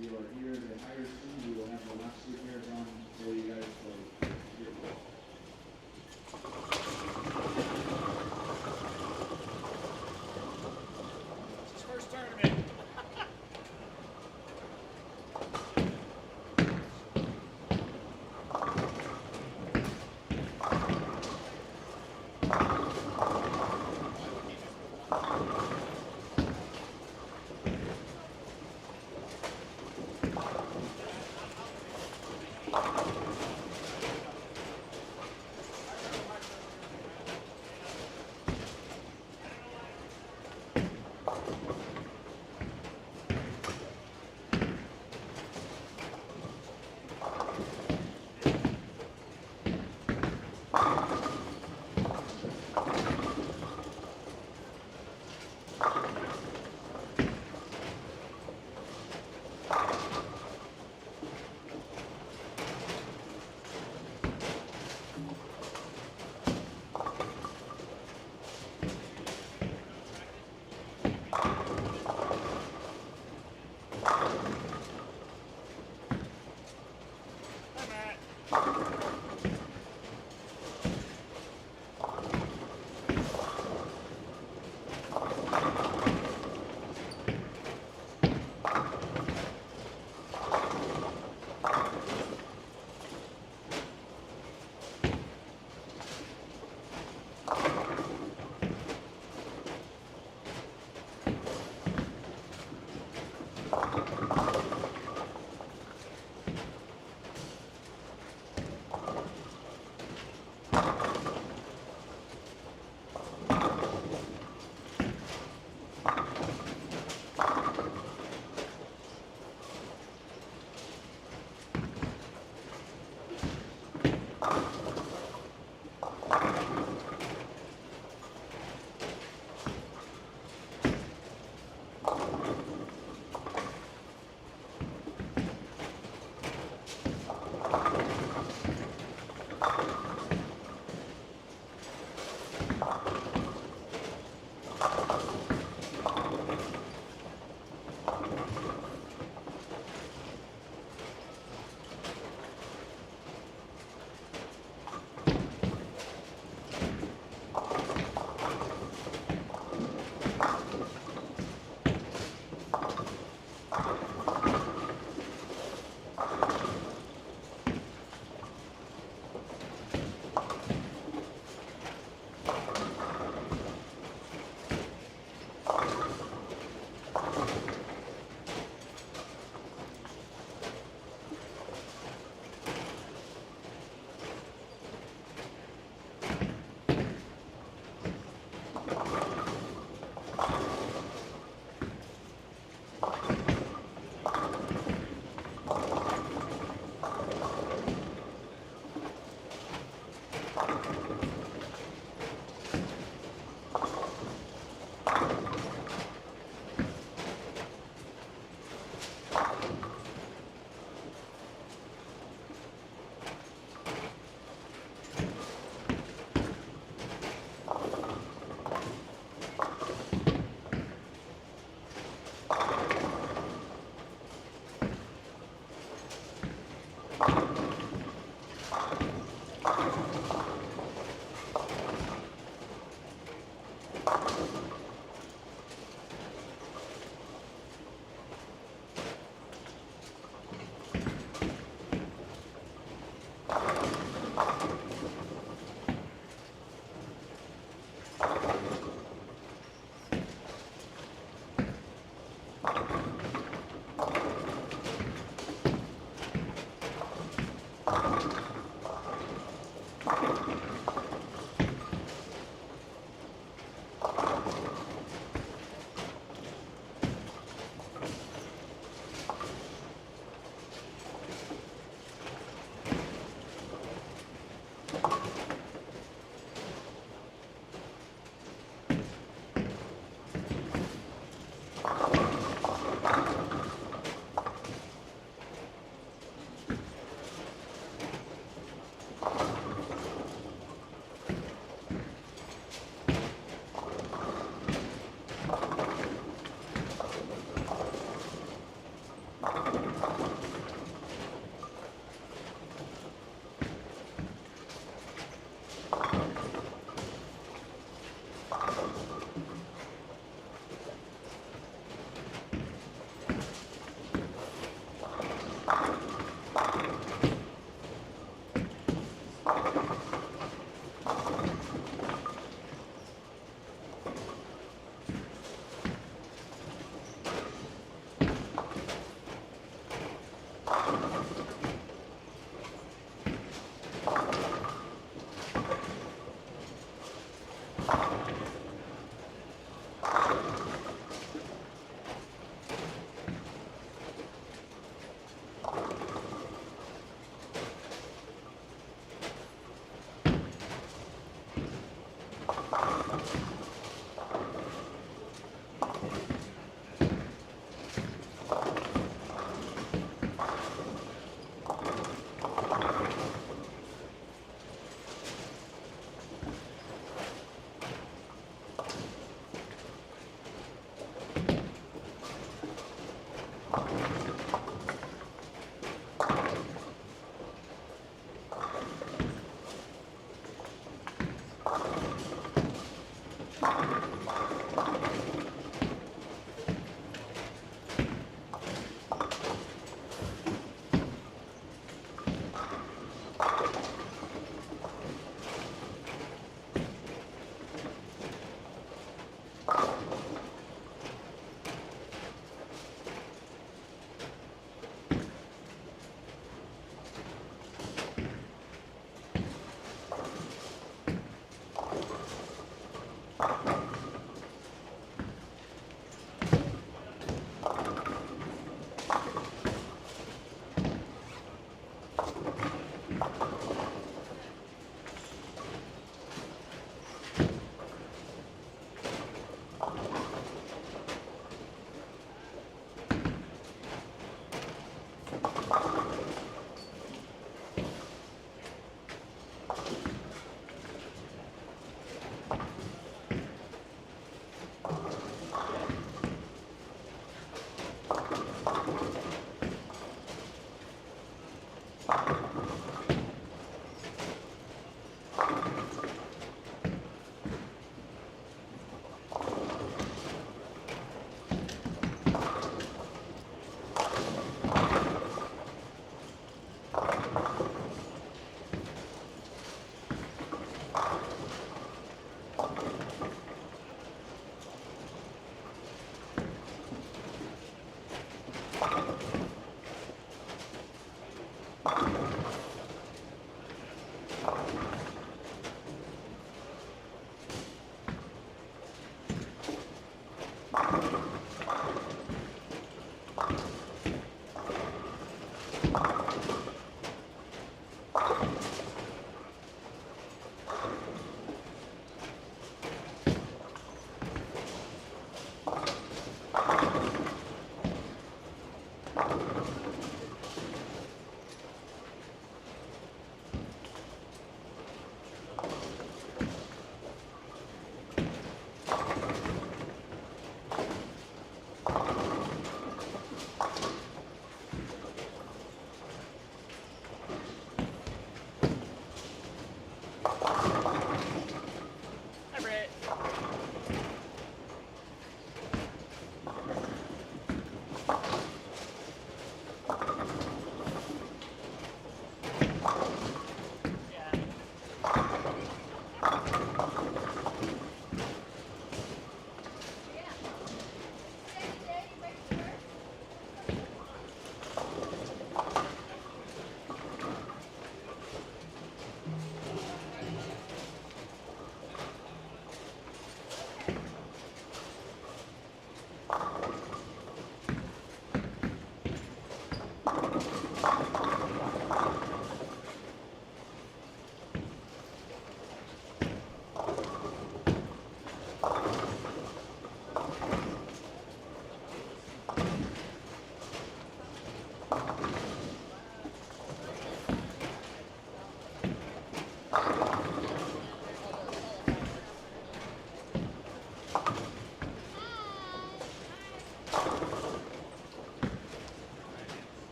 You are here the higher team. We will have the last two pairs on for you guys. So here we go. It's his first tournament.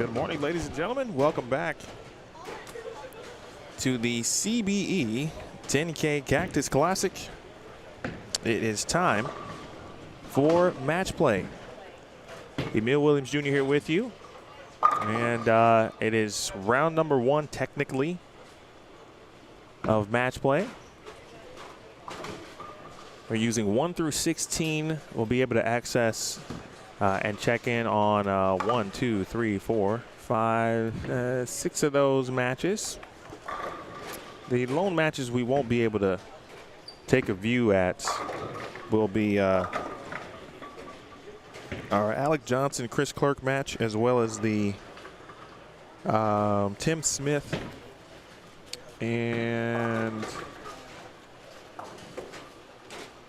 Good morning, ladies and gentlemen. Welcome back to the CBE 10K Cactus Classic. It is time for match play. Emil Williams Jr. here with you. And it is round number 1, technically, of match play. We're using 1 through 16. We'll be able to access and check in on 1, 2, 3, 4, 5, 6 of those matches. The lone matches we won't be able to take a view at will be our Alec Johnson, Chris Clerk match, as well as the Tim Smith and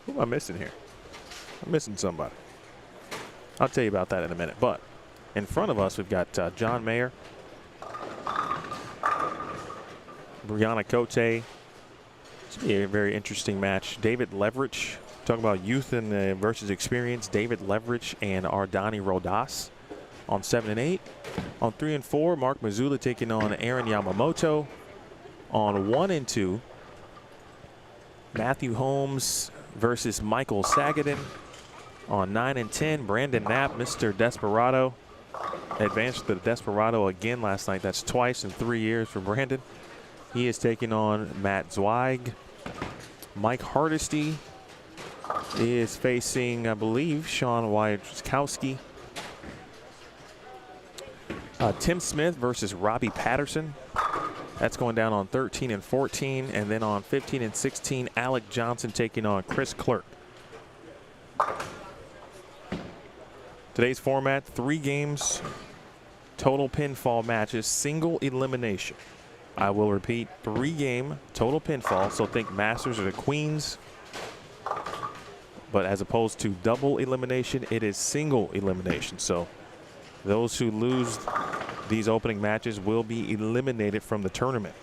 who am I missing here? I'm missing somebody. I'll tell you about that in a minute. But in front of us, we've got John Mayer, Brianna Cote. This will be a very interesting match. David Leverich, talking about youth and versus experience. David Leverich and Ardani Rodas on 7 and 8. On 3 and 4, Mark Mazzulla taking on Aaron Yamamoto. On 1 and 2, Matthew Holmes versus Michael Sagadin. On 9 and 10, Brandon Knapp, Mr. Desperado, advanced to the Desperado again last night. That's twice in 3 years for Brandon. He is taking on Matt Zweig. Mike Hardesty is facing, I believe, Sean Wojciechowski. Tim Smith versus Robbie Patterson. That's going down on 13 and 14. And then on 15 and 16, Alec Johnson taking on Chris Clerk. Today's format, 3 games, total pinfall matches, single elimination. I will repeat, 3-game total pinfall. So think Masters or the Queens. But as opposed to double elimination, it is single elimination. So those who lose these opening matches will be eliminated from the tournament.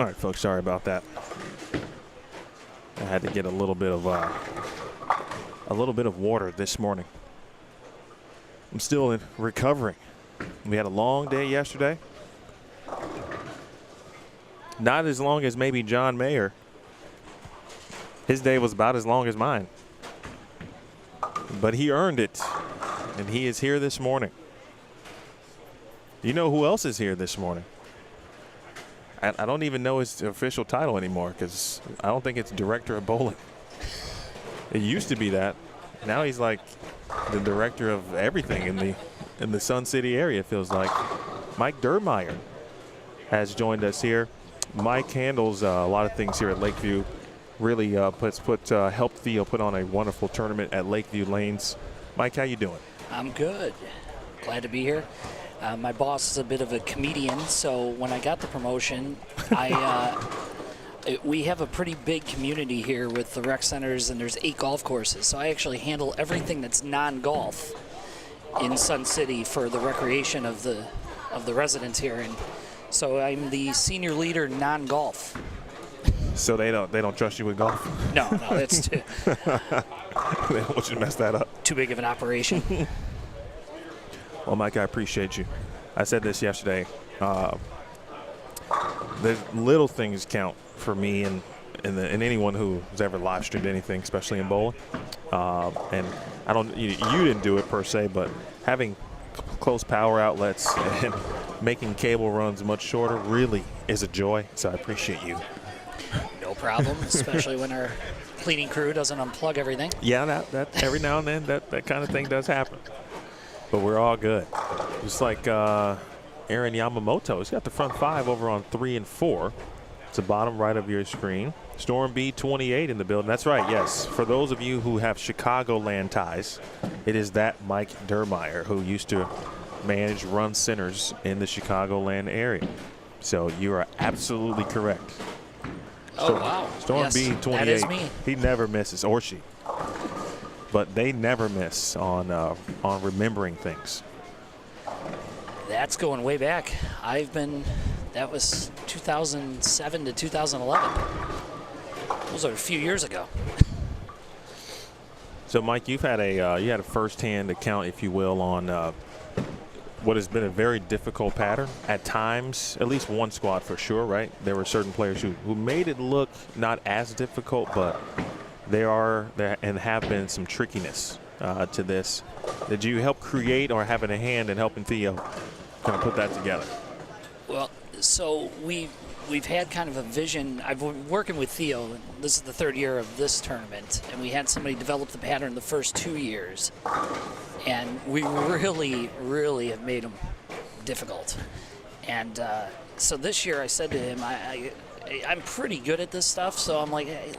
All right, folks, sorry about that. I had to get a little bit of water this morning. I'm still recovering. We had a long day yesterday. Not as long as maybe John Mayer. His day was about as long as mine. But he earned it, and he is here this morning. You know who else is here this morning? I don't even know his official title anymore because I don't think it's director of bowling. It used to be that. Now he's like the director of everything in the Sun City area, it feels like. Mike Dermeyer has joined us here. Mike handles a lot of things here at Lakeview. Really helped Theo put on a wonderful tournament at Lakeview Lanes. Mike, how you doing? I'm good. Glad to be here. My boss is a bit of a comedian, so when I got the promotion, we have a pretty big community here with the rec centers, and there's 8 golf courses. So I actually handle everything that's non-golf in Sun City for the recreation of the residents here, and so I'm the senior leader non-golf. So they don't trust you with golf? No, that's too. They don't want you to mess that up. Too big of an operation. Well, Mike, I appreciate you. I said this yesterday. The little things count for me and anyone who's ever live streamed anything, especially in bowling. And you didn't do it per se, but having close power outlets and making cable runs much shorter really is a joy. So I appreciate you. No problem, especially when our cleaning crew doesn't unplug everything. Yeah, that every now and then that kind of thing does happen. But we're all good. Just like Aaron Yamamoto. He's got the front 5 over on 3 and 4. It's the bottom right of your screen. Storm B28 in the building. That's right, yes. For those of you who have Chicagoland ties, it is that Mike Dermeyer who used to manage run centers in the Chicagoland area. So you are absolutely correct. Oh, wow. Storm yes, B28. That is me. He never misses, or she. But they never miss on remembering things. That's going way back. That was 2007 to 2011. Those are a few years ago. So, Mike, you had a first-hand account, if you will, on what has been a very difficult pattern at times. At least one squad for sure, right? There were certain players who made it look not as difficult, but there and have been some trickiness to this. Did you help create or having a hand in helping Theo kind of put that together? Well, so we've had kind of a vision. I've been working with Theo, and this is the 3rd year of this tournament, and we had somebody develop the pattern the first 2 years, and we really, really have made them difficult. And so this year I said to him, I'm pretty good at this stuff, so I'm like, hey,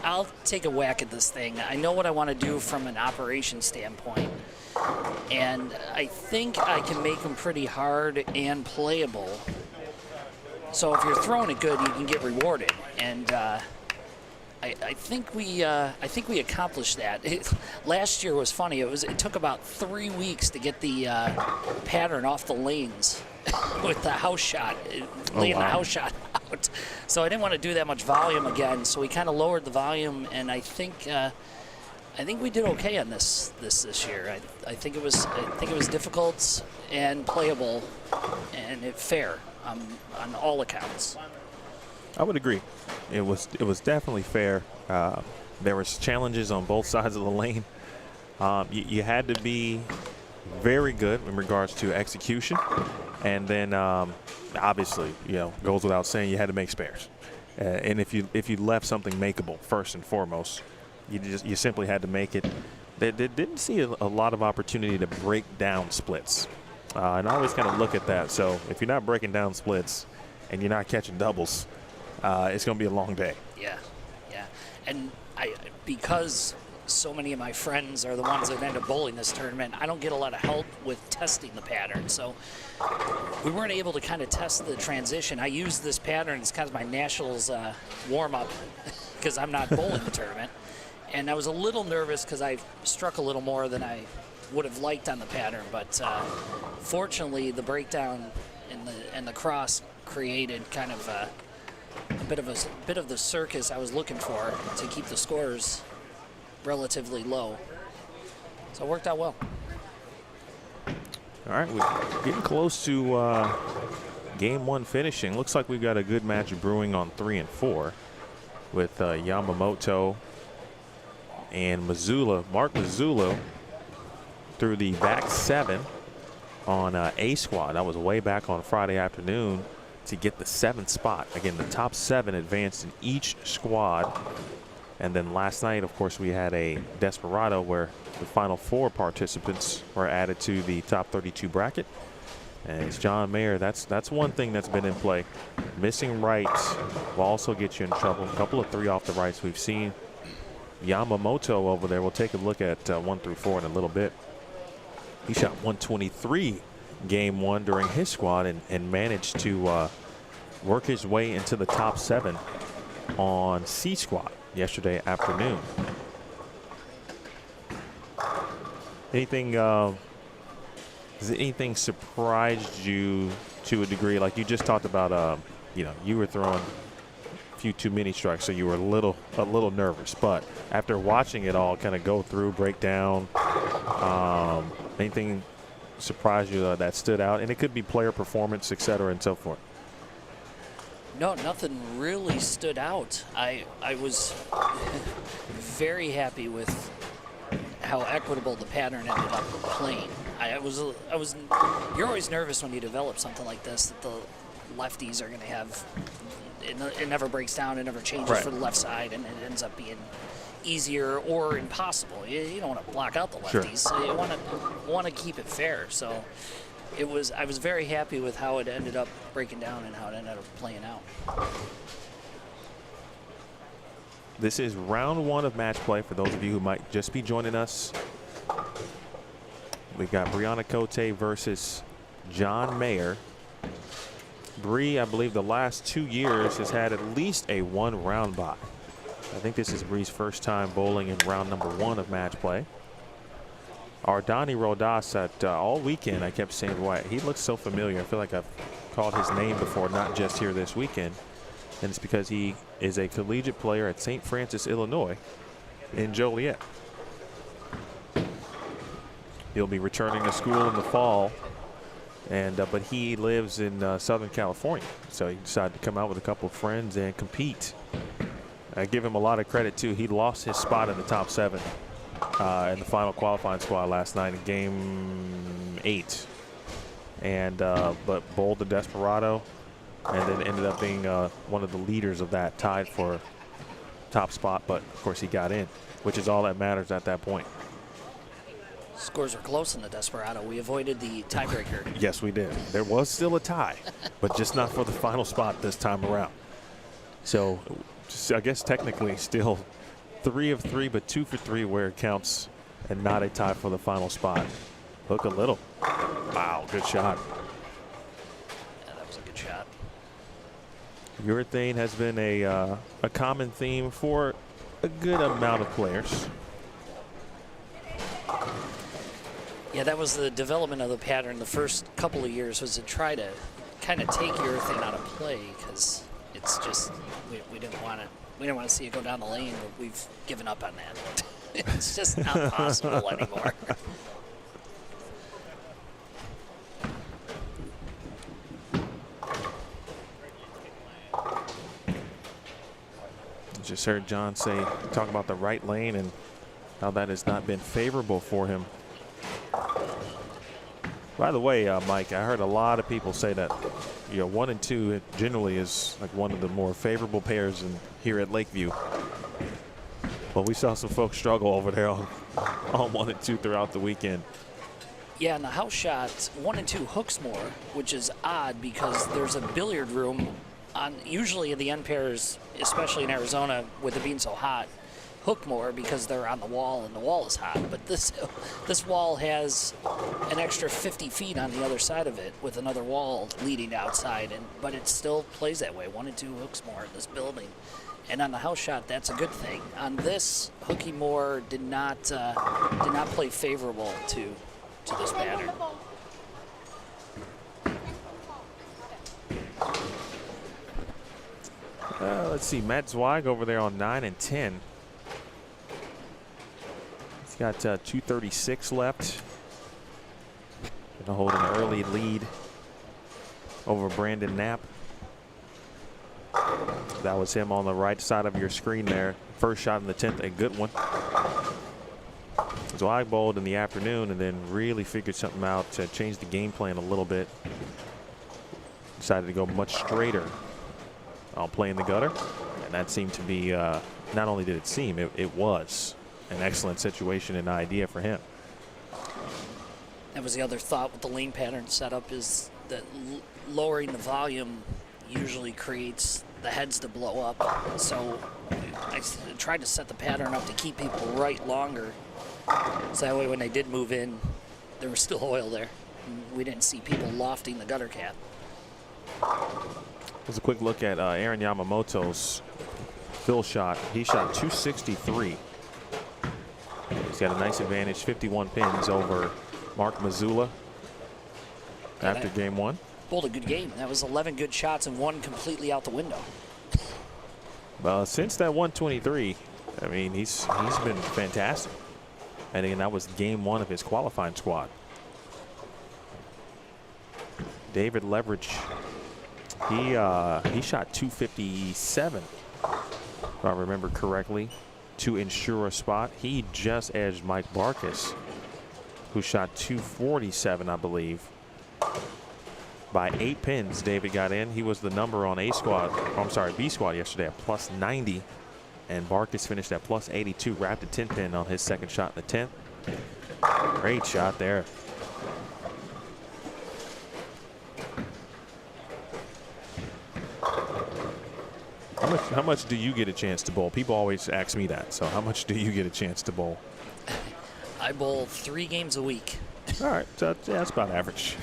I'll take a whack at this thing. I know what I want to do from an operation standpoint, and I think I can make them pretty hard and playable. So if you're throwing it good, you can get rewarded, and I think we accomplished that. Last year was funny. It took about 3 weeks to get the pattern off the lanes with the house shot, laying the house shot out. So I didn't want to do that much volume again. So we kind of lowered the volume, and I think we did okay on this year. I think it was difficult and playable and fair on all accounts. I would agree. It was definitely fair. There was challenges on both sides of the lane. You had to be very good in regards to execution, and then obviously, goes without saying, you had to make spares. And if you left something makeable first and foremost, you simply had to make it. They didn't see a lot of opportunity to break down splits, and I always kind of look at that. So if you're not breaking down splits and you're not catching doubles, it's going to be a long day. Yeah. And because so many of my friends are the ones that end up bowling this tournament, I don't get a lot of help with testing the pattern. So we weren't able to kind of test the transition. I used this pattern as kind of my nationals warm-up because I'm not bowling the tournament. And I was a little nervous because I struck a little more than I would have liked on the pattern. But fortunately, the breakdown and the cross created kind of bit of the circus I was looking for to keep the scores relatively low. So it worked out well. All right, we're getting close to game one finishing. Looks like we've got a good match brewing on 3 and 4 with Yamamoto and Mazzulla. Mark Mazzulla through the back 7 on A squad. That was way back on Friday afternoon to get the 7th spot. Again, the top 7 advanced in each squad. And then last night, of course, we had a Desperado where the final 4 participants were added to the top 32 bracket. And it's John Mayer. That's one thing that's been in play. Missing rights will also get you in trouble. A couple of 3 off the rights we've seen. Yamamoto over there. We'll take a look at 1 through 4 in a little bit. He shot 123 game 1 during his squad and managed to work his way into the top 7 on C squad yesterday afternoon. Anything has anything surprised you to a degree? Like you just talked about, you know, you were throwing a few too many strikes, so you were a little nervous. But after watching it all kind of go through, break down, anything surprised you that stood out? And it could be player performance, et cetera, and so forth. No, nothing really stood out. I was very happy with how equitable the pattern ended up playing. You're always nervous when you develop something like this, that the lefties are going to have, it never breaks down, it never changes for the left side, and it ends up being easier or impossible. You don't want to block out the lefties. Sure. So you want to keep it fair. So I was very happy with how it ended up breaking down and how it ended up playing out. This is round 1 of match play for those of you who might just be joining us. We've got Brianna Cote versus John Mayer. Bree, I believe the last 2 years has had at least a 1 round bye. I think this is Bree's first time bowling in round number 1 of match play. Ardani Rodas at all weekend, I kept saying, why he looks so familiar. I feel like I've called his name before, not just here this weekend. And it's because he is a collegiate player at St. Francis, Illinois in Joliet. He'll be returning to school in the fall, and but he lives in Southern California. So he decided to come out with a couple of friends and compete. I give him a lot of credit too. He lost his spot in the top 7 in the final qualifying squad last night in game 8. And but bowled the Desperado, and then ended up being one of the leaders of that, tied for top spot. But of course he got in, which is all that matters at that point. Scores were close in the Desperado. We avoided the tiebreaker. Yes, we did. There was still a tie, but just not for the final spot this time around. So I guess technically still 3 of 3, but 2 for 3 where it counts, and not a tie for the final spot. Hook a little. Wow, good shot. Yeah, that was a good shot. Urethane has been a common theme for a good amount of players. Yeah, that was the development of the pattern. The first couple of years was to try to kind of take urethane out of play, because it's just we didn't want to see it go down the lane, but we've given up on that. It's just not possible anymore. Just heard John talk about the right lane and how that has not been favorable for him. By the way, Mike, I heard a lot of people say that 1 and 2 generally is like one of the more favorable pairs here at Lakeview. Well, we saw some folks struggle over there on 1 and 2 throughout the weekend. Yeah, and the house shot 1 and 2 hooks more, which is odd because there's a billiard room on usually the end pairs, especially in Arizona with it being so hot, hook more because they're on the wall and the wall is hot. But this wall has an extra 50 feet on the other side of it with another wall leading outside, but it still plays that way. 1 and 2 hooks more in this building. And on the house shot, that's a good thing. On this, hooky more did not play favorable to this pattern. Let's see, Matt Zweig over there on 9 and 10. He's got 2:36 left. Gonna hold an early lead over Brandon Knapp. That was him on the right side of your screen there. First shot in the 10th, a good one. Zweig bowled in the afternoon and then really figured something out to change the game plan a little bit. Decided to go much straighter on playing the gutter. And that seemed to be, not only did it seem, it was an excellent situation and idea for him. That was the other thought with the lane pattern setup, is that lowering the volume usually creates the heads to blow up. So I tried to set the pattern up to keep people right longer. So that way when they did move in, there was still oil there. We didn't see people lofting the gutter cap. Here's a quick look at Aaron Yamamoto's fill shot. He shot 263. He's got a nice advantage, 51 pins over Mark Mazzulla after game one. Bowled a good game. That was 11 good shots and one completely out the window. Well, since that 123, I mean, he's been fantastic. And again, that was game one of his qualifying squad. David Leverage, he shot 257, if I remember correctly, to ensure a spot. He just edged Mike Barkas, who shot 247, I believe. By 8 pins, David got in. He was the number on B squad yesterday at plus 90. And Barkas finished at plus 82, wrapped a 10 pin on his second shot in the 10th. Great shot there. How much do you get a chance to bowl? People always ask me that. So how much do you get a chance to bowl? I bowl 3 games a week. All right, so yeah, that's about average.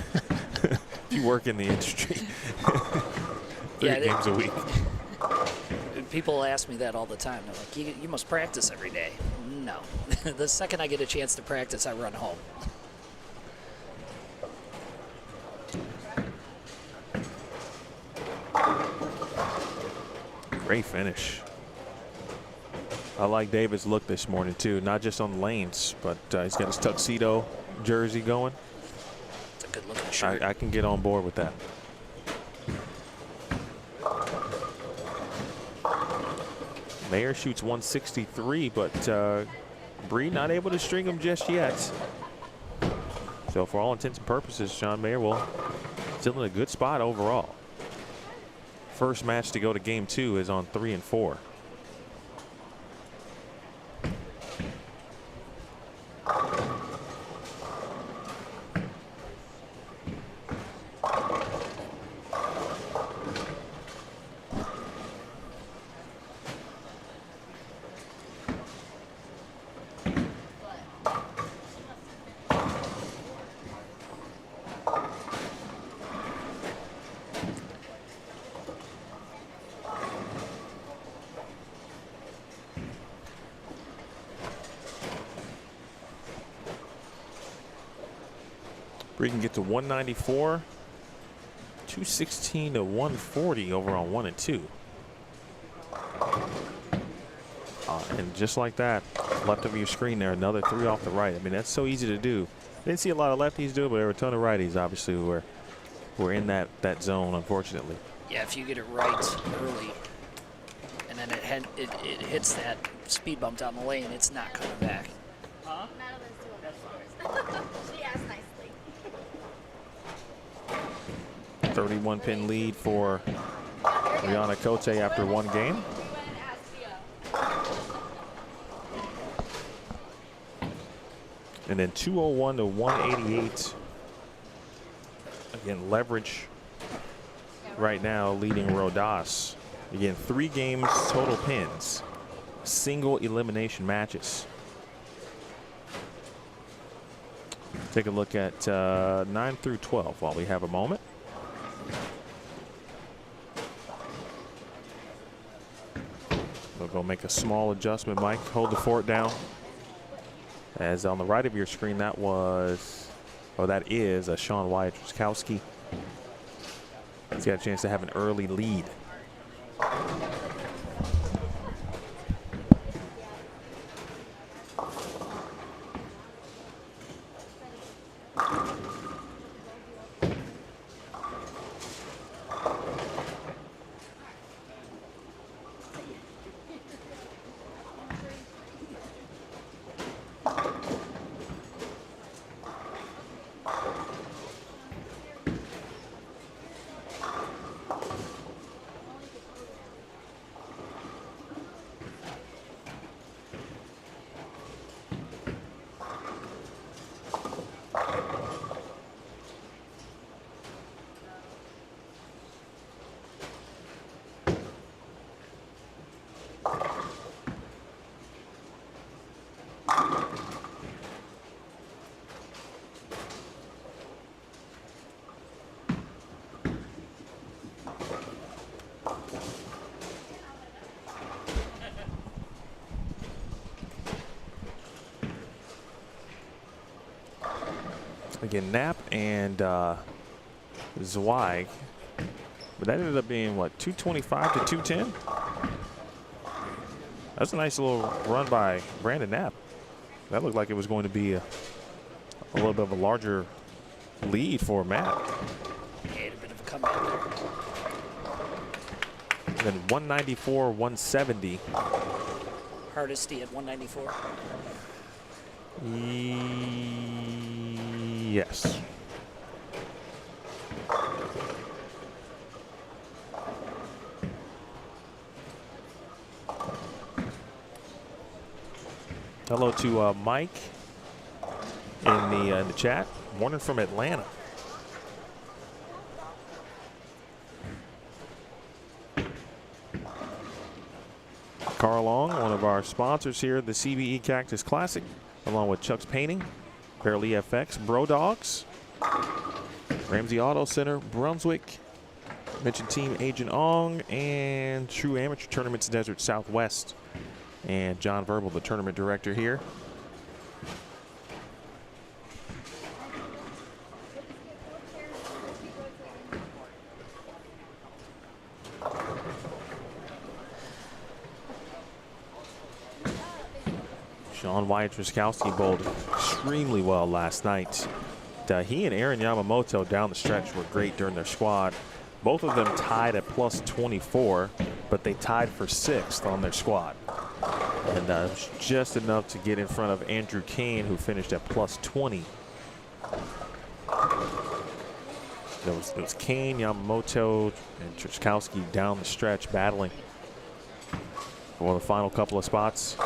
If you work in the industry, 3 games a week. People ask me that all the time. They're like, you must practice every day. No. The second I get a chance to practice, I run home. Great finish. I like David's look this morning too, not just on the lanes, but he's got his tuxedo jersey going. It's a good looking shirt. I can get on board with that. Mayer shoots 163, but Bree not able to string him just yet. So for all intents and purposes, Sean Mayer will still in a good spot overall. First match to go to game 2 is on 3 and 4. Bree can get to 194, 216 to 140 over on 1 and 2. And just like that, left of your screen there, another 3 off the right. I mean, that's so easy to do. Didn't see a lot of lefties do it, but there were a ton of righties, obviously, who were in that zone, unfortunately. Yeah, if you get it right early, and then it hits that speed bump down the lane, it's not coming back. Huh? Madeline's doing it. She asked nicely. 31 pin lead for Rihanna Cote after 1 game. And then 201 to 188. Again, Leverage right now leading Rodas. Again, 3 games, total pins, single elimination matches. Take a look at 9 through 12 while we have a moment. We'll go make a small adjustment, Mike. Hold the fort down. As on the right of your screen, that is a Sean Wyatt-Truskowski. He's got a chance to have an early lead. Again, Knapp and Zweig. But that ended up being, what, 225 to 210? That's a nice little run by Brandon Knapp. That looked like it was going to be a little bit of a larger lead for Matt. Yeah, a bit of a comeback there. Then 194, 170. Hardesty at 194. Yes. Hello to Mike in the chat. Morning from Atlanta. Carl Long, one of our sponsors here at the CBE Cactus Classic, along with Chuck's Painting, Untitled EFX, Dawgs, Ramsey Auto Center, Brunswick, mentioned team Agent Ong, and True Amateur Tournaments Desert Southwest. And John Verbal, the tournament director here. Sean Wyatt-Truskowski bowled extremely well last night. He and Aaron Yamamoto down the stretch were great during their squad. Both of them tied at plus 24, but they tied for 6th on their squad. And it was just enough to get in front of Andrew Kane, who finished at plus 20. It was Kane, Yamamoto, and Truskowski down the stretch battling for the final couple of spots.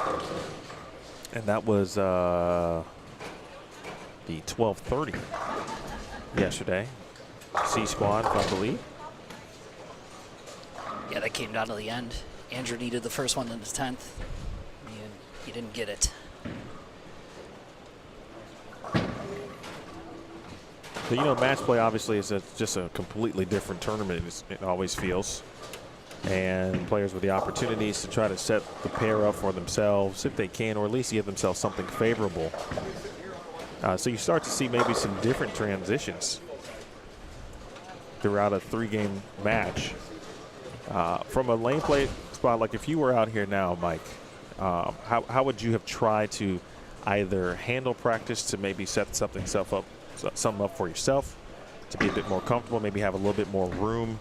And that was the 12:30 yesterday. C squad, I believe. Yeah, that came down to the end. Andrew needed the first one in the 10th. He didn't get it. So, you know, match play obviously is just a completely different tournament. It always feels. And players with the opportunities to try to set the pair up for themselves if they can, or at least give themselves something favorable. So you start to see maybe some different transitions throughout a 3-game match. From a lane play spot, like if you were out here now, Mike, how would you have tried to either handle practice to maybe set something up for yourself to be a bit more comfortable, maybe have a little bit more room?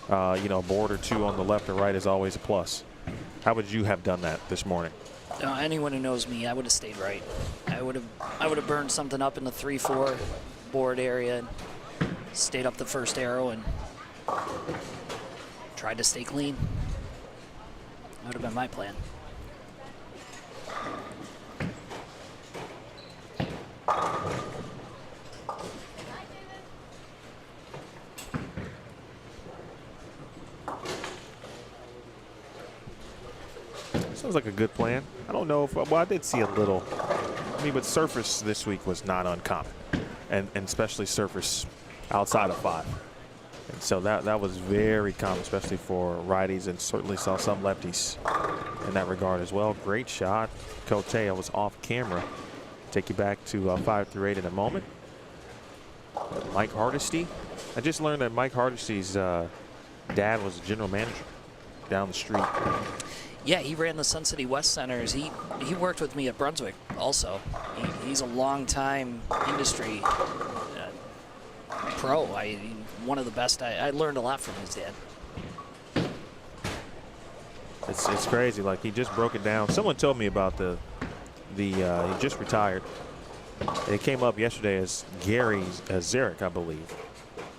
You know, a board or two on the left or right is always a plus. How would you have done that this morning? Anyone who knows me, I would have stayed right. I would have burned something up in the 3-4 board area, and stayed up the first arrow, and tried to stay clean. That would have been my plan. Sounds like a good plan. I don't know if, well, I did see a little. I mean, but surface this week was not uncommon, and especially surface outside of 5. And so that was very common, especially for righties, and certainly saw some lefties in that regard as well. Great shot. Cote, I was off camera. Take you back to 5 through 8 in a moment. Mike Hardesty. I just learned that Mike Hardesty's dad was a general manager down the street. Yeah, he ran the Sun City West Centers. He worked with me at Brunswick also. He's a long-time industry pro. One of the best. I learned a lot from his dad. It's crazy. Like, he just broke it down. Someone told me about he just retired. It came up yesterday as Gary Zarek, I believe,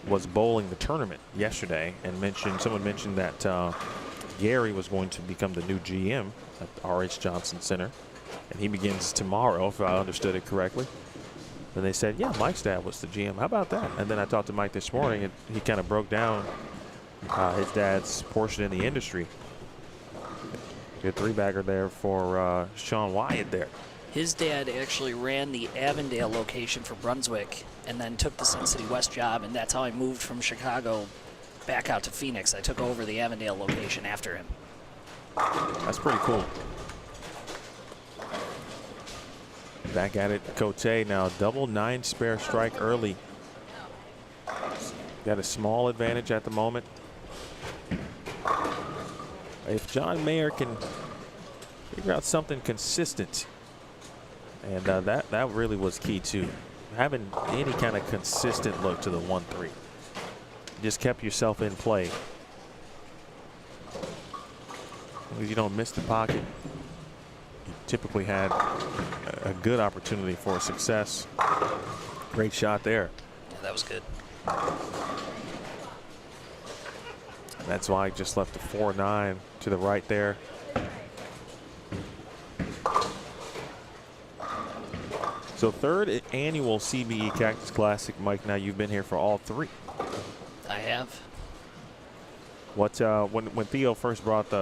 was bowling the tournament yesterday, and someone mentioned that Gary was going to become the new GM at R.H. Johnson Center, and he begins tomorrow, if I understood it correctly. And they said, yeah, Mike's dad was the GM. How about that? And then I talked to Mike this morning, and he kind of broke down his dad's portion in the industry. Good 3-bagger there for Sean Wyatt there. His dad actually ran the Avondale location for Brunswick, and then took the Sun City West job, and that's how I moved from Chicago back out to Phoenix. I took over the Avondale location after him. That's pretty cool. Back at it, Cote now double 9 spare strike early. Got a small advantage at the moment. If John Mayer can figure out something consistent, and that really was key too. Having any kind of consistent look to the 1-3. Just kept yourself in play. You don't miss the pocket. You typically had a good opportunity for success. Great shot there. Yeah, that was good. That's why I just left the 4-9 to the right there. So third annual CBE Cactus Classic. Mike, now you've been here for all 3. I have. What when Theo first brought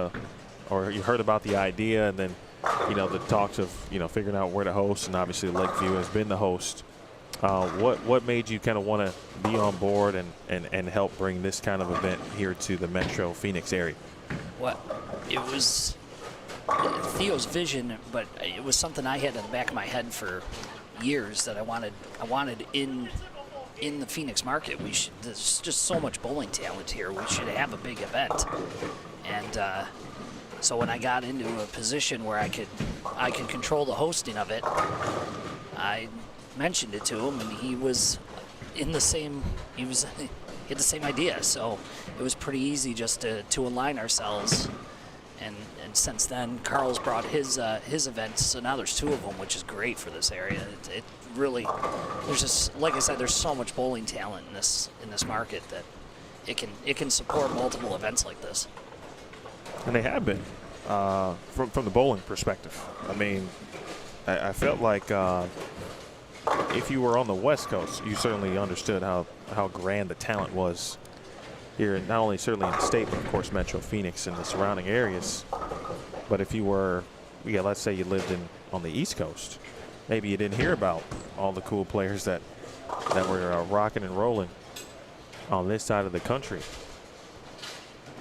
or you heard about the idea, and then the talks of figuring out where to host, and obviously Lakeview has been the host. What made you kind of want to be on board and help bring this kind of event here to the Metro Phoenix area? What it was Theo's vision, but it was something I had in the back of my head for years that I wanted in the Phoenix market. There's just so much bowling talent here. We should have a big event. And so when I got into a position where I could control the hosting of it, I mentioned it to him, and he was in the same. He had the same idea. So it was pretty easy just to align ourselves. And since then, Carl's brought his events, so now there's 2 of them, which is great for this area. It really, there's just, like I said, there's so much bowling talent in this market that it can support multiple events like this. And they have been from the bowling perspective. I mean, I felt like if you were on the West Coast, you certainly understood how grand the talent was here, not only certainly in the state, but of course Metro Phoenix and the surrounding areas. But if you were, let's say you lived on the East Coast, maybe you didn't hear about all the cool players that were rocking and rolling on this side of the country.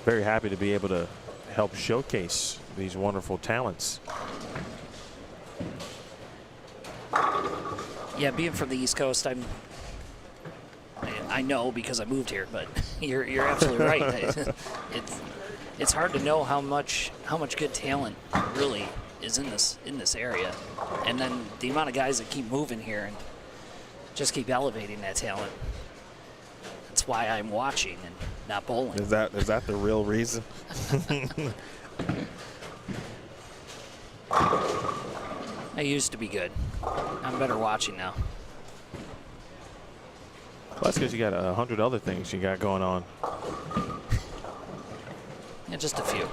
Very happy to be able to help showcase these wonderful talents. Yeah, being from the East Coast, I know because I moved here, but you're absolutely right. It's hard to know how much good talent really is in this area, and then the amount of guys that keep moving here and just keep elevating that talent. That's why I'm watching and not bowling. Is that the real reason? I used to be good. I'm better watching now. Well, that's because you got 100 other things you got going on. Yeah, just a few.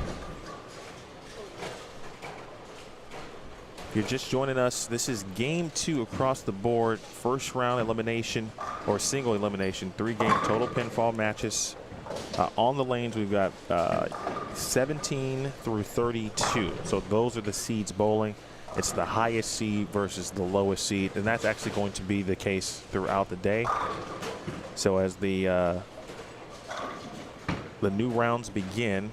If you're just joining us, this is game 2 across the board. First round elimination or single elimination, 3-game total pinfall matches. On the lanes, we've got 17 through 32. So those are the seeds bowling. It's the highest seed versus the lowest seed, and that's actually going to be the case throughout the day. So as the new rounds begin,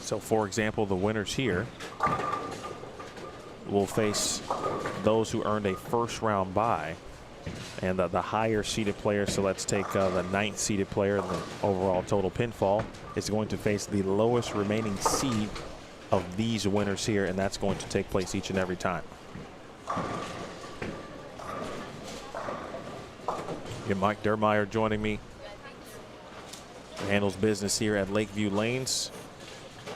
so for example, the winners here will face those who earned a first round bye, and the higher seeded player, so let's take the 9th seeded player in the overall total pinfall, is going to face the lowest remaining seed of these winners here, and that's going to take place each and every time. Mike Dermeyer joining me. He handles business here at Lakeview Lanes.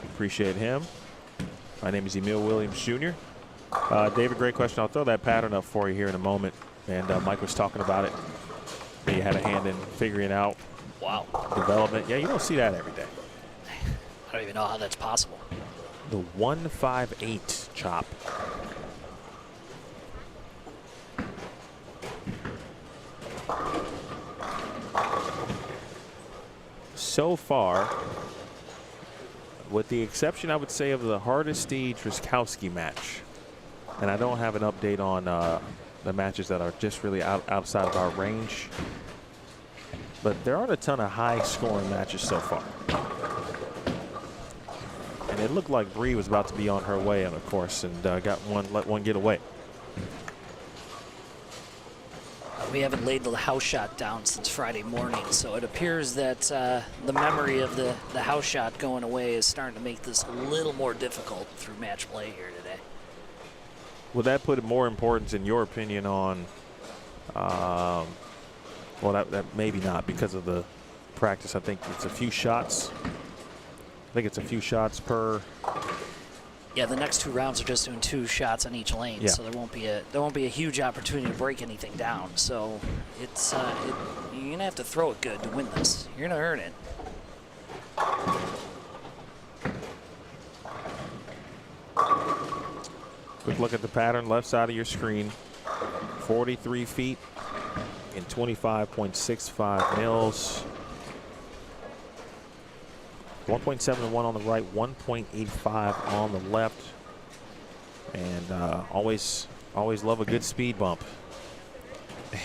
Appreciate him. My name is Emil Williams Jr. David, great question. I'll throw that pattern up for you here in a moment. And Mike was talking about it. He had a hand in figuring out development. Yeah, you don't see that every day. I don't even know how that's possible. The 158 chop. So far, with the exception, I would say, of the Hardesty-Truskowski match, and I don't have an update on the matches that are just really outside of our range, but there aren't a ton of high-scoring matches so far. And it looked like Bree was about to be on her way, and of course, and let one get away. We haven't laid the house shot down since Friday morning, so it appears that the memory of the house shot going away is starting to make this a little more difficult through match play here today. Would that put more importance, in your opinion, on, well, that maybe not because of the practice. I think it's a few shots. I think it's a few shots per. Yeah, the next 2 rounds are just doing 2 shots on each lane, Yeah. so there won't be a huge opportunity to break anything down. So it's you're gonna have to throw it good to win this. You're gonna earn it. Quick look at the pattern, left side of your screen. 43 feet and 25.65 mils. 1.71 on the right, 1.85 on the left. And always love a good speed bump.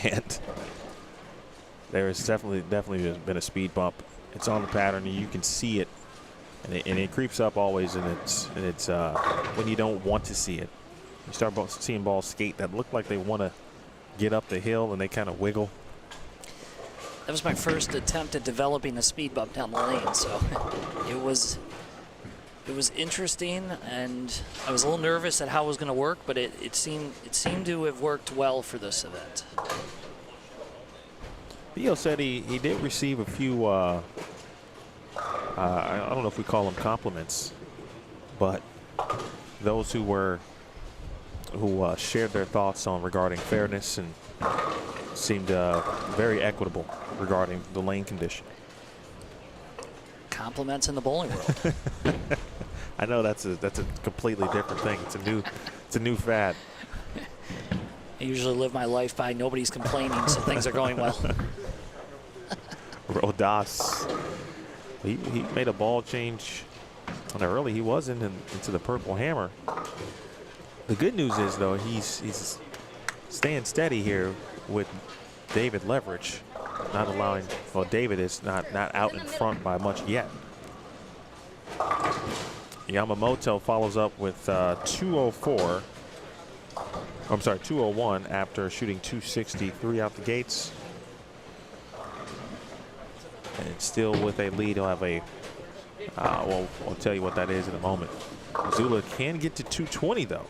And there has definitely been a speed bump. It's on the pattern, and you can see it. And it creeps up always, and it's when you don't want to see it. You start seeing balls skate that look like they want to get up the hill, and they kind of wiggle. That was my first attempt at developing a speed bump down the lane, so it was interesting, and I was a little nervous at how it was going to work, but it seemed to have worked well for this event. Theo said he did receive a few. I don't know if we call them compliments, but those who shared their thoughts on regarding fairness and seemed very equitable regarding the lane condition. Compliments in the bowling world. I know that's a completely different thing. It's a new fad. I usually live my life by nobody's complaining, so things are going well. Rodas, he made a ball change on early. He was into the purple hammer. The good news is, though, he's staying steady here with David leverage, not allowing. Well, David is not out in front by much yet. Yamamoto follows up with 204. I'm sorry, 201 after shooting 263 out the gates. And still with a lead, he'll have a. Well, I'll tell you what that is in a moment. Mazzulla can get to 220 though.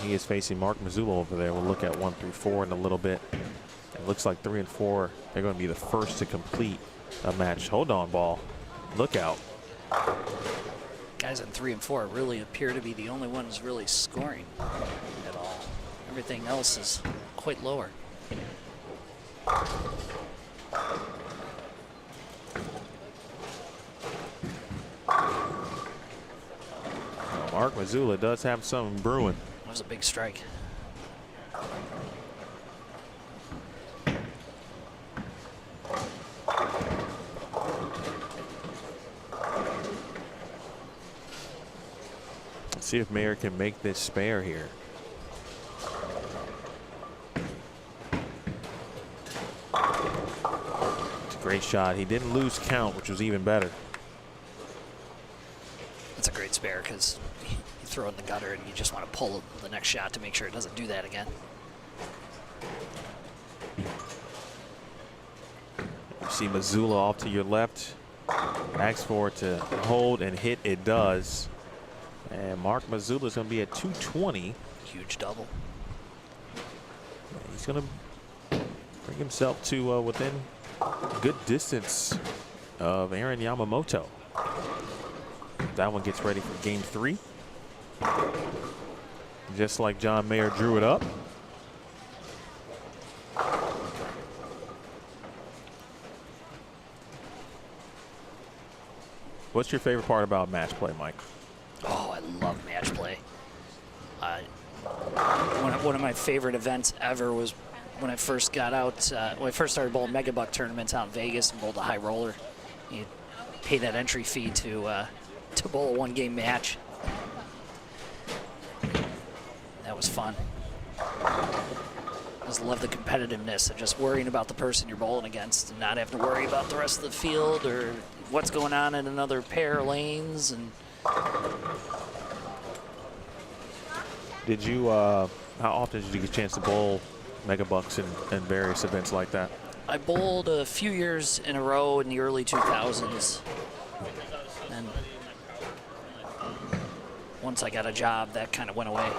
He is facing Mark Mazzulla over there. We'll look at 1 through 4 in a little bit. It looks like 3 and 4. They're going to be the first to complete a match. Hold on, ball. Look out. Guys in 3 and 4 really appear to be the only ones really scoring at all. Everything else is quite lower. Mark Mazzulla does have something brewing. That was a big strike. Let's see if Mayer can make this spare here. It's a great shot. He didn't lose count, which was even better. That's a great spare because you throw it in the gutter and you just want to pull the next shot to make sure it doesn't do that again. You see Mazzulla off to your left. Asks for it to hold and hit. It does. And Mark Mazzulla is going to be at 220. Huge double. He's going to bring himself to within good distance of Aaron Yamamoto. That one gets ready for game 3. Just like John Mayer drew it up. What's your favorite part about match play, Mike? Oh, I love match play. One of my favorite events ever was when I first got out, when I first started bowling Mega Buck tournaments out in Vegas and bowled a high roller. You pay that entry fee to bowl a 1-game match. That was fun. I just love the competitiveness of just worrying about the person you're bowling against and not having to worry about the rest of the field or what's going on in another pair of lanes. And did you, how often did you get a chance to bowl mega bucks and various events like that? I bowled a few years in a row in the early 2000s. And once I got a job, that kind of went away.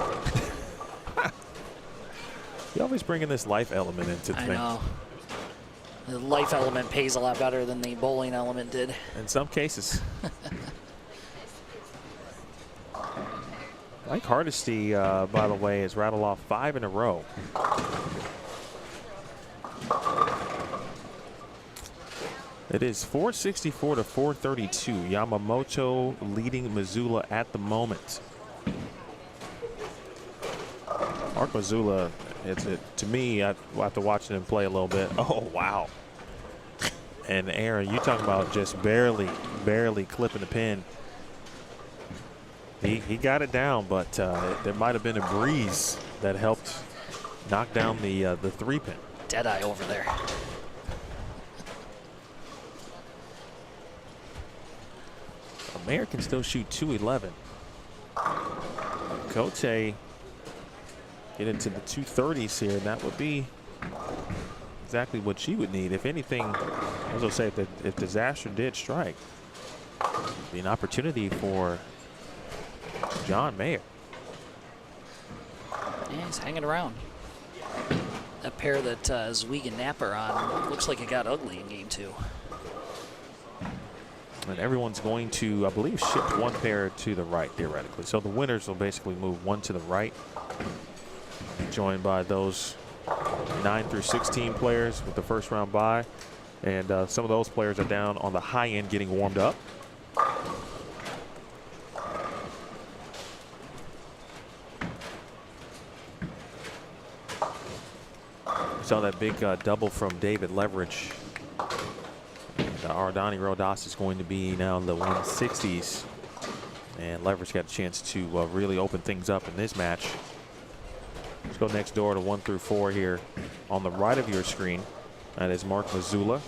You always bringing this life element into things. I know. The life element pays a lot better than the bowling element did. In some cases. Mike Hardesty, by the way, has rattled off 5 in a row. It is 464 to 432. Yamamoto leading Missoula at the moment. Mark Missoula, to me, after watching him play a little bit, oh, wow. And Aaron, you talking about just barely clipping the pin. He got it down, but there might have been a breeze that helped knock down the 3-pin. Deadeye over there. Mayer can still shoot 211. Cote get into the 230s here, and that would be exactly what she would need. If anything, I was going to say, if disaster did strike, it'd be an opportunity for John Mayer. Yeah, he's hanging around. That pair that Zweig and Knapp are on looks like it got ugly in game 2. And everyone's going to, I believe, shift one pair to the right, theoretically. So the winners will basically move one to the right, joined by those 9 through 16 players with the first round bye. And some of those players are down on the high end getting warmed up. Saw that big double from David Leverage. Ardani Rodas is going to be now in the 160s. And Leverage got a chance to really open things up in this match. Let's go next door to 1 through 4 here on the right of your screen. That is Mark Missoula.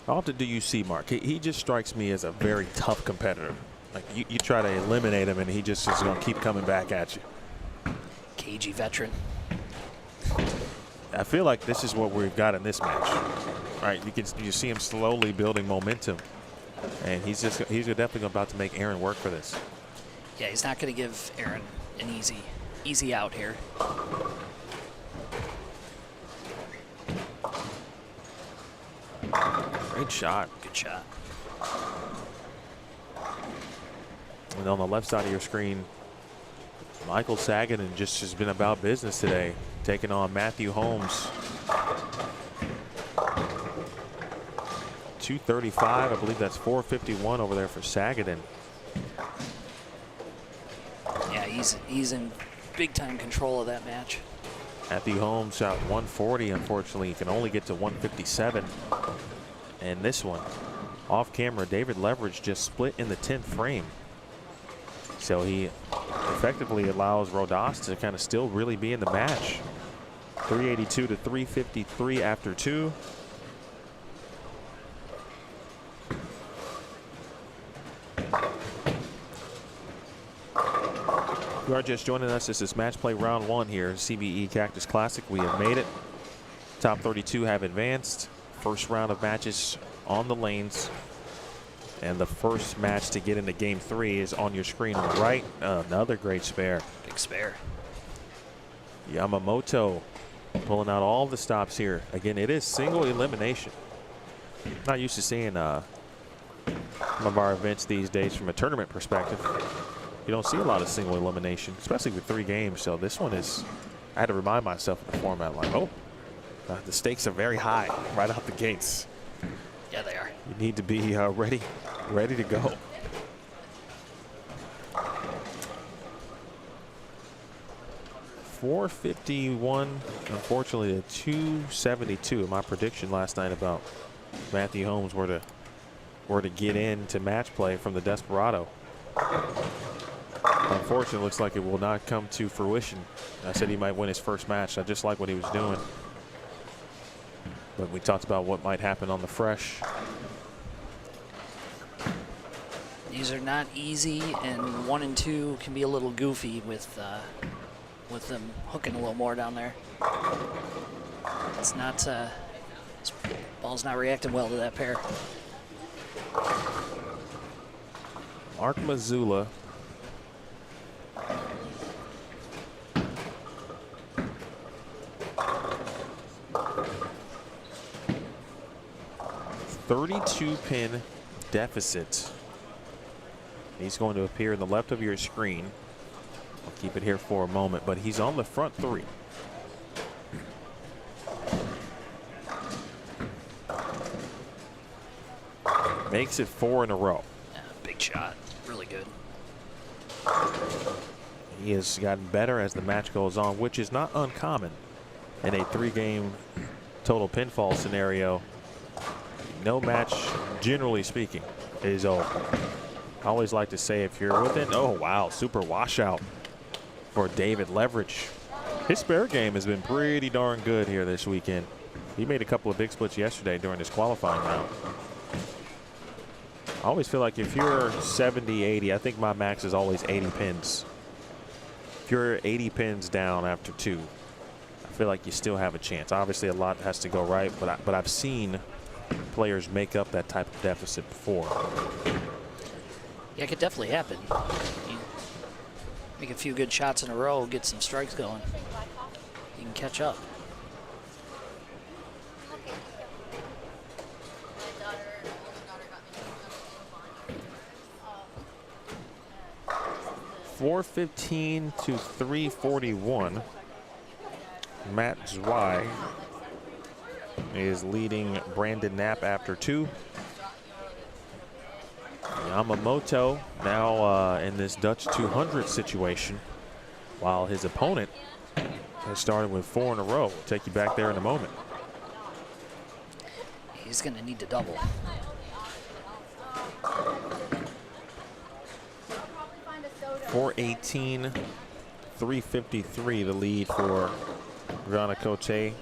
How often do you see Mark? He just strikes me as a very tough competitor. Like you try to eliminate him and he just is going to keep coming back at you. Cagey veteran. I feel like this is what we've got in this match. Right, you see him slowly building momentum, and he's definitely about to make Aaron work for this. Yeah, he's not going to give Aaron an easy out here. Great shot. Good shot. And on the left side of your screen, Michael Sagan just has been about business today, taking on Matthew Holmes. 235, I believe that's 451 over there for Sagaden. Yeah, he's in big time control of that match. Matthew Holmes shot 140. Unfortunately, he can only get to 157. And this one, off camera, David Leverage just split in the 10th frame. So he effectively allows Rodas to kind of still really be in the match. 382 to 353 after 2. If you are just joining us, this is match play round 1 here, CBE Cactus Classic. We have made it. Top 32 have advanced. First round of matches on the lanes. And the first match to get into game 3 is on your screen on the right. Another great spare. Big spare. Yamamoto pulling out all the stops here. Again, it is single elimination. Not used to seeing some of our events these days from a tournament perspective. You don't see a lot of single elimination, especially with 3 games. So this one is, I had to remind myself of the format, like, oh, the stakes are very high right out the gates. Yeah, they are. You need to be ready to go. .451, unfortunately, to 272. My prediction last night about Matthew Holmes were to get into match play from the Desperado. Unfortunately, it looks like it will not come to fruition. I said he might win his first match. I just like what he was doing. But we talked about what might happen on the fresh. These are not easy, and 1 and 2 can be a little goofy with them hooking a little more down there. It's not, this ball's not reacting well to that pair. Mark Mazzulla. $32-pin deficit. He's going to appear in the left of your screen. I'll keep it here for a moment, but he's on the front 3. Makes it 4 in a row. Yeah, big shot. Really good. He has gotten better as the match goes on, which is not uncommon in a 3-game total pinfall scenario. No match, generally speaking, is over. I always like to say if you're within, oh wow, super washout for David Leverage. His spare game has been pretty darn good here this weekend. He made a couple of big splits yesterday during his qualifying round. I always feel like if you're 70, 80, I think my max is always 80 pins. If you're 80 pins down after 2, I feel like you still have a chance. Obviously, a lot has to go right, but I've seen players make up that type of deficit before. Yeah, it could definitely happen. You make a few good shots in a row, get some strikes going. You can catch up. 415 to 341. Matt Zwei is leading Brandon Knapp after 2. Yamamoto now in this Dutch 200 situation, while his opponent has started with 4 in a row. We'll take you back there in a moment. He's going to need to double. 418, 353 the lead for Granacote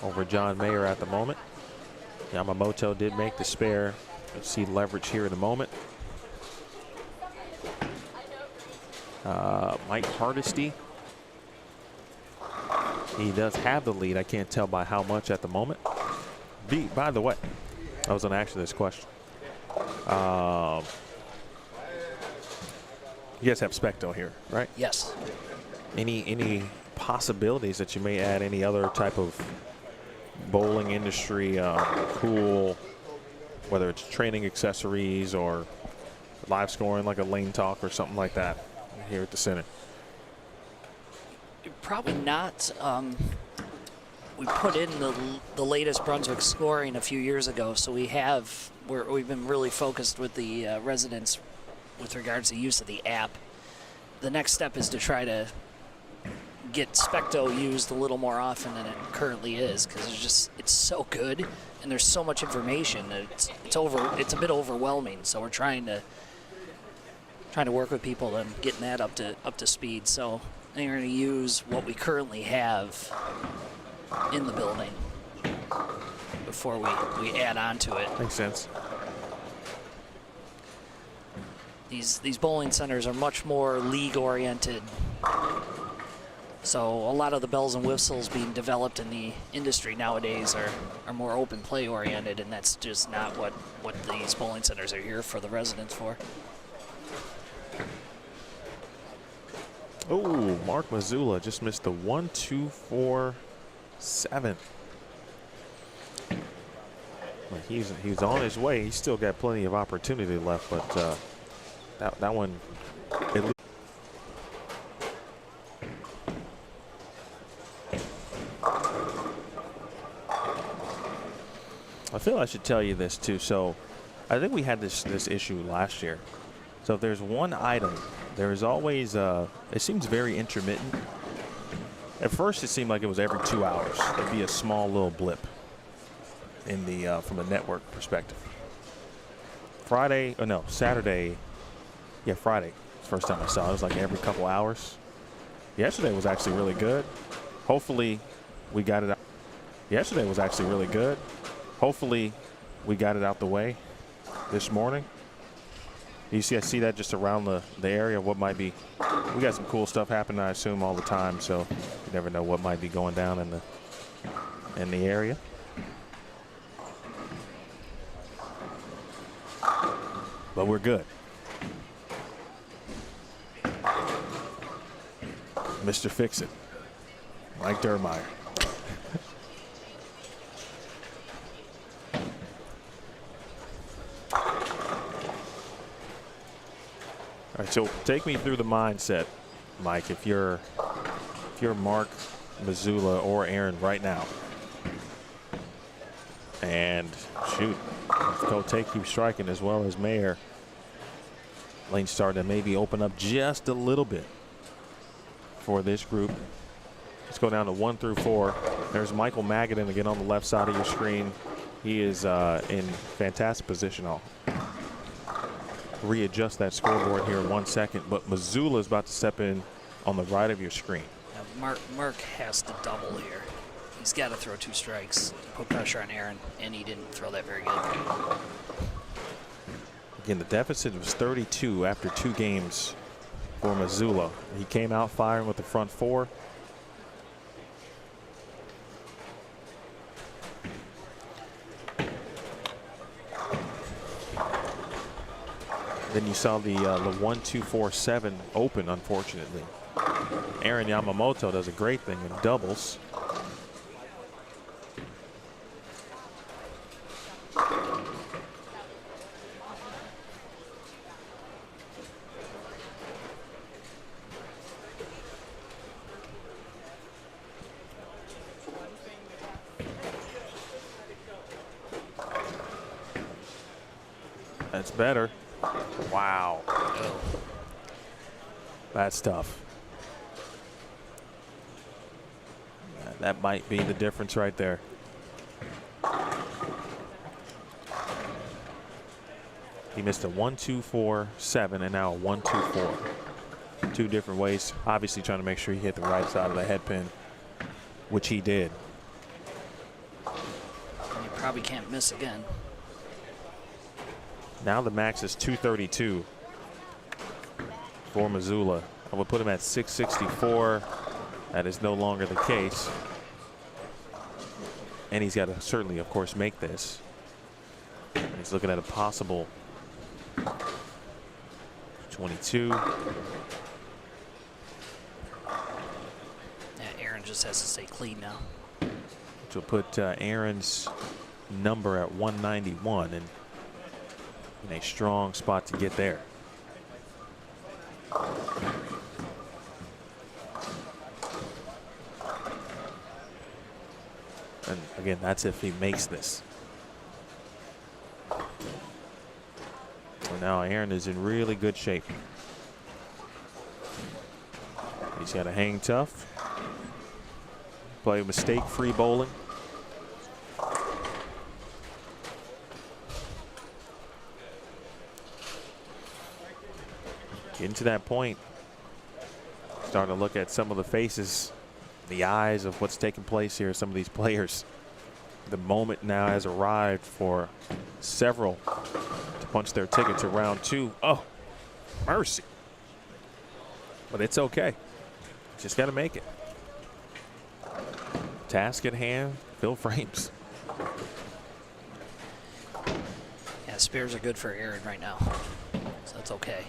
over John Mayer at the moment. Yamamoto did make the spare. Let's see Leverage here in a moment. Mike Hardesty. He does have the lead. I can't tell by how much at the moment. By the way, I was going to ask you this question. You guys have Specto here, right? Yes. Any possibilities that you may add any other type of bowling industry cool, whether it's training accessories or live scoring like a lane talk or something like that here at the center? Probably not. We put in the latest Brunswick scoring a few years ago, so we've been really focused with the residents with regards to use of the app. The next step is to try to get Specto used a little more often than it currently is, because it's so good and there's so much information that it's a bit overwhelming. So we're trying to work with people and getting that up to speed. So I think we're going to use what we currently have in the building before we add on to it. Makes sense. These bowling centers are much more league oriented. So a lot of the bells and whistles being developed in the industry nowadays are more open play oriented, and that's just not what these bowling centers are here for the residents for. Oh, Mark Mazzulla just missed the 1, 2, 4, 7. Well, he's on his way. He's still got plenty of opportunity left, but that one. I feel I should tell you this too. So I think we had this issue last year. So if there's one item, there is always it seems very intermittent. At first it seemed like it was every 2 hours. It'd be a small little blip in the from a network perspective. Saturday. Yeah, Friday. First time I saw it. It was like every couple hours. Yesterday was actually really good. Hopefully we got it out. Yesterday was actually really good. Hopefully we got it out the way this morning. You see, I see that just around the area of what might be. We got some cool stuff happening, I assume, all the time. So you never know what might be going down in the area. But we're good. Mr. Fix-It, Mike Dermeyer. All right, so take me through the mindset, Mike, if you're Mark Mazzulla or Aaron right now. And shoot, Cote keeps striking as well as Mayer. Lane starting to maybe open up just a little bit for this group. Let's go down to 1 through 4. There's Michael Magadan again on the left side of your screen. He is in fantastic position. I'll readjust that scoreboard here in 1 second, but Mazzulla is about to step in on the right of your screen. Now Mark has to double here. He's got to throw 2 strikes to put pressure on Aaron, and he didn't throw that very good. Again, the deficit was 32 after 2 games for Mazzulla. He came out firing with the front 4. Then you saw the 1-2-4-7 open, unfortunately. Aaron Yamamoto does a great thing in doubles. That's better. Wow. That's tough. That might be the difference right there. He missed a 1-2-4-7 and now a 1-2-4. 2 different ways. Obviously trying to make sure he hit the right side of the head pin, which he did. And you probably can't miss again. Now the max is 232 for Mazzulla. I would put him at 664. That is no longer the case. And he's got to certainly, of course, make this. He's looking at a possible 22. Yeah, Aaron just has to stay clean now. Which will put Aaron's number at 191 and in a strong spot to get there. And again, that's if he makes this. So now Aaron is in really good shape. He's got to hang tough, play mistake-free bowling. Getting to that point, starting to look at some of the faces, the eyes of what's taking place here. Some of these players, the moment now has arrived for several to punch their ticket to round 2. Oh, mercy. But it's okay. Just got to make it. Task at hand, fill frames. Yeah, spares are good for Aaron right now, so that's okay.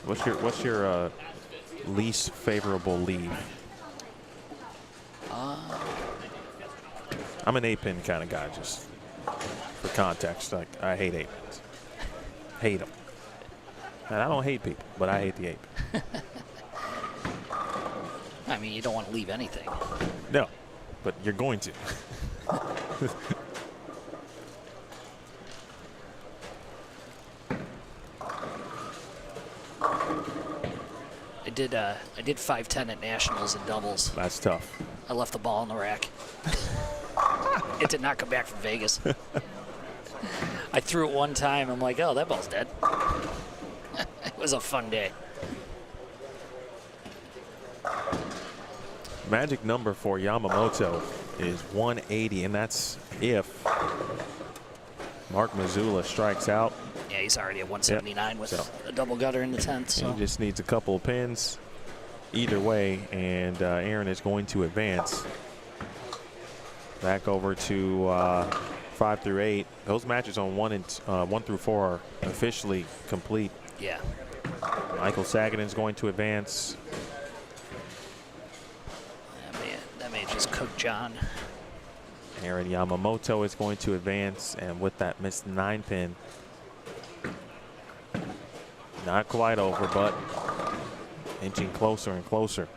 What's your least favorable lead? I'm an 8-pin kind of guy, just for context. Like, I hate 8-pins. Hate them. And I don't hate people, but I hate the 8-pin. I mean, you don't want to leave anything. No, but you're going to. I did 5-10 at Nationals in doubles. That's tough. I left the ball in the rack. It did not come back from Vegas. I threw it one time. I'm like, oh, that ball's dead. It was a fun day. Magic number for Yamamoto is 180, and that's if Mark Missoula strikes out. Yeah, he's already at 179 with So a double gutter in the 10th. So he just needs a couple of pins either way, and Aaron is going to advance. Back over to 5 through 8. Those matches on 1 through 4 are officially complete. yeah. Michael Sagatin is going to advance. That may just cook John. Aaron Yamamoto is going to advance, and with that missed 9 pin, not quite over, but inching closer and closer.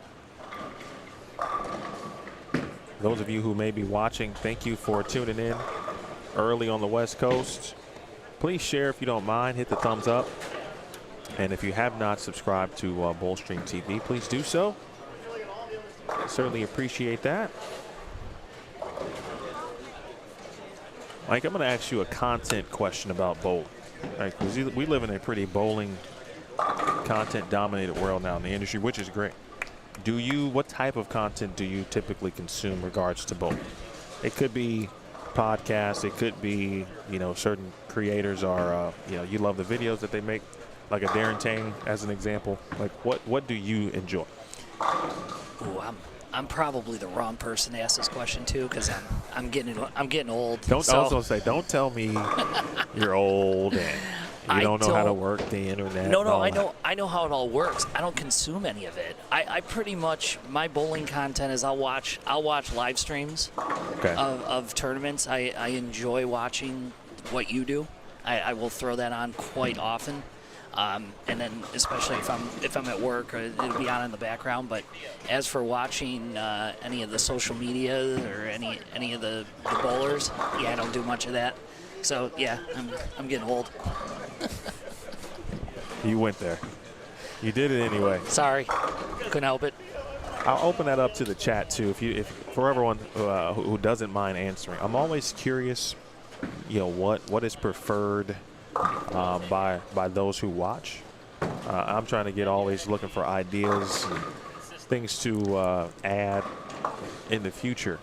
Those of you who may be watching, thank you for tuning in early on the West Coast. Please share if you don't mind, hit the thumbs up. And if you have not subscribed to Bullstream TV, please do so. Certainly appreciate that. Mike, I'm going to ask you a content question about bowling. Right, 'cause we live in a pretty bowling content-dominated world now in the industry, which is great. What type of content do you typically consume in regards to bowling? It could be podcasts. It could be, certain creators are, you love the videos that they make, like a Darren Tang as an example. Like, what do you enjoy? Ooh, I'm probably the wrong person to ask this question to, because I'm getting old. Don't tell me you're old and you don't know how to work the internet. No, I know how it all works. I don't consume any of it. I pretty much, my bowling content is I'll watch live streams of tournaments. I enjoy watching what you do. I will throw that on quite often. And then especially if I'm at work, it'll be on in the background. But as for watching any of the social media or any of the bowlers, I don't do much of that. So yeah, I'm getting old. You went there. You did it anyway. Sorry, couldn't help it. I'll open that up to the chat too. If for everyone who doesn't mind answering, I'm always curious. What is preferred by those who watch. I'm trying to get always looking for ideas, and things to add in the future.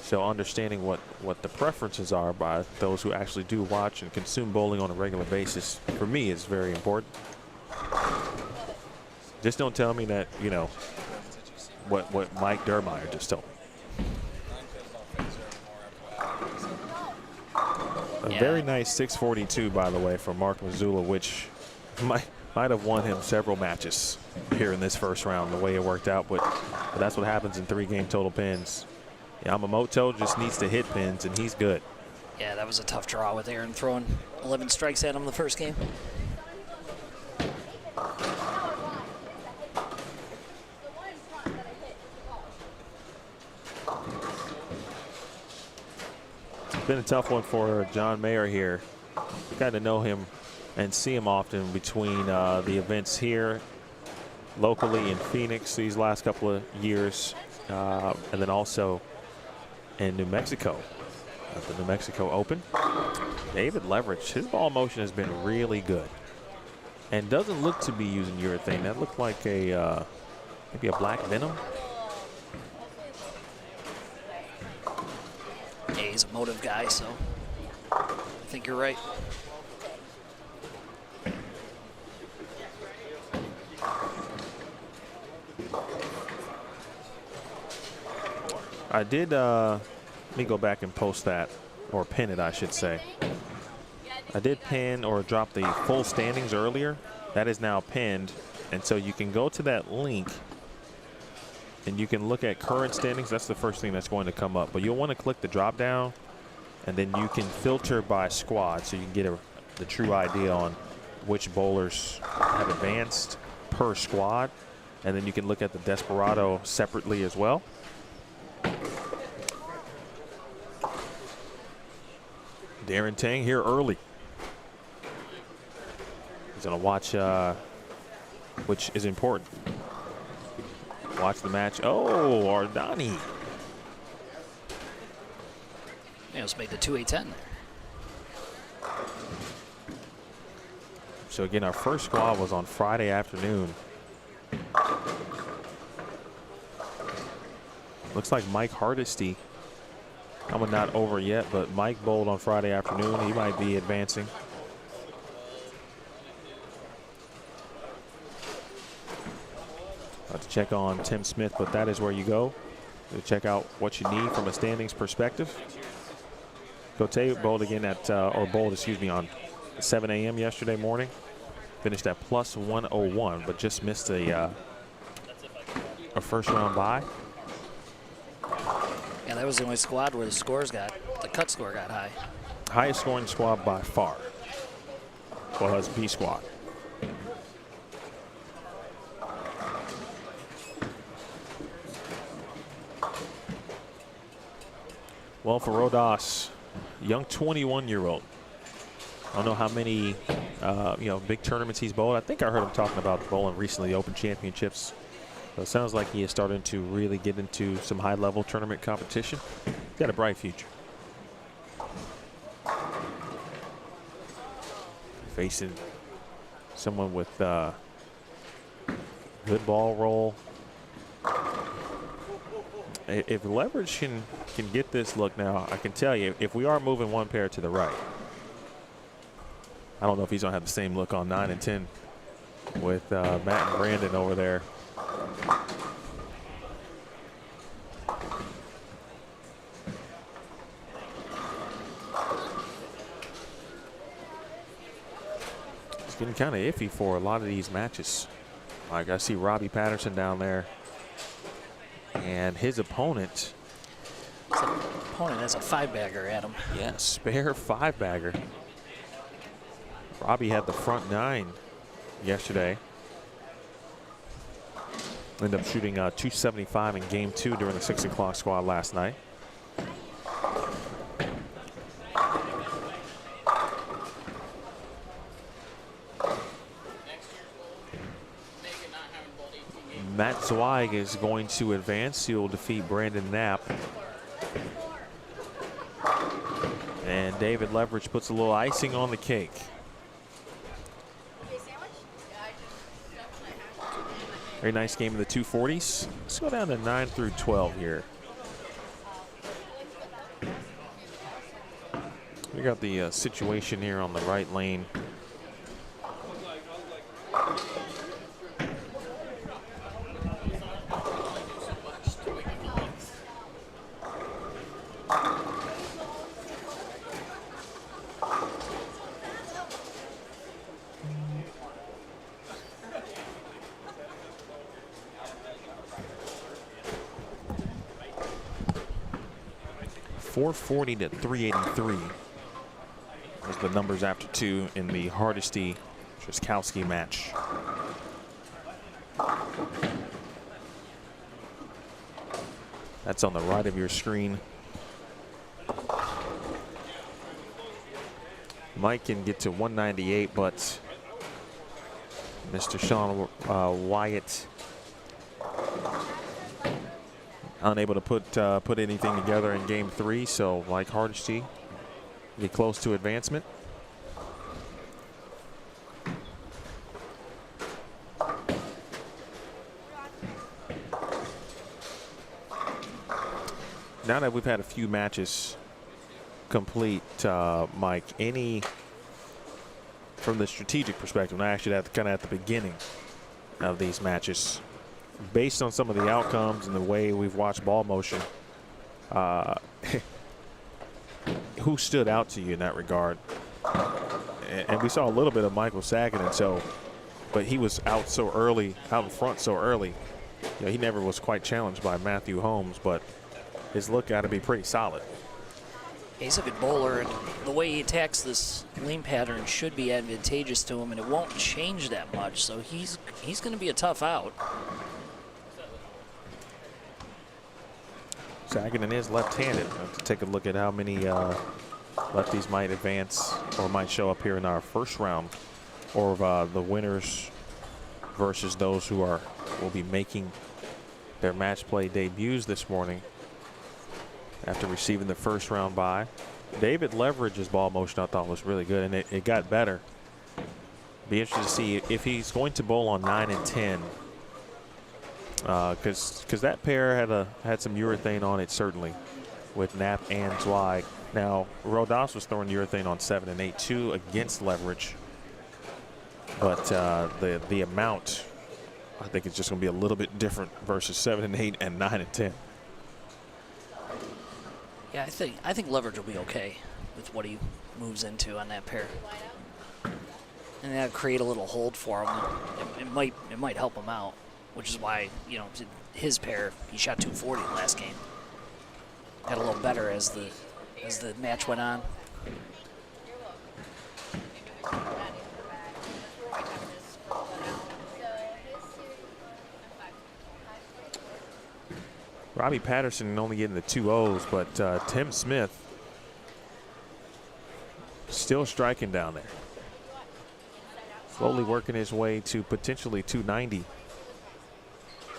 So understanding what the preferences are by those who actually do watch and consume bowling on a regular basis, for me, is very important. Just don't tell me that, what Mike Dermeyer just told me. A very nice 642, by the way, from Mark Missoula, which might have won him several matches here in this first round, the way it worked out. But that's what happens in 3-game total pins. Yamamoto just needs to hit pins, and he's good. Yeah, that was a tough draw with Aaron throwing 11 strikes at him the first game. It's been a tough one for John Mayer here. Got to know him and see him often between the events here locally in Phoenix these last couple of years, and then also in New Mexico at the New Mexico Open. David Leverage, his ball motion has been really good and doesn't look to be using urethane. That looked like maybe a black venom. Yeah, he's a motive guy, so I think you're right. I did, let me go back and post that, or pin it, I should say. I did pin or drop the full standings earlier. That is now pinned. And so you can go to that link and you can look at current standings. That's the first thing that's going to come up. But you'll want to click the drop down, and then you can filter by squad so you can get the true idea on which bowlers have advanced per squad. And then you can look at the Desperado separately as well. Darren Tang here early. He's going to watch, which is important. Watch the match. Oh, Ardani. Yeah, let's make the 2-8-10. So again, our first squad was on Friday afternoon. Looks like Mike Hardesty That one not over yet, but Mike bowled on Friday afternoon. He might be advancing. To check on Tim Smith, but that is where you go to check out what you need from a standings perspective. Cote bowled again at, on 7 a.m. yesterday morning. Finished at plus 101, but just missed a first round bye. Yeah, that was the only squad where the cut score got high. Highest scoring squad by far was B squad. Well, for Rodas, young 21-year-old. I don't know how many, big tournaments he's bowled. I think I heard him talking about bowling recently, the Open Championships. So it sounds like he is starting to really get into some high-level tournament competition. He's got a bright future. Facing someone with good ball roll. If Leverage can get this look now, I can tell you, if we are moving one pair to the right, I don't know if he's going to have the same look on 9 and 10 with Matt and Brandon over there. It's getting kind of iffy for a lot of these matches. Like I see Robbie Patterson down there. And his opponent. His opponent has a 5-bagger at him. Yeah, spare 5-bagger. Robbie had the front 9 yesterday. Ended up shooting 275 in game 2 during the 6 o'clock squad last night. Matt Zweig is going to advance. He'll defeat Brandon Knapp. And David Leverage puts a little icing on the cake. Very nice game of the 240s. Let's go down to 9 through 12 here. We got the situation here on the right lane. .440 to 383 was the numbers after 2 in the Hardesty-Trzaskowski match. That's on the right of your screen. Mike can get to 198, but Mr. Sean Wyatt unable to put anything together in game 3, so like Hardesty, get close to advancement. Now that we've had a few matches complete, Mike, any from the strategic perspective, and I actually at kind of at the beginning of these matches, based on some of the outcomes and the way we've watched ball motion, who stood out to you in that regard? And we saw a little bit of Michael Sagan, but he was out so early, out in front so early. You know, he never was quite challenged by Matthew Holmes, but his look got to be pretty solid. He's a good bowler, and the way he attacks this lean pattern should be advantageous to him, and it won't change that much. So he's going to be a tough out. Sagan is left-handed. To take a look at how many lefties might advance or might show up here in our first round, or the winners versus those who will be making their match play debuts this morning after receiving the first round bye. David Leverage's ball motion I thought was really good, and it got better. Be interested to see if he's going to bowl on 9 and 10. Because that pair had some urethane on it, certainly. with Knapp and Zweig. Now, Rodas was throwing urethane on 7 and 8 too against leverage. But the amount, I think it's just going to be a little bit different versus 7 and 8 and 9 and 10. Yeah, I think leverage will be okay with what he moves into on that pair. And that'll create a little hold for him. It might help him out, which is why, you know, his pair, he shot 240 last game. Got a little better as the match went on. Robbie Patterson only getting the 2 O's, but Tim Smith still striking down there. Slowly working his way to potentially 290.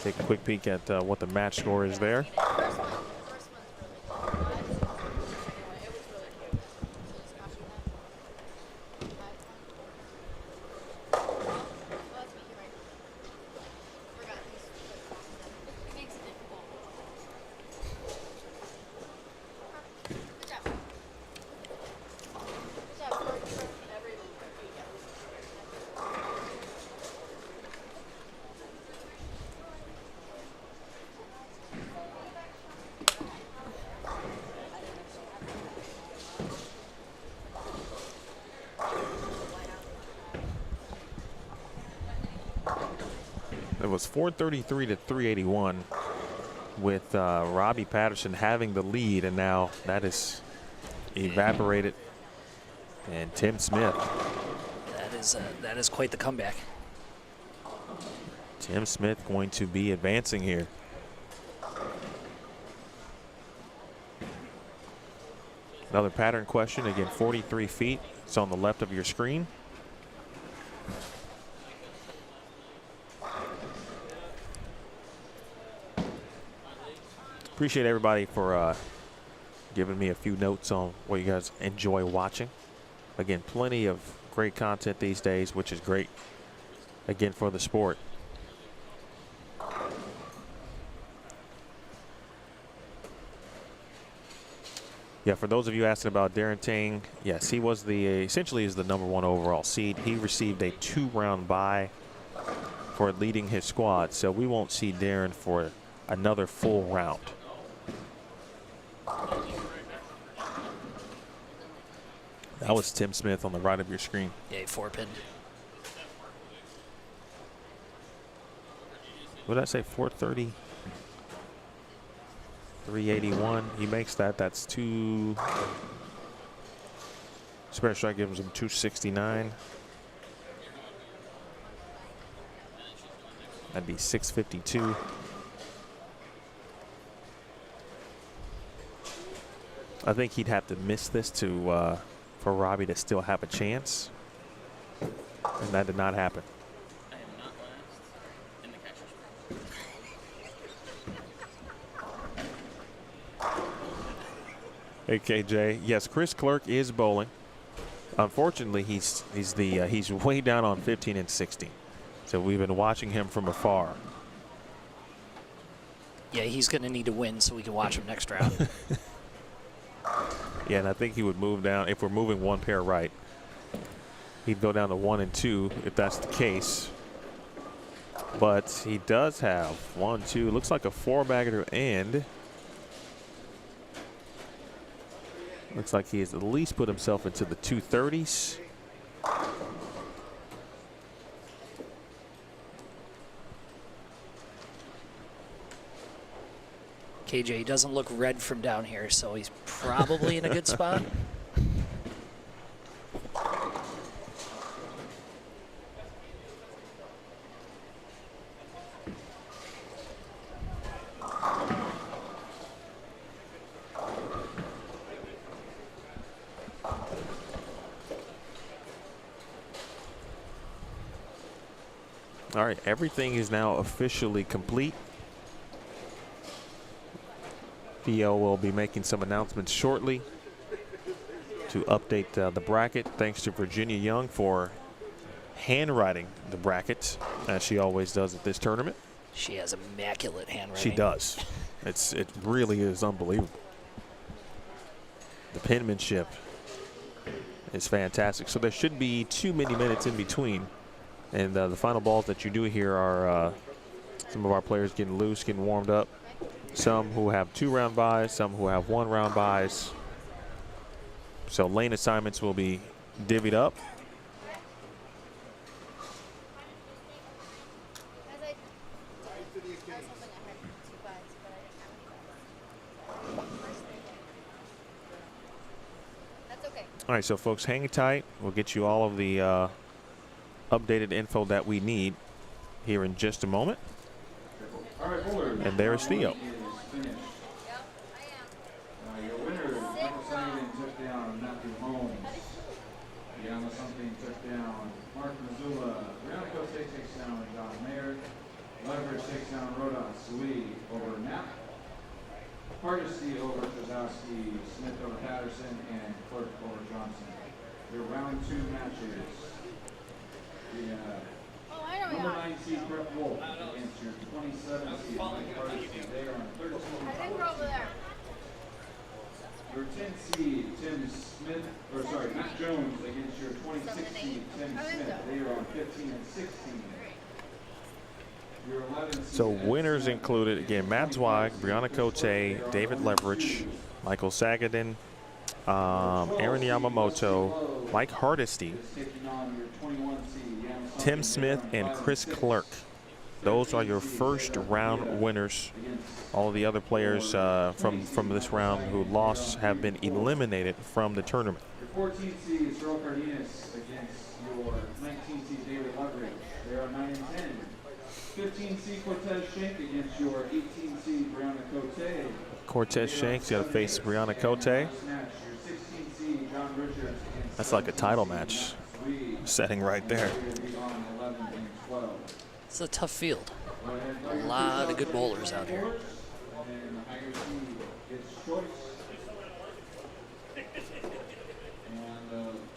Take a quick peek at what the match score is there. It was 433 to 381 with Robbie Patterson having the lead, and now that is evaporated. And Tim Smith. That is quite the comeback. Tim Smith going to be advancing here. Another pattern question, again 43 feet. It's on the left of your screen. Appreciate everybody for giving me a few notes on what you guys enjoy watching. Again, plenty of great content these days, which is great, again, for the sport. Yeah, for those of you asking about Darren Tang, yes, he was essentially is the #1 overall seed. He received a 2-round bye for leading his squad, so we won't see Darren for another full round. That was Tim Smith on the right of your screen. Yeah, 4-pin. What did I say? 430? 381. He makes that. That's 2. Spare strike gives him 269. That'd be 652. I think he'd have to miss this to for Robbie to still have a chance, and that did not happen. I am not last in the catcher's Hey KJ, yes, Chris Clerk is bowling. Unfortunately, he's way down on 15 and 16, so we've been watching him from afar. Yeah, he's going to need to win so we can watch him next round. Yeah, and I think he would move down if we're moving one pair right. He'd go down to 1 and 2 if that's the case. But he does have 1, 2, looks like a 4-bagger to end. Looks like he has at least put himself into the 230s. KJ doesn't look red from down here, so he's probably in a good spot. All right, everything is now officially complete. Theo will be making some announcements shortly to update the bracket. Thanks to Virginia Young for handwriting the bracket, as she always does at this tournament. She has immaculate handwriting. She does. It really is unbelievable. The penmanship is fantastic. So there shouldn't be too many minutes in between. And the final balls that you do here are some of our players getting loose, getting warmed up. Some who have 2-round buys, some who have 1-round buys. So lane assignments will be divvied up. All right, so folks, hang tight. We'll get you all of the updated info that we need here in just a moment. And there's Theo. Your winner, Michael Simon, took down Matthew Holmes. Yama Something took down Mark Missoula. Brianna Cote takes down John Mayer. Leverage takes down Rhoda Sui over Knapp. Hardesty over Krasowski, Smith over Patterson, and Clark over Johnson. Your round 2 matches. The number 9 seed Brett Wolfe against your 27 seed Mike Hardesty. They are on 13. I think we're over there. Your 10 seed Matt Jones against your 26 seed Tim Smith. They are on 15 and 16. Your 11 seed So winners included, again, Matt Zweig, Brianna Cote, David Leverage, Michael Sagadin, Aaron Yamamoto, Mike Hardesty, Tim Smith, and Chris Clark. Those are your first round winners. All of the other players from this round who lost have been eliminated from the tournament. Your 14 seed is Earl Cardenas against your 19 seed David Leverage. They are 9 and 10. 15 seed Cortez Shank against your 18 seed Brianna Cote. Cortez Shank's got to face Brianna Cote. That's like a title match setting right there. It's a tough field. A lot of good bowlers out here. And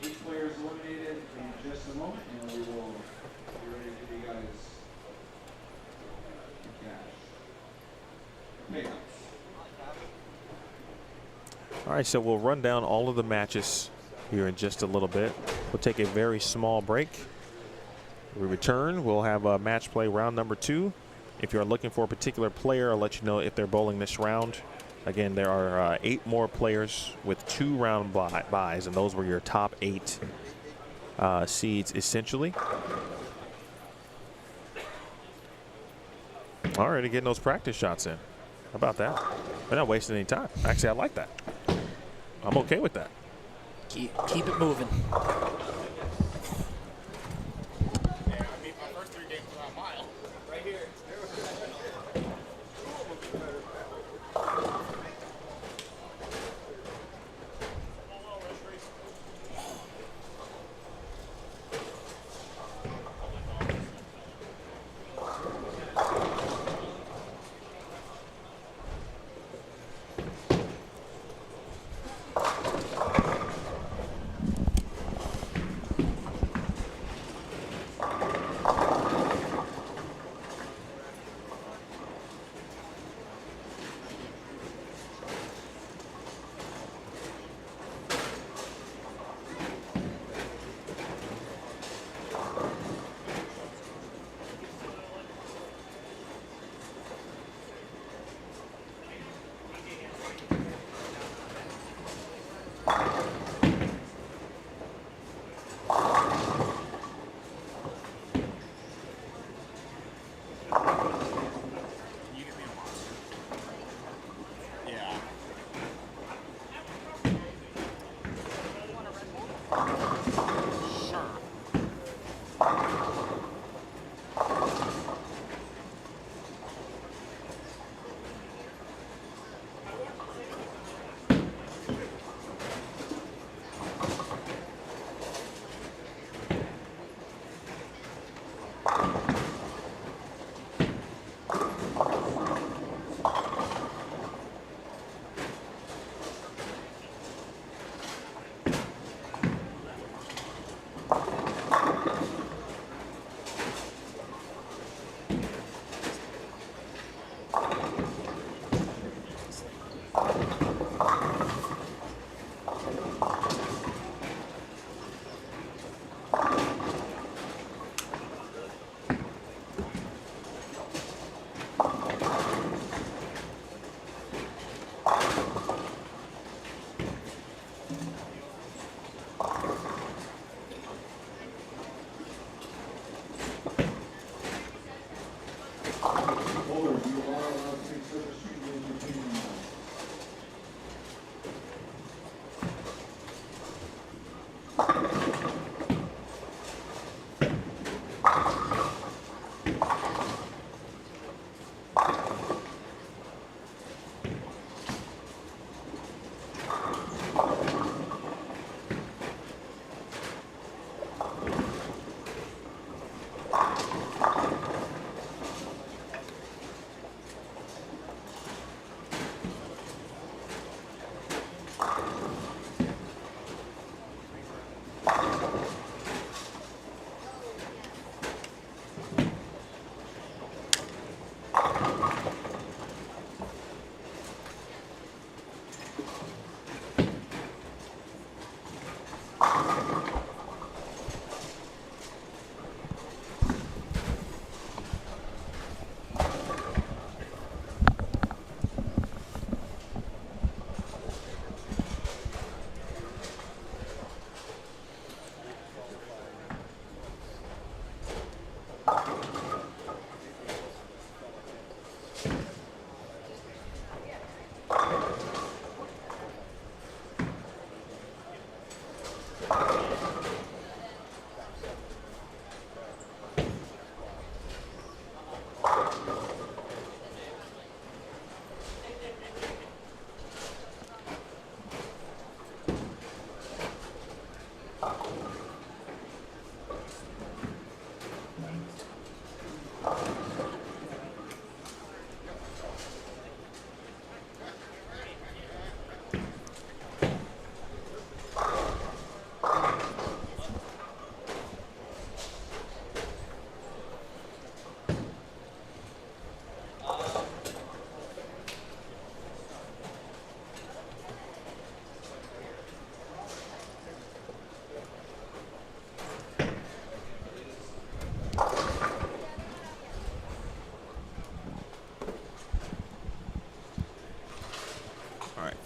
8 players eliminated in just a moment, and we will be ready to give you guys the cash. All right, so we'll run down all of the matches here in just a little bit. We'll take a very small break. We return, we'll have a match play round number 2. If you're looking for a particular player, I'll let you know if they're bowling this round. Again, there are 8 more players with 2-round buys, and those were your top 8 seeds, essentially. All right, getting those practice shots in. How about that? We're not wasting any time. Actually, I like that. I'm okay with that. Keep it moving.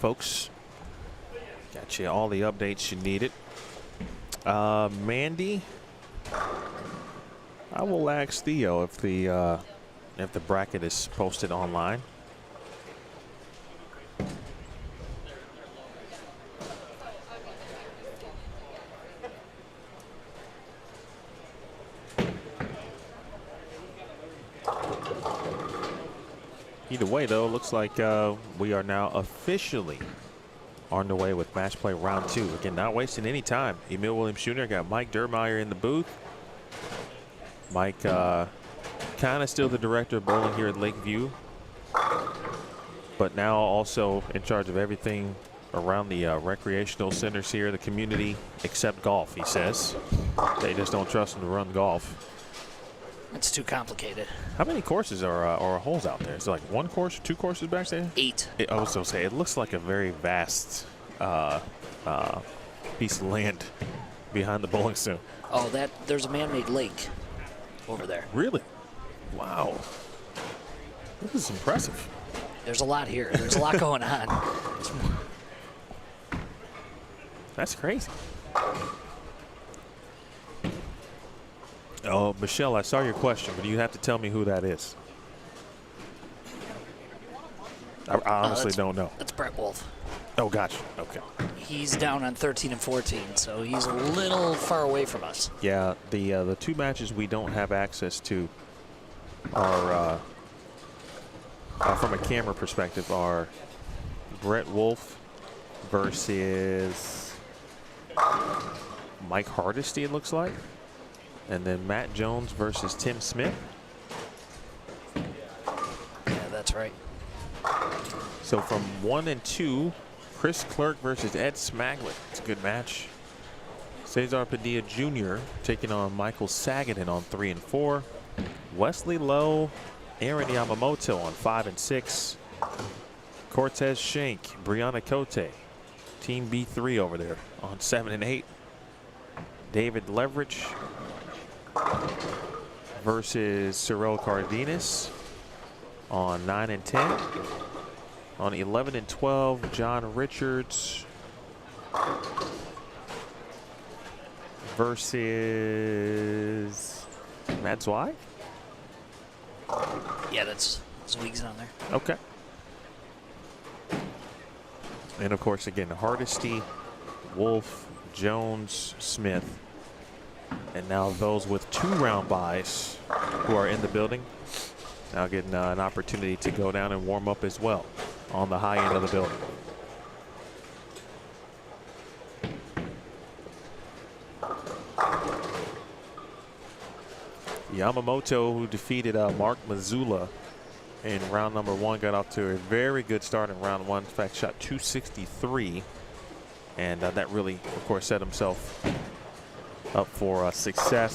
folks. Got you all the updates you needed. Mandy, I will ask Theo if the bracket is posted online. Either way, though, looks like we are now officially on the way with match play round 2. Again, not wasting any time. Emil Williams Jr. got Mike Dermeyer in the booth. Mike kind of still the director of bowling here at Lakeview, but now also in charge of everything around the recreational centers here, the community, except golf, he says. They just don't trust him to run golf. It's too complicated. How many courses or holes out there? Is it like 1 course or 2 courses back there? 8. I was going to say, it looks like a very vast piece of land behind the bowling center. Oh, there's a man-made lake over there. Really? Wow. This is impressive. There's a lot here. There's a lot going on. That's crazy. Oh, Michelle, I saw your question, but you have to tell me who that is. I honestly don't know. That's Brett Wolfe. Oh, gotcha. Okay. He's down on 13 and 14, so he's a little far away from us. Yeah, the 2 matches we don't have access to are, from a camera perspective, are Brett Wolfe versus Mike Hardesty, it looks like. And then Matt Jones versus Tim Smith. Yeah, that's right. So from 1 and 2, Chris Clerk versus Ed Smaglin. It's a good match. Cesar Padilla Jr. taking on Michael Sagaden on 3 and 4. Wesley Lowe, Aaron Yamamoto on 5 and 6. Cortez Shank, Brianna Cote, Team B3 over there on 7 and 8. David Leverage versus Cyril Cardenas on 9 and 10. On 11 and 12, John Richards versus Matt Zweig. Yeah, that's Zweig's on there. Okay. And of course, again, Hardesty, Wolfe, Jones, Smith. And now those with 2-round buys who are in the building now getting an opportunity to go down and warm up as well on the high end of the building. Yamamoto, who defeated Mark Mazzulla in round number 1, got off to a very good start in round 1. In fact, shot 263. And that really, of course, set himself up for success.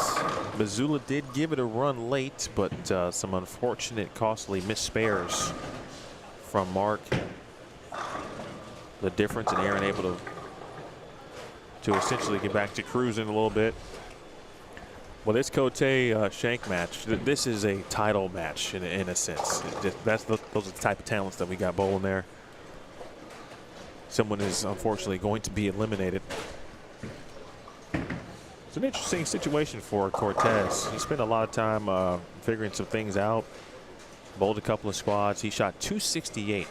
Mazzulla did give it a run late, but some unfortunate, costly missed spares from Mark. The difference in Aaron able to essentially get back to cruising a little bit. Well, this Cote Shank match, this is a title match in a sense. Those are the type of talents that we got bowling there. Someone is unfortunately going to be eliminated. It's an interesting situation for Cortez. He spent a lot of time figuring some things out, bowled a couple of squads. He shot 268,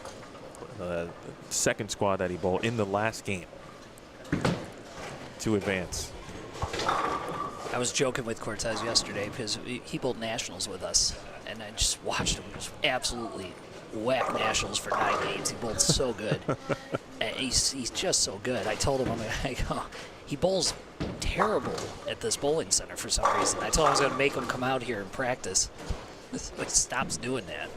the second squad that he bowled in the last game to advance. I was joking with Cortez yesterday because he bowled nationals with us, and I just watched him just absolutely whack nationals for 9-8s. He bowled so good. And he's just so good. I told him, he bowls terrible at this bowling center for some reason. I told him I was going to make him come out here and practice. He stops doing that.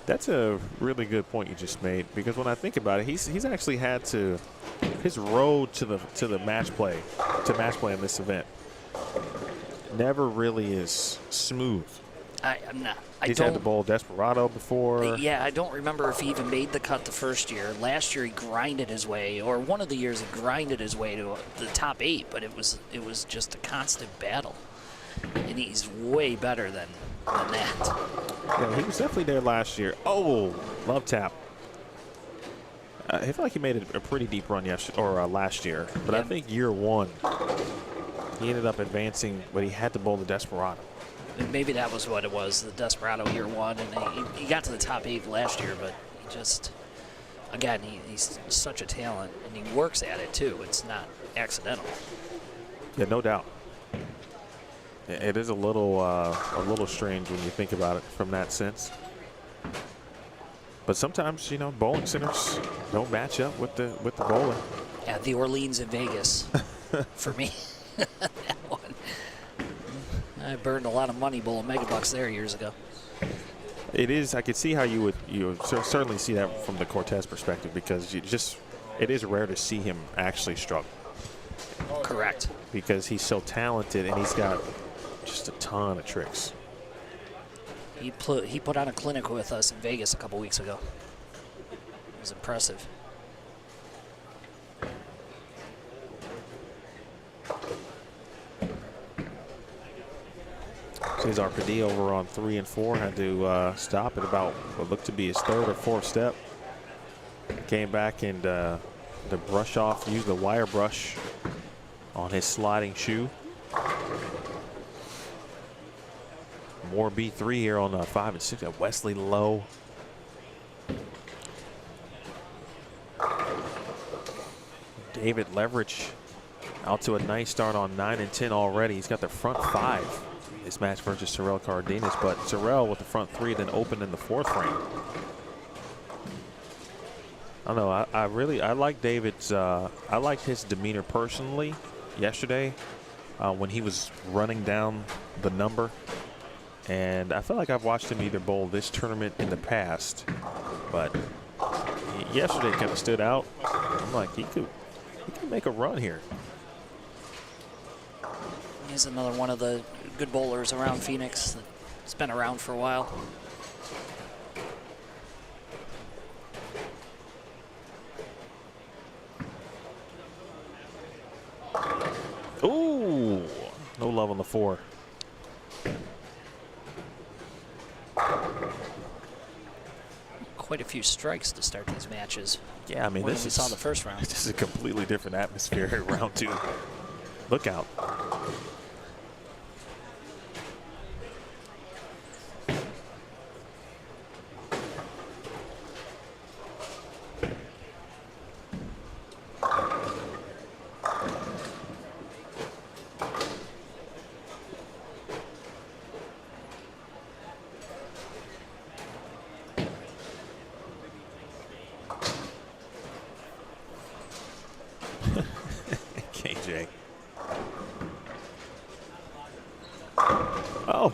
That's a really good point you just made, because when I think about it, he's actually had to, his road to the match play in this event never really is smooth. I'm not. He's had to bowl Desperado before. Yeah, I don't remember if he even made the cut the first year. Last year he grinded his way, or one of the years he grinded his way to the top 8, but it was just a constant battle. And he's way better than that. Yeah, he was definitely there last year. Oh, love tap. I feel like he made a pretty deep run last year, but I think year one he ended up advancing, but he had to bowl the Desperado. Maybe that was what it was, the Desperado year one, and he got to the top 8 last year, but he just, again, he's such a talent, and he works at it too. It's not accidental. Yeah, no doubt. It is a little strange when you think about it from that sense. But sometimes, you know, bowling centers don't match up with the bowling. Yeah, the Orleans in Vegas for me. That one. I burned a lot of money bowling megabucks there years ago. It is. I could see how you would certainly see that from the Cortez perspective, because it is rare to see him actually struggle. Correct. Because he's so talented and he's got just a ton of tricks. He put on a clinic with us in Vegas a couple weeks ago. It was impressive. Cesar Padilla over on 3 and 4 had to stop at about what looked to be his 3rd or 4th step. Came back and the brush off, used the wire brush on his sliding shoe. More B3 here on 5 and 6 at Wesley Lowe. David Leverage out to a nice start on 9 and 10 already. He's got the front 5 this match versus Terrell Cardenas, but Terrell with the front 3 then opened in the 4th frame. I don't know. I like David's. I liked his demeanor personally yesterday when he was running down the number. And I feel like I've watched him either bowl this tournament in the past, but yesterday kind of stood out. I'm like, he could make a run here. He's another one of the good bowlers around Phoenix that's been around for a while. Ooh, no love on the 4. Quite a few strikes to start these matches. Yeah, I mean, We saw the first round. This is a completely different atmosphere round 2. Look out. KJ. Oh.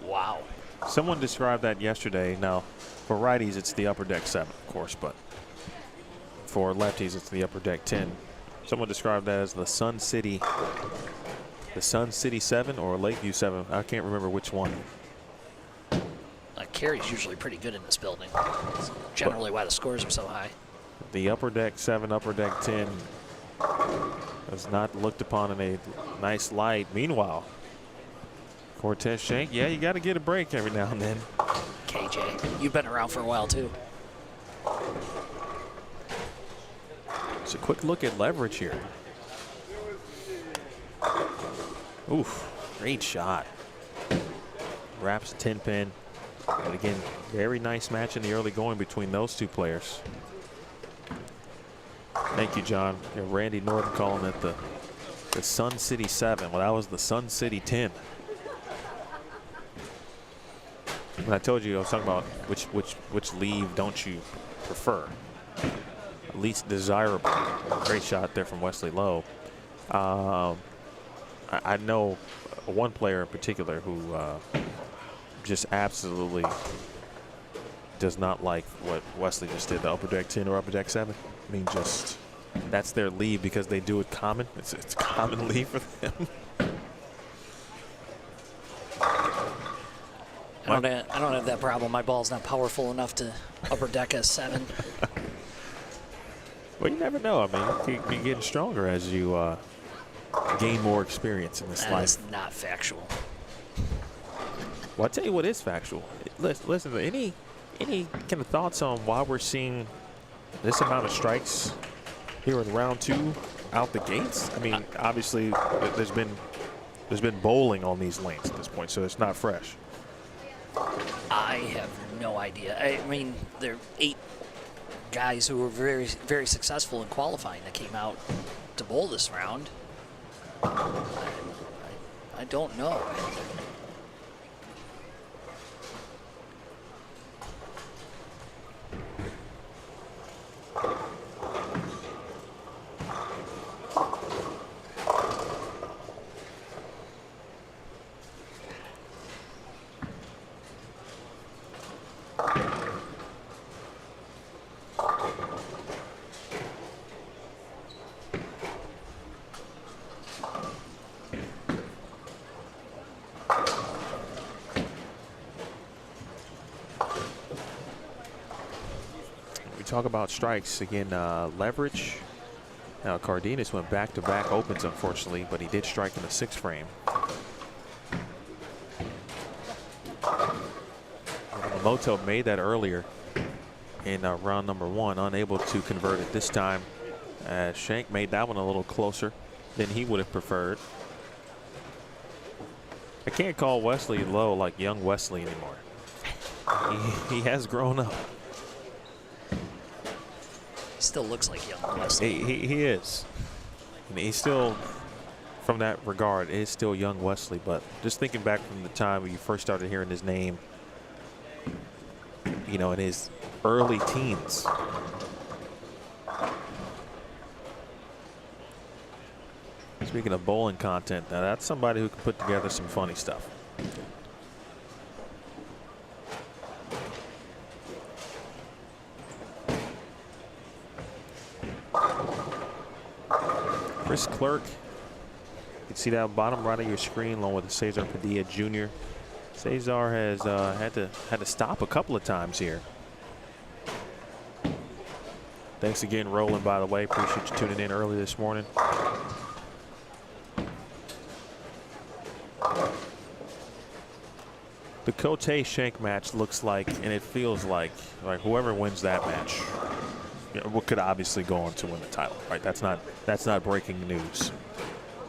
Wow. Someone described that yesterday. Now, for righties, it's the upper deck 7, of course, but for lefties, it's the upper deck 10. Someone described that as the Sun City 7 or Lakeview 7. I can't remember which one. Carry's usually pretty good in this building. That's generally why the scores are so high. The upper deck 7, upper deck 10 was not looked upon in a nice light. Meanwhile, Cortez Shank, yeah, you got to get a break every now and then. KJ, you've been around for a while too. It's a quick look at Leverage here. Oof, great shot. Wraps a 10-pin. But again, very nice match in the early going between those two players. Thank you, John. Yeah, Randy Norton calling it the Sun City 7. Well, that was the Sun City 10. When I told you I was talking about which leave don't you prefer, least desirable. Great shot there from Wesley Lowe. I know one player in particular who just absolutely does not like what Wesley just did, the upper deck 10 or upper deck 7. I mean, just that's their leave because they do it common. It's common leave for them. I don't have that problem. My ball's not powerful enough to upper deck a 7. Well, you never know. I mean, you're getting stronger as you gain more experience in this life. That's not factual. Well, I'll tell you what is factual. Listen, any kind of thoughts on why we're seeing this amount of strikes here in round 2 out the gates. I mean, obviously there's been bowling on these lanes at this point, so it's not fresh. I have no idea. I mean, there are 8 guys who were very, very successful in qualifying that came out to bowl this round. I don't know. Talk about strikes again. Leverage. Now Cardenas went back-to-back opens, unfortunately, but he did strike in the 6th frame. Moto made that earlier in round number 1, unable to convert it this time. Shank made that one a little closer than he would have preferred. I can't call Wesley Lowe like young Wesley anymore. He has grown up. Still looks like young Wesley. He is. And he's still, from that regard, is still young Wesley. But just thinking back from the time when you first started hearing his name, you know, in his early teens. Speaking of bowling content, now that's somebody who can put together some funny stuff. Chris Clerk, you can see that bottom right of your screen along with Cesar Padilla Jr. Cesar has had to stop a couple of times here. Thanks again, Roland, by the way. Appreciate you tuning in early this morning. The Cote Shank match looks like, and it feels like whoever wins that match, you know, could obviously go on to win the title, right? That's not breaking news.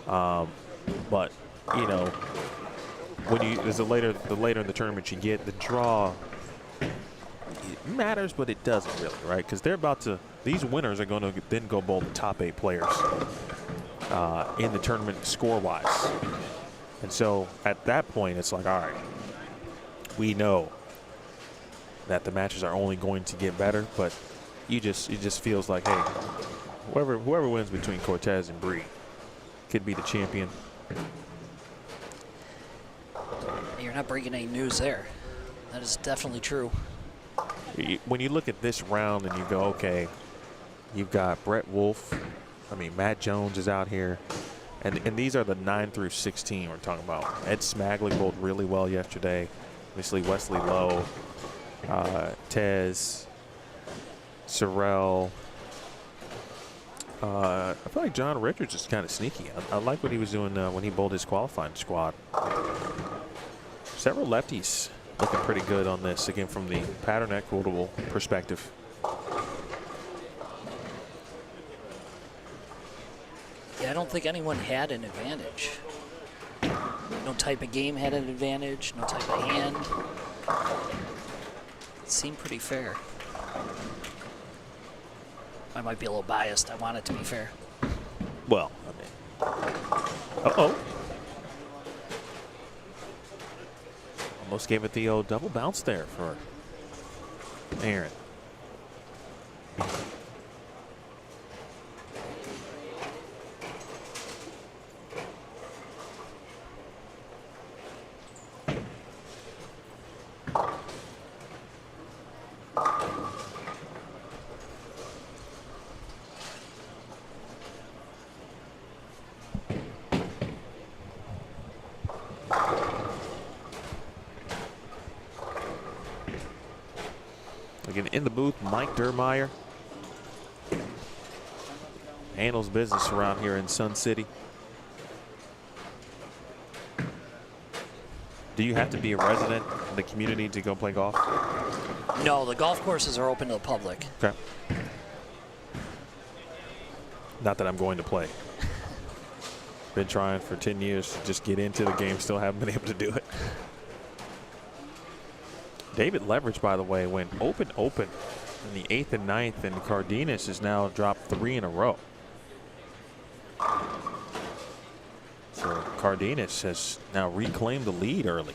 But you know, when you the later in the tournament you get, the draw it matters, but it doesn't really, right? Because they're about to, these winners are going to then go bowl the top 8 players in the tournament score-wise, and so at that point it's like, all right, we know that the matches are only going to get better, but it just feels like, hey, whoever wins between Cortez and Bree could be the champion. You're not breaking any news there. That is definitely true. When you look at this round and you go, okay, you've got Brett Wolfe, I mean, Matt Jones is out here, and these are the 9 through 16 we're talking about. Ed Smagley bowled really well yesterday. Obviously Wesley Lowe, Tez, Sorrell. I feel like John Richards is kind of sneaky. I like what he was doing when he bowled his qualifying squad. Several lefties looking pretty good on this, again, from the pattern equitable perspective. Yeah, I don't think anyone had an advantage. No type of game had an advantage, no type of hand. It seemed pretty fair. I might be a little biased. I want it to be fair. Well, I mean, uh-oh. Almost gave it the old double bounce there for Aaron. Again, in the booth, Mike Dermeyer handles business around here in Sun City. Do you have to be a resident in the community to go play golf? No, the golf courses are open to the public. Okay. Not that I'm going to play. Been trying for 10 years to just get into the game, still haven't been able to do it. David Leverage, by the way, went open in the 8th and 9th, and Cardenas has now dropped 3 in a row. So Cardenas has now reclaimed the lead early.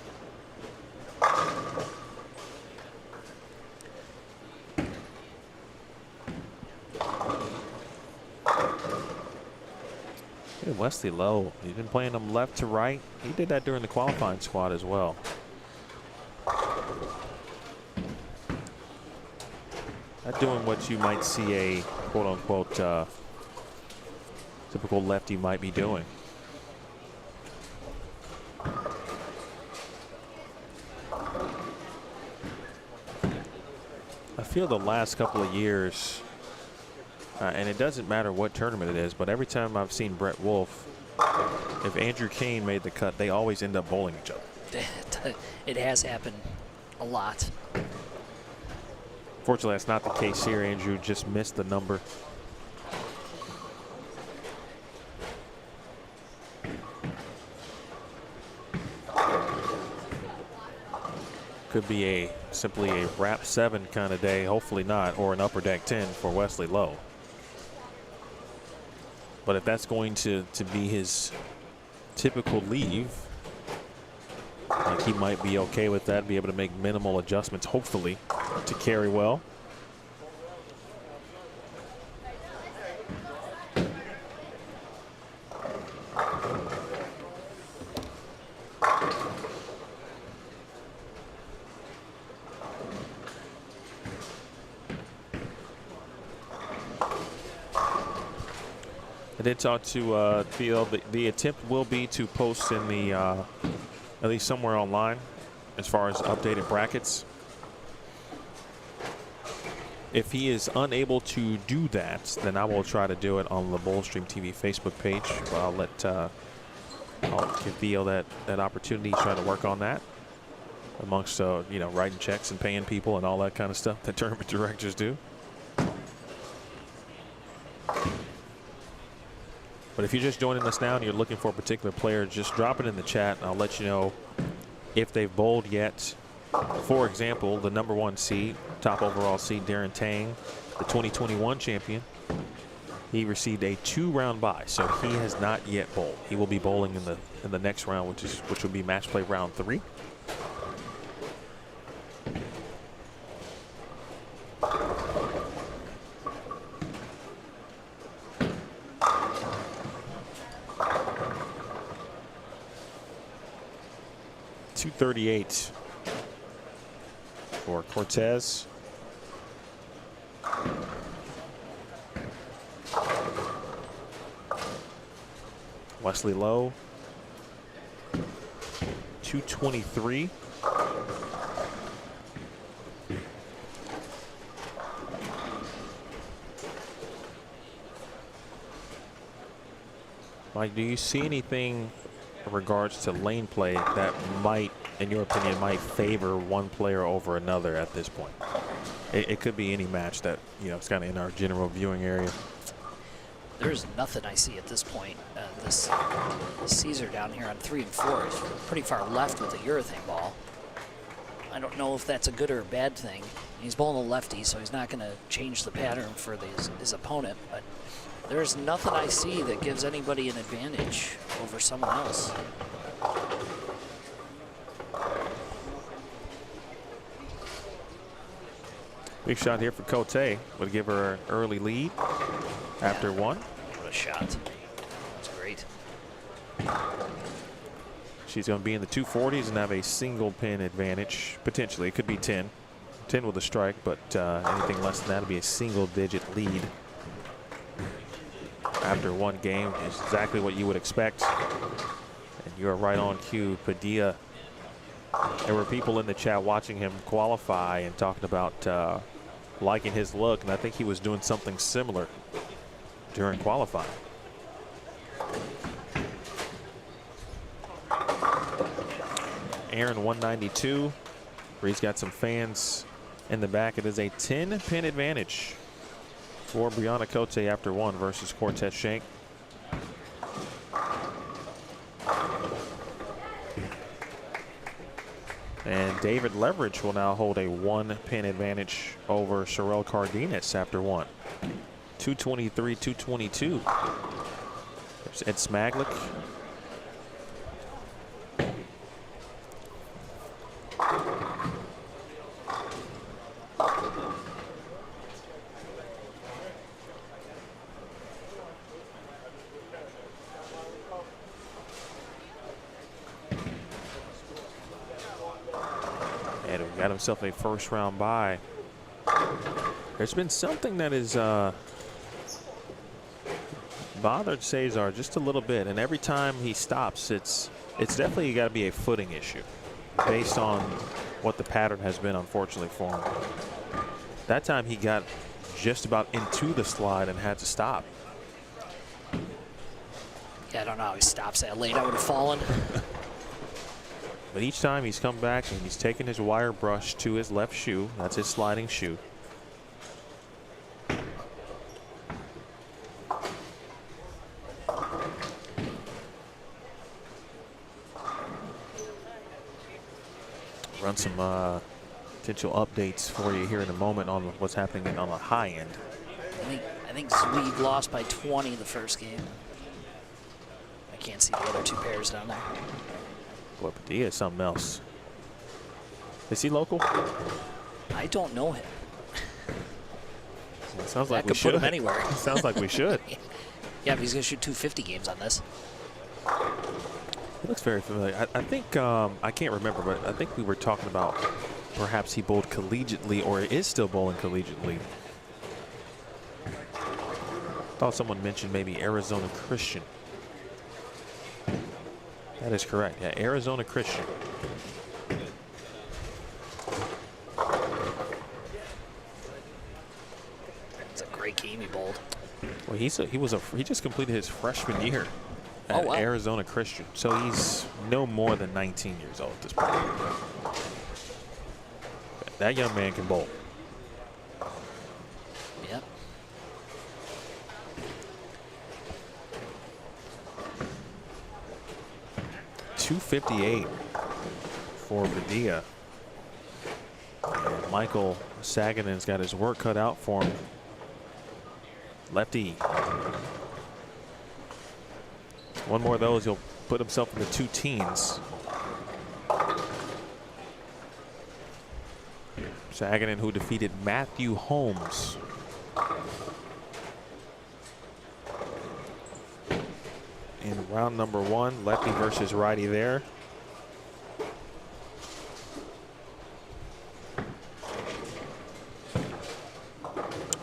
Wesley Lowe, he's been playing them left to right. He did that during the qualifying squad as well. Not doing what you might see a quote-unquote typical lefty might be doing. I feel the last couple of years, and it doesn't matter what tournament it is, but every time I've seen Brett Wolfe, if Andrew Kane made the cut, they always end up bowling each other. It has happened a lot. Fortunately, that's not the case here. Andrew just missed the number. Could be simply a wrap 7 kind of day, hopefully not, or an upper deck 10 for Wesley Lowe. But if that's going to be his typical leave, I think he might be okay with that, be able to make minimal adjustments, hopefully, to carry well. I did talk to Theo. The attempt will be to post in the at least somewhere online as far as updated brackets. If he is unable to do that, then I will try to do it on the Bullstream TV Facebook page. But I'll give Theo that opportunity. He's trying to work on that amongst you know, writing checks and paying people and all that kind of stuff that tournament directors do. But if you're just joining us now and you're looking for a particular player, just drop it in the chat and I'll let you know if they've bowled yet. For example, the #1 seed, top overall seed, Darren Tang, the 2021 champion. He received a 2-round bye, so he has not yet bowled. He will be bowling in the next round, which will be match play round 3. .238 for Cortez. Wesley Lowe, 223. Mike, do you see anything in regards to lane play that might, in your opinion, might favor one player over another at this point? It could be any match that, you know, it's kind of in our general viewing area. There's nothing I see at this point. This Cesar down here on 3 and 4 is pretty far left with a urethane ball. I don't know if that's a good or a bad thing. He's bowling a lefty, so he's not going to change the pattern for his opponent. But there's nothing I see that gives anybody an advantage over someone else. Big shot here for Cote. Would give her an early lead after 1. What a shot. That's great. She's going to be in the 240s and have a single pin advantage. Potentially, it could be 10. 10 with a strike, but anything less than that would be a single-digit lead. After 1 game is exactly what you would expect. And you're right on cue. Padilla. There were people in the chat watching him qualify and talking about liking his look, and I think he was doing something similar during qualifying. Aaron 192, where he's got some fans in the back. It is a 10-pin advantage for Brianna Cote after 1 versus Cortez Shank. And David Leverage will now hold a 1-pin advantage over Sherelle Cardenas after 1. 223-222. There's Ed Smaglik. And he got himself a first-round bye. There's been something that is bothered Cesar just a little bit, and every time he stops, it's definitely got to be a footing issue based on what the pattern has been, unfortunately, for him. That time he got just about into the slide and had to stop. Yeah, I don't know how he stops that late. I would have fallen. But each time he's come back and he's taken his wire brush to his left shoe. That's his sliding shoe. Run some potential updates for you here in a moment on what's happening on the high end. I think Zweig lost by 20 the first game. I can't see the other two pairs down there. Boy, Padilla is something else. Is he local? I don't know him. It sounds like That we could should. put him anywhere. Sounds like we should. Yeah, but he's going to shoot 250 games on this. He looks very familiar. I think, I can't remember, but I think we were talking about perhaps he bowled collegiately or is still bowling collegiately. Thought someone mentioned maybe Arizona Christian. That is correct. Yeah, Arizona Christian. It's a great game he bowled. Well, he just completed his freshman year at Arizona Christian, so he's no more than 19 years old at this point. That young man can bowl. Yep. .258 for Padilla. And Michael Saganen's got his work cut out for him. Lefty. One more of those, he'll put himself in the 2 teens. Saganen, who defeated Matthew Holmes. In round number 1, lefty versus righty there.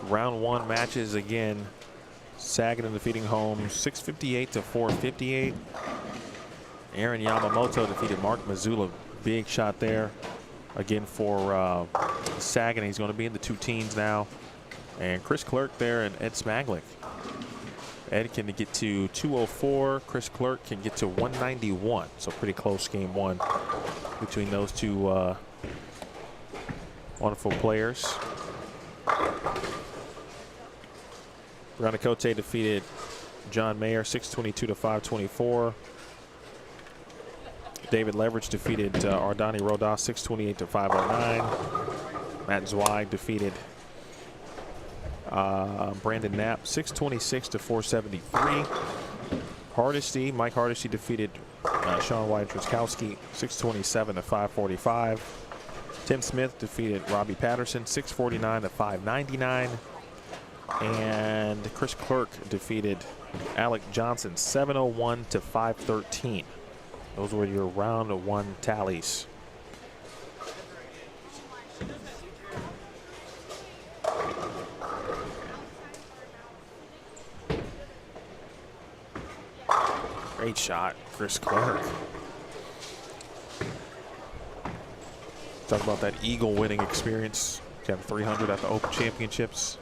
Round 1 matches again. Saganen defeating Holmes 658 to 458. Aaron Yamamoto defeated Mark Mazzulla. Big shot there. Again for Saganen. He's going to be in the 2 teens now. And Chris Clerk there and Ed Smaglik. Ed can get to 204. Chris Clerk can get to 191. So pretty close game 1 between those 2 wonderful players. Brianna Cote defeated John Mayer 622 to 524. David Leverage defeated Ardani Rodas 628 to 509. Matt Zweig defeated Brandon Knapp 626 to 473. Mike Hardesty defeated Sean White-Truskowski 627 to 545. Tim Smith defeated Robbie Patterson 649 to 599. And Chris Clerk defeated Alec Johnson 701 to 513. Those were your round 1 tallies. Great shot, Chris Clerk. Talk about that Eagle winning experience. Got 300 at the Open Championships.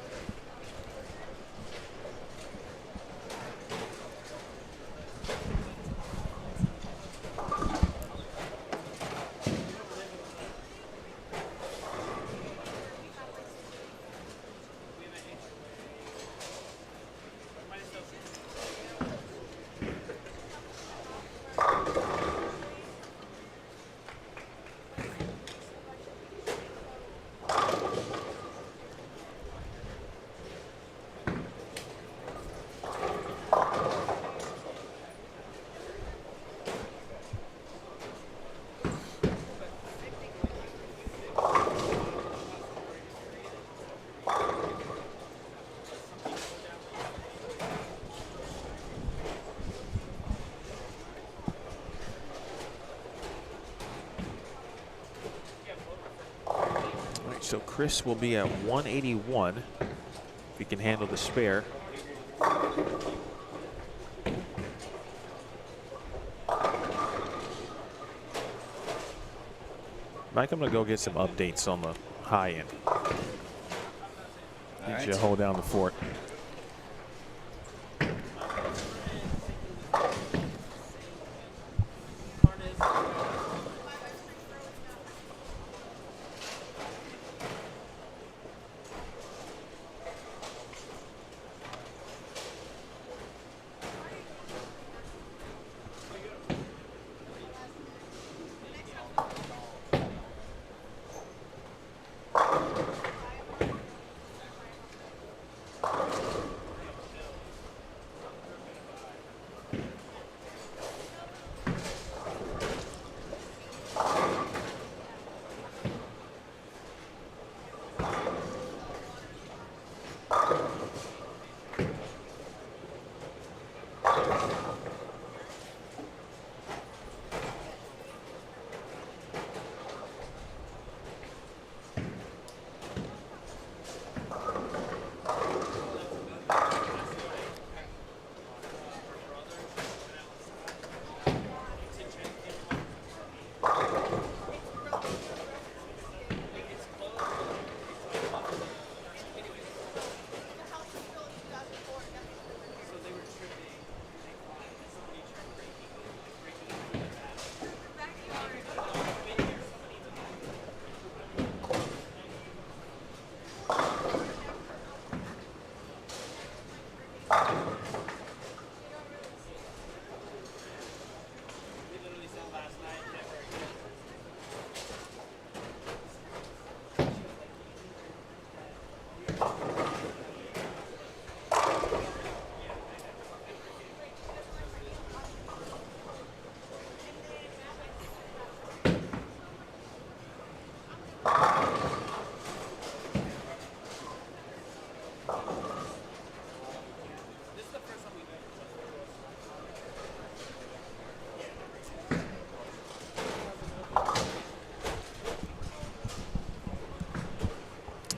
So Chris will be at 181 if he can handle the spare. Mike, I'm going to go get some updates on the high end. Need you to hold down the fort.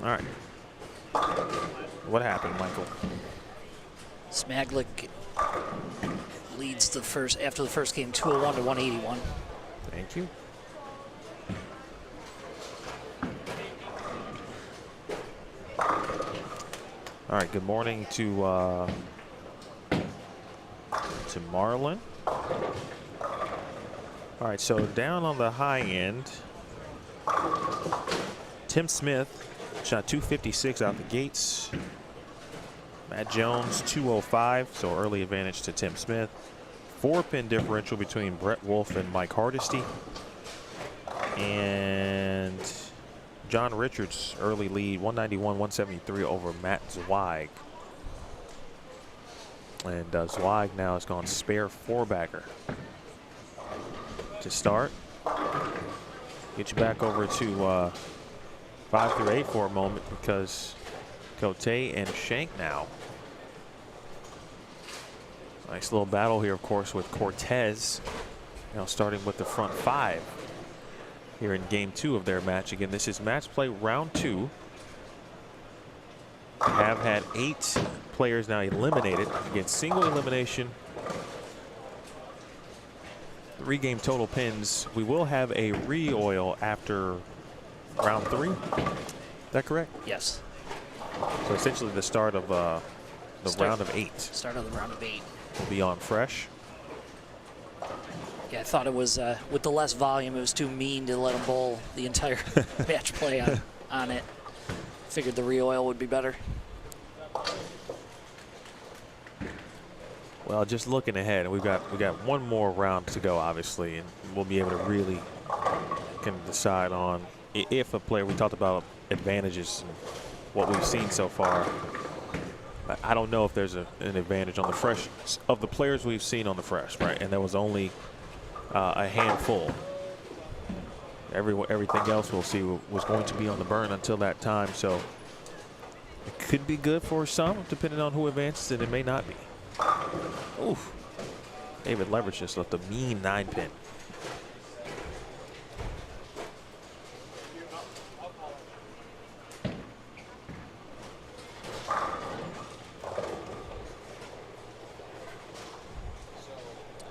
All right. What happened, Michael? Smaglik leads the first after the first game, 201 to 181. Thank you. All right. Good morning to Marlon. All right. So down on the high end, Tim Smith shot 256 out the gates. Matt Jones 205, so early advantage to Tim Smith. 4-pin differential between Brett Wolfe and Mike Hardesty. And John Richards early lead, 191-173 over Matt Zweig. And Zweig now has gone spare 4-bagger. To start, get you back over to 5 through 8 for a moment, because Cote and Shank now. Nice little battle here, of course, with Cortez. Now starting with the front 5 here in game 2 of their match. Again, this is match play round 2. We have had 8 players now eliminated. Again, single elimination. 3 game total pins. We will have a re-oil after round 3. Is that correct? Yes. So essentially the start of the round of 8. Start of the round of 8. Will be on fresh. Yeah, I thought it was, with the less volume, it was too mean to let them bowl the entire match play on it. Figured the re-oil would be better. Well, just looking ahead, we got one more round to go, obviously, and we'll be able to really can decide on if a player. We talked about advantages and what we've seen so far. I don't know if there's an advantage on the fresh of the players we've seen on the fresh, right? And there was only a handful. Everything else we'll see was going to be on the burn until that time. So it could be good for some, depending on who advances, and it may not be. Oof. David Leverage just left a mean 9-pin.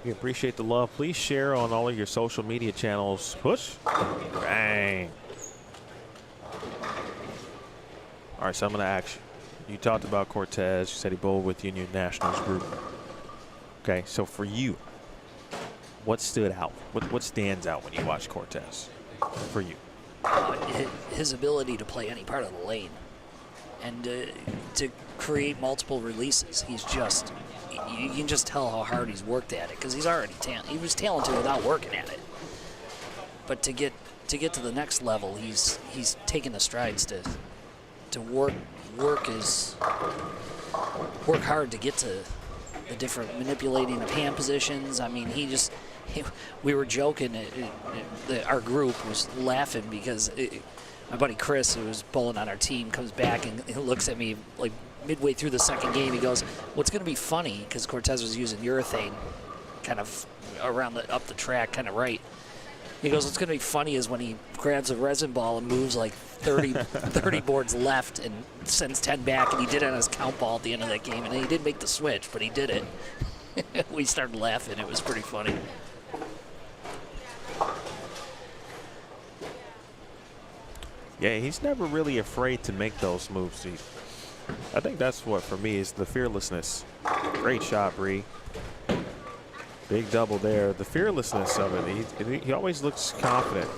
We appreciate the love. Please share on all of your social media channels. Push. Bang. All right, so I'm going to ask you. You talked about Cortez. You said he bowled with Union Nationals group. Okay, so for you, what stood out? What stands out when you watch Cortez for you? His ability to play any part of the lane and to create multiple releases. He's just, you can just tell how hard he's worked at it because he's already he was talented without working at it. But to get to the next level, he's taken the strides to work hard to get to the different manipulating of hand positions. I mean, we were joking. Our group was laughing because my buddy Chris, who was bowling on our team, comes back and he looks at me like midway through the second game. He goes, "What's going to be funny?" Because Cortez was using urethane, kind of around up the track, kind of right. He goes, "What's going to be funny is when he grabs a resin ball and moves like 30 boards left and sends 10 back," and he did it on his count ball at the end of that game. And he didn't make the switch, but he did it. We started laughing. It was pretty funny. Yeah, he's never really afraid to make those moves. I think that's what, for me, is the fearlessness. Great shot, Bree. Big double there. The fearlessness of it. He always looks confident.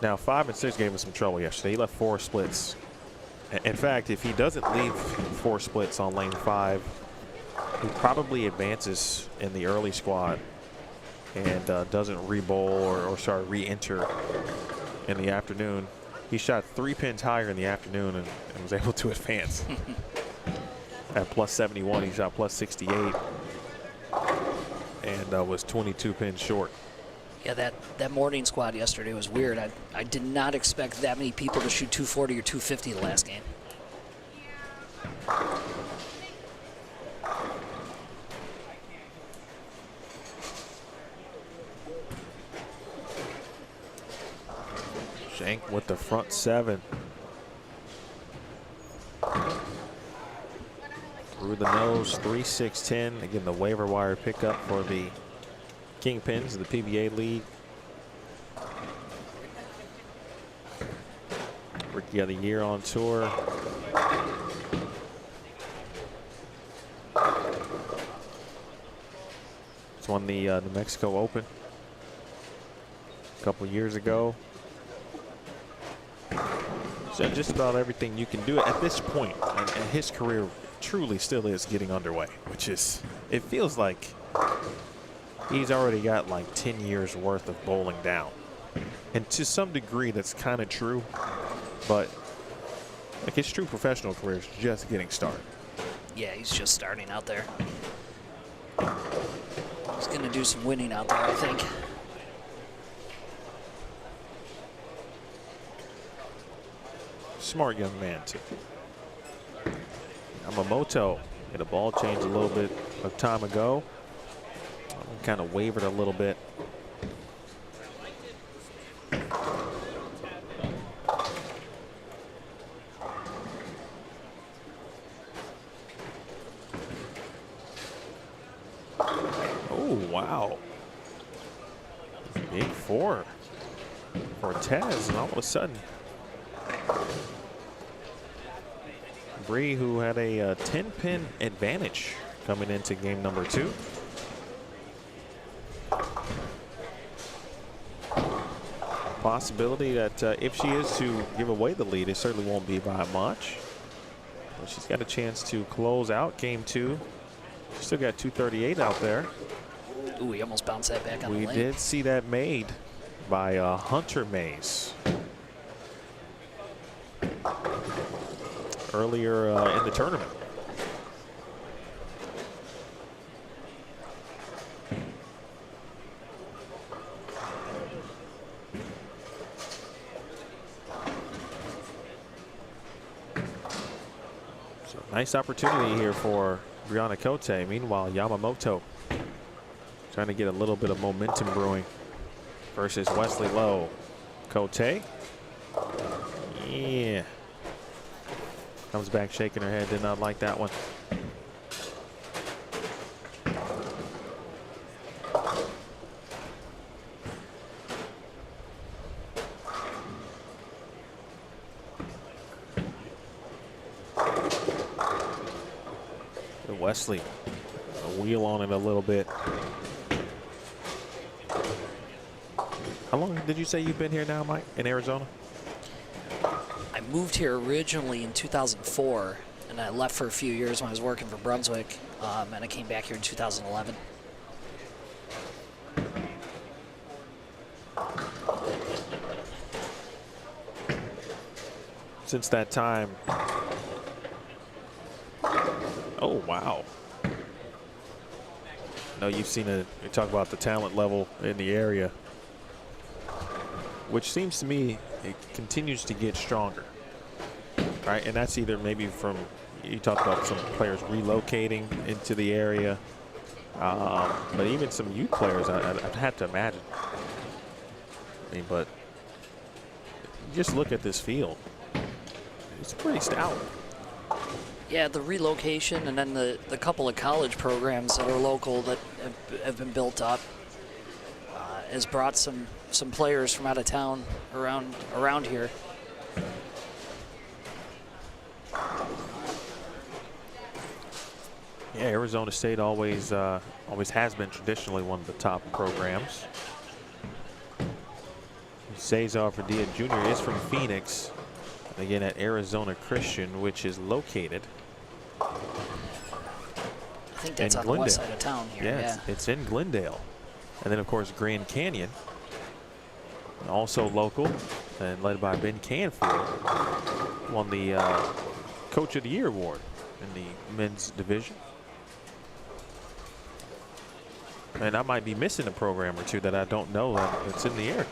Now, 5 and 6 gave him some trouble yesterday. He left 4 splits. In fact, if he doesn't leave 4 splits on lane 5, he probably advances in the early squad and doesn't re-bowl or re-enter in the afternoon. He shot 3 pins higher in the afternoon and was able to advance. At plus 71, he shot plus 68 and was 22 pins short. Yeah, that morning squad yesterday was weird. I did not expect that many people to shoot 240 or 250 the last game. Shank with the front 7. Through the nose, 3-6-10. Again, the waiver wire pickup for the Kingpins, the PBA league. Rookie of the year on tour. Just won the New Mexico Open a couple years ago. So just about everything you can do at this point, and his career truly still is getting underway, which is, it feels like he's already got like 10 years worth of bowling down. And to some degree that's kind of true, but like his true professional career is just getting started. Yeah, he's just starting out there. He's going to do some winning out there, I think. Smart young man, too. Yamamoto hit a ball change a little bit of time ago. Kind of wavered a little bit. Oh, wow. Big 4 for Tez, and all of a sudden, Bree, who had a 10-pin advantage coming into game number 2. Possibility that if she is to give away the lead, it certainly won't be by much. But she's got a chance to close out game 2. She's still got 238 out there. Ooh, we almost bounced that back on the lane. We did see that made by Hunter Mays earlier in the tournament. So nice opportunity here for Brianna Cote. Meanwhile, Yamamoto trying to get a little bit of momentum brewing versus Wesley Lowe. Cote. Yeah. Comes back shaking her head. Did not like that one. Wesley a wheel on it a little bit. How long did you say you've been here now, Mike, in Arizona? I moved here originally in 2004, and I left for a few years when I was working for Brunswick, and I came back here in 2011. Since that time, oh wow. No, you've seen you talk about the talent level in the area, which seems to me it continues to get stronger, right? And that's either maybe from, you talked about some players relocating into the area, but even some youth players, I'd have to imagine. I mean, but just look at this field. It's pretty stout. Yeah, the relocation and then the couple of college programs that are local that have been built up has brought some players from out of town around here. Yeah, Arizona State always has been traditionally one of the top programs. Cesar Padilla Jr. is from Phoenix, again at Arizona Christian, which is located. I think that's on the west side of town here. Yeah, it's in Glendale. And then, of course, Grand Canyon, also local and led by Ben Canfield, won the Coach of the Year award in the men's division. And I might be missing a program or two that I don't know that's in the air.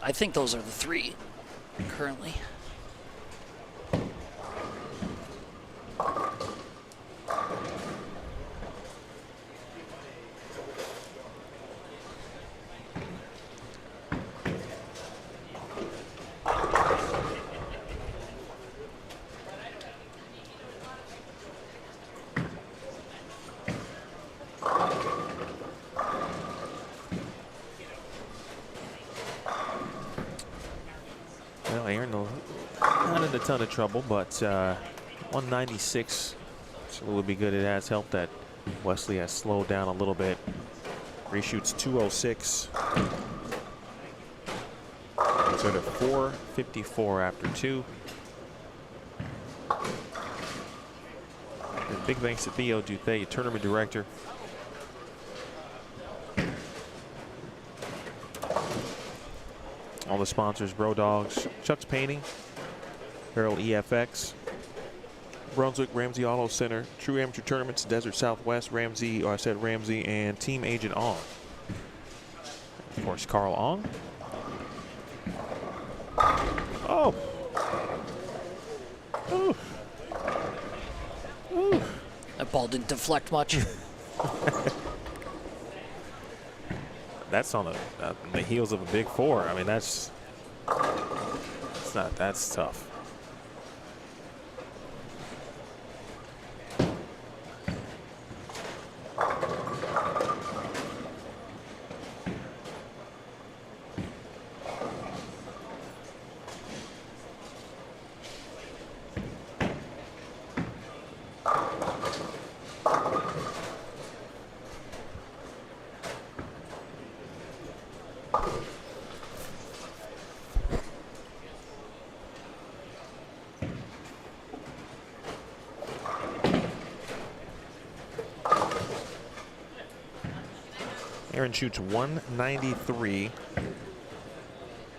I think those are the three currently. Well, Aaron, not in a ton of trouble, but 196 would be good. It has helped that Wesley has slowed down a little bit. Reshoots 206. So to 454 after 2. And big thanks to Theo Duthay, tournament director. All the sponsors: Bro Dogs, Chuck's Painting, Harold EFX, Brunswick Ramsey Auto Center, True Amateur Tournaments, Desert Southwest, Ramsey, or I said Ramsey, and Team Agent Ong. Of course, Carl Ong. Oh. Ooh. Ooh. That ball didn't deflect much. That's on the heels of a big four. I mean, that's tough. Aaron shoots 193.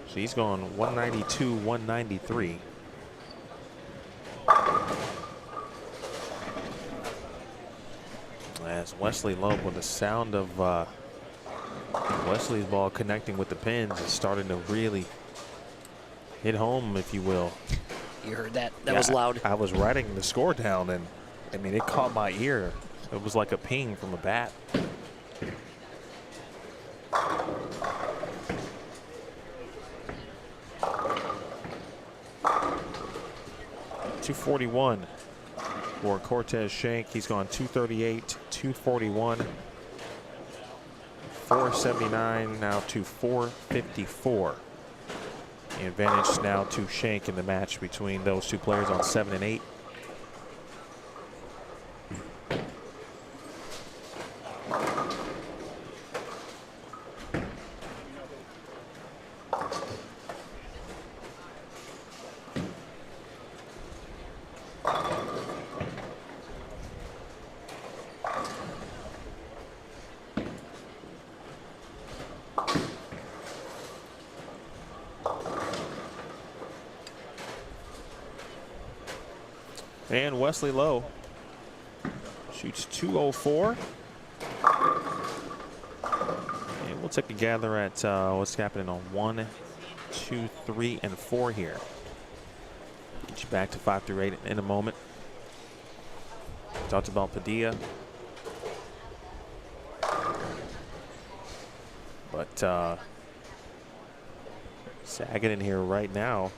So he's gone 192, 193. As Wesley Loeb, with the sound of Wesley's ball connecting with the pins, is starting to really hit home, if you will. You heard that? That was loud. I was writing the score down, and I mean, it caught my ear. It was like a ping from a bat. .241 for Cortez Shank. He's gone 238, 241, 479, now to 454. The advantage now to Shank in the match between those two players on 7 and 8. And Wesley Lowe shoots 204. And we'll take a gather at what's happening on 1, 2, 3, and 4 here. Get you back to 5 through 8 in a moment. Talked about Padilla. But Saget in here right now.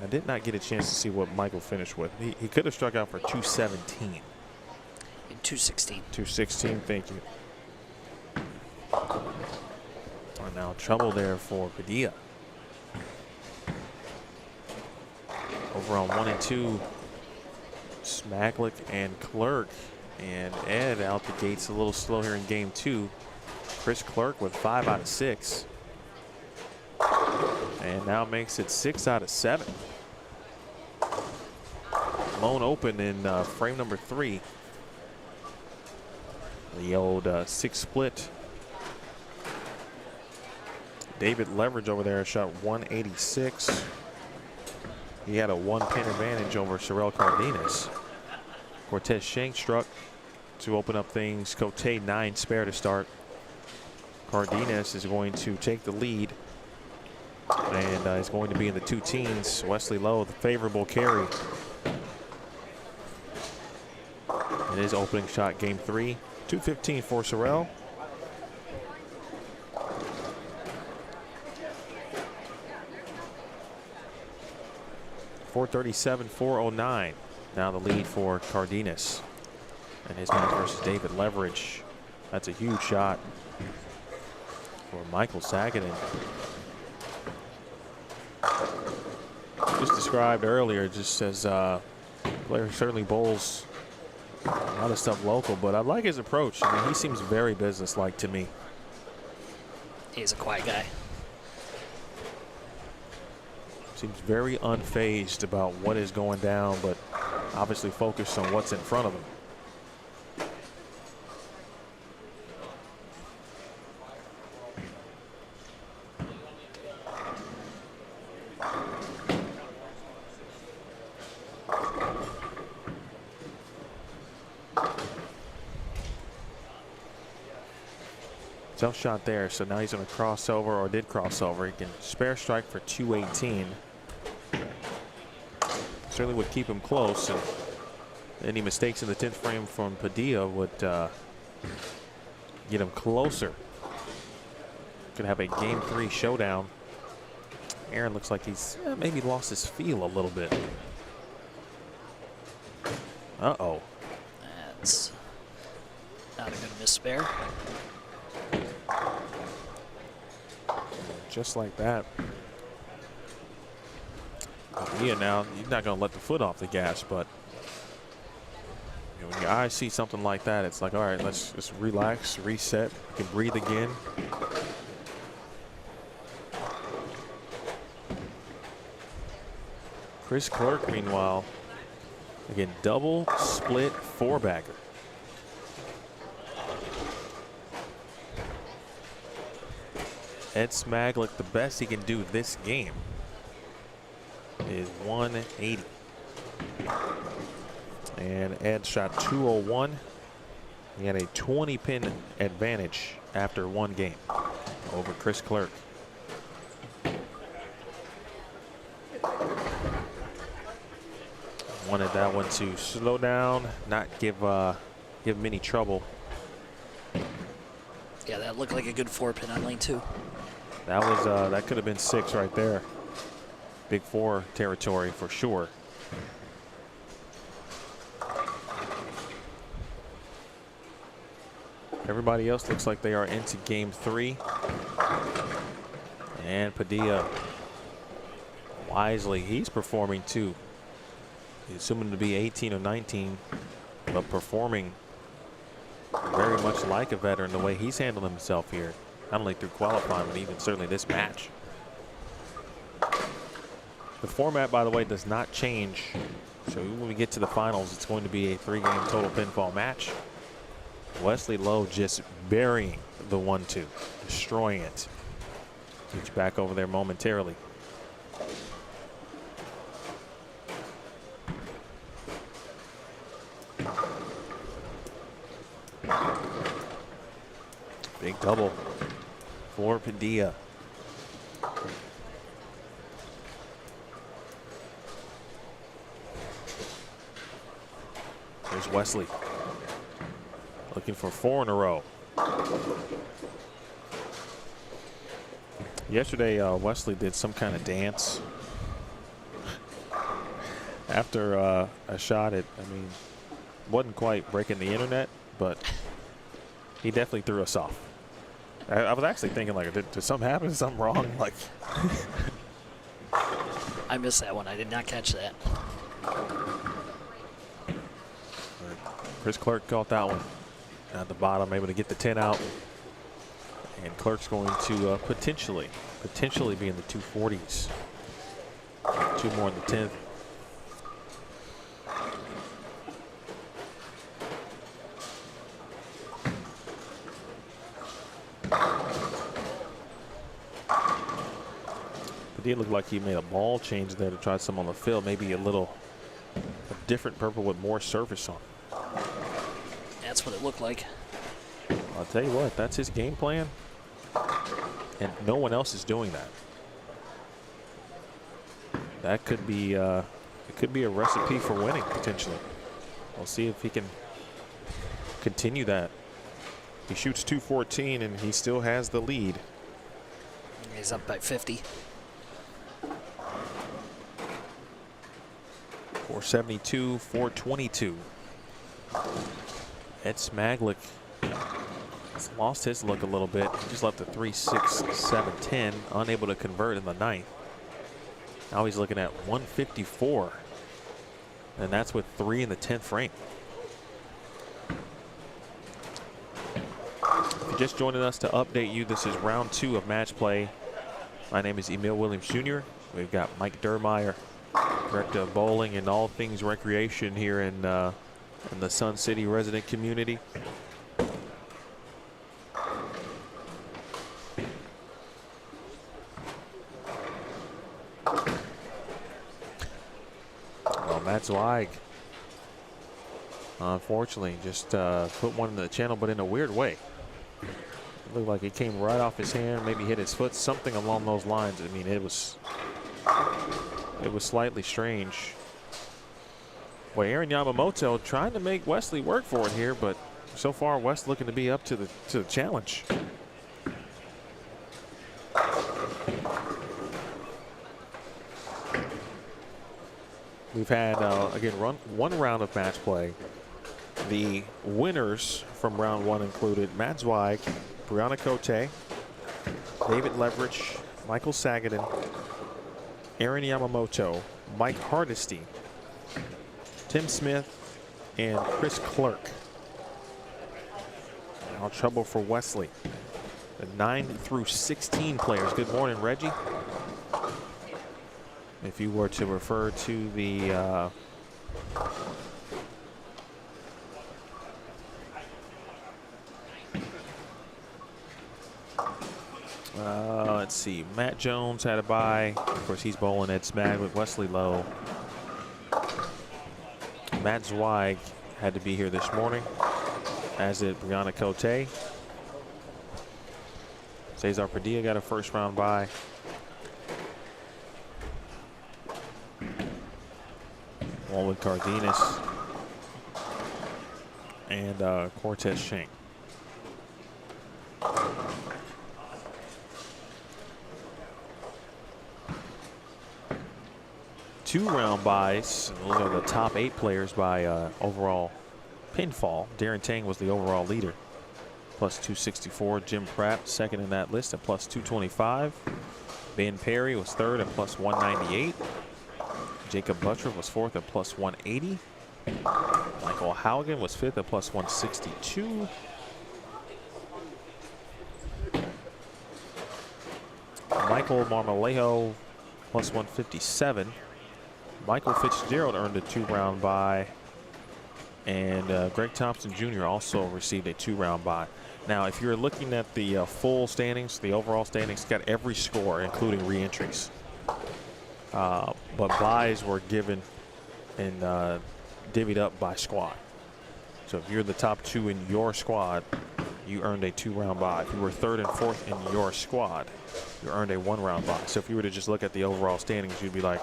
I did not get a chance to see what Michael finished with. He could have struck out for 217. 216. 216, thank you. And now trouble there for Padilla. Over on 1 and 2, Smaglik and Clerk. And Ed out the gates a little slow here in game 2. Chris Clerk with 5 out of 6. And now makes it 6 out of 7. Lone open in frame number 3. The old 6 split. David Leverage over there shot 186. He had a 1-pin advantage over Sorel Cardenas. Cortez Shank struck to open up things. Cote 9 spare to start. Cardenas is going to take the lead and is going to be in the 2 teens. Wesley Lowe, the favorable carry. In his opening shot, game 3. 215 for Sorel. .437, 409. Now the lead for Cardenas. And his match versus David Leverage. That's a huge shot for Michael Sagadin. Just described earlier, just as player certainly bowls a lot of stuff local, but I like his approach. I mean, he seems very businesslike to me. He's a quiet guy. Seems very unfazed about what is going down, but obviously focused on what's in front of him. Tough shot there, so now he's going to cross over, or did cross over. He can spare strike for 218. Certainly would keep him close, and any mistakes in the 10th frame from Padilla would get him closer. Could have a game 3 showdown. Aaron looks like he's maybe lost his feel a little bit. Uh-oh. That's not a good miss spare. Just like that. Yeah, now he's not going to let the foot off the gas, but you know, when your eyes see something like that, it's like, all right, let's just relax, reset, you can breathe again. Chris Clerk, meanwhile, again, double split 4-bagger. Ed Smaglik, the best he can do this game is 180. And Ed shot 201. He had a 20-pin advantage after 1 game over Chris Clerk. Wanted that one to slow down, not give him any trouble. Yeah, that looked like a good 4-pin on lane 2. That was that could have been 6 right there. Big 4 territory for sure. Everybody else looks like they are into game 3. And Padilla, wisely, he's performing too. He's assuming to be 18 or 19, but performing very much like a veteran the way he's handled himself here. Not only through qualifying, but even certainly this match. The format, by the way, does not change So when we get to the finals, it's going to be a 3-game total pinfall match. Wesley Lowe just burying the 1-2, destroying it. Gets back over there momentarily. Big double for Padilla. There's Wesley. Looking for 4 in a row. Yesterday, Wesley did some kind of dance after a shot at, I mean, wasn't quite breaking the internet, but he definitely threw us off. I was actually thinking, like, did something happen? Is something wrong? Like, I missed that one. I did not catch that. Chris Clerk caught that one at the bottom, able to get the 10 out. And Clerk's going to potentially be in the 240s. 2 more in the 10th. It did look like he made a ball change there to try some on the field. Maybe a different purple with more surface on. That's what it looked like. I'll tell you what, that's his game plan. And no one else is doing that. That could be it could be a recipe for winning potentially. We'll see if he can continue that. He shoots 214 and he still has the lead. He's up by 50. 472, 422. Ed Smaglick has lost his look a little bit. He just left a 3.6, 7.10, unable to convert in the 9th. Now he's looking at 154, and that's with 3 in the 10th frame. If you're just joining us, to update you, this is round 2 of match play. My name is Emil Williams Jr. We've got Mike Dermeyer, Director of Bowling and all things recreation here in the Sun City resident community. Well, Matt Zweig, unfortunately, just put one in the channel, but in a weird way. It looked like it came right off his hand, maybe hit his foot, something along those lines. I mean, it was slightly strange. Well, Aaron Yamamoto trying to make Wesley work for it here, but so far West looking to be up to the challenge. We've had again one round of match play. The winners from round 1 included Matt Zweig, Brianna Cote, David Leverich, Michael Sagadin, Aaron Yamamoto, Mike Hardesty, Tim Smith, and Chris Clerk. Now trouble for Wesley. The 9 through 16 players. Good morning, Reggie. If you were to refer to the let's see, Matt Jones had a bye. Of course, he's bowling Ed Smag with Wesley Lowe. Matt Zweig had to be here this morning, as did Brianna Cote. Cesar Padilla got a first round bye. Walwood Cardenas and Cortez Shank. Two-round buys. Those are the top 8 players by overall pinfall. Darren Tang was the overall leader, plus 264. Jim Pratt second in that list at plus 225. Ben Perry was third at plus 198. Jakob Butturff was fourth at plus 180. Michael Haugen was fifth at plus 162. Michael Marmolejo plus 157. Michael Fitzgerald earned a 2-round bye, and Greg Thompson Jr. also received a 2-round bye. Now, if you're looking at the full standings, the overall standings, it's got every score, including re-entries. But byes were given and divvied up by squad. So if you're the top 2 in your squad, you earned a 2-round bye. If you were 3rd and 4th in your squad, you earned a 1-round bye. So if you were to just look at the overall standings, you'd be like,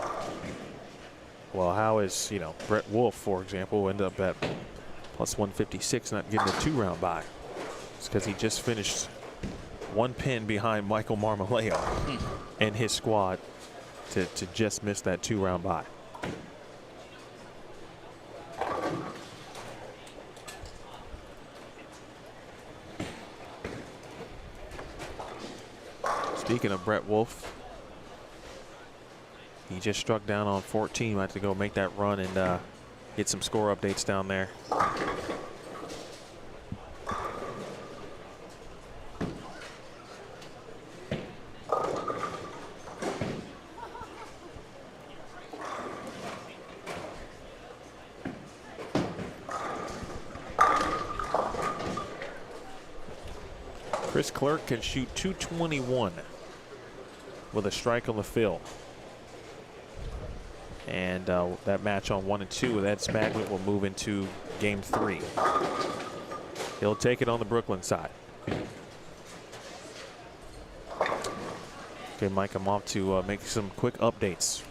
well, how is, you know, Brett Wolfe, for example, end up at plus 156, not getting a 2-round bye? It's because he just finished 1 pin behind Michael Marmoleo and his squad to just miss that 2-round bye. Speaking of Brett Wolfe, he just struck down on 14. Might have to go make that run and get some score updates down there. Chris Clerk can shoot 221 with a strike on the fill. And that match on 1 and 2 with Ed Spaglet will move into game 3. He'll take it on the Brooklyn side. Okay, Mike, I'm off to make some quick updates.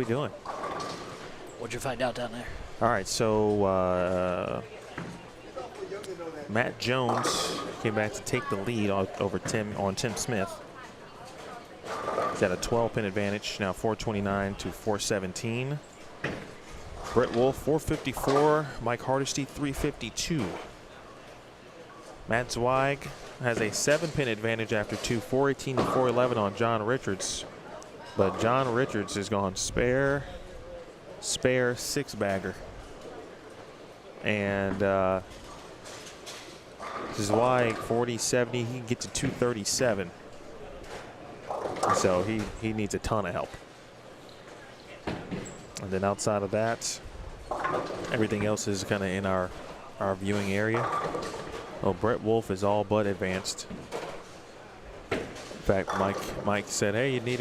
doing? What'd you find out down there? All right, so Matt Jones came back to take the lead over Tim Smith. He's at a 12-pin advantage now, 429 to 417. Brett Wolfe 454, Mike Hardesty 352. Matt Zweig has a 7-pin advantage after 418 to 411 on John Richards, but John Richards has gone spare 6-bagger, and Zweig 40-70, he can get to 237, so he needs a ton of help. And then outside of that, everything else is kind of in our viewing area. Oh, Brett Wolfe is all but advanced. In fact, Mike said, "Hey, you need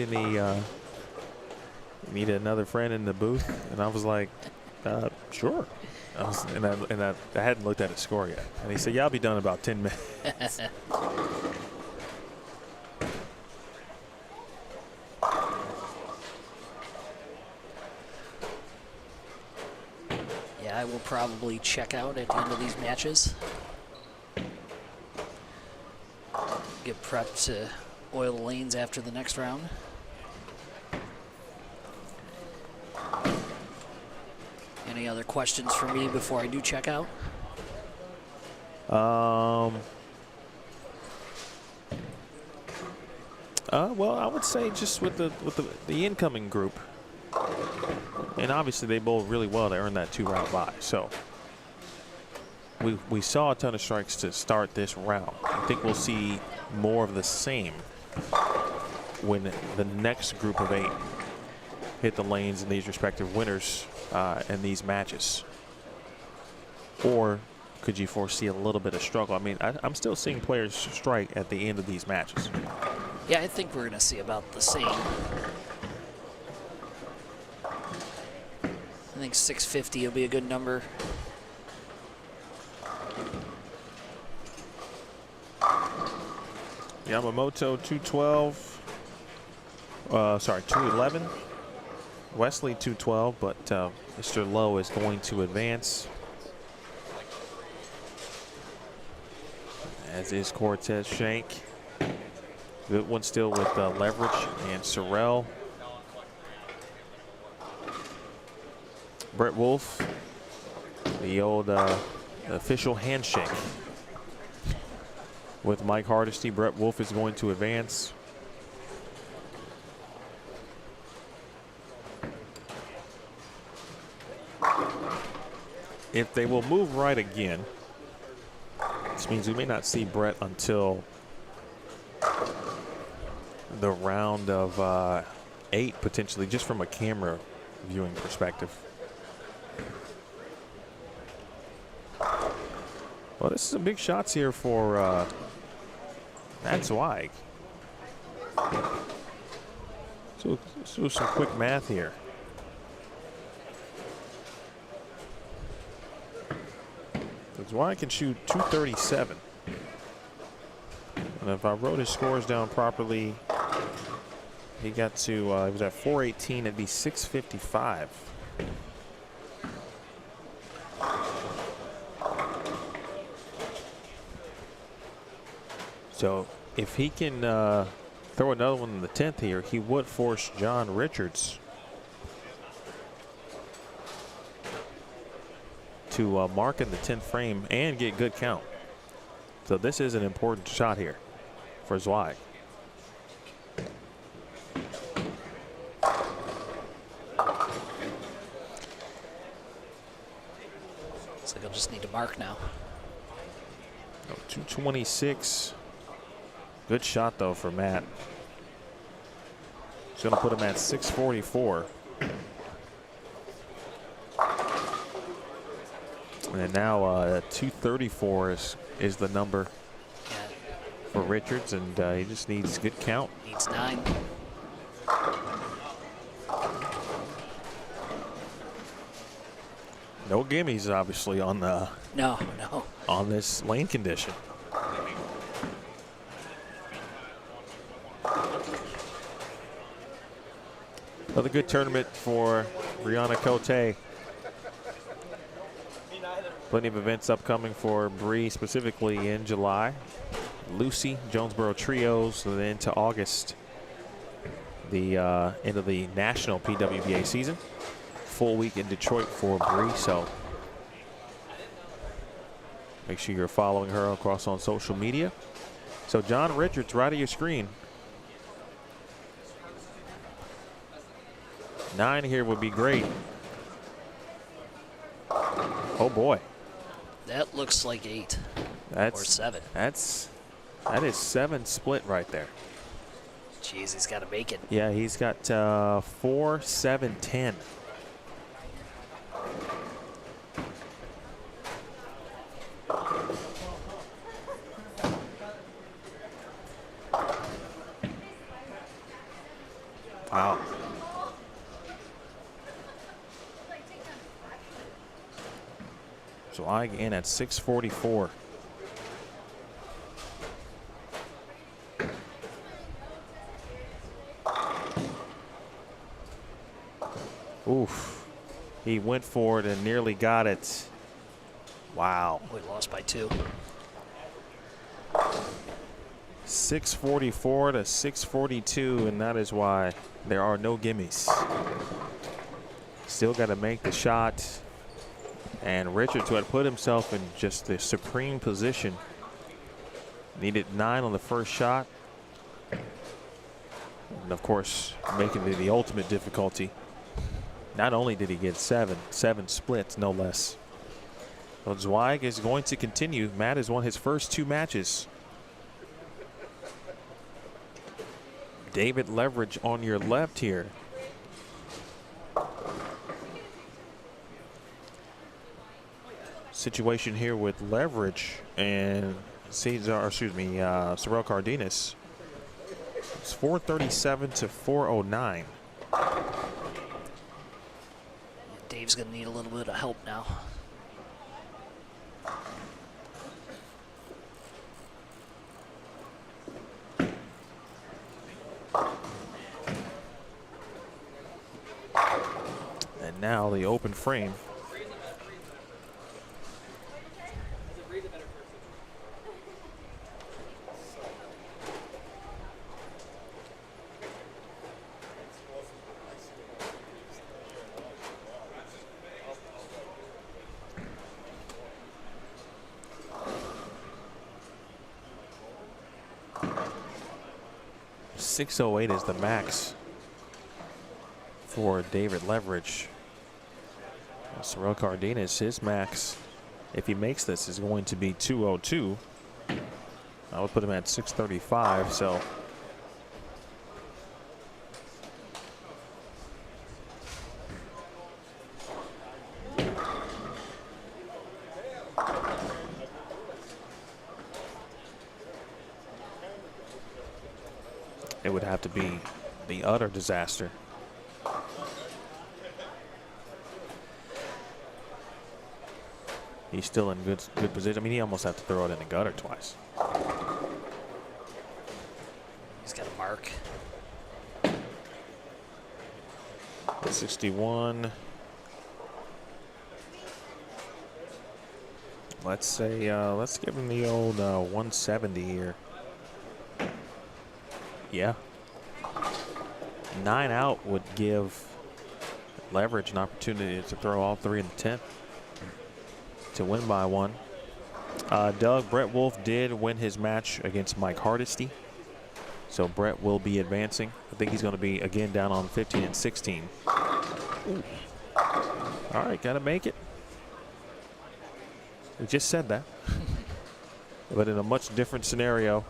another friend in the booth?" And I was like, "Sure." I hadn't looked at his score yet. And he said, "Yeah, I'll be done in about 10 minutes." Yeah, I will probably check out at the end of these matches. Get prepped to oil the lanes after the next round. Any other questions for me before I do check out? Well, I would say just with the incoming group, and obviously they bowled really well to earn that 2-round bye. So we saw a ton of strikes to start this round. I think we'll see more of the same when the next group of 8 hit the lanes in these respective winners in these matches. Or could you foresee a little bit of struggle? I mean, I'm still seeing players strike at the end of these matches. Yeah, I think we're going to see about the same. I think 650 will be a good number. Yamamoto 212. 211. Wesley 212, but Mr. Lowe is going to advance. As is Cortez Shank. Good one still with Leverage and Sorrell. Brett Wolfe, the old official handshake with Mike Hardesty. Brett Wolfe is going to advance. If they will move right again, this means we may not see Brett until the round of 8, potentially, just from a camera viewing perspective. Well, this is some big shots here for Matt Zweig. So let's do some quick math here. Zweig can shoot 237. And if I wrote his scores down properly, he got to, he was at 418, it'd be 655. So if he can throw another one in the 10th here, he would force John Richards to mark in the 10th frame and get good count. So this is an important shot here for Zweig. Looks like I'll just need to mark now. 226. Good shot though for Matt. It's going to put him at 644. And now 234 is the number for Richards, and he just needs good count. Needs 9. No gimmies, obviously, on the No. on this lane condition. Another good tournament for Brianna Cote. Plenty of events upcoming for Bree, specifically in July. Lucy, Jonesboro Trios, and then into August, the end of the national PWBA season. Full week in Detroit for Bree, so make sure you're following her across on social media. So John Richards, right of your screen. 9 here would be great. Oh boy. That looks like 8 or 7. That is 7 split right there. Jeez, he's got to make it. Yeah, he's got 4, 7, 10. Wow. So I again at 644. Oof. He went for it and nearly got it. Wow. We lost by 2. 644 to 642, and that is why there are no gimmies. Still got to make the shot. And Richards, who had put himself in just the supreme position, needed 9 on the first shot. And of course, making it the ultimate difficulty. Not only did he get 7 splits, no less. So Zweig is going to continue. Matt has won his first 2 matches. David Leverage on your left here. Situation here with Leverage and Sorel Cardenas. It's 437 to 409. Dave's going to need a little bit of help now. And now the open frame. .608 is the max for David Leverage. Sorel Cardenas, his max, if he makes this, is going to be 202. I would put him at 635, so. It would have to be the utter disaster. He's still in good position. I mean, he almost had to throw it in the gutter twice. He's got a mark. 61. Let's say, let's give him the old 170 here. Yeah. 9 out would give Leverage an opportunity to throw all 3 in the 10th to win by 1. Doug, Brett Wolfe did win his match against Mike Hardesty. So Brett will be advancing. I think he's going to be again down on 15 and 16. Ooh. All right, got to make it. We just said that. But in a much different scenario.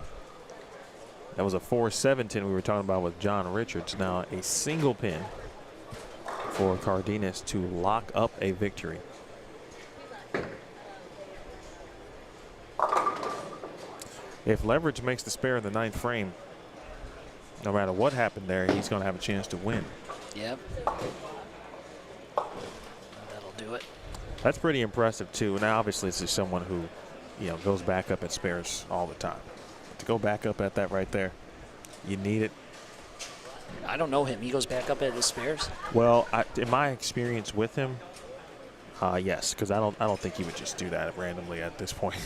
That was a 4-7-10 we were talking about with John Richards. Now a single pin for Cardenas to lock up a victory. If Leverage makes the spare in the 9th frame, no matter what happened there, he's going to have a chance to win. Yep. That'll do it. That's pretty impressive too. Now obviously this is someone who, you know, goes back up at spares all the time. To go back up at that right there, you need it. I don't know him. He goes back up at his spares. Well, in my experience with him, yes, because I don't think he would just do that randomly at this point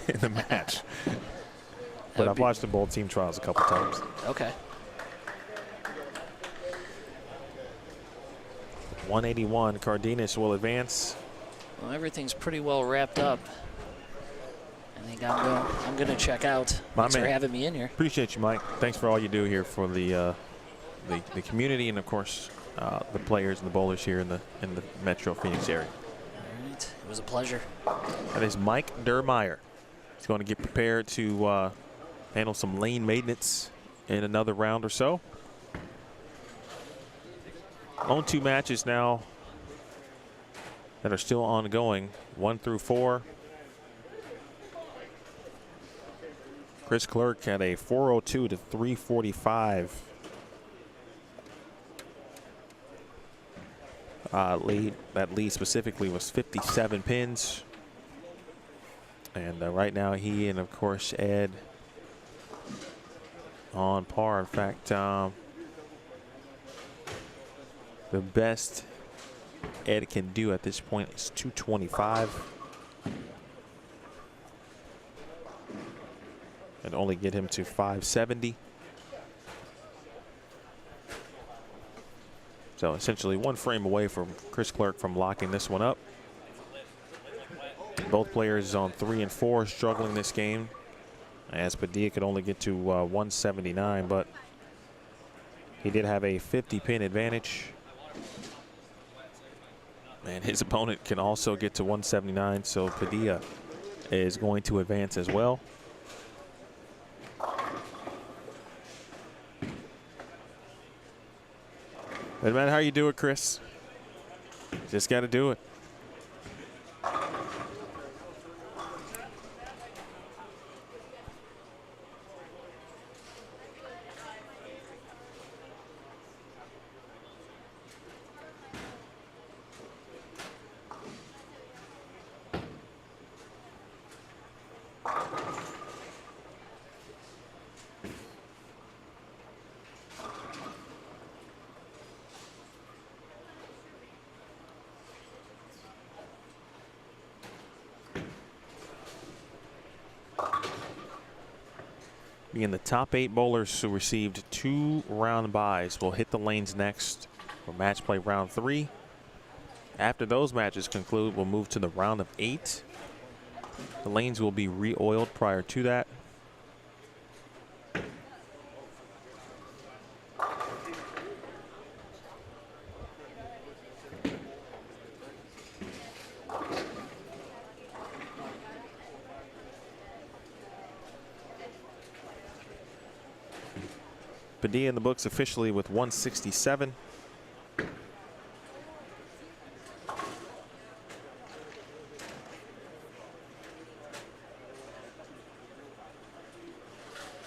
in the match. But I've watched the both team trials a couple times. Okay. 181, Cardenas will advance. Well, everything's pretty well wrapped up. I think I'm going to check out. Thanks for having me in here. Appreciate you, Mike. Thanks for all you do here for the community and, of course, the players and the bowlers here in the Metro Phoenix area. All right. It was a pleasure. That is Mike Dermeyer. He's going to get prepared to handle some lane maintenance in another round or so. On 2 matches now that are still ongoing, 1 through 4. Chris Clerk had a 402 to 345 lead. That lead specifically was 57 pins. And right now he and, of course, Ed on par. In fact, the best Ed can do at this point is 225. And only get him to 570. So essentially 1 frame away from Chris Clerk from locking this one up. Both players on 3 and 4 struggling this game, as Padilla could only get to 179, but he did have a 50 pin advantage. And his opponent can also get to 179, so Padilla is going to advance as well. Doesn't matter how you do it, Chris. Just got to do it. Being the top 8 bowlers who received 2 round buys will hit the lanes next for match play round 3. After those matches conclude, we'll move to the round of 8. The lanes will be re-oiled prior to that. Padilla in the books officially with 167.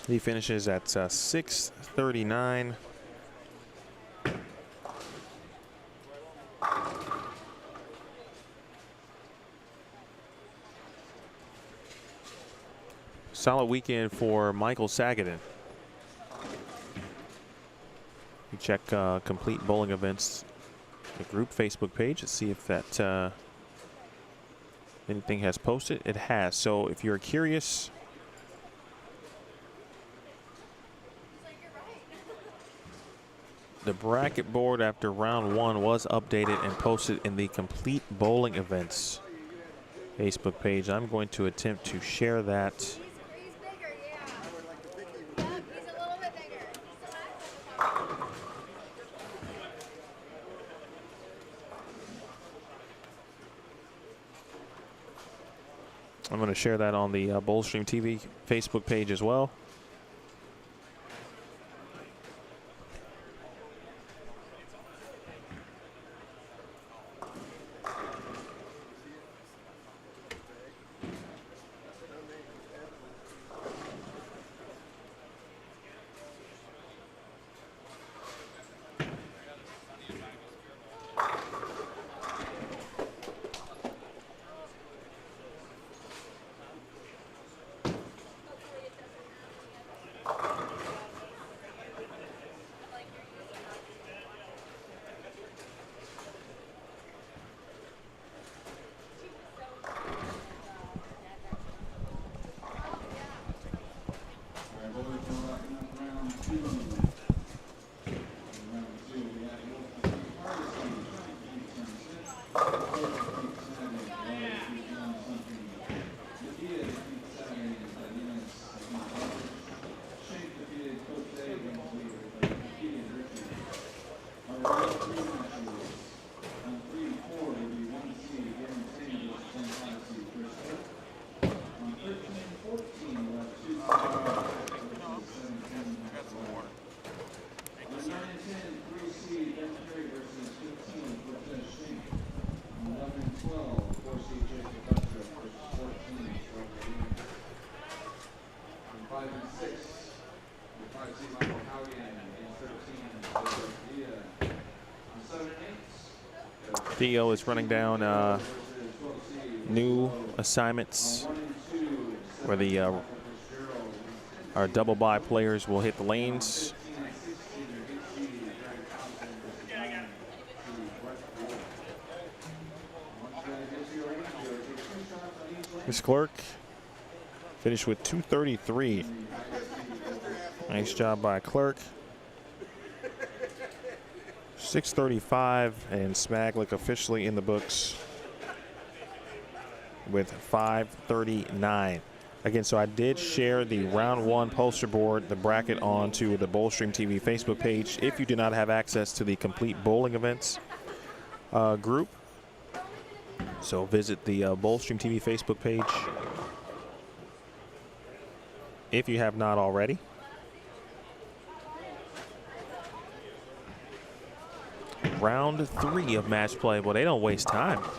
He finishes at 639. Solid weekend for Michael Sagaden. You check complete bowling events, the group Facebook page, to see if that anything has posted. It has. So if you're curious, the bracket board after round 1 was updated and posted in the complete bowling events Facebook page. I'm going to attempt to share that. He's bigger, yeah. Yep, he's a little bit bigger. I'm going to share that on the Bowlstream TV Facebook page as well. 12, 4C Jakob Butturff versus 14, on 5 and 6, the 5C Michael Howden against 13, Cesar Padilla. On 7 and 8, Theo is running down versus 12C. new assignments On 1 and 2, where the Fitzgerald. our double bye players will hit the lanes. 15 and 16, your 8C, Jakob Thompson versus 9 to Wolfe. Once that gets you ready, you'll take 2 shots on each lane. Miss Clark finished with 233. Nice job by Clark. 635, and Smaglick officially in the books with 539. Again, so I did share the round 1 poster board, the bracket, onto the Bowlstream TV Facebook page. If you do not have access to the complete bowling events group, so visit the Bowlstream TV Facebook page if you have not already. Round 3 of match play. Well, they don't waste time. So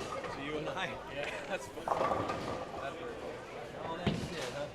you and I. Yeah, that's fun. All that shit, huh?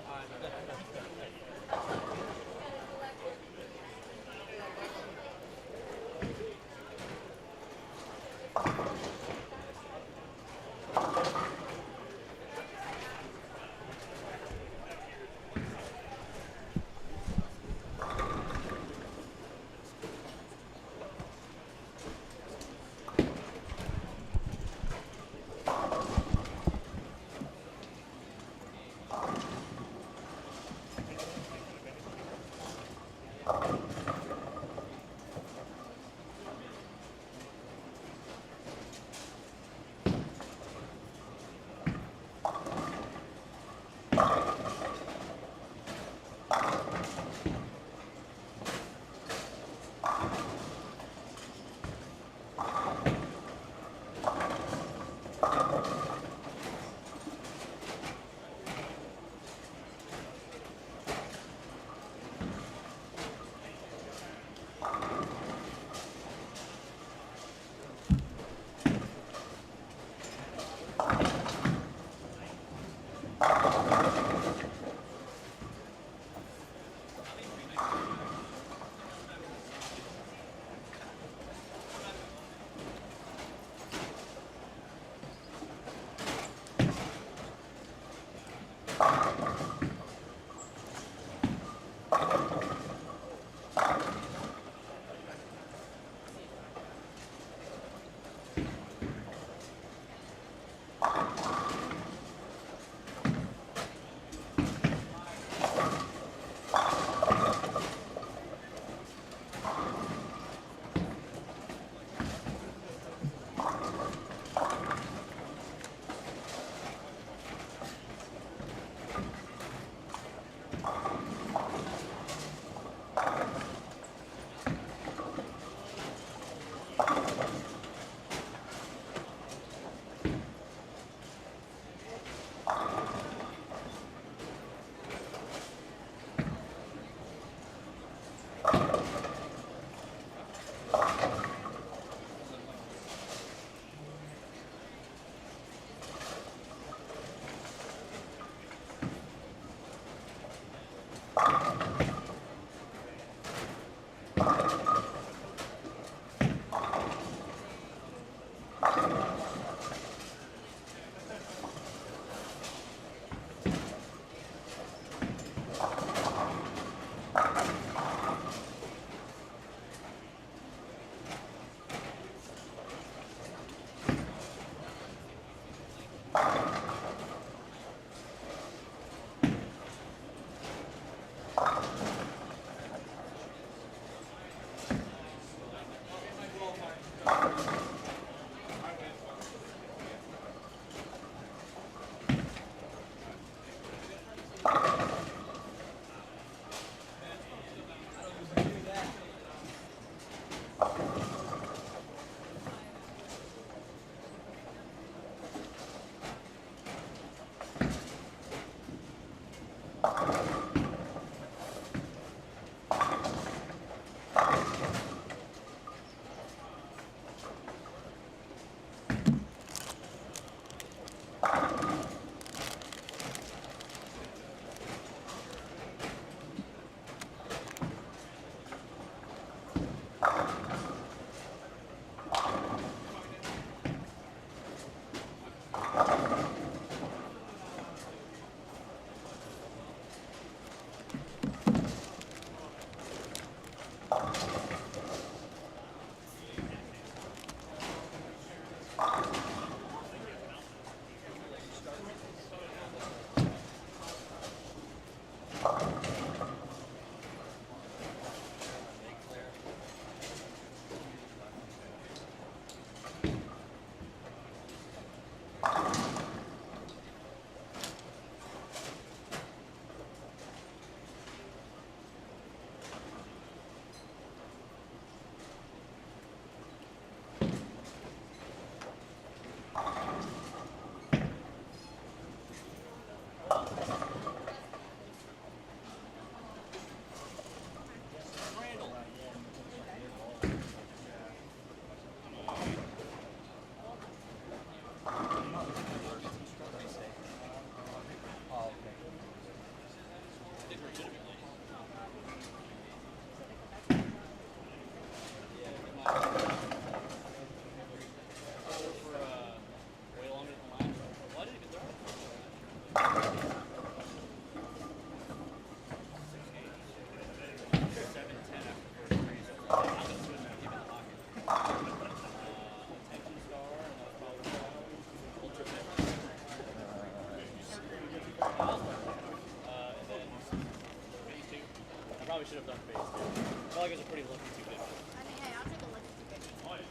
Should have done phase two. I feel like it's a pretty lucky 250. I mean, hey, I'll take a look at 250.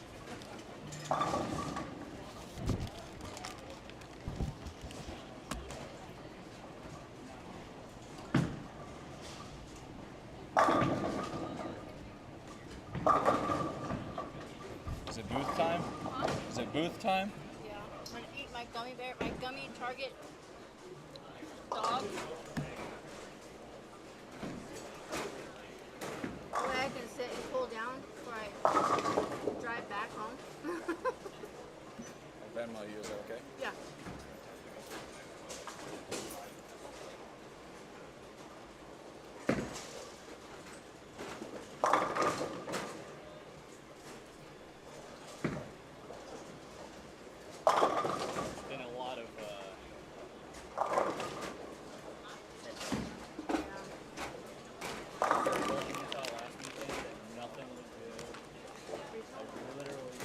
Is it booth time? Huh? Is it booth time? Yeah. I'm gonna eat my gummy bear, my gummy Target dog. Go ahead and sit and cool down before I drive back home. Venmo you, is that okay? Yeah. Been a lot of working until last weekend and nothing was good. I literally,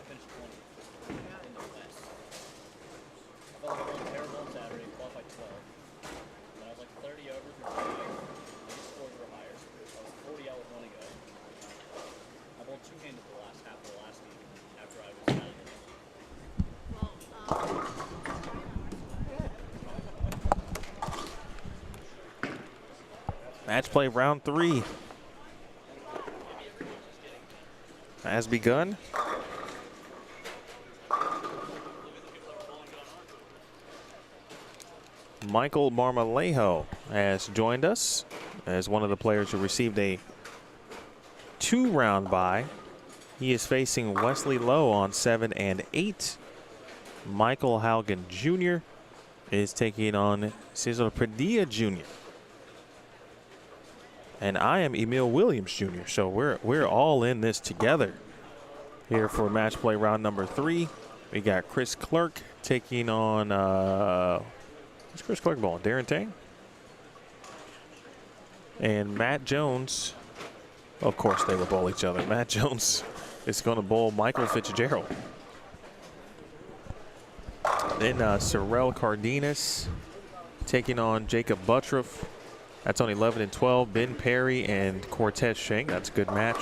finished 20 in the West. I felt like I went terrible on Saturday, qualified 12. Then I was like 30 over for five. The scores were higher. I was 40 out with one to go. I bowled two-handed the last half of the last week after I was out of the Match play round 3 has begun. Michael Marmolejo has joined us as one of the players who received a 2-round bye. He is facing Wesley Lowe on 7 and 8. Michael Haugen Jr. is taking on Cesar Padilla Jr. And I am Emil Williams Jr. So we're all in this together here for match play round number 3. We got Chris Clerk taking on who's Chris Clerk bowling? Darren Tang? And Matt Jones. Of course they will bowl each other. Matt Jones is going to bowl Michael Fitzgerald. Then Sorrel Cardenas taking on Jakob Butturff. That's on 11 and 12. Ben Perry and Cortez Shank. That's a good match.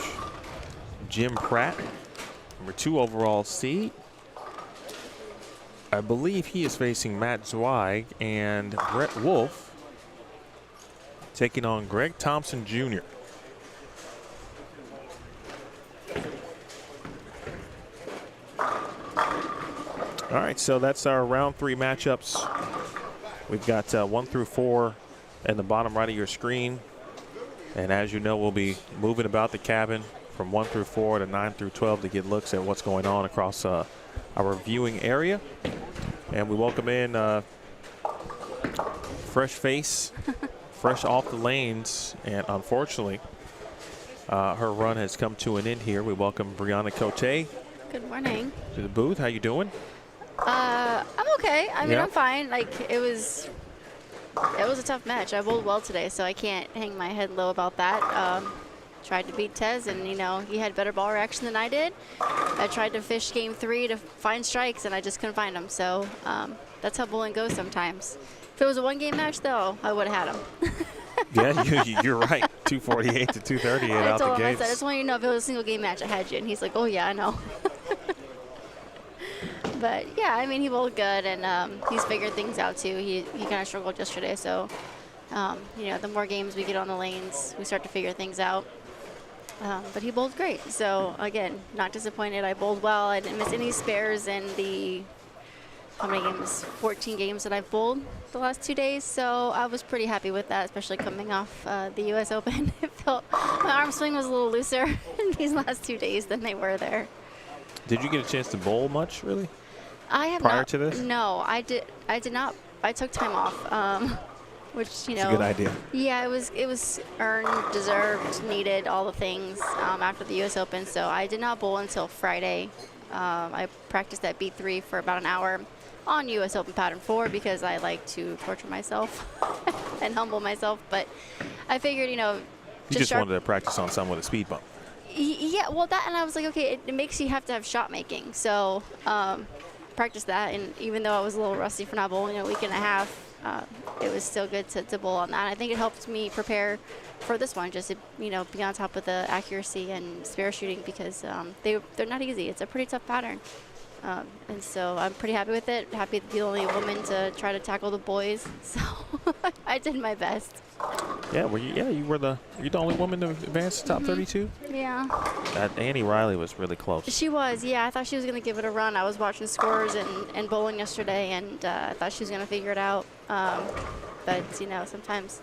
Jim Pratt, number 2 overall seed. I believe he is facing Matt Zweig and Brett Wolfe taking on Greg Thompson Jr. All right, so that's our round 3 matchups. We've got 1 through 4 in the bottom right of your screen. And as you know, we'll be moving about the cabin from 1 through 4 to 9 through 12 to get looks at what's going on across our viewing area. And we welcome in fresh face, fresh off the lanes, and unfortunately, her run has come to an end here. We welcome Brianna Cote Good morning. to the booth. How you doing? I'm okay. I mean, Yeah. I'm fine. Like, it was a tough match. I bowled well today, so I can't hang my head low about that. Tried to beat Tez, and, you know, he had better ball reaction than I did. I tried to fish game 3 to find strikes, and I just couldn't find them. So that's how bowling goes sometimes. If it was a one-game match, though, I would have had him. Yeah, you're right. 248 to 238 I out the told him, I gates. said, I just want you to know if it was a single-game match, I had you. And he's like, oh, yeah, I know. But, yeah, I mean, he bowled good, and he's figured things out, too. He kind of struggled yesterday, so, you know, the more games we get on the lanes, we start to figure things out. But he bowled great. So, again, not disappointed. I bowled well. I didn't miss any spares in the, how many games? 14 games that I've bowled the last 2 days. So I was pretty happy with that, especially coming off the U.S. Open. It felt my arm swing was a little looser in these last 2 days than they were there. Did you get a chance to bowl much, really? I have Prior not, to this? No, I did not. I took time off, which, you know. It's a good idea. Yeah, it was earned, deserved, needed, all the things after the U.S. Open. So I did not bowl until Friday. I practiced at B3 for about an hour on U.S. Open pattern 4 because I like to torture myself and humble myself. But I figured, you know, You just wanted to practice on some with a speed bump. Yeah, well, that, and I was like, okay, it makes you have to have shot making. So practice that, and even though I was a little rusty for not bowling a week and a half, it was still good to bowl on that. I think it helped me prepare for this one, just to, you know, be on top of the accuracy and spare shooting, because they're not easy. It's a pretty tough pattern. And so I'm pretty happy with it. Happy to be the only woman to try to tackle the boys. So I did my best. Yeah, you're the only woman to advance to top 32. Yeah. That Annie Riley was really close. She was, yeah. I thought she was going to give it a run. I was watching scores and bowling yesterday, and I thought she was going to figure it out. But, you know, sometimes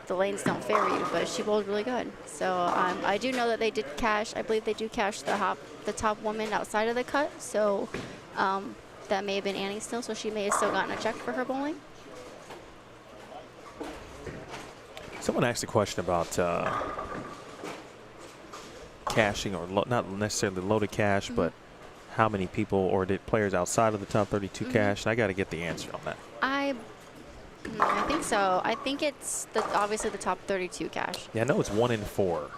the lanes don't favor you, but she bowled really good. So I do know that they did cash. I believe they do cash the top woman outside of the cut. So that may have been Annie still, so she may have still gotten a check for her bowling. Someone asked a question about cashing, or not necessarily loaded cash, but how many people or did players outside of the top 32 cash? And I got to get the answer on that. I think so. I think it's obviously the top 32 cash. Yeah, I know it's 1 in 4.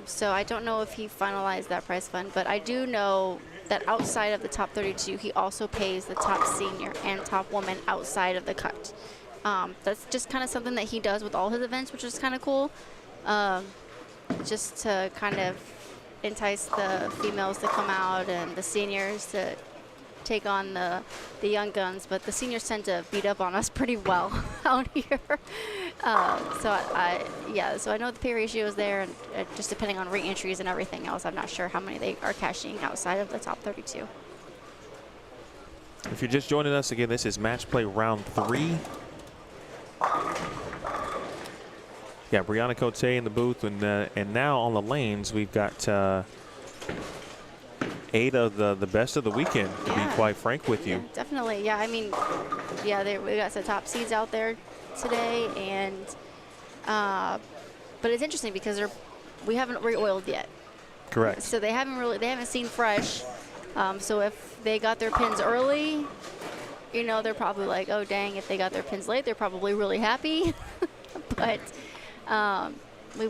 So I don't know if he finalized that prize fund, but I do know that outside of the top 32, he also pays the top senior and top woman outside of the cut. That's just kind of something that he does with all his events, which is kind of cool, just to kind of entice the females to come out and the seniors to take on the young guns. But the seniors tend to beat up on us pretty well out here. So I know the pay ratio is there, and just depending on re-entries and everything else, I'm not sure how many they are cashing outside of the top 32. If you're just joining us again, this is match play round 3. Yeah, Brianna Cote in the booth, and now on the lanes we've got 8 of the best of the weekend, to be quite frank with you. Definitely, yeah. I mean, yeah, we got some top seeds out there today, and but it's interesting because we haven't re-oiled yet. Correct. So they haven't seen fresh. So if they got their pins early, you know, they're probably like, oh dang. If they got their pins late, they're probably really happy. But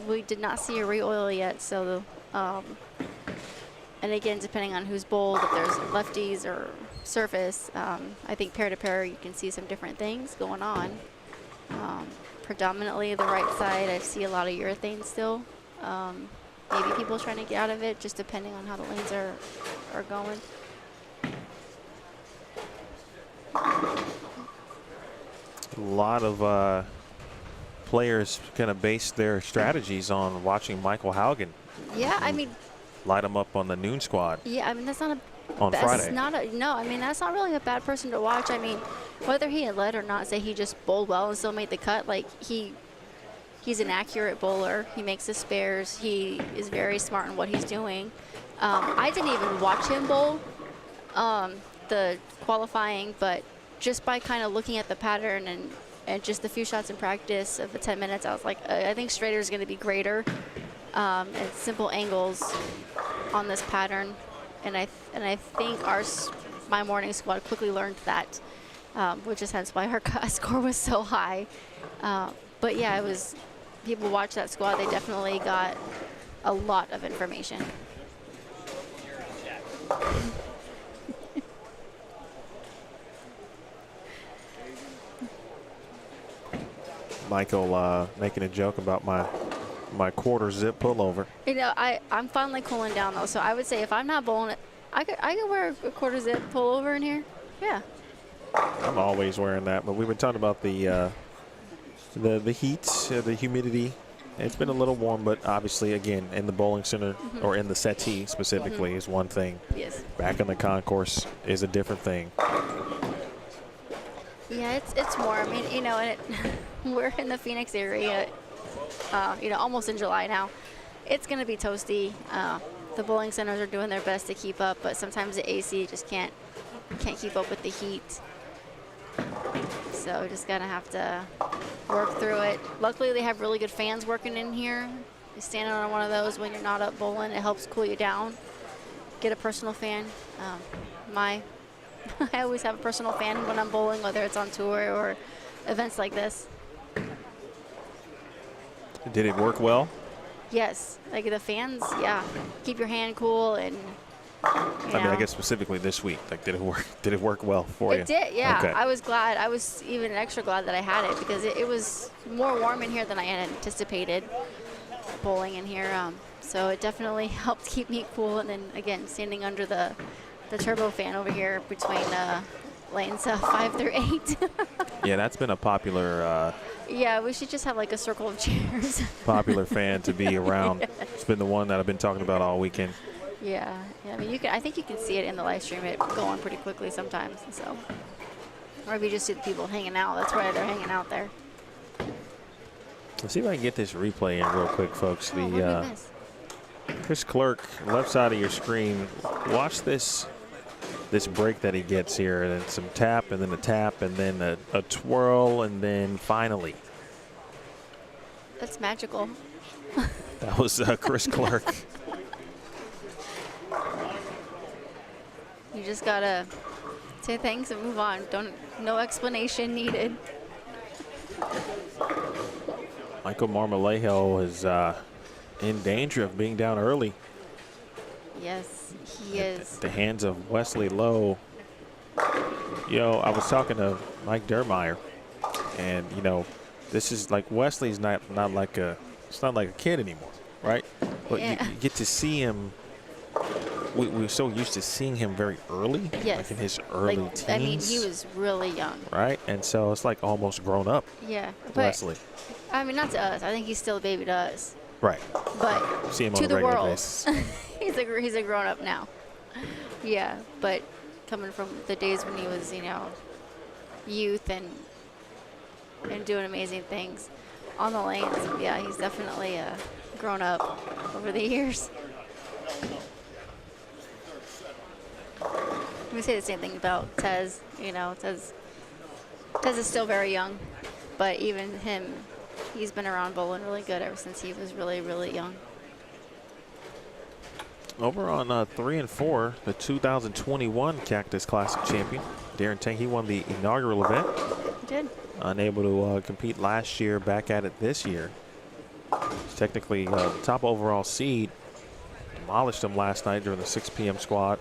we did not see a re-oil yet. So and again, depending on who's bowled, if there's lefties or surface, I think pair to pair you can see some different things going on. Predominantly the right side, I see a lot of urethane still. Maybe people trying to get out of it, just depending on how the lanes are going. A lot of players kind of base their strategies on watching Michael Haugen. Yeah, I mean, light him up on the noon squad. Yeah, I mean, that's not a on Friday. No, I mean, that's not really a bad person to watch. I mean, whether he had led or not, say he just bowled well and still made the cut, like he's an accurate bowler. He makes his spares. He is very smart in what he's doing. I didn't even watch him bowl. the qualifying, but just by kind of looking at the pattern and just the few shots in practice of the 10 minutes, I was like, I think straighter is going to be greater, and simple angles on this pattern. And I think my morning squad quickly learned that, which is hence why our score was so high. But yeah, it was, people watch that squad, they definitely got a lot of information. Michael making a joke about my quarter zip pullover. You know, I'm finally cooling down though, so I would say if I'm not bowling it, I could wear a quarter zip pullover in here. Yeah. I'm always wearing that, but we've been talking about the heat, the humidity. It's been a little warm, but obviously, again, in the bowling center or in the settee specifically is one thing. Yes. Back in the concourse is a different thing. Yeah, it's warm. I mean, you know, and we're in the Phoenix area, you know, almost in July now. It's going to be toasty. The bowling centers are doing their best to keep up, but sometimes the AC just can't keep up with the heat. So we're just gonna have to work through it. Luckily, they have really good fans working in here. You stand on one of those when you're not up bowling, it helps cool you down. Get a personal fan. I always have a personal fan when I'm bowling, whether it's on tour or events like this. Did it work well? Yes, like the fans, yeah. Keep your hand cool and. I mean, I guess specifically this week, like, did it work? Did it work well for you? It did, yeah. Okay. I was glad. I was even extra glad that I had it because it was more warm in here than I had anticipated bowling in here. So it definitely helped keep me cool. And then again, standing under the turbo fan over here between lanes 5 through 8. Yeah, that's been a popular. Yeah, we should just have like a circle of chairs. Popular fan to be around. Yes. It's been the one that I've been talking about all weekend. Yeah. I mean, I think you can see it in the live stream. It go on pretty quickly sometimes. So, or if you just see the people hanging out, that's why they're hanging out there. Let's see if I can get this replay in real quick, folks. Oh, what did we miss? Chris Clerk, left side of your screen. Watch this break that he gets here, and then some tap, and then a tap, and then a twirl, and then finally. That's magical. That was Chris Clerk. You just gotta say thanks and move on. No explanation needed. Michael Marmolejo is in danger of being down early. Yes, he is. At the hands of Wesley Lowe. You know, I was talking to Mike Dermeyer, and you know, this is like Wesley's not like it's not like a kid anymore, right? But Yeah. you get to see him. We're so used to seeing him very early, Yes. like in his early Like, teens. I mean, he was really young. right, and so it's like almost grown up. Yeah, but Wesley, I mean, not to us. I think he's still a baby to us. right? But See him to on a the regular world, basis. he's a grown up now. Yeah, but coming from the days when he was, you know, youth and doing amazing things on the lanes, yeah, he's definitely grown up over the years. We say the same thing about Tez. You know, Tez is still very young, but even him, he's been around bowling really good ever since he was really, really young. Over on 3 and 4, the 2021 Cactus Classic champion, Darren Tang, he won the inaugural event. He did. Unable to compete last year, back at it this year. He's technically top overall seed. Demolished him last night during the 6 p.m. squad.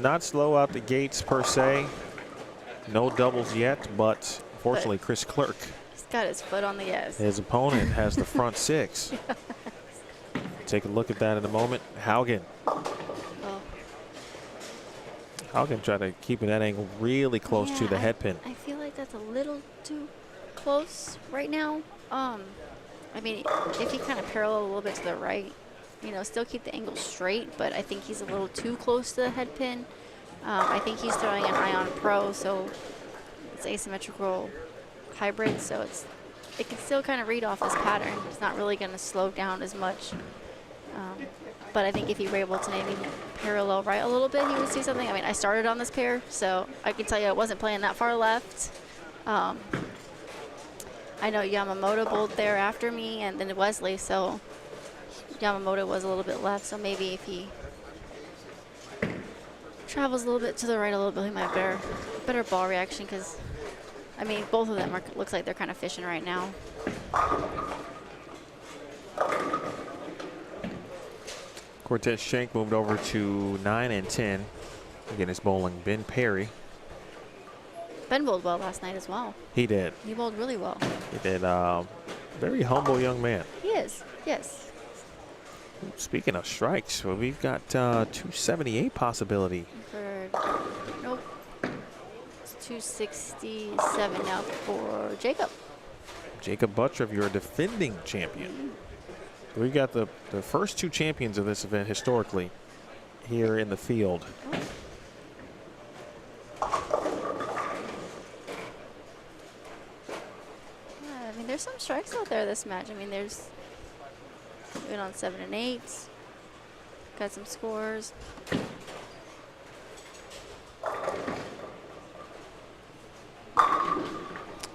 Not slow out the gates per se. No doubles yet, but fortunately Chris Clerk, He's got his foot on the gas. his opponent, has the front 6. Take a look at that in a moment. Haugen. Oh. Haugen tried to keep that angle really close to Yeah, the head pin. I feel like that's a little too close right now. I mean, if he kind of parallel a little bit to the right, you know, still keep the angle straight, but I think he's a little too close to the head pin. I think he's throwing an Ion Pro, so it's asymmetrical hybrid, so it can still kind of read off this pattern. It's not really going to slow down as much. But I think if he were able to maybe parallel right a little bit, he would see something. I mean, I started on this pair, so I can tell you I wasn't playing that far left. I know Yamamoto bowled there after me, and then Wesley, so Yamamoto was a little bit left, so maybe if he travels a little bit to the right a little bit, he might have better ball reaction, because, I mean, both of them looks like they're kind of fishing right now. Cortez Schenk moved over to 9 and 10. Again, it's bowling Ben Perry. Ben bowled well last night as well. He did. He bowled really well. He did. Very humble young man. He is, yes. Speaking of strikes, well, we've got 278 possibility. Nope. It's 267 now for Jakob. Jakob Butturff, your defending champion. We've got the first two champions of this event historically here in the field. I mean, there's some strikes out there this match. I mean, there's even on 7 and 8. Got some scores.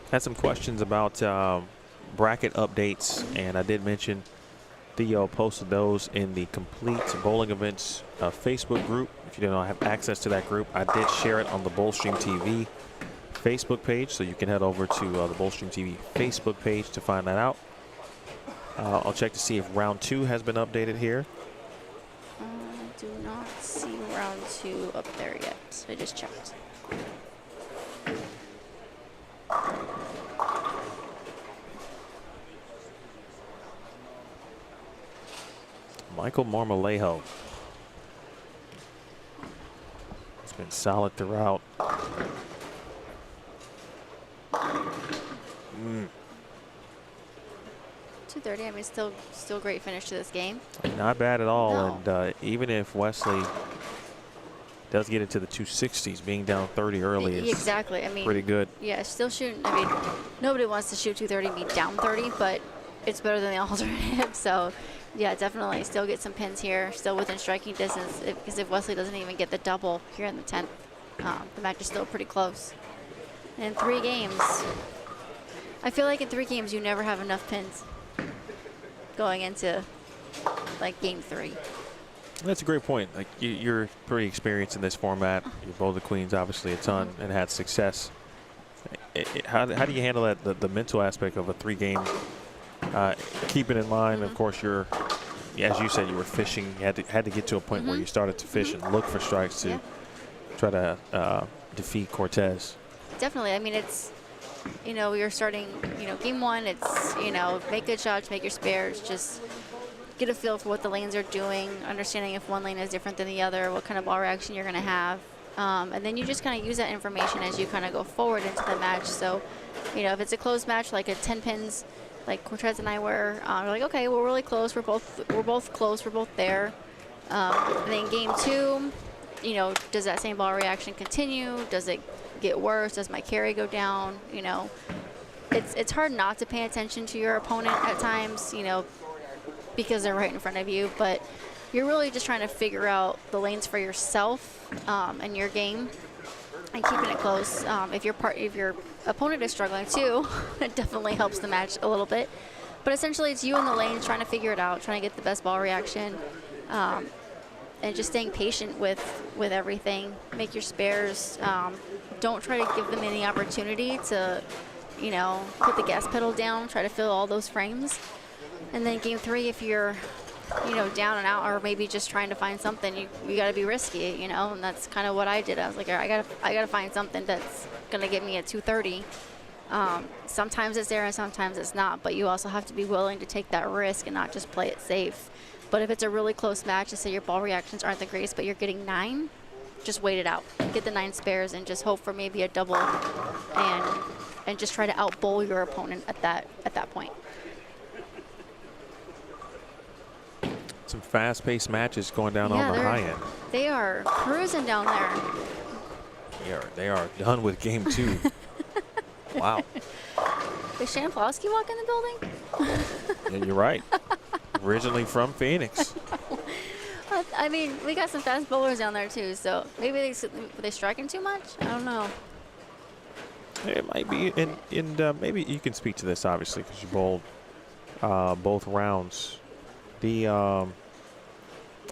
Had some questions about bracket updates, and I did mention Theo posted those in the Complete Bowling Events Facebook group. If you don't have access to that group, I did share it on the Bowlstream TV Facebook page, so you can head over to the Bowlstream TV Facebook page to find that out. I'll check to see if round 2 has been updated here. I do not see round 2 up there yet. I just checked. Michael Marmolejo. It's been solid throughout. 230. I mean, still great finish to this game. Not bad at all. No. And even if Wesley does get into the 260s, being down 30 early is exactly. I mean, pretty good. Yeah, still shooting. I mean, nobody wants to shoot 230 and be down 30, but it's better than the alternative. So, yeah, definitely still get some pins here, still within striking distance. Because if Wesley doesn't even get the double here in the 10th, the match is still pretty close. And in 3 games, I feel like in 3 games you never have enough pins going into like game 3. That's a great point. Like you're pretty experienced in this format. You bowled the queens obviously a ton and had success. How do you handle that, the mental aspect of a 3-game? Keeping in mind, of course, as you said, you were fishing. You had to get to a point where you started to fish and look for strikes to try to defeat Cortez. Definitely. I mean, it's, you're starting, game 1, it's, make good shots, make your spares, just get a feel for what the lanes are doing, understanding if one lane is different than the other, what kind of ball reaction you're going to have. And then you just kind of use that information as you kind of go forward into the match. So, if it's a closed match, like a 10 pins, like Cortez and I were like, okay, we're really close. We're both close. We're both there. And then game 2, does that same ball reaction continue? Does it get worse? Does my carry go down? It's hard not to pay attention to your opponent at times, because they're right in front of you. But you're really just trying to figure out the lanes for yourself and your game, and keeping it close. If your opponent is struggling too, it definitely helps the match a little bit. But essentially, it's you in the lanes trying to figure it out, trying to get the best ball reaction, and just staying patient with everything. Make your spares. Don't try to give them any opportunity to, put the gas pedal down. Try to fill all those frames. And then game 3, if you're down and out, or maybe just trying to find something, you got to be risky, and that's kind of what I did. I was like, I gotta find something that's gonna get me a 230. Sometimes it's there and sometimes it's not, but you also have to be willing to take that risk and not just play it safe. But if it's a really close match, let's say your ball reactions aren't the greatest, but you're getting 9, just wait it out. Get the 9 spares and just hope for maybe a double, and just try to out-bowl your opponent at that point. Some fast-paced matches going down on the high end. They are cruising down there. They are done with game 2. Wow. Did Shanplowski walk in the building? Yeah, you're right. Originally from Phoenix. I mean, we got some fast bowlers down there too, so maybe were they striking too much? I don't know. It might be, and maybe you can speak to this, obviously, because you bowled both rounds. The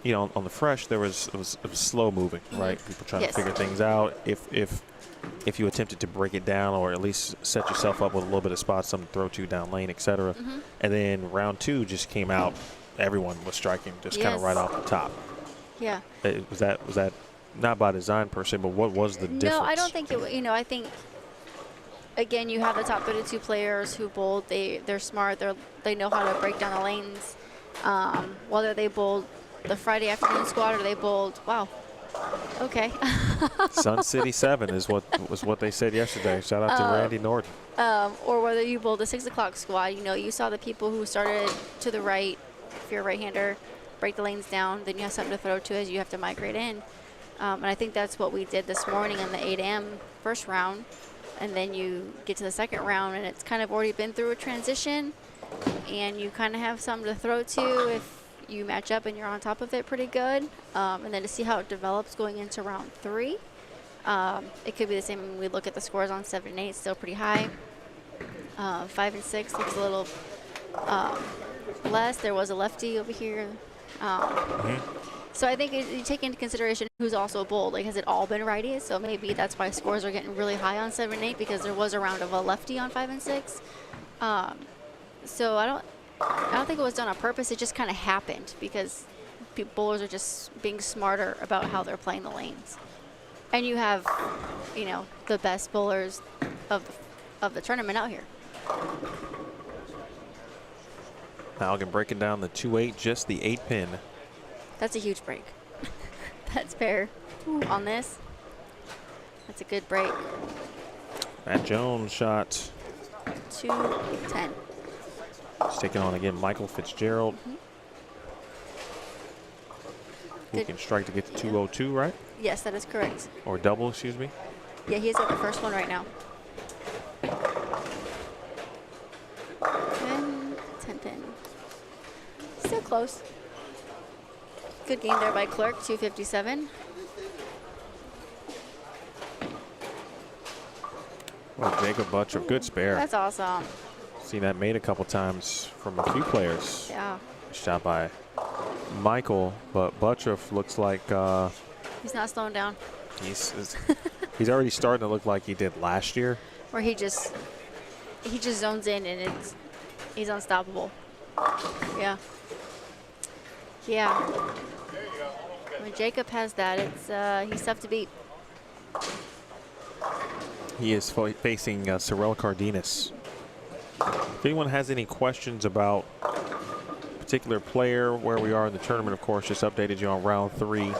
you know, on the fresh, it was slow moving, right? People trying to figure things out. If you attempted to break it down or at least set yourself up with a little bit of spots, something to throw to down lane, etc. And then round 2 just came out. Everyone was striking just kind of right off the top. Yeah. Was that not by design per se, but what was the difference? No, I don't think it. You know, I think again, you have the top 32 players who bowled. They're smart. They know how to break down the lanes. Whether they bowled the Friday afternoon squad or they bowled, wow, okay. Sun City 7 was what they said yesterday. Shout out to Randy Norton. Or whether you bowled the 6 o'clock squad, you know, you saw the people who started to the right. If you're a right-hander, break the lanes down, then you have something to throw to as you have to migrate in. And I think that's what we did this morning in the 8 a.m. first round. And then you get to the second round, and it's kind of already been through a transition, and you kind of have something to throw to if you match up and you're on top of it pretty good. And then to see how it develops going into round 3. It could be the same when we look at the scores on 7 and 8, still pretty high. 5 and 6 looks a little less. There was a lefty over here. So I think you take into consideration who's also bowled. Like, has it all been righties? So maybe that's why scores are getting really high on 7 and 8, because there was a round of a lefty on 5 and 6. So I don't think it was done on purpose. It just kind of happened because bowlers are just being smarter about how they're playing the lanes. And you have, you know, the best bowlers of the tournament out here. Halligan breaking down the 2-8, just the 8-pin. That's a huge break. That's fair. On this. That's a good break. Matt Jones shot 2-10. He's taking on again Michael Fitzgerald. Who can strike to get to 202, right? Yes, that is correct. Or double, excuse me. Yeah, he's at the first one right now. 10-pin. Still close. Good game there by Clerk, 257. Well, Jakob Butturff, good spare. That's awesome. Seen that made a couple times from a few players. Yeah. Shot by Michael, but Butturff looks like he's not slowing down. He's already starting to look like he did last year. Where he just zones in and he's unstoppable. Yeah. Yeah. When Jakob has that, he's tough to beat. He is facing Sorel Cardenas. If anyone has any questions about a particular player, where we are in the tournament, of course, just updated you on round 3.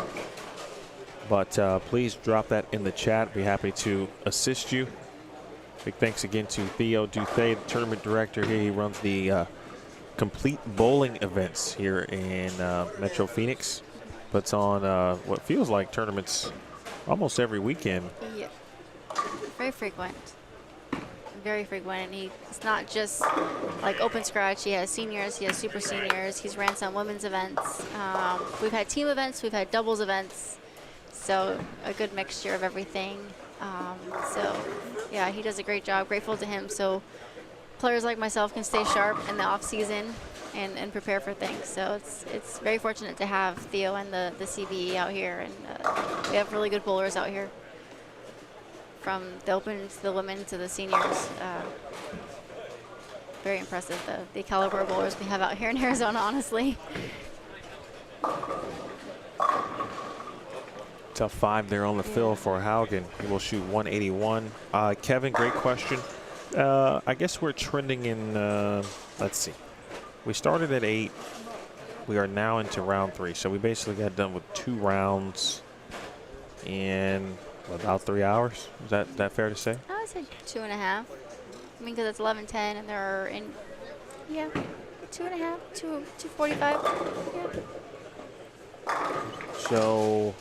But please drop that in the chat. Be happy to assist you. Big thanks again to Theo Duthay, the tournament director here. He runs the complete bowling events here in Metro Phoenix. Puts on what feels like tournaments almost every weekend. Yeah. Very frequent. Very frequent. And it's not just like open scratch. He has seniors. He has super seniors. He's ran some women's events. We've had team events. We've had doubles events. So a good mixture of everything. So yeah, he does a great job. Grateful to him. So players like myself can stay sharp in the off season and prepare for things. So it's very fortunate to have Theo and the CBE out here, and we have really good bowlers out here, from the open to the women to the seniors. Very impressive, the caliber of bowlers we have out here in Arizona, honestly. Tough 5 there on the fill for Halligan. He will shoot 181. Kevin, great question. I guess we're trending in, let's see. We started at 8. We are now into round 3. So we basically got done with 2 rounds in about 3 hours. Is that fair to say? I would say 2.5. I mean, because it's 11:10 and they're in, yeah, 2.5, 2:45. Yeah. So,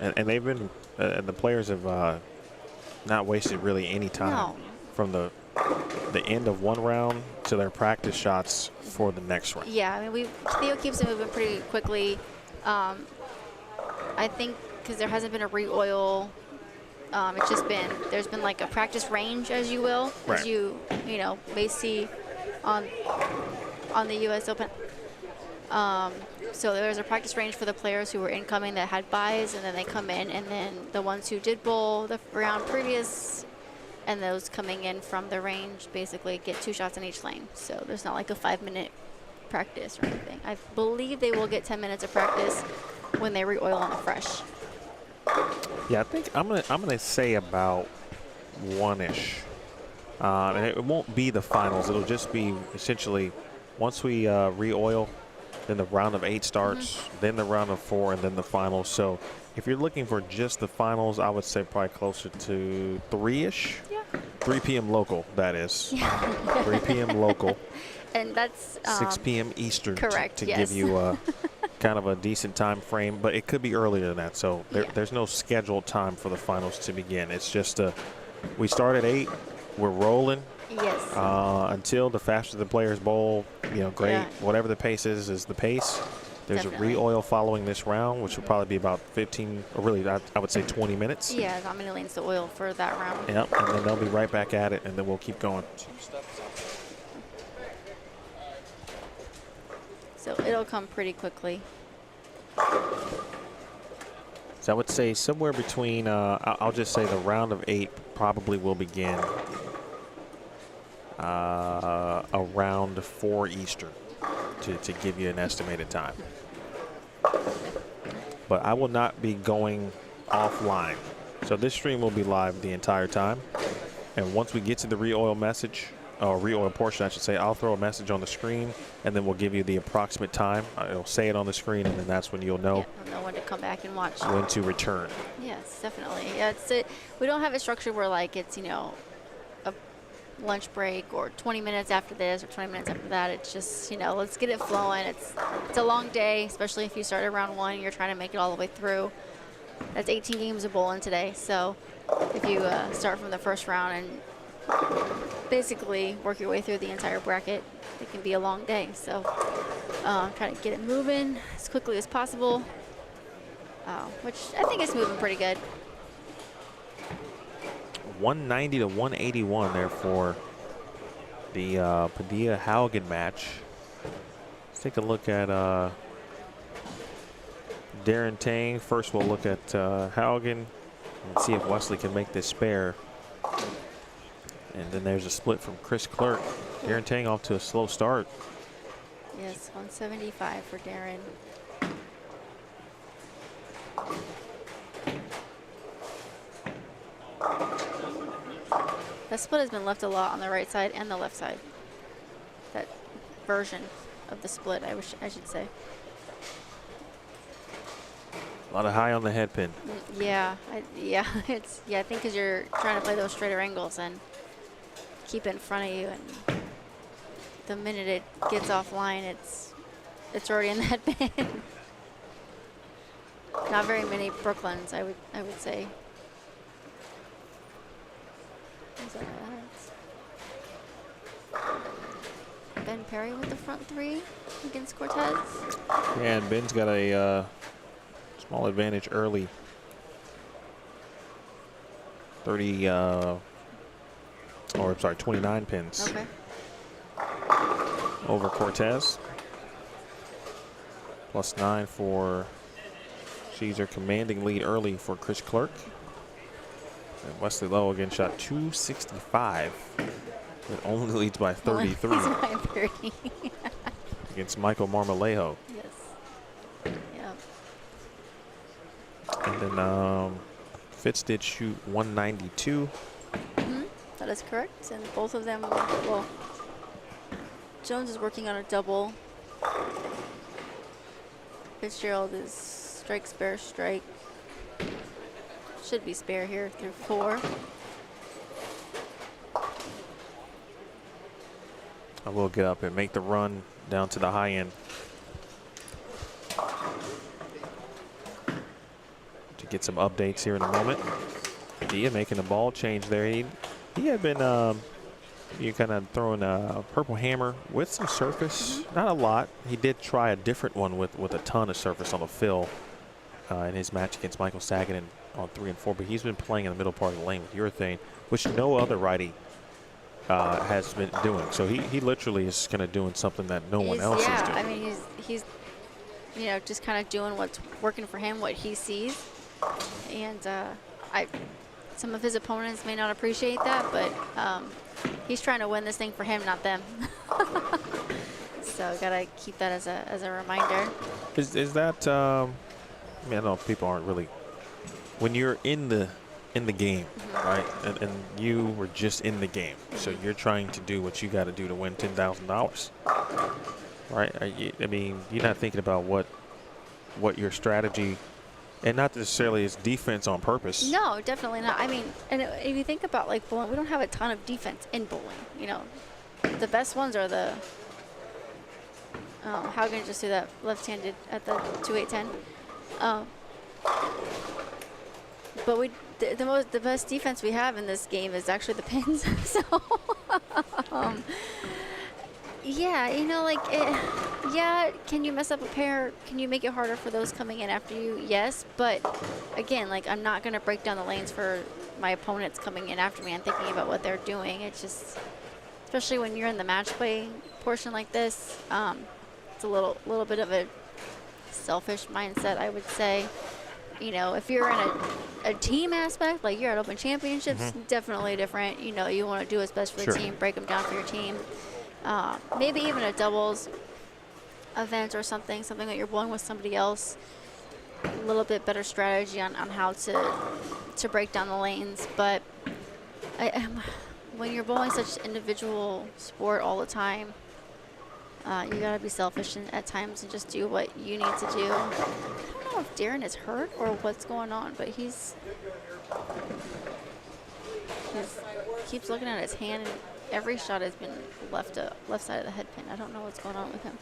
and they've been, and the players have not wasted really any time from the the end of one round to their practice shots for the next round. Yeah, I mean, Theo keeps it moving pretty quickly. I think because there hasn't been a re-oil, it's just been, there's been like a practice range, as you will, Right. as you know, may see on the U.S. Open. So there's a practice range for the players who were incoming that had buys, and then they come in, and then the ones who did bowl the round previous, and those coming in from the range basically get 2 shots in each lane. So there's not like a 5-minute practice or anything. I believe they will get 10 minutes of practice when they re-oil on the fresh. Yeah, I think I'm gonna say about 1-ish. And it won't be the finals. It'll just be essentially once we re-oil, then the round of 8 starts, then the round of 4, and then the finals. So if you're looking for just the finals, I would say probably closer to 3-ish. Yeah. 3 p.m. local, that is. 3 p.m. local. And that's 6 p.m. Eastern. correct, To yes. give you kind of a decent time frame, but it could be earlier than that. So there's no scheduled time for the finals to begin. It's just we start at 8. We're rolling. Yes. Until the faster the players bowl, great. Yeah. Whatever the pace is the pace. There's Definitely. a re-oil following this round, which will probably be about 15, or really, I would say 20 minutes. Yeah, not many lanes to oil for that round. Yep, and then they'll be right back at it, and then we'll keep going. So it'll come pretty quickly. So I would say somewhere between, I'll just say the round of 8 probably will begin around 4 Eastern to give you an estimated time. But I will not be going offline. So this stream will be live the entire time. And once we get to the re-oil message, or re-oil portion, I should say, I'll throw a message on the screen, and then we'll give you the approximate time. It'll say it on the screen, and then that's when you'll know Yeah, I'll know when to come back and watch. when to return. Yes, definitely. Yeah, we don't have a structure where like it's, a lunch break or 20 minutes after this or 20 minutes after that. It's just, let's get it flowing. It's a long day, especially if you start at round 1 and you're trying to make it all the way through. That's 18 games of bowling today. So if you start from the first round and basically work your way through the entire bracket, it can be a long day. So try to get it moving as quickly as possible, which I think is moving pretty good. 190 to 181 there for the Padilla-Haugen match. Let's take a look at Darren Tang. First we'll look at Haugen and see if Wesley can make this spare. And then there's a split from Chris Clerk. Darren Tang off to a slow start. Yes, 175 for Darren. That split has been left a lot on the right side and the left side. That version of the split, I should say. A lot of high on the head pin. Yeah, I think because you're trying to play those straighter angles and keep it in front of you, and the minute it gets offline, it's already in that pin. Not very many Brooklyns, I would say. Is that right? Ben Perry with the front 3 against Cortez. Yeah, and Ben's got a small advantage early. 29 pins. Okay. Over Cortez. +9 for Cesar, commanding lead early for Chris Clerk. And Wesley Lowe again shot 265. It only leads by 33 He's by 30. against Michael Marmolejo. Yes. Yeah. And then Fitz did shoot 192. That is correct. And both of them, well, Jones is working on a double. Fitzgerald is strike, spare, strike. Should be spare here through 4. I will get up and make the run down to the high end to get some updates here in a moment. Dia making the ball change there. He had been You kind of throwing a purple hammer with some surface, not a lot. He did try a different one with a ton of surface on the fill in his match against Michael Sagan on 3 and 4, but he's been playing in the middle part of the lane with urethane, which no other righty has been doing. So he literally is kind of doing something that no one else is doing. I mean, he's you know, just kind of doing what's working for him, what he sees. And some of his opponents may not appreciate that, but he's trying to win this thing for him, not them. So gotta keep that as a reminder. Is that? I mean, I know people aren't really. When you're in the game, right, and you were just in the game, so you're trying to do what you got to do to win $10,000, right? I mean, you're not thinking about what your strategy. And not necessarily it's defense on purpose. No, definitely not. I mean, and if you think about like bowling, we don't have a ton of defense in bowling. You know, the best ones are the. Oh, how can I just do that left-handed at the 2-8-10? But the best defense we have in this game is actually the pins. So. Yeah, you know, like, yeah, can you mess up a pair? Can you make it harder for those coming in after you? Yes, but again, like, I'm not going to break down the lanes for my opponents coming in after me. I'm thinking about what they're doing. It's just, especially when you're in the match play portion like this, it's a little bit of a selfish mindset, I would say. You know, if you're in a team aspect, like you're at Open Championships, definitely different. You know, you want to do what's best for the team, break them down for your team. Maybe even a doubles event or something that you're bowling with somebody else. A little bit better strategy on how to break down the lanes. But when you're bowling such individual sport all the time, you gotta be selfish at times and just do what you need to do. I don't know if Darren is hurt or what's going on, but he keeps looking at his hand, and every shot has been left side of the head pin. I don't know what's going on with him.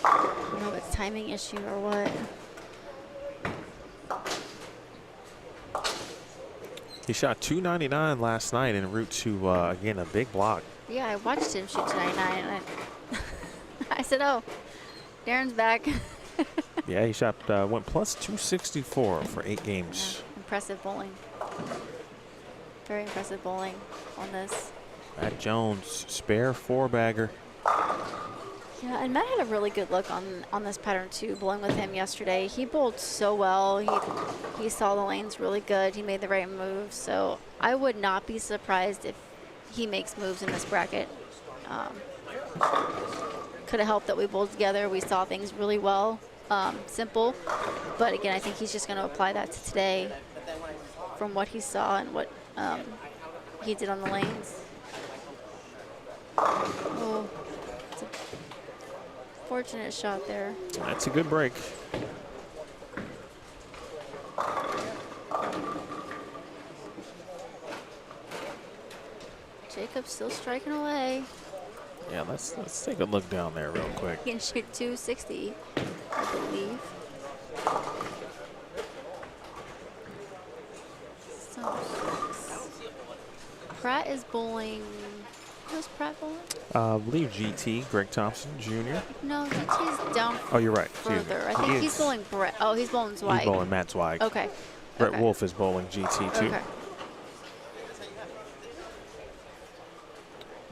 I don't know if it's timing issue or what. He shot 299 last night en route to, again, a big block. Yeah, I watched him shoot 299, and I said, oh, Darren's back. Yeah, he shot, went plus 264 for 8 games. Yeah, impressive bowling. Very impressive bowling on this. Matt Jones, spare 4-bagger. Yeah, and Matt had a really good look on this pattern too, bowling with him yesterday. He bowled so well. He saw the lanes really good. He made the right moves. So I would not be surprised if he makes moves in this bracket. Could have helped that we bowled together. We saw things really well. Simple. But again, I think he's just going to apply that to today from what he saw and what he did on the lanes. Oh, it's a fortunate shot there. That's a good break. Jakob's still striking away. Yeah, let's take a look down there real quick. He can shoot 260, I believe. So, Pratt is bowling. Who's Pratt bowling? I believe GT, Greg Thompson Jr. No, GT's down. Oh, you're right. Excuse me. Further. I think he's bowling Brett. Oh, he's bowling Zweig. He's bowling Matt Zweig. Okay. Brett Wolfe is bowling GT too. Okay.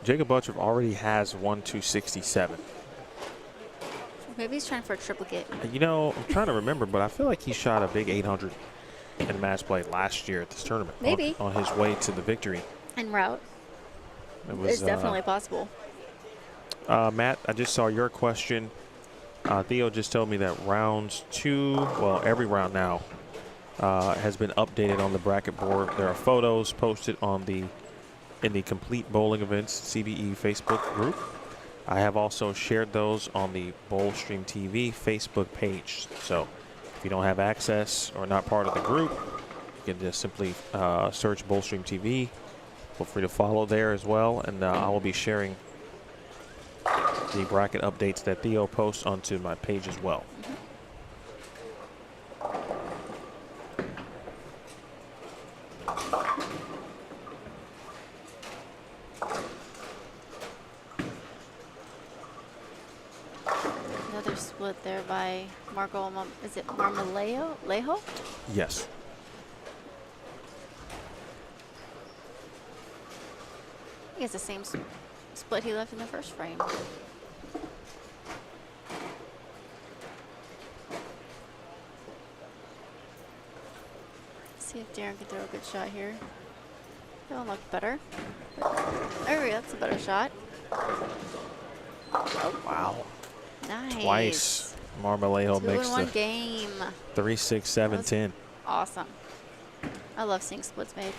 Jakob Butturff already has 1-267. Maybe he's trying for a triplicate. You know, I'm trying to remember, but I feel like he shot a big 800 in match play last year at this tournament. Maybe. On his way to the victory. En route. It's definitely possible. Matt, I just saw your question. Theo just told me that rounds 2, well, every round now, has been updated on the bracket board. There are photos posted in the Complete Bowling Events CBE Facebook group. I have also shared those on the Bowl Stream TV Facebook page. So if you don't have access or not part of the group, you can just simply search Bowl Stream TV. Feel free to follow there as well, and I will be sharing the bracket updates that Theo posts onto my page as well. split there by Marco. Is it Marmaleo? Lejo? Yes. He has the same split he left in the first frame. See if Darren can throw a good shot here. That'll look better. There we go. That's a better shot. Oh, wow. Nice. Twice. Marmolejo makes the 2-in-1 game. 3, 6, 7, 10. Awesome. I love seeing splits made.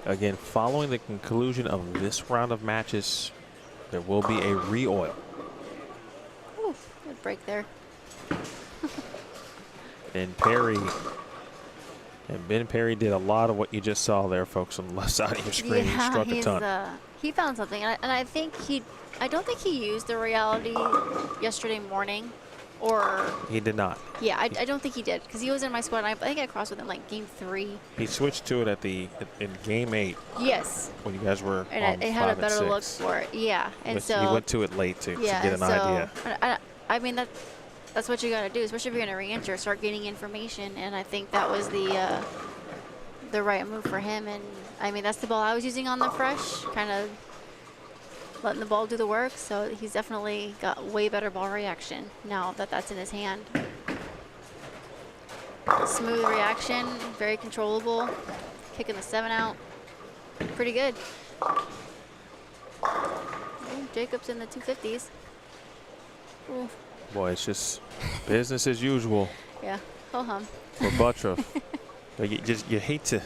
Again, following the conclusion of this round of matches, there will be a re-oil. Ooh, good break there. And Ben Perry did a lot of what you just saw there, folks, on the left side of your screen. He struck a ton. He found something, and I think I don't think he used the reality yesterday morning, or He did not. yeah, I don't think he did, because he was in my squad. And I think I crossed with him like game 3. He switched to it in game 8 Yes, when you guys were and on it had a 5 and better look 6. for it. Yeah, and so you went to it late to yeah, get an idea. I mean that's what you got to do, especially if you're going to re-enter. Start getting information, and I think that was the right move for him. And I mean that's the ball I was using on the fresh, kind of letting the ball do the work. So he's definitely got way better ball reaction now that that's in his hand. Smooth reaction, very controllable. Kicking the 7 out, pretty good. Ooh, Jacob's in the 250s. Ooh. Boy, it's just business as usual Yeah, ho hum. for Butturff. But you hate to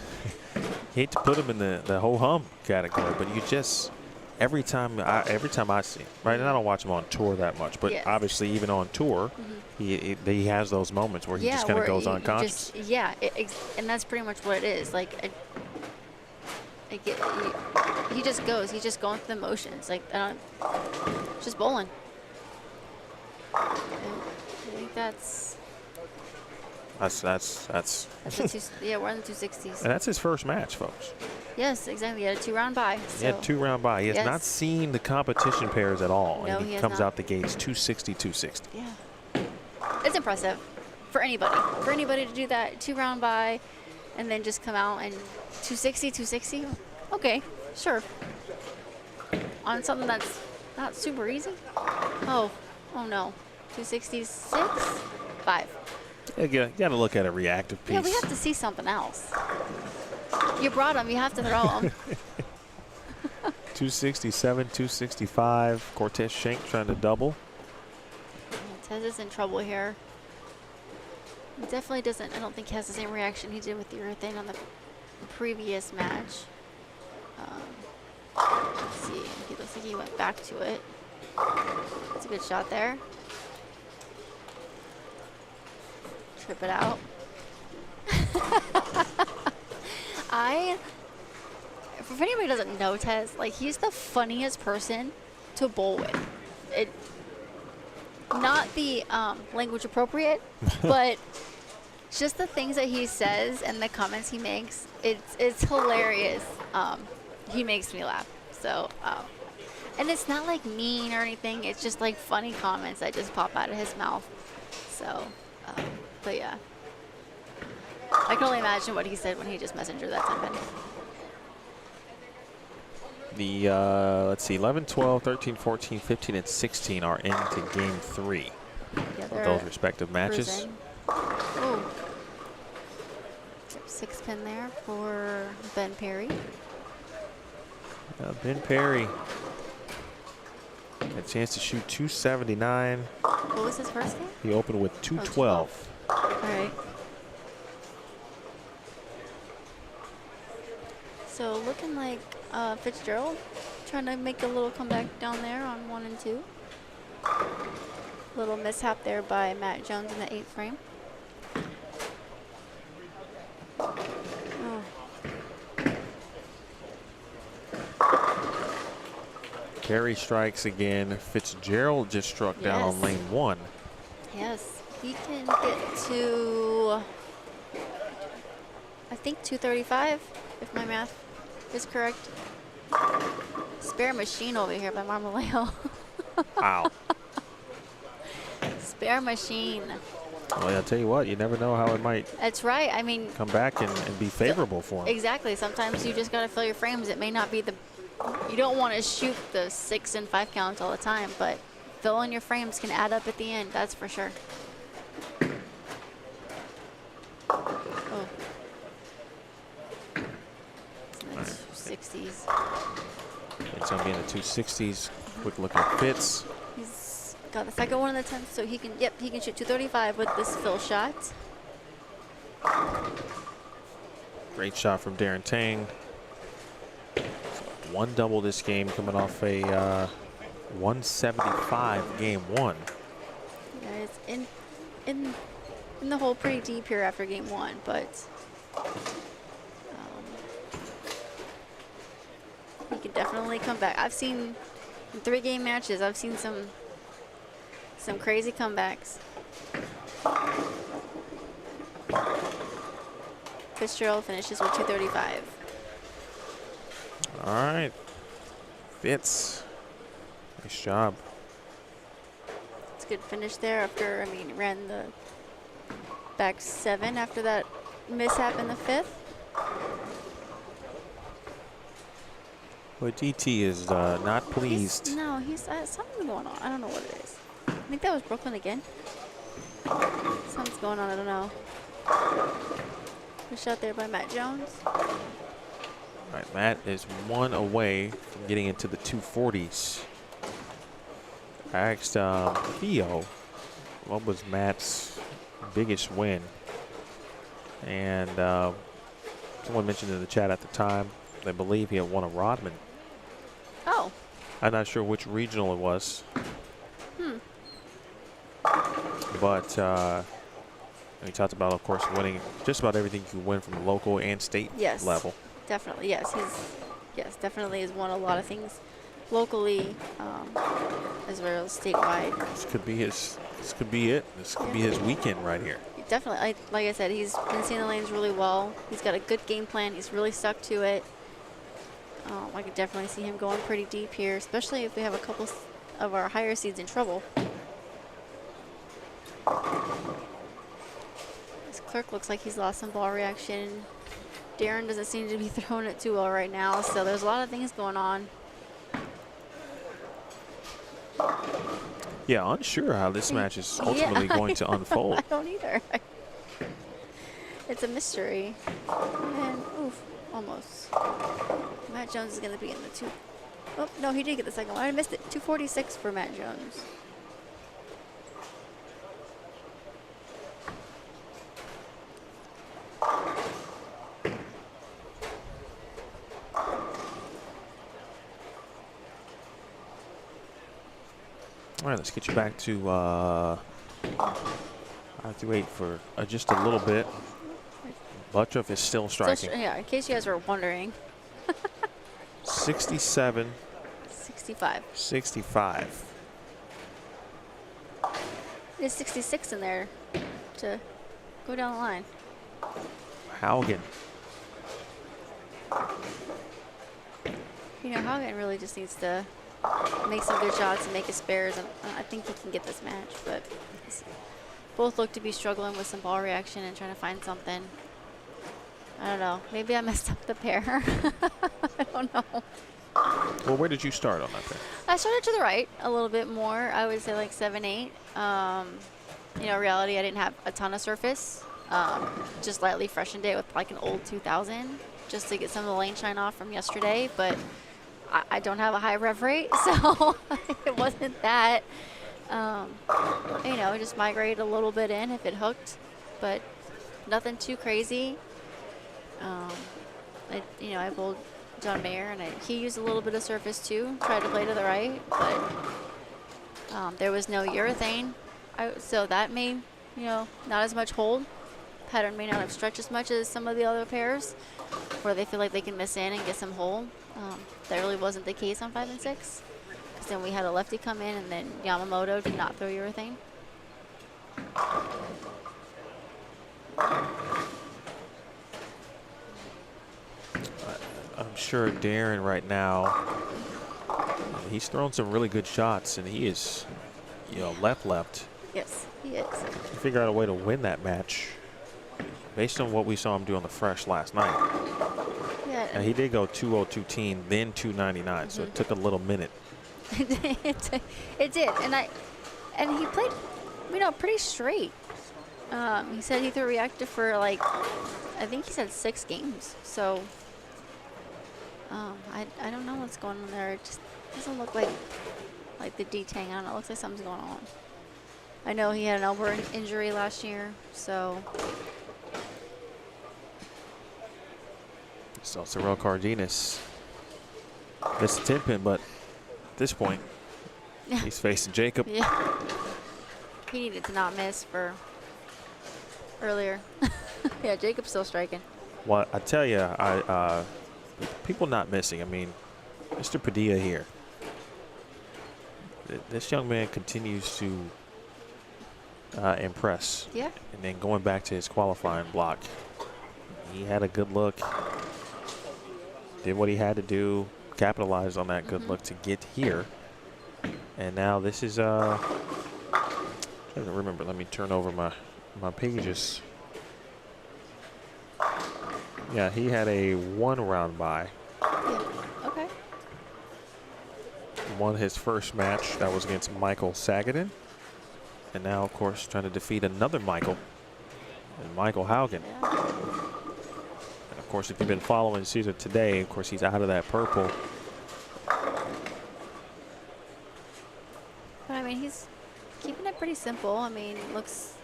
put him in the ho hum category, but you just every time I see him, right, and I don't watch him on tour that much, but Yes. obviously even on tour, he has those moments where he just kind of goes unconscious. And that's pretty much what it is. Like, he just goes. He's just going through the motions. Like, just bowling. I think that's yeah, we're on the 260s. And that's his first match, folks. Yes, exactly. He had a 2-round bye. He had 2-round bye. He has Yes. not seen the competition pairs at all. No, and he he has comes not. out the gates 260, 260. Yeah. It's impressive for anybody. For anybody to do that 2-round bye and then just come out and 260, 260. Okay, sure. On something that's not super easy. Oh no. 266? 5. You got to look at a reactive piece. Yeah, we have to see something else. You brought them. You have to throw them. 267, 265. Cortez Schenk trying to double. Tez is in trouble here. He definitely doesn't. I don't think he has the same reaction he did with the urethane on the previous match. Let's see. He looks like he went back to it. It's a good shot there. Trip it out. If anybody doesn't know Tez, like, he's the funniest person to bowl with. Not the language appropriate, but just the things that he says and the comments he makes. It's hilarious. He makes me laugh. So, and it's not like mean or anything. It's just like funny comments that just pop out of his mouth. So, but yeah. I can only imagine what he said when he just messengered that time. The, let's see, 11, 12, 13, 14, 15, and 16 are into game 3 of those respective matches. Ooh. 6 pin there for Ben Perry. Ben Perry had a chance to shoot 279. What was his first game? He opened with 212. All right. So looking like Fitzgerald trying to make a little comeback down there on 1 and 2. Little mishap there by Matt Jones in the 8th frame. Oh. Perry strikes again. Fitzgerald just struck down on lane 1. Yes, he can get to, I think, 235, if my math is correct. spare machine over here by Marmaleo. Wow. Spare machine. Well, I'll tell you what, you never know how it might That's right. I mean, come back and be favorable for him. exactly. Sometimes you just got to fill your frames. It may not be you don't want to shoot the 6 and 5 counts all the time, but filling your frames can add up at the end. That's for sure. Oh. Nice 60s. It's going to be in the 260s. Quick look at Fitz. He's got the second one in the 10th, so he can shoot 235 with this fill shot. Great shot from Darren Tang. One double this game, coming off a 175 game 1. Yeah, it's in the hole pretty deep here after game 1, but he can definitely come back. I've seen in 3-game matches, I've seen some crazy comebacks. Fitzgerald finishes with 235. All right. Fitz. Nice job. It's a good finish there after, I mean, ran the back 7 after that mishap in the 5th. But DT is not pleased. He's something's going on. I don't know what it is. I think that was Brooklyn again. Something's going on. I don't know. Good shot there by Matt Jones. All right, Matt is 1 away from getting into the 240s. I asked Theo what was Matt's biggest win, and someone mentioned in the chat at the time they believe he had won a Rodman. Oh. I'm not sure which regional it was. But he talked about, of course, winning just about everything you win from the local and state level. Definitely. Yes, definitely has won a lot of things locally as well as statewide. This could be his. This could be it. This could be his weekend right here. Definitely. Like I said, he's been seeing the lanes really well. He's got a good game plan. He's really stuck to it. I could definitely see him going pretty deep here, especially if we have a couple of our higher seeds in trouble. This clerk looks like he's lost some ball reaction. Darren doesn't seem to be throwing it too well right now, so there's a lot of things going on. Yeah, unsure how this match is ultimately going to unfold. I don't either. It's a mystery. And oof, almost. Matt Jones is going to be in the 2. Oh, no, he did get the second one. I missed it. 246 for Matt Jones. All right, let's get you back to 5 through 8 for just a little bit. Butturff is still striking. Yeah, in case you guys were wondering. 67. 65. 65. There's 66 in there to go down the line. Haugen. You know, Haugen really just needs to make some good shots and make his spares, and I think he can get this match, but both look to be struggling with some ball reaction and trying to find something. I don't know. Maybe I messed up the pair. I don't know. Well, where did you start on that pair? I started to the right a little bit more. I would say like 7-8. You know, in reality, I didn't have a ton of surface. Just lightly freshened it with like an old 2000 just to get some of the lane shine off from yesterday, but I don't have a high rev rate, so it wasn't that. You know, just migrate a little bit in if it hooked, but nothing too crazy. You know, I bowled John Mayer, and he used a little bit of surface too, tried to play to the right, but there was no urethane, so that made, you know, not as much hold. Pattern may not have stretched as much as some of the other pairs, where they feel like they can miss in and get some hold. That really wasn't the case on 5 and 6, because then we had a lefty come in, and then Yamamoto did not throw urethane. I'm sure Darren right now he's thrown some really good shots, and he is, you know, left. Yes, he is. He figured out a way to win that match based on what we saw him do on the fresh last night. Yeah. And he did go 202-teen, then 299, so it took a little minute. It did, and he played, you know, pretty straight. He said he threw reactive for like, I think he said 6 games. So I don't know what's going on there. It just doesn't look like the D-Tang. I don't know. It looks like something's going on. I know he had an elbow injury last year, so. So Cyril Cardenas missed a 10 pin, but at this point, he's facing Jakob. Yeah. He needed to not miss for earlier. Yeah, Jacob's still striking. Well, I tell you, people not missing. I mean, Mr. Padilla here. This young man continues to impress. Yeah. And then going back to his qualifying block, he had a good look, did what he had to do, capitalized on that good look to get here. And now this is, I don't remember, let me turn over my pages. Yeah, he had a 1-round bye. Yeah. Okay. Won his first match. That was against Michael Sagaden. And now, of course, trying to defeat another Michael, and Michael Haugen. Yeah. And of course, if you've been following Cesar today, of course, he's out of that purple. But I mean, he's keeping it pretty simple. I mean, looks,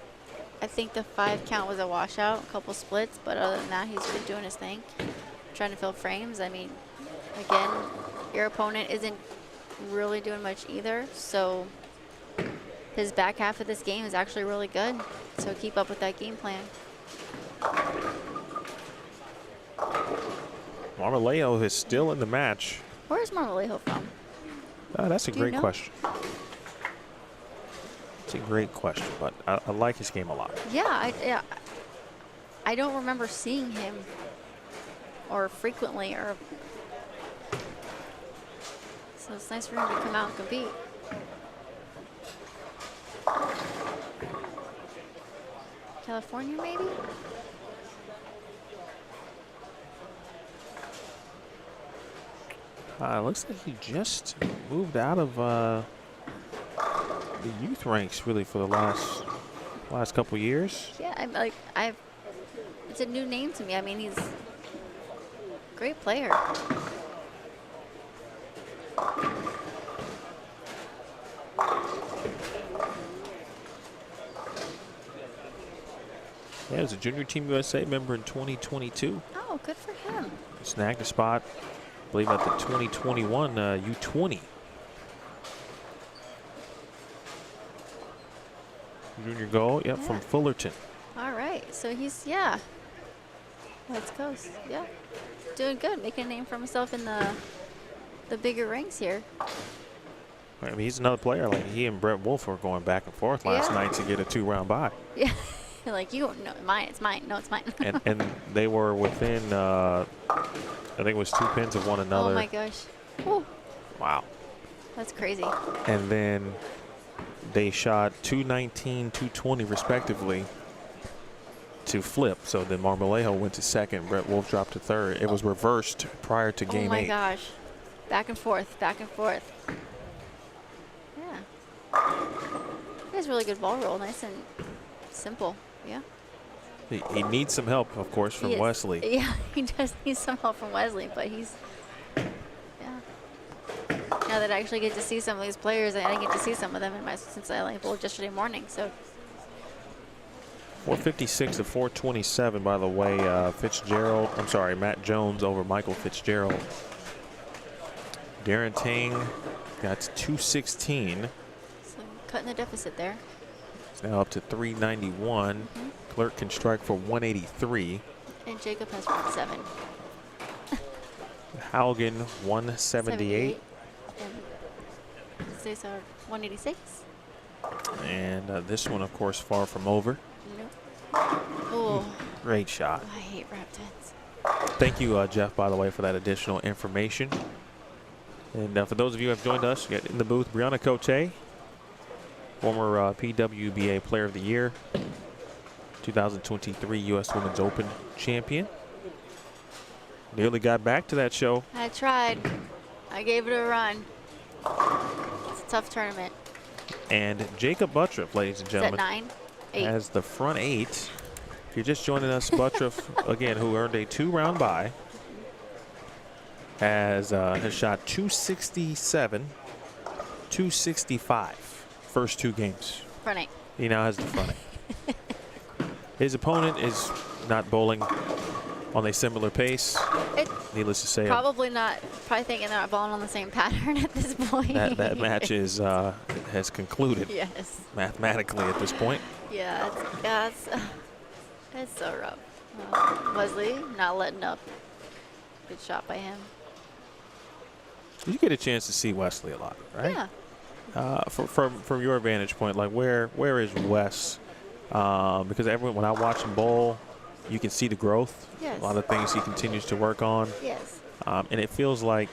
I think the 5 count was a washout, a couple splits, but other than that, he's been doing his thing, trying to fill frames. I mean, again, your opponent isn't really doing much either, so his back half of this game is actually really good. So keep up with that game plan. Marmolejo is still in the match. Where's Marmolejo from? That's a Do you great know? question. It's a great question, but I like his game a lot. Yeah, I don't remember seeing him or frequently, or so it's nice for him to come out and compete. California, maybe? Looks like he just moved out of the youth ranks really for the last couple years. Yeah, I'm like, it's a new name to me. I mean, he's a great player. Yeah, he was a Junior Team USA member in 2022. Oh, good for him. Snagged a spot, I believe, at the 2021 U20. Junior goal, yep, Yeah. from Fullerton. All right, so he's, yeah. West Coast, yeah. Doing good, making a name for himself in the bigger ranks here. I mean, he's another player. Like, he and Brett Wolfe were going back and forth last night to get a 2-round bye. Yeah, you're like, you don't know, mine, it's mine, no, it's mine. and they were within, I think it was 2 pins of one another. Oh my gosh. Whew, Wow. that's crazy. And then they shot 219, 220 respectively to flip. So then Marmolejo went to second, Brett Wolfe dropped to third. It was reversed prior to game 8. Oh my gosh. Back and forth, back and forth. Yeah. He has really good ball roll, nice and simple. Yeah. He needs some help, of course, from He is. Wesley. Yeah, he does need some help from Wesley, but he's, yeah. Now that I actually get to see some of these players, I didn't get to see some of them since I like bowled yesterday morning. So 456 to 427, by the way. Matt Jones over Michael Fitzgerald. Darren Tang got 216. So cutting the deficit there. It's now up to 391. Clerk can strike for 183. And Jakob has 107. Haugen 178. And Cesar 186. And this one, of course, far from over. Nope. Oh, Great shot. I hate wrap tens. Thank you, Jeff, by the way, for that additional information. And for those of you who have joined us, you got in the booth Brianna Cote, former PWBA Player of the Year, 2023 U.S. Women's Open champion. Nearly got back to that show. I tried. I gave it a run. It's a tough tournament. And Jakob Butturff, ladies and Is that gentlemen, 9? 8. has the front 8. If you're just joining us, Butturff, again, who earned a 2-round bye, has shot 267, 265 first 2 games. Front 8. He now has the front 8. His opponent is not bowling on a similar pace. Needless to say, Probably not. Probably thinking they're not balling on the same pattern at this point. that match is has concluded Yes. mathematically at this point. Yeah, it's so rough. Wesley not letting up. Good shot by him. You get a chance to see Wesley a lot, right? Yeah. From your vantage point, like where is Wes? Because when I watch him bowl, you can see the growth. Yes. A lot of things he continues to work on. Yes. And it feels like,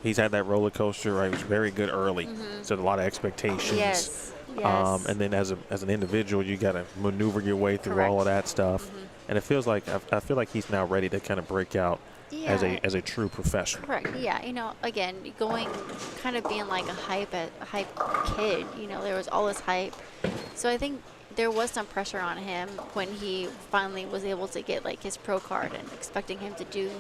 he's had that roller coaster. Right, he was very good early, so a lot of expectations. Yes. Yes. And then as an individual, you got to maneuver your way through all of that stuff. And it feels like I feel like he's now ready to kind of break out as a true professional. Correct. Yeah. Again, kind of being like a hype kid. There was all this hype. So I think there was some pressure on him when he finally was able to get like his pro card and expecting him to do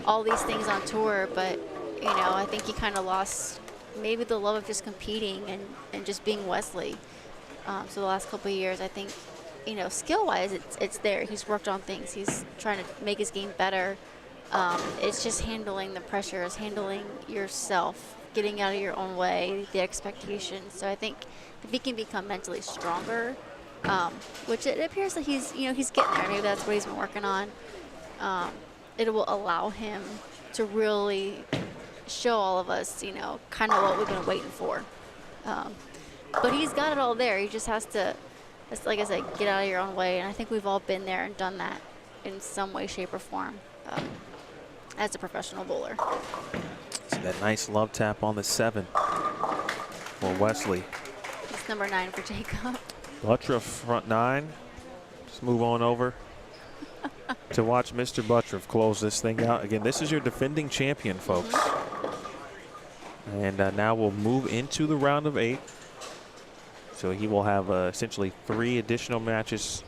all these things on tour. But, I think he kind of lost maybe the love of just competing and just being Wesley. So the last couple of years, I think, skill-wise, it's there. He's worked on things. He's trying to make his game better. It's just handling the pressures, handling yourself, getting out of your own way, the expectations. So I think if he can become mentally stronger, which it appears that he's getting there. Maybe that's what he's been working on. It will allow him to really show all of us, kind of what we've been waiting for. But he's got it all there. He just has to, like I said, get out of your own way. And I think we've all been there and done that in some way, shape, or form as a professional bowler. So that nice love tap on the 7 for Wesley. It's number 9 for Jakob. Butturff front 9. Just move on over to watch Mr. Butturff close this thing out. Again, this is your defending champion, folks. And now we'll move into the round of 8. So he will have essentially 3 additional matches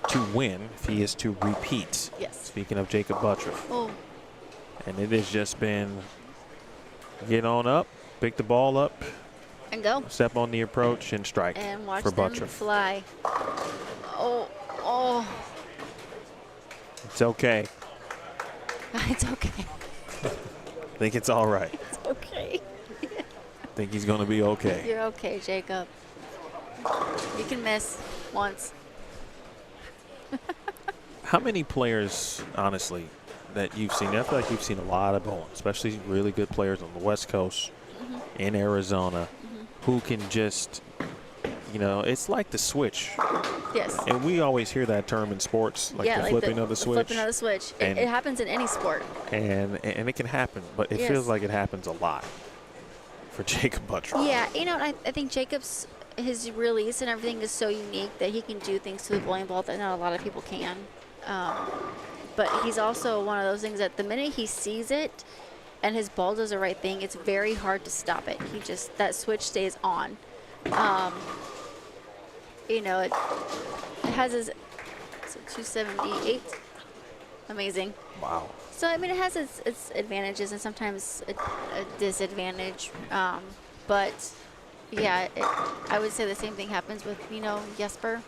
to win if he is to repeat. Yes. Speaking of Jakob Butturff. Oh. And it has just been get on up, pick the ball up, and go. step on the approach, and strike and watch for them Butturff. fly. Oh. It's okay. It's okay. I think it's all right. It's okay. I think he's going to be okay. You're okay, Jakob. You can miss once. How many players, honestly, that you've seen? I feel like you've seen a lot of bowling, especially really good players on the West Coast, in Arizona, who can just, it's like the switch. Yes. And we always hear that term in sports, like the flipping of the switch. Flipping of the switch. It happens in any sport. And it can happen, but it feels like it happens a lot for Jakob Butturff. Yeah, I think his release and everything is so unique that he can do things to the bowling ball that not a lot of people can. But he's also one of those things that the minute he sees it and his ball does the right thing, it's very hard to stop it. That switch stays on. It has his 278. Amazing. Wow. So, it has its advantages and sometimes a disadvantage. But, yeah, I would say the same thing happens with, Jesper.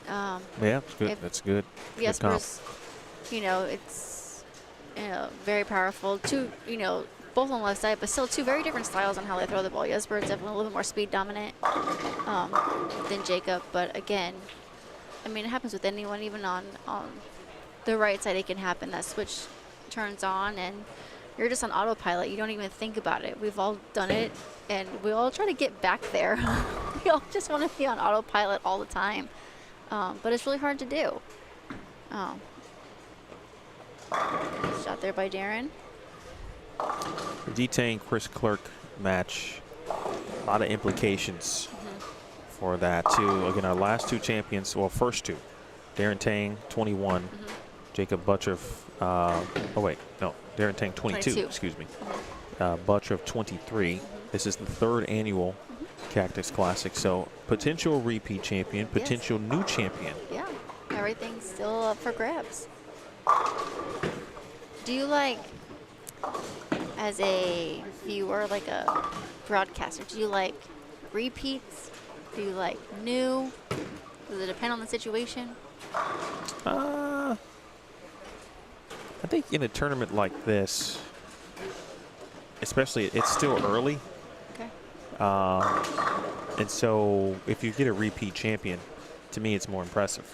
Yeah, it's good. That's good. Jesper's, it's, very powerful. Both on the left side, but still 2 very different styles on how they throw the ball. Jesper is definitely a little bit more speed dominant than Jakob. But, again, it happens with anyone, even on the right side, it can happen. That switch turns on and you're just on autopilot. You don't even think about it. We've all done it and we all try to get back there. We all just want to be on autopilot all the time. But it's really hard to do. Shot there by Darren. The Detang Chris Clerk match, a lot of implications for that too. Again, our last two champions, well, first two, Darren Tang, 21, Jakob Butturff. Oh wait, no, Darren Tang, 22. Excuse me. Butturff, 23. This is the third annual Cactus Classic, so potential repeat champion, potential new champion. Yeah, everything's still up for grabs. Do you like, as a viewer, like a broadcaster, do you like repeats? Do you like new? Does it depend on the situation? I think in a tournament like this, especially, it's still early. Okay. And so if you get a repeat champion, to me, it's more impressive.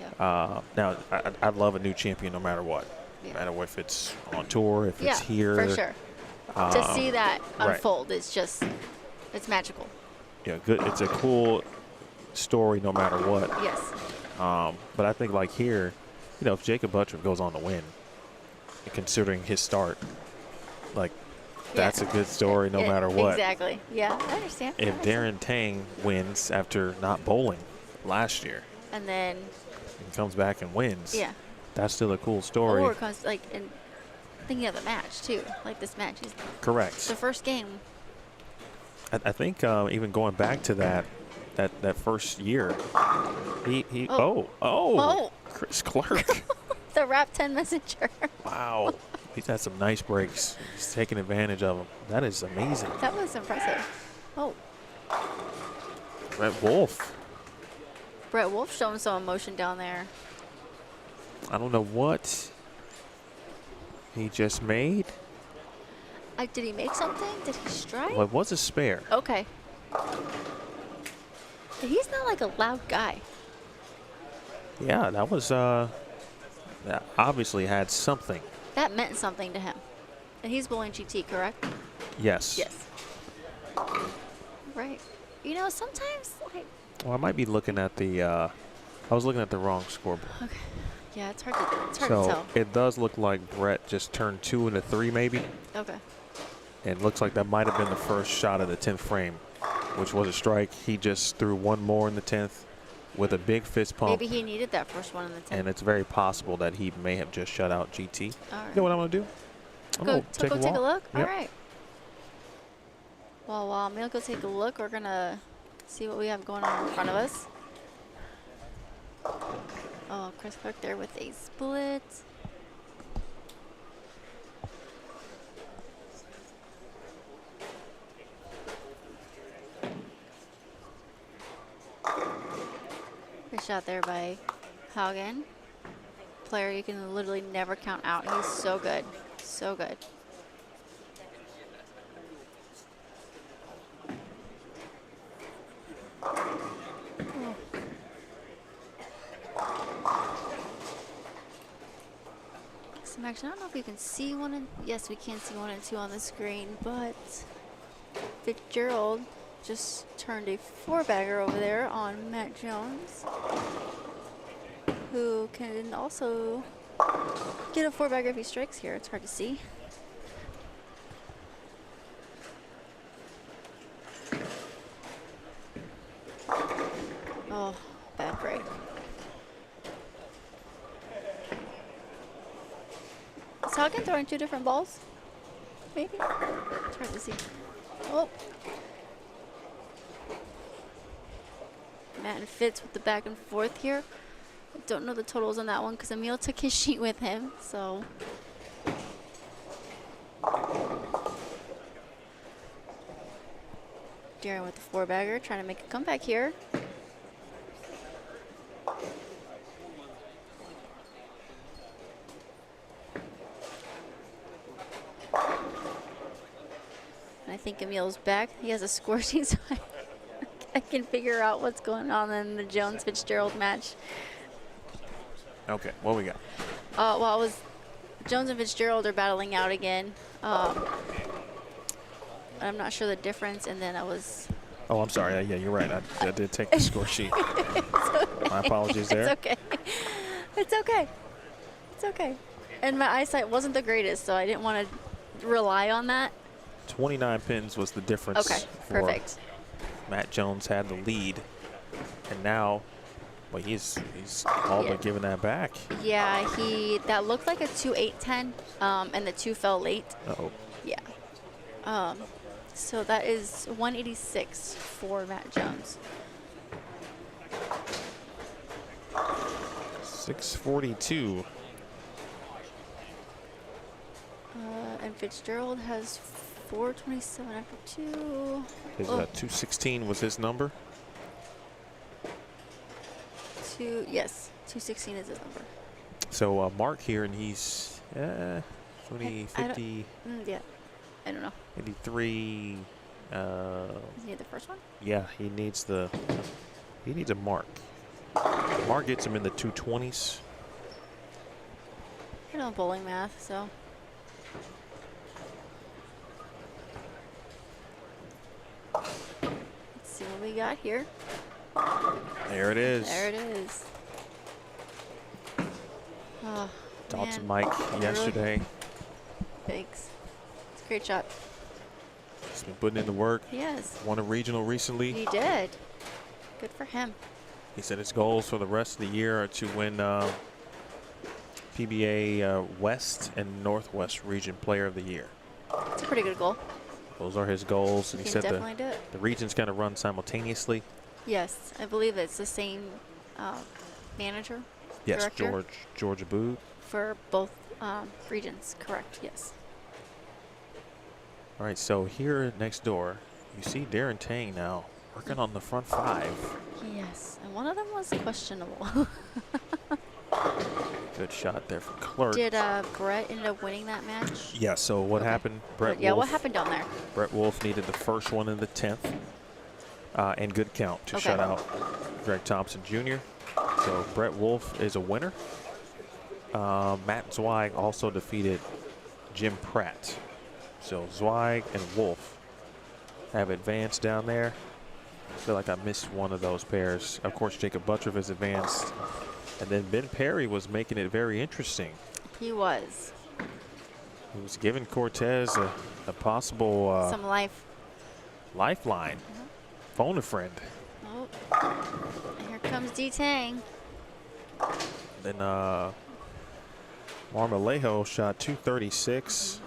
Yeah. Now, I'd love a new champion no matter what. Yeah. No matter if it's on tour, if it's here. For sure. To see that right. unfold is just, it's magical. Yeah, good. It's a cool story no matter what. Yes. But I think like here, you know, if Jakob Butturff goes on to win, considering his start, like that's a good story no matter what. Exactly. Yeah, I understand. If Darren Tang wins after not bowling last year And then, and comes back and wins, yeah. that's still a cool story. Or comes, like, and thinking of the match, too. Like this match. Correct. The first game. I think even going back to that first year, he Chris Clerk. The Rap 10 messenger. Wow. He's had some nice breaks. He's taking advantage of them. That is amazing. That was impressive. Oh, Wolfe. Brett Wolfe showing some emotion down there. I don't know what he just made. Did he make something? Did he strike? Well, it was a spare. Okay. He's not like a loud guy. Yeah, that was that obviously had something. That meant something to him. And he's bowling GT, correct? Yes. Yes. Right. You know, sometimes, like, Well, I might be looking at the I was looking at the wrong scoreboard. okay. Yeah, it's hard to So tell. it does look like Brett just turned 2 into 3 maybe. Okay. And it looks like that might have been the first shot of the 10th frame, which was a strike. He just threw one more in the 10th with a big fist pump. Maybe he needed that first one in the 10th. And it's very possible that he may have just shut out GT. All right. You know what I'm going to do? I'm Go gonna take a look? Yep. All right. Well, while Emil go take a look, we're going to see what we have going on in front of us. Oh, Chris Clark there with a split. Good shot there by Haugen. Player you can literally never count out. He's so good. So good. Oh. Some action. I don't know if you can see one and yes, we can see 1 and 2 on the screen, but Fitzgerald just turned a 4-bagger over there on Matt Jones, who can also get a 4-bagger if he strikes here. It's hard to see. Oh, bad break. Is Haugen throwing 2 different balls? Maybe? It's hard to see. Oh. Matt and Fitz with the back and forth here. I don't know the totals on that one because Emil took his sheet with him, so. Darren with the 4-bagger trying to make a comeback here. And I think Emil's back. He has a score sheet, so I can figure out what's going on in the Jones-Fitzgerald match. Okay, what we got? Well, it was Jones and Fitzgerald are battling out again. I'm not sure the difference, and then I was. Oh, I'm sorry. Yeah, you're right. I did take the score sheet. Okay. My apologies there. It's okay. It's okay. It's okay. And my eyesight wasn't the greatest, so I didn't want to rely on that. 29 pins was the difference. Okay, for perfect. Matt Jones had the lead, and now, well, he's all but giving that back. Yeah, that looked like a 2-8-10, and the 2 fell late. Uh-oh. Yeah. So that is 186 for Matt Jones. 642. And Fitzgerald has 427 after 2. His 216 was his number. Yes, 216 is his number. So Mark here, and he's 20, 50, Yeah, I don't know. 83. Is he the first one? Yeah, he needs a mark. Mark gets him in the 220s. I know bowling math, so. Let's see what we got here. There it is. There it is. Oh, Talked to man. Mike yesterday. Thanks. It's a great shot. He's been putting in the work. Yes. Won a regional recently. He did. Good for him. He said his goals for the rest of the year are to win PBA West and Northwest Region Player of the Year. It's a pretty good goal. Those are his goals. And He he can said definitely do it. the regions kind of run simultaneously. Yes, I believe it's the same manager. Yes, Director? George Abood. For both regions, correct, yes. All right, so here next door, you see Darren Tang now working on the front 5. Yes, and one of them was questionable. Good shot there from Clerk. Did Brett end up winning that match? Yeah, so what happened? Brett Yeah, Wolfe, what happened down there? Brett Wolfe needed the first one in the 10th and good count to shut out Greg Thompson Jr. So Brett Wolfe is a winner. Matt Zweig also defeated Jim Pratt. So Zweig and Wolfe have advanced down there. I feel like I missed one of those pairs. Of course, Jakob Butturff is advanced. And then Ben Perry was making it very interesting. He was. He was giving Cortez a possible Some life. lifeline. Phone a friend. Oh, and here comes D-Tang. Then Marmolejo shot 236.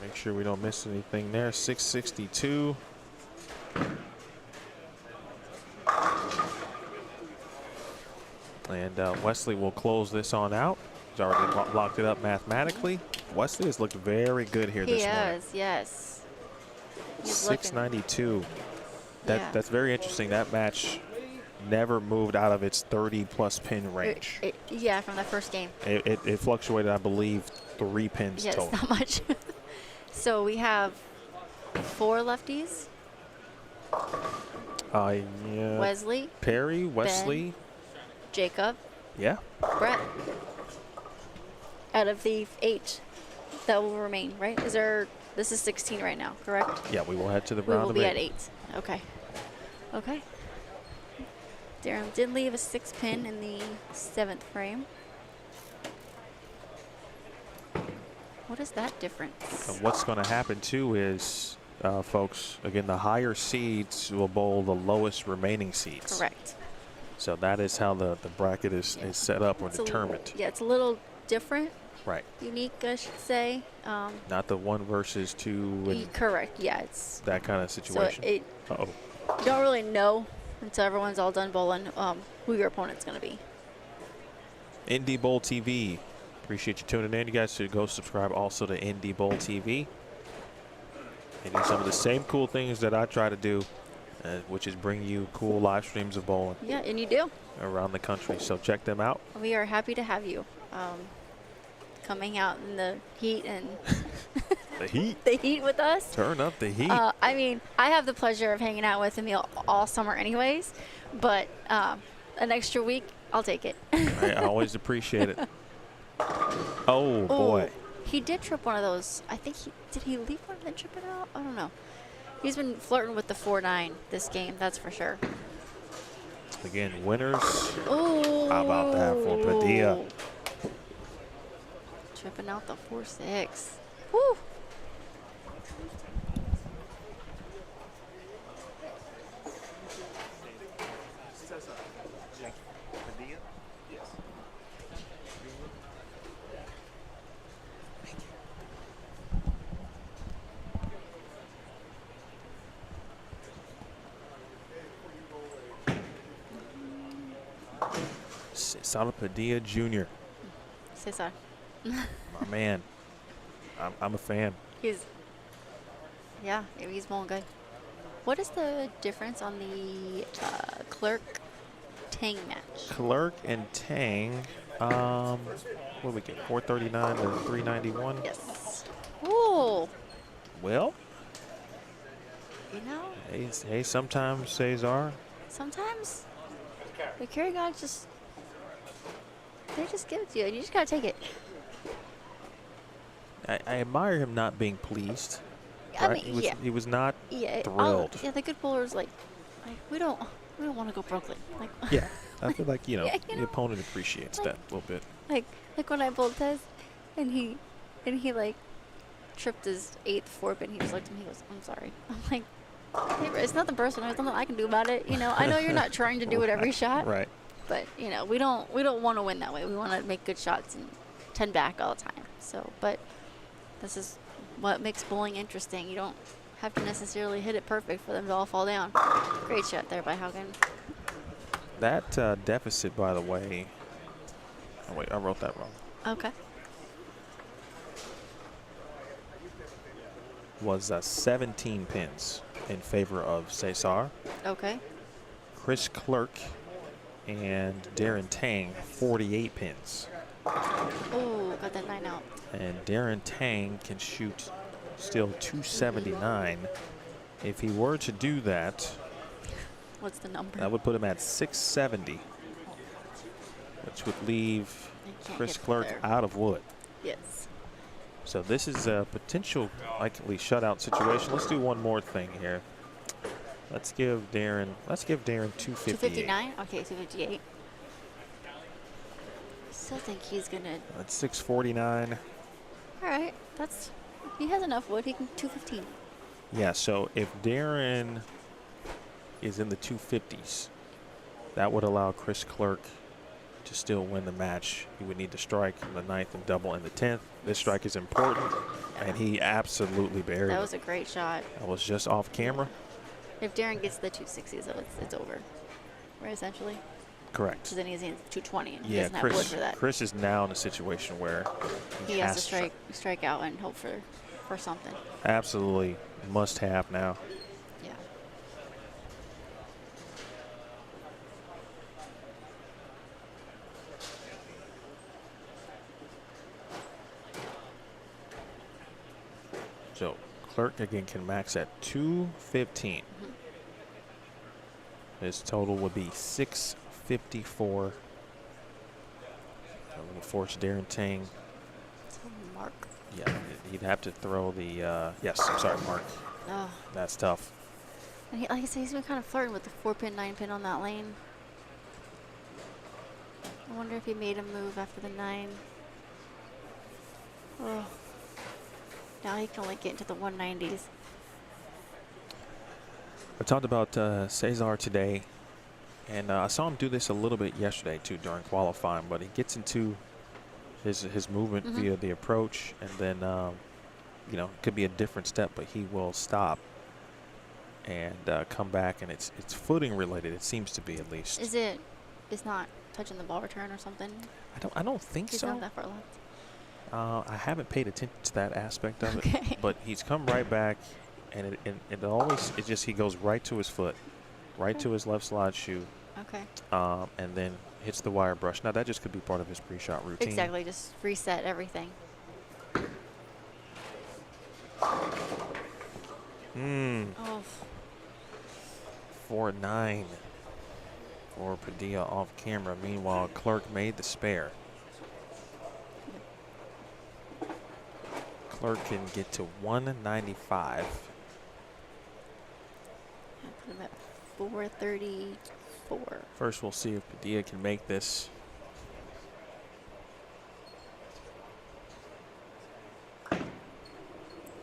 Make sure we don't miss anything there. 662. And Wesley will close this on out. He's already locked it up mathematically. Wesley has looked very good here this morning. He is, yes. He's looking. 692. Yeah. That's very interesting. That match never moved out of its 30-plus pin range. Yeah, from the first game. It fluctuated, I believe, 3 pins Yes, total. not much. So we have 4 lefties. Yeah. Wesley, Perry, Wesley. Jacob, Yeah. Brett. Out of the 8 that will remain, right? This is 16 right now, correct? Yeah, we will head to the We round will of be 8. at 8. Okay. Okay. Darren did leave a 6 pin in the 7th frame. What is that difference? And what's going to happen, too, is, folks, again, the higher seeds will bowl the lowest remaining seeds. Correct. So that is how the bracket is set up or It's determined. Yeah, it's a little different, Right. unique, I should say. Not the 1 versus 2 and Correct. Yeah, it's that kind of so situation. it. Uh-oh. You don't really know until everyone's all done bowling who your opponent's going to be. Indie Bowl TV. Appreciate you tuning in. You guys should go subscribe also to Indie Bowl TV. They do some of the same cool things that I try to do, which is bring you cool live streams of bowling Yeah, and you do. around the country. So check them out. We are happy to have you coming out in the heat and The heat. the heat with us. Turn up the heat. I mean, I have the pleasure of hanging out with Emil all summer anyways, but an extra week, I'll take it. I always appreciate it. Oh, boy. He did trip one of those. I think did he leave one and then trip it out? I don't know. He's been flirting with the 4-9 this game, that's for sure. Again, winners. Oh. How about that for Padilla? Tripping out the 4-6. Woo. Cesar Padilla? Yes. Cesar Padilla Jr. Cesar. My man. I'm a fan. Yeah, he's bowling good. What is the difference on the Clerk Tang match? Clerk and Tang. What do we get? 439 to 391. Yes. Ooh. Well, You know, hey, sometimes Cesar. sometimes the carry gods they just give it to you, and you just gotta take it. I admire him not being pleased. I Right? mean, He was not yeah. thrilled. Yeah, the good bowlers like we don't want to go Brooklyn. Like Yeah, I feel like Yeah, you the know, opponent appreciates like- that a little bit. like when I bowled Tez, and he like tripped his 8th four-pin. And he just looked at me. He goes, "I'm sorry." I'm like, hey, bro, it's nothing personal. There's nothing I can do about it. I know you're not trying to do it every shot, Right. but we don't want to win that way. We want to make good shots and 10 back all the time. So, but this is what makes bowling interesting. You don't have to necessarily hit it perfect for them to all fall down. Great shot there by Haugen. That deficit, by the way. Oh, wait, I wrote that wrong. Okay. Was 17 pins in favor of Cesar. Okay. Chris Clerk and Darren Tang, 48 pins. Oh, got that 9 out. And Darren Tang can shoot still 279. If he were to do that, What's the number? that would put him at 670, which would leave I can't Chris get Clerk there. out of wood. Yes. So this is a potential likely shutout situation. Let's do one more thing here. Let's give Darren 258. 259? Okay, 258. Still think he's gonna. That's 649. All right, he has enough wood. He can 215. Yeah, so if Darren is in the 250s, that would allow Chris Clerk to still win the match. He would need to strike in the 9th and double in the 10th. This strike is important, and he absolutely buried That it. was a great shot. That was just off camera. If Darren gets the 260s, though, it's over. Right, essentially. Correct. Because then he's in 220, and he Yeah, doesn't have wood for that. Chris is now in a situation where He has to strike out and hope for something. Absolutely must have now. Yeah. So Clerk again can max at 215. His total would be 654. I'm going to force Darren Tang. So Mark. Yeah, he'd have to throw the, yes, I'm sorry, Mark. Oh. That's tough. And like I said, he's been kind of flirting with the 4-pin, 9-pin on that lane. I wonder if he made a move after the 9. Oh. Now he can only get into the 190s. I talked about Cesar today, and I saw him do this a little bit yesterday too during qualifying, but he gets into his movement via the approach, and then it could be a different step, but he will stop and come back, and it's footing related. It seems to be, at least. It's not touching the ball return or something? I don't think He's so. not that far left. I haven't paid attention to that aspect of Okay. it, but he's come right back, and he goes right to his foot, right to his left slide shoe, Okay. and then hits the wire brush. Now that just could be part of his pre-shot routine. Exactly. Just reset everything. Oh. 4-9 for Padilla off camera. Meanwhile, Clerk made the spare. Clerk can get to 195. Put him at 434. First, we'll see if Padilla can make this.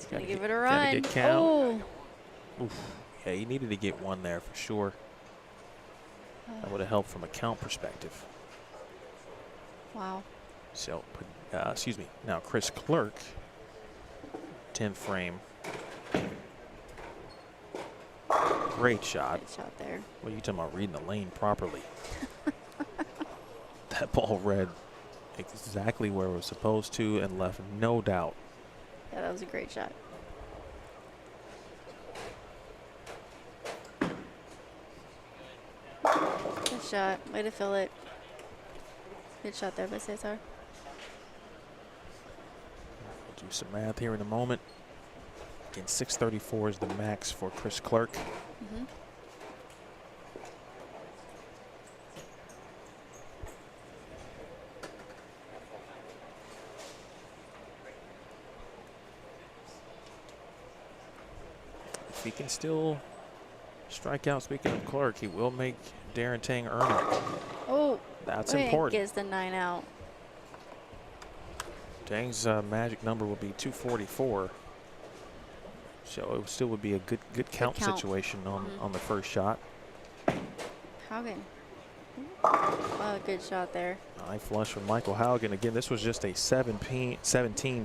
He's gonna give it a Gotta run. get count. Oh, Oof. Yeah, he needed to get one there for sure. That would have helped from a count perspective. wow. So, excuse me. Now Chris Clerk, 10 frame. Great shot. Good shot there. What are you talking about? Reading the lane properly. That ball read exactly where it was supposed to and left no doubt. Yeah, that was a great shot. Good shot. Way to fill it. Good shot there by Cesar. We'll do some math here in a moment. Again, 634 is the max for Chris Clerk. Mm-hmm. If he can still strike out, speaking of Clerk, he will make Darren Tang earn it. Oh, That's wait, important. Gets the 9 out. Tang's magic number will be 244. So it still would be a good count count. situation on, Mhm. on the first shot. Haugen. Oh, good shot there. High flush from Michael Haugen. Again, this was just a 17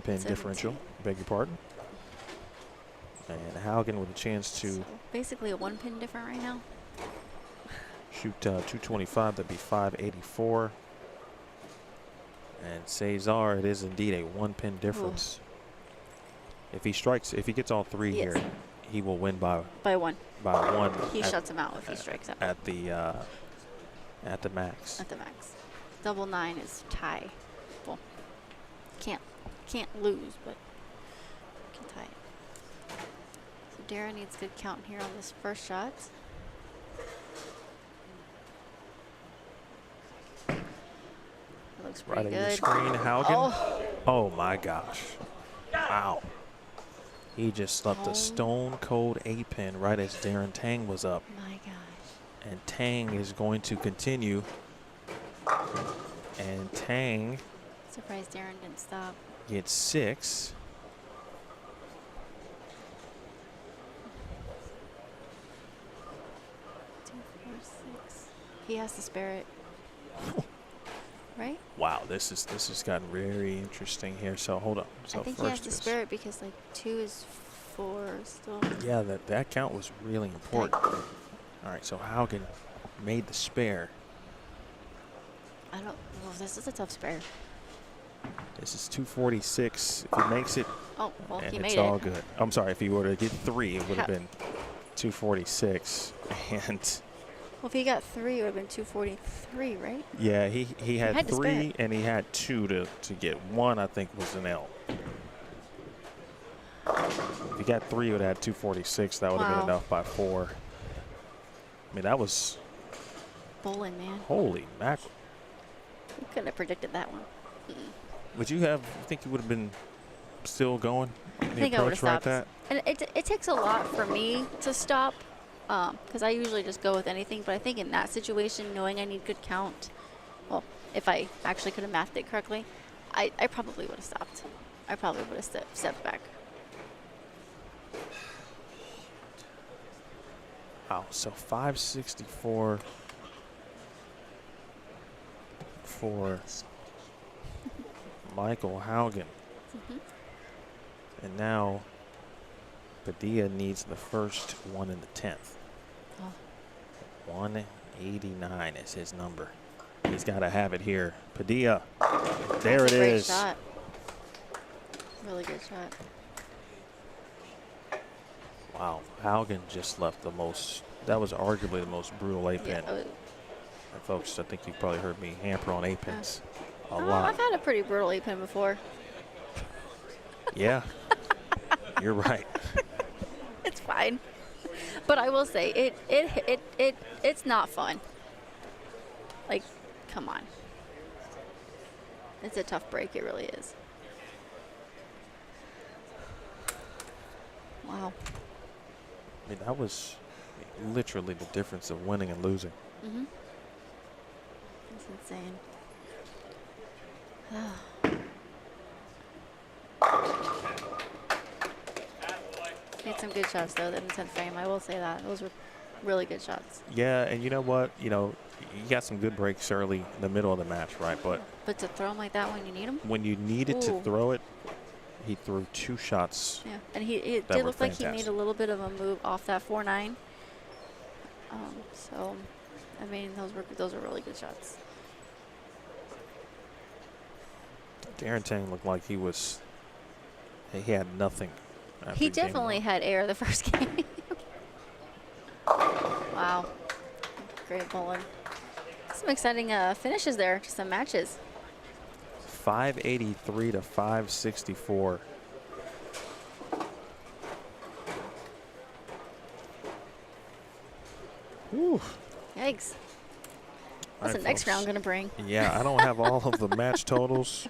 pin differential. Beg your pardon. And Haugen with a chance to So basically a 1 pin different right now. shoot 225. That'd be 584. And Cesar, it is indeed a 1 pin difference. If he strikes, if he gets all three Yes. here, he will win by 1. one. He at, shuts him out if he strikes out at the max. at the max. Double 9 is tie. Well, can't lose, but can tie it. So Darren needs good count here on this first shot. It looks Right pretty on your good. screen, Haugen. Oh, Oh my gosh. Wow. He just left Oh. a stone cold 8-pin right as Darren Tang was up. my gosh. And Tang is going to continue. And Tang Surprised Darren didn't stop. gets 6. Two, four, six. He has to spare it. Right? Wow, this has gotten very interesting here. So hold on. So I think he has first to is, spare it because like 2 is 4 still. yeah, that count was really important. All right, so Haugen made the spare. I don't. Well, this is a tough spare. This is 246. If he makes it, Oh, well, and he it's made all it. good. I'm sorry, if he were to get 3, it would have How- been 246. And Well, if he got 3, it would have been 243, right? yeah, he had had to spare 3 it. and he had 2 to get 1. I think was an L. If he got 3, it would have had 246. That would have Wow. been enough by 4. I mean, that was Bowling, man. holy mackerel. You couldn't have predicted that one. Would you have? You think you would have been still going? I think I would have stopped. That? And it takes a lot for me to stop because I usually just go with anything. But I think in that situation, knowing I need good count, well, if I actually could have mathed it correctly, I probably would have stopped. I probably would have stepped back. Wow. So 564 for Michael Haugen. And now Padilla needs the first one in the 10th. Oh. 189 is his number. He's got to have it here. Padilla. There That's it a great is. shot. Really good shot. Wow. Haugen just left the most, that was arguably the most brutal 8-pin. Yeah, And folks, I think you've probably heard me hamper on 8-pins a I've lot. had a pretty brutal 8-pin before. Yeah. You're right. It's fine. But I will say it's not fun. Like, come on. It's a tough break, it really is. Wow. I mean, that was literally the difference of winning and losing. Mhm. That's insane. some good shots, though, in the 10th frame. I will say that. Those were really good shots. Yeah, and you know what? You know, you got some good breaks early in the middle of the match, right? But to throw them like that when you need them? when you needed to Ooh. throw it, he threw 2 shots. Yeah, and it That did were look like he fantastic. made a little bit of a move off that 4-9. So, I mean, those were really good shots. Darren Tang looked like he had nothing. after He game definitely one. had air the first game. Wow. Great bowling. Some exciting finishes there, just some matches. 583 to 564. Whew. Yikes. All What's right, the next folks. round going to bring? Yeah, I don't have all of the match totals,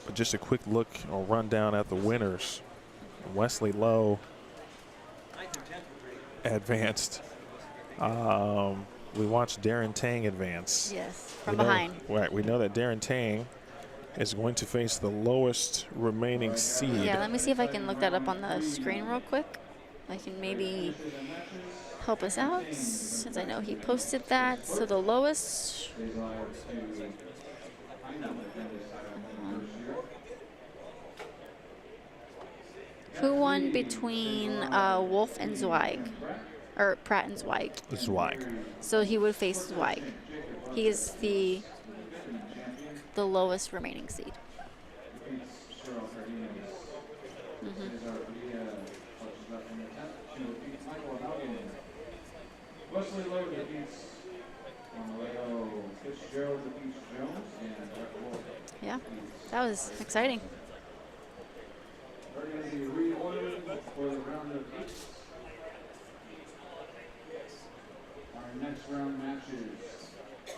but just a quick look or rundown at the winners. Wesley Lowe advanced. We watched Darren Tang advance. Yes, from We know- behind. Right, we know that Darren Tang is going to face the lowest remaining seed. Yeah, let me see if I can look that up on the screen real quick. I can maybe help us out since I know he posted that. So the lowest. Who won between Wolfe and Zweig? Or Pratt and Zweig. Zweig. So he would face Zweig. He is the lowest remaining seed. Wesley Lowe defeats Fitzgerald defeats Jones, and Wolfe. Yeah, that was exciting. We're going to be reordered for the round of 8. Our next round matches.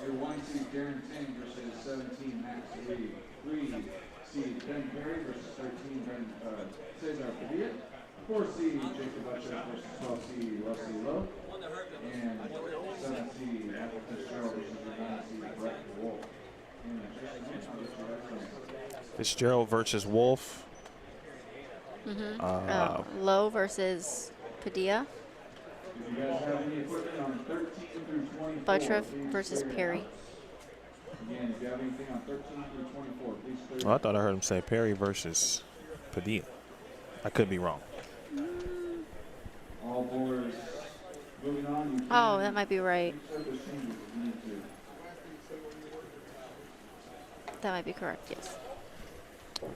Your 1 seed Darren Tang versus 17 Max Lee. 3 seed Ben Perry versus 13 Cesar Padilla. 4 seed Jakob Butturff versus 12 seed Wesley Lowe. And 7 seed Fitzgerald versus your 9 seed Brett Wolfe. Fitzgerald versus Wolfe. Lowe versus Padilla. If you guys have any equipment on 13 through 24, Butturff please versus clear it Perry. out. Again, if you have anything on 13 through 24, please clear it Well, I out. thought I heard him say Perry versus Padilla. I could be wrong. All bowlers moving on. You Oh, can that might be right. make service changes if you need to. That might be correct, yes.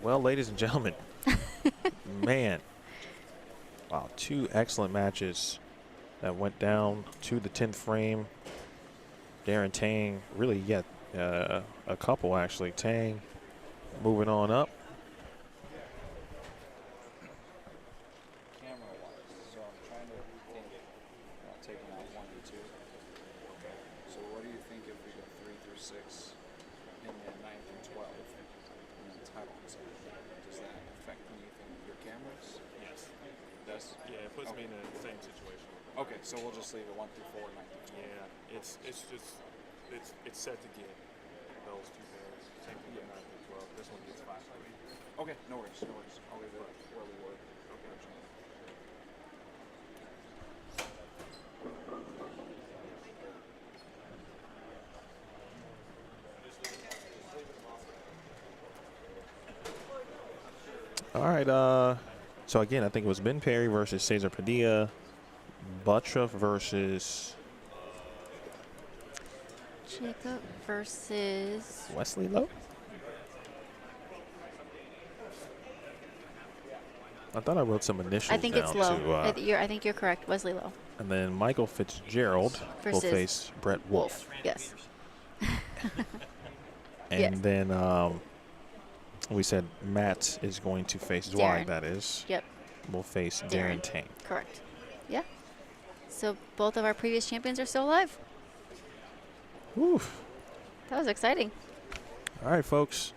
Well, ladies and gentlemen, man, wow, 2 excellent matches that went down to the 10th frame. Darren Tang, really, yeah, a couple actually. Tang moving on up. Camera-wise, so I'm trying to think about taking out 1 and 2. So what do you think if we go 3 through 6 and then 9 through 12 and then titles? Does that affect anything with your cameras? Yes. It does? Yeah, it puts me in the same situation. Okay, so we'll just leave it 1 through 4 and 9 through 12. Yeah, it's set to get those 2 pairs. Same thing with 9 through 12. This one gets 5 3. Okay, no worries, no worries. I'll leave it where we were. Okay. All right. So again, I think it was Ben Perry versus Cesar Padilla, Butturff versus Jacob versus. Wesley Lowe. I thought I wrote some initials I think it's down Lowe. to, I think you're correct. Wesley Lowe. and then Michael Fitzgerald will Versus face Brett Wolfe. Yes. And Yes. then we said Matt is going to face Zweig, Darren. that is. Yep. Will face Darren. Darren Tang. Correct. Yeah. So both of our previous champions are still alive. Whew. That was exciting. All right, folks.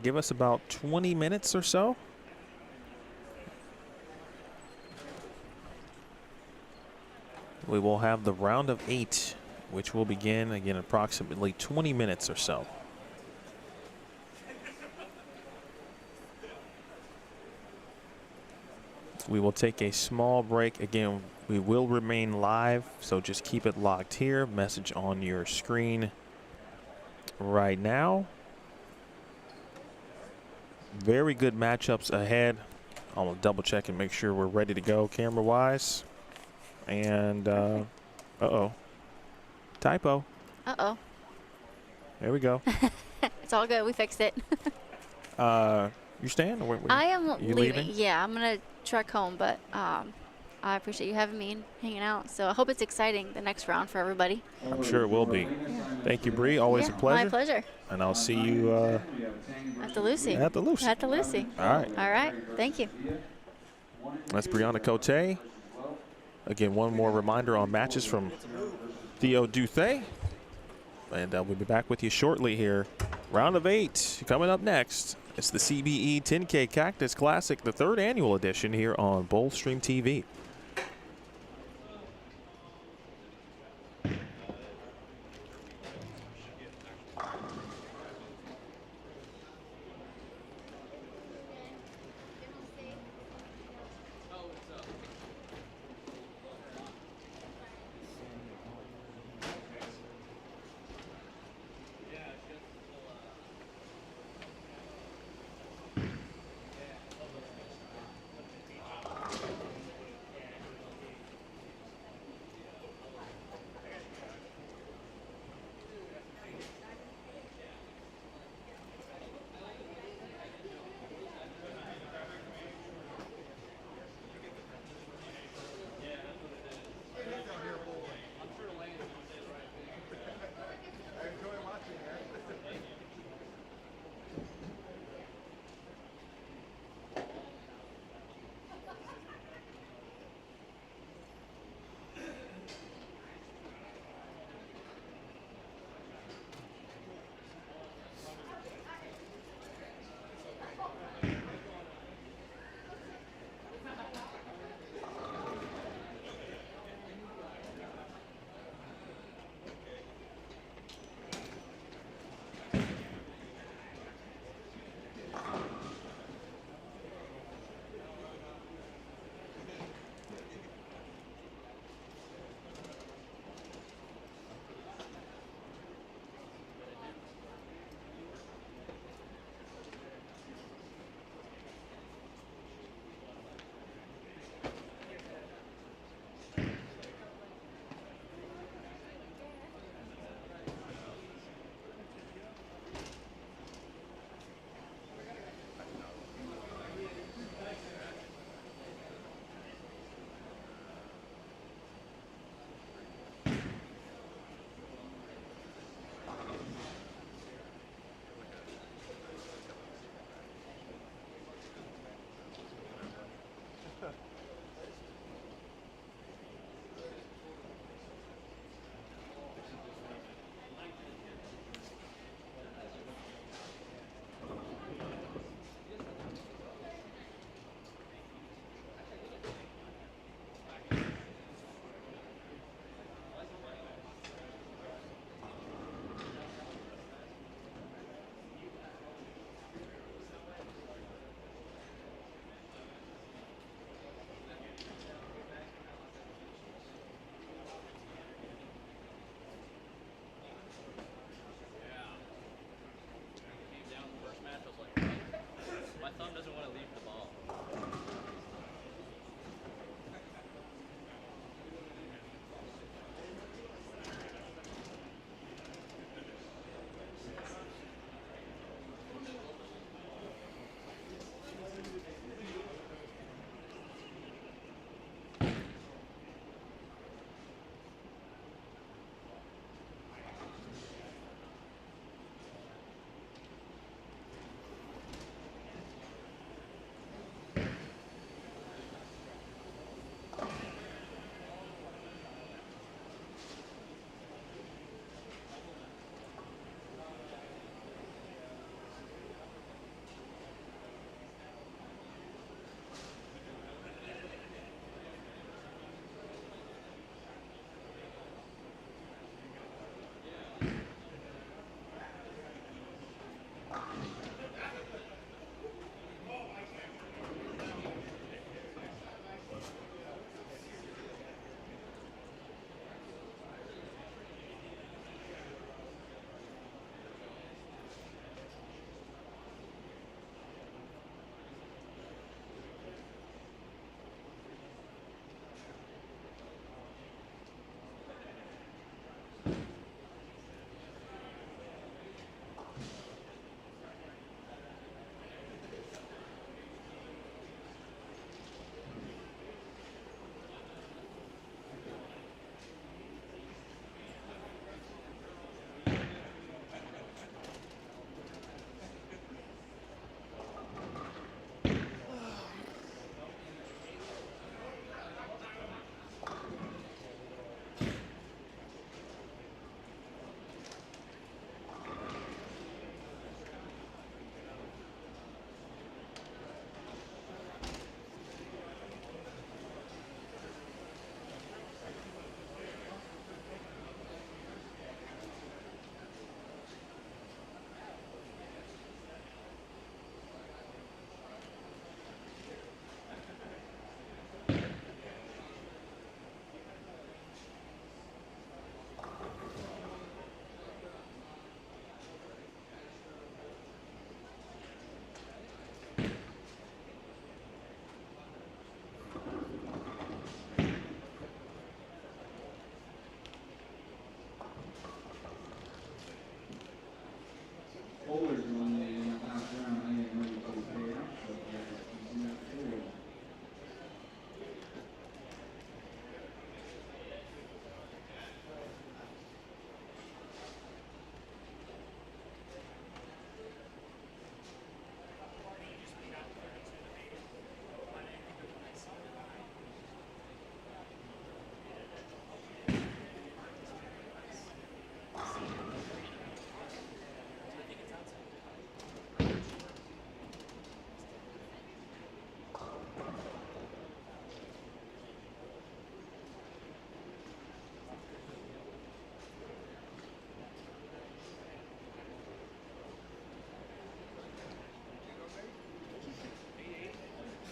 Give us about 20 minutes or so. We will have the round of 8, which will begin again approximately 20 minutes or so. We will take a small break. Again, we will remain live, so just keep it locked here. Message on your screen right now. Very good matchups ahead. I'm gonna double check and make sure we're ready to go camera wise. And uh-oh, typo. Uh-oh. There we go. It's all good. We fixed it. You staying? Or I am you leaving. Yeah, I'm going to truck home, but I appreciate you having me and hanging out. So I hope it's exciting the next round for everybody. I'm sure it will be. Thank you, Bree. Always a pleasure. My pleasure. And I'll see you At the Lucy. at the Lucy. At the Lucy. All right. All right. Thank you. That's Brianna Cote. Again, one more reminder on matches from Theo Duthay. And we'll be back with you shortly here. Round of 8 coming up next. It's the CBE 10K Cactus Classic, the 3rd annual edition here on Bullstream TV.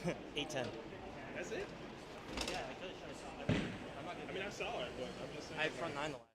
810. That's it? Yeah, I could have shot it. I'm not gonna. I mean, I saw it, but I'm just saying. I had front nine the last.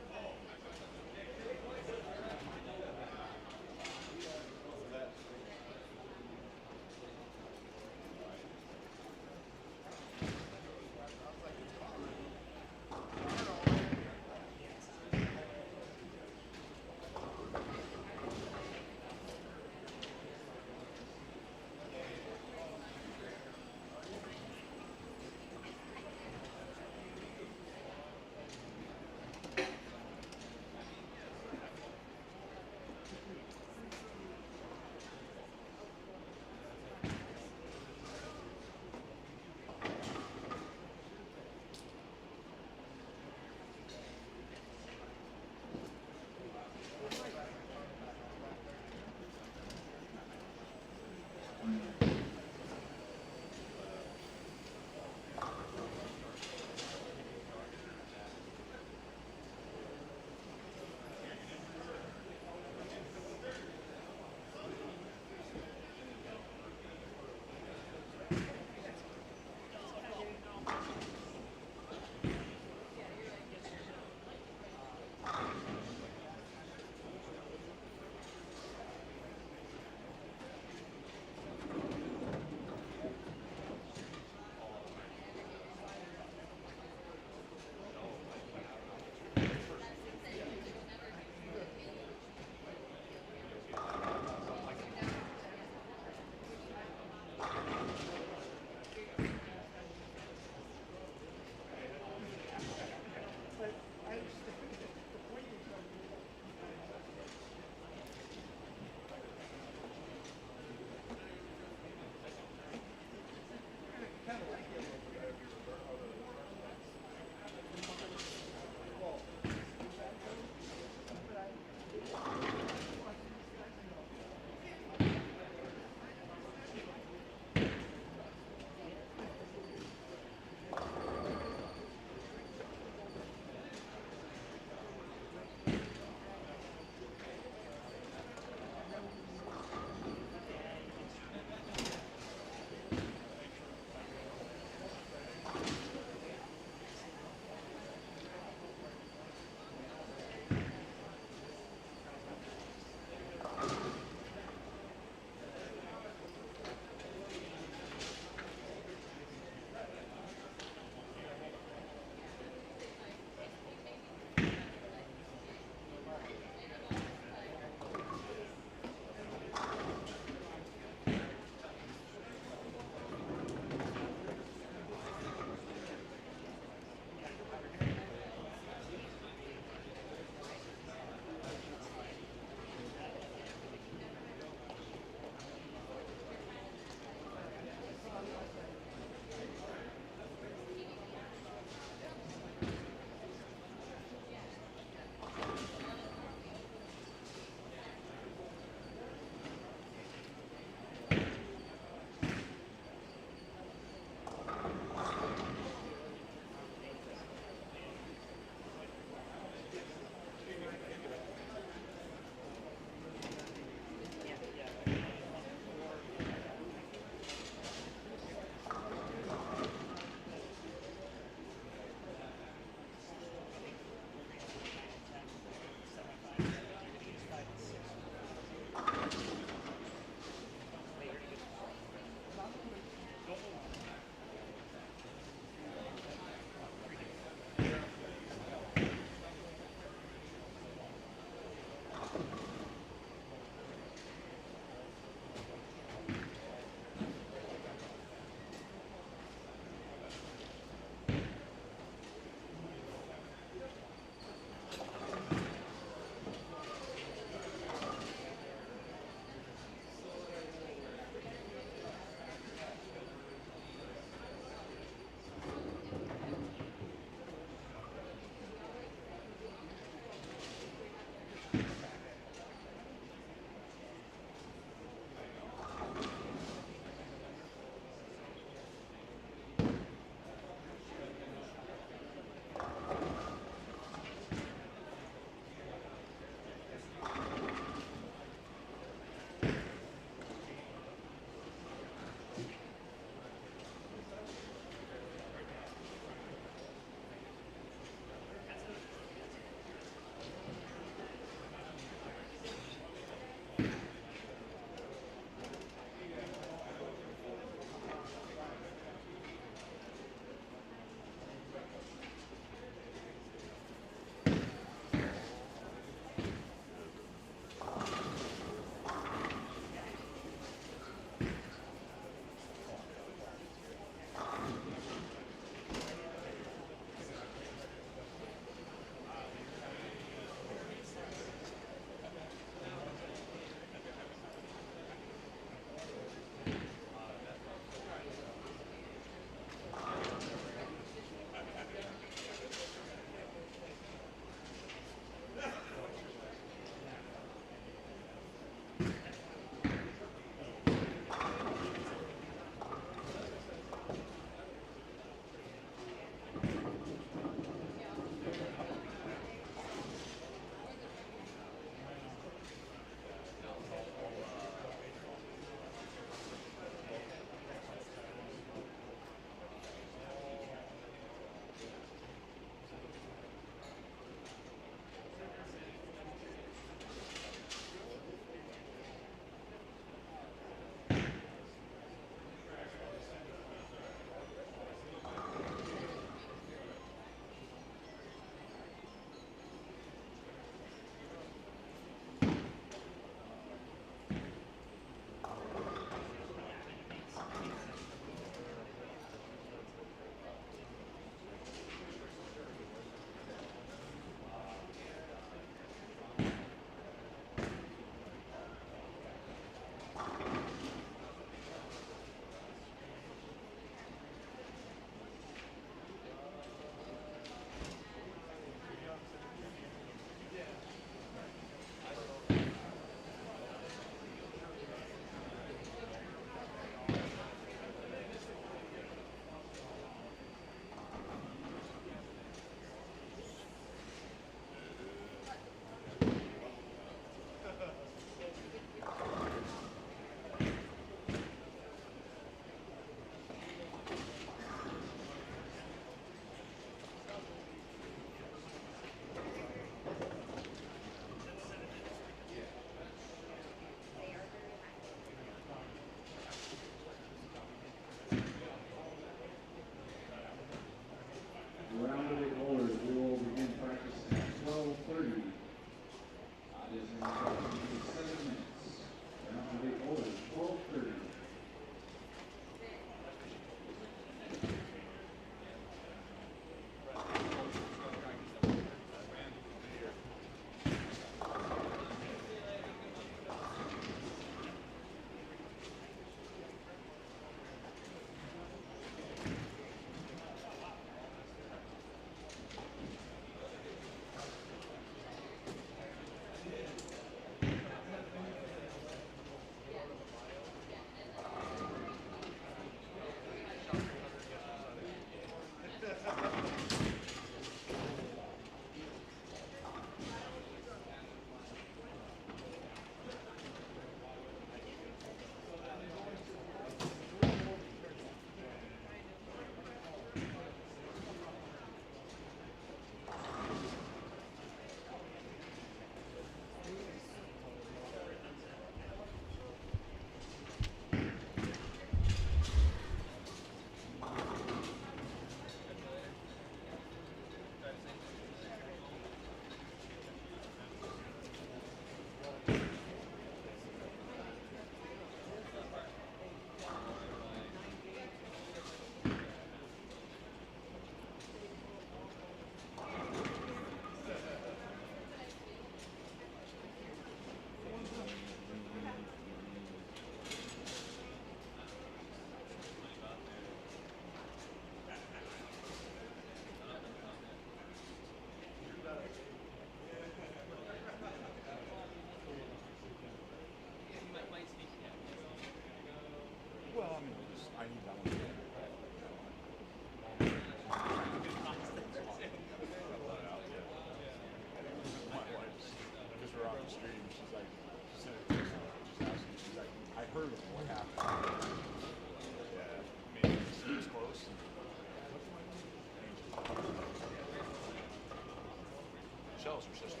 your system.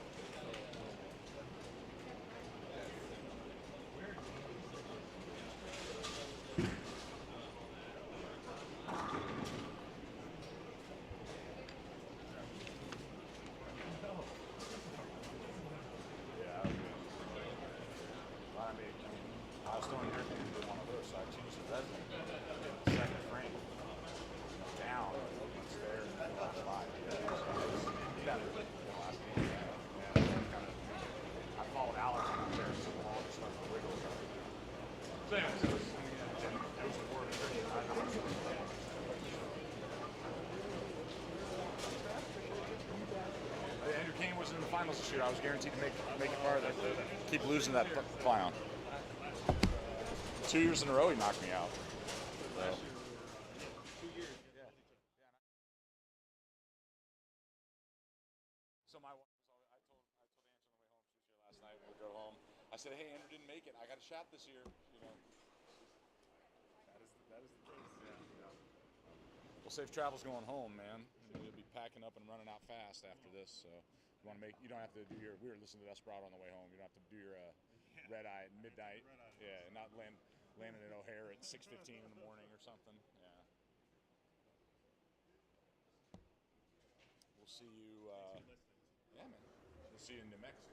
I was throwing your game to one of those, so I changed the resident. The second frame down, it's there, and then last 5 years. Better than the last game. Yeah, kind of. I followed Alex out there so long, it started to wiggle. So, anyways, it was more of a tricky. Andrew Kane was in the finals this year. I was guaranteed to make it farther. Keep losing that clown. 2 years in a row, he knocked me out. So. So my wife was always, I told Angie on the way home, she was here last night. We'll go home. I said, hey, Andrew didn't make it. I got a shot this year. You know. That is the case. Yeah. Well, safe travels going home, man. You'll be packing up and running out fast after this. So you want to make. You don't have to do your. We were listening to Desperado on the way home. You don't have to do your red eye at midnight. Yeah, and not landing at O'Hare at 6:15 in the morning or something. Yeah. We'll see you. Yeah, man. We'll see you in New Mexico.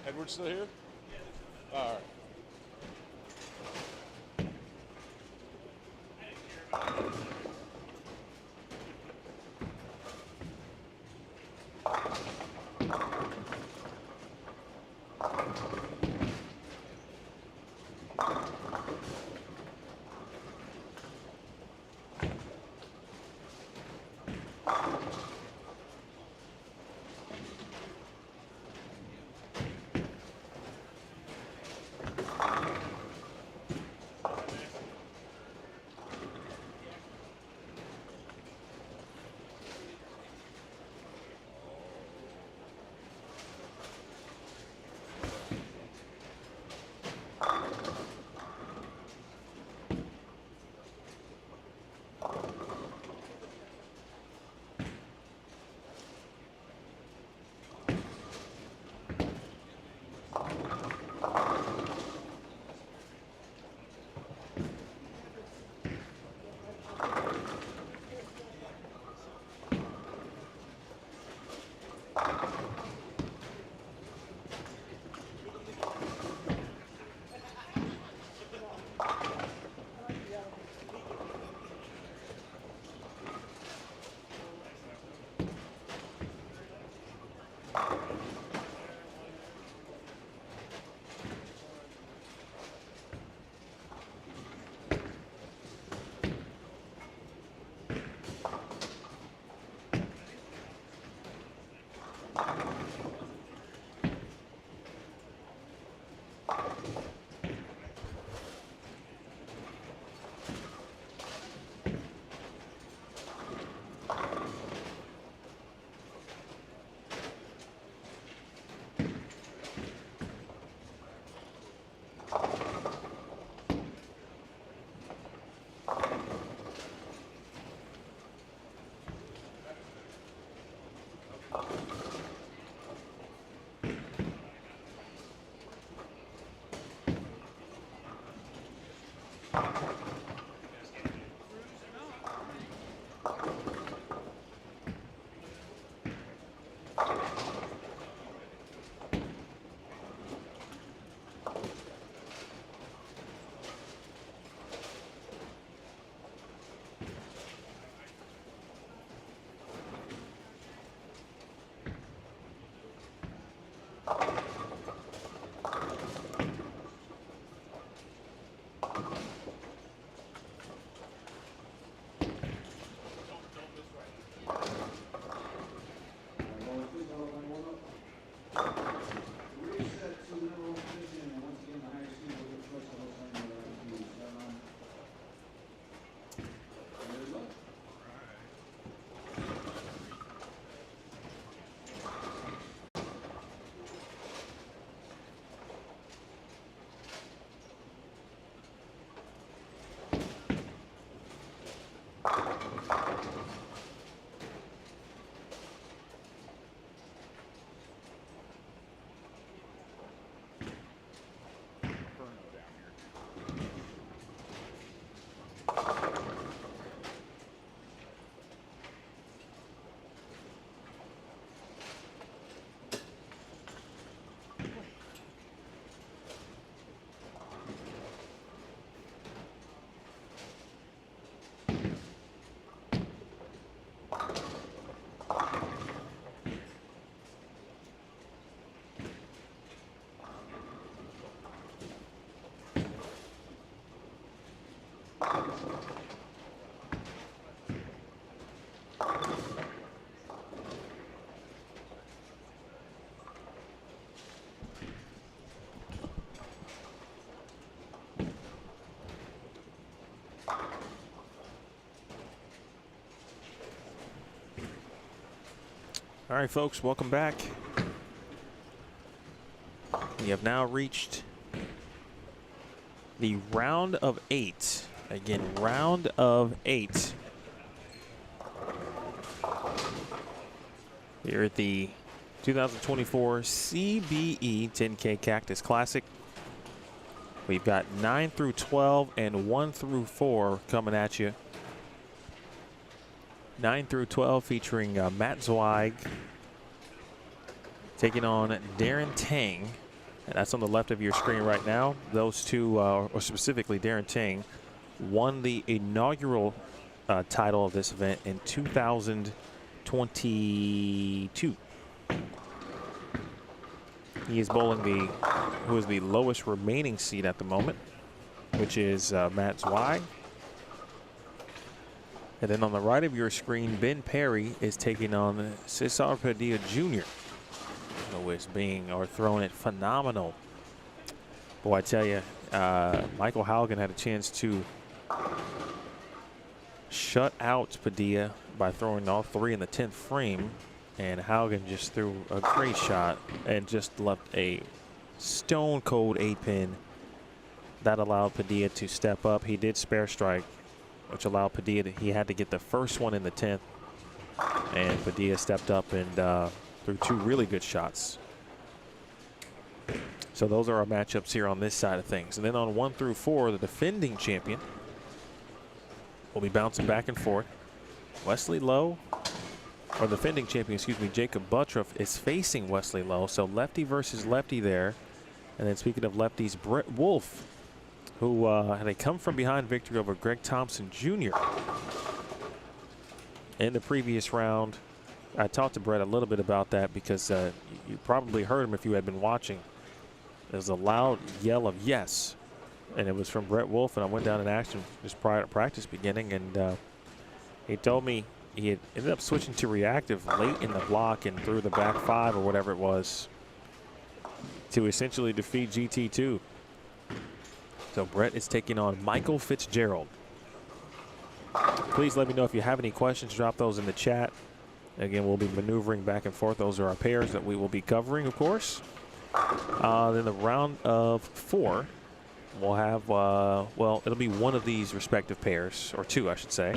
Edward's still here? All right. All right, folks, welcome back. We have now reached the round of 8. Again, round of 8. Here at the 2024 CBE 10K Cactus Classic. We've got 9 through 12 and 1 through 4 coming at you. 9 through 12 featuring Matt Zweig taking on Darren Tang. And that's on the left of your screen right now. Those two, or specifically Darren Tang, won the inaugural title of this event in 2022. He is bowling who is the lowest remaining seed at the moment, which is Matt Zweig. And then on the right of your screen, Ben Perry is taking on Cesar Padilla Jr., who is throwing it phenomenal. Boy, I tell you, Michael Haugen had a chance to shut out Padilla by throwing all 3 in the 10th frame. And Haugen just threw a great shot and just left a stone cold 8-pin that allowed Padilla to step up. He did spare strike, which allowed Padilla he had to get the first one in the 10th, and Padilla stepped up and threw 2 really good shots. So those are our matchups here on this side of things. And then on 1 through 4, the defending champion will be bouncing back and forth. Wesley Lowe, or defending champion, excuse me, Jakob Butturff is facing Wesley Lowe. So lefty versus lefty there. And then speaking of lefties, Brett Wolfe, who had a come from behind victory over Greg Thompson Jr. in the previous round. I talked to Brett a little bit about that because you probably heard him if you had been watching. There's a loud yell of yes, and it was from Brett Wolfe, and I went down in action just prior to practice beginning, and he told me he had ended up switching to reactive late in the block and threw the back 5 or whatever it was to essentially defeat GT2. So Brett is taking on Michael Fitzgerald. Please let me know if you have any questions. Drop those in the chat. Again, we'll be maneuvering back and forth. Those are our pairs that we will be covering, of course. Then the round of 4, we'll have, well, it'll be one of these respective pairs, or 2, I should say.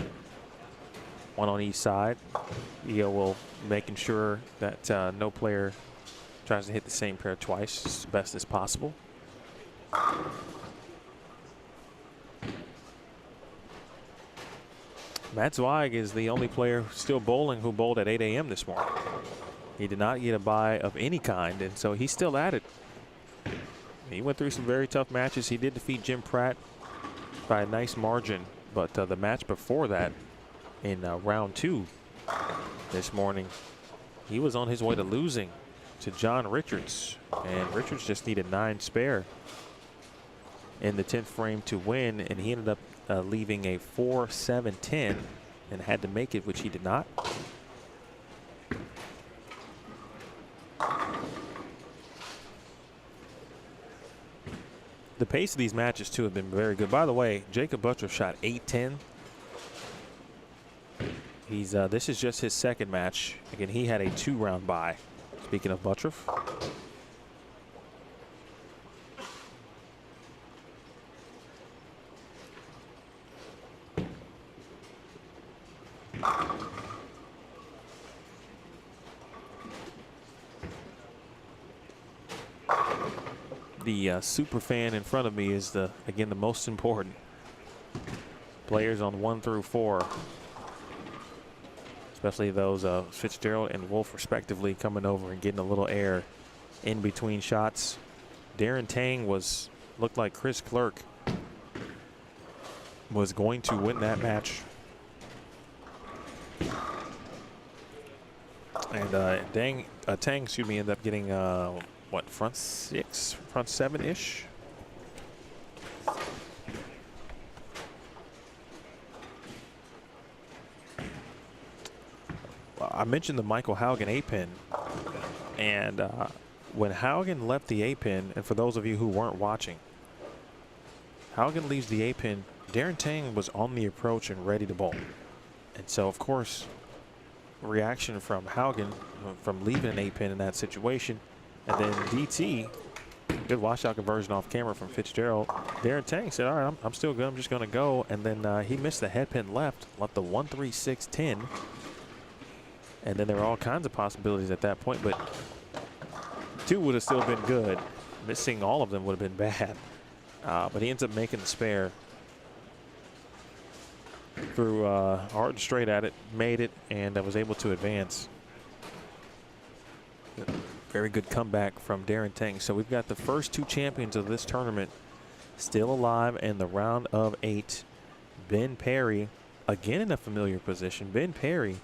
One on each side. We'll making sure that no player tries to hit the same pair twice as best as possible. Matt Zweig is the only player still bowling who bowled at 8 a.m. this morning. He did not get a bye of any kind, and so he's still at it. He went through some very tough matches. He did defeat Jim Pratt by a nice margin, but the match before that, in round 2 this morning, he was on his way to losing to John Richards, and Richards just needed 9 spare in the 10th frame to win, and he ended up leaving a 4-7-10 and had to make it, which he did not. The pace of these matches too have been very good. By the way, Jakob Butturff shot 8-10. He's this is just his 2nd match. Again, he had a 2-round bye. Speaking of Butturff. The super fan in front of me is again the most important. Players on 1 through 4, especially those Fitzgerald and Wolfe respectively, coming over and getting a little air in between shots. Darren Tang looked like Chris Clerk was going to win that match. And Tang, excuse me, ended up getting what, front 6, front 7-ish? Well, I mentioned the Michael Haugen 8-pin, and when Haugen left the 8-pin, and for those of you who weren't watching, Haugen leaves the 8-pin, Darren Tang was on the approach and ready to bowl. And so, of course, reaction from Haugen from leaving an 8-pin in that situation. And then DT, good washout conversion off camera from Fitzgerald. Darren Tang said, all right, I'm still good. I'm just going to go. And then he missed the head pin left the 1-3-6-10. And then there were all kinds of possibilities at that point, but 2 would have still been good. Missing all of them would have been bad. But he ends up making the spare. Threw hard and straight at it, made it, and was able to advance. Very good comeback from Darren Tang. So we've got the first 2 champions of this tournament still alive in the round of 8. Ben Perry, again in a familiar position. Ben Perry,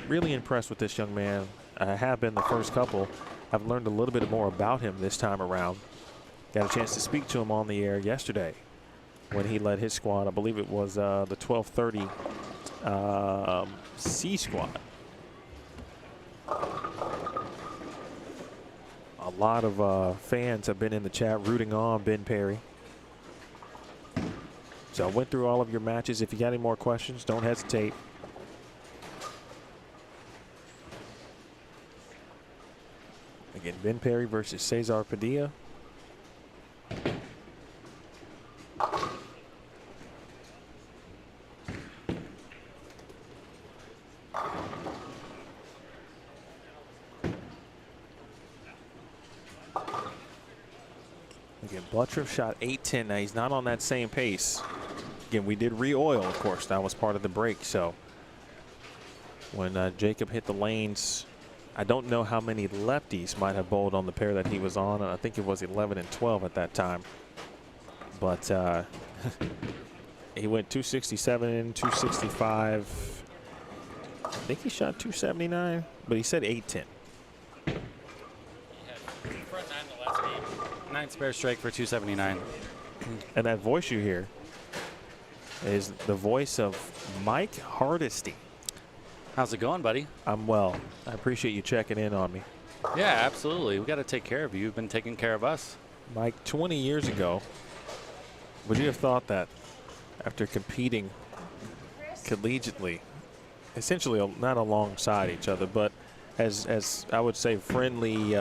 really impressed with this young man. I have been the first couple. I've learned a little bit more about him this time around. Got a chance to speak to him on the air yesterday when he led his squad. I believe it was the 1230 C squad. A lot of fans have been in the chat rooting on Ben Perry. So I went through all of your matches. If you got any more questions, don't hesitate. Again, Ben Perry versus Cesar Padilla. Again, Butturff shot 8-10. Now he's not on that same pace. Again, we did re-oil, of course. That was part of the break. So when Jakob hit the lanes, I don't know how many lefties might have bowled on the pair that he was on. I think it was 11 and 12 at that time. But he went 267, 265. I think he shot 279, but he said 8-10. Front 9 the last game. 9 spare strike for 279. And that voice you hear is the voice of Mike Hardesty. How's it going, buddy? I'm well. I appreciate you checking in on me. Yeah, absolutely. We got to take care of you. You've been taking care of us. Mike, 20 years ago, would you have thought that after competing collegiately, essentially not alongside each other, but as I would say, friendly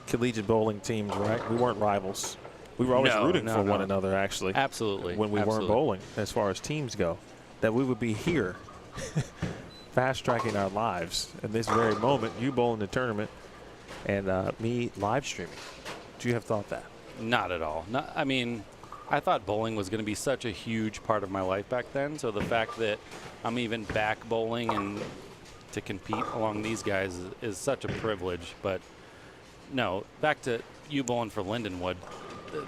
collegiate bowling teams, right? We weren't rivals. We were always rooting for one another, actually. Absolutely. When we weren't bowling, as far as teams go, that we would be here fast-tracking our lives in this very moment, you bowling the tournament and me live streaming. Would you have thought that? Not at all. I mean, I thought bowling was going to be such a huge part of my life back then. So the fact that I'm even back bowling and to compete along these guys is such a privilege. But no, back to you bowling for Lindenwood.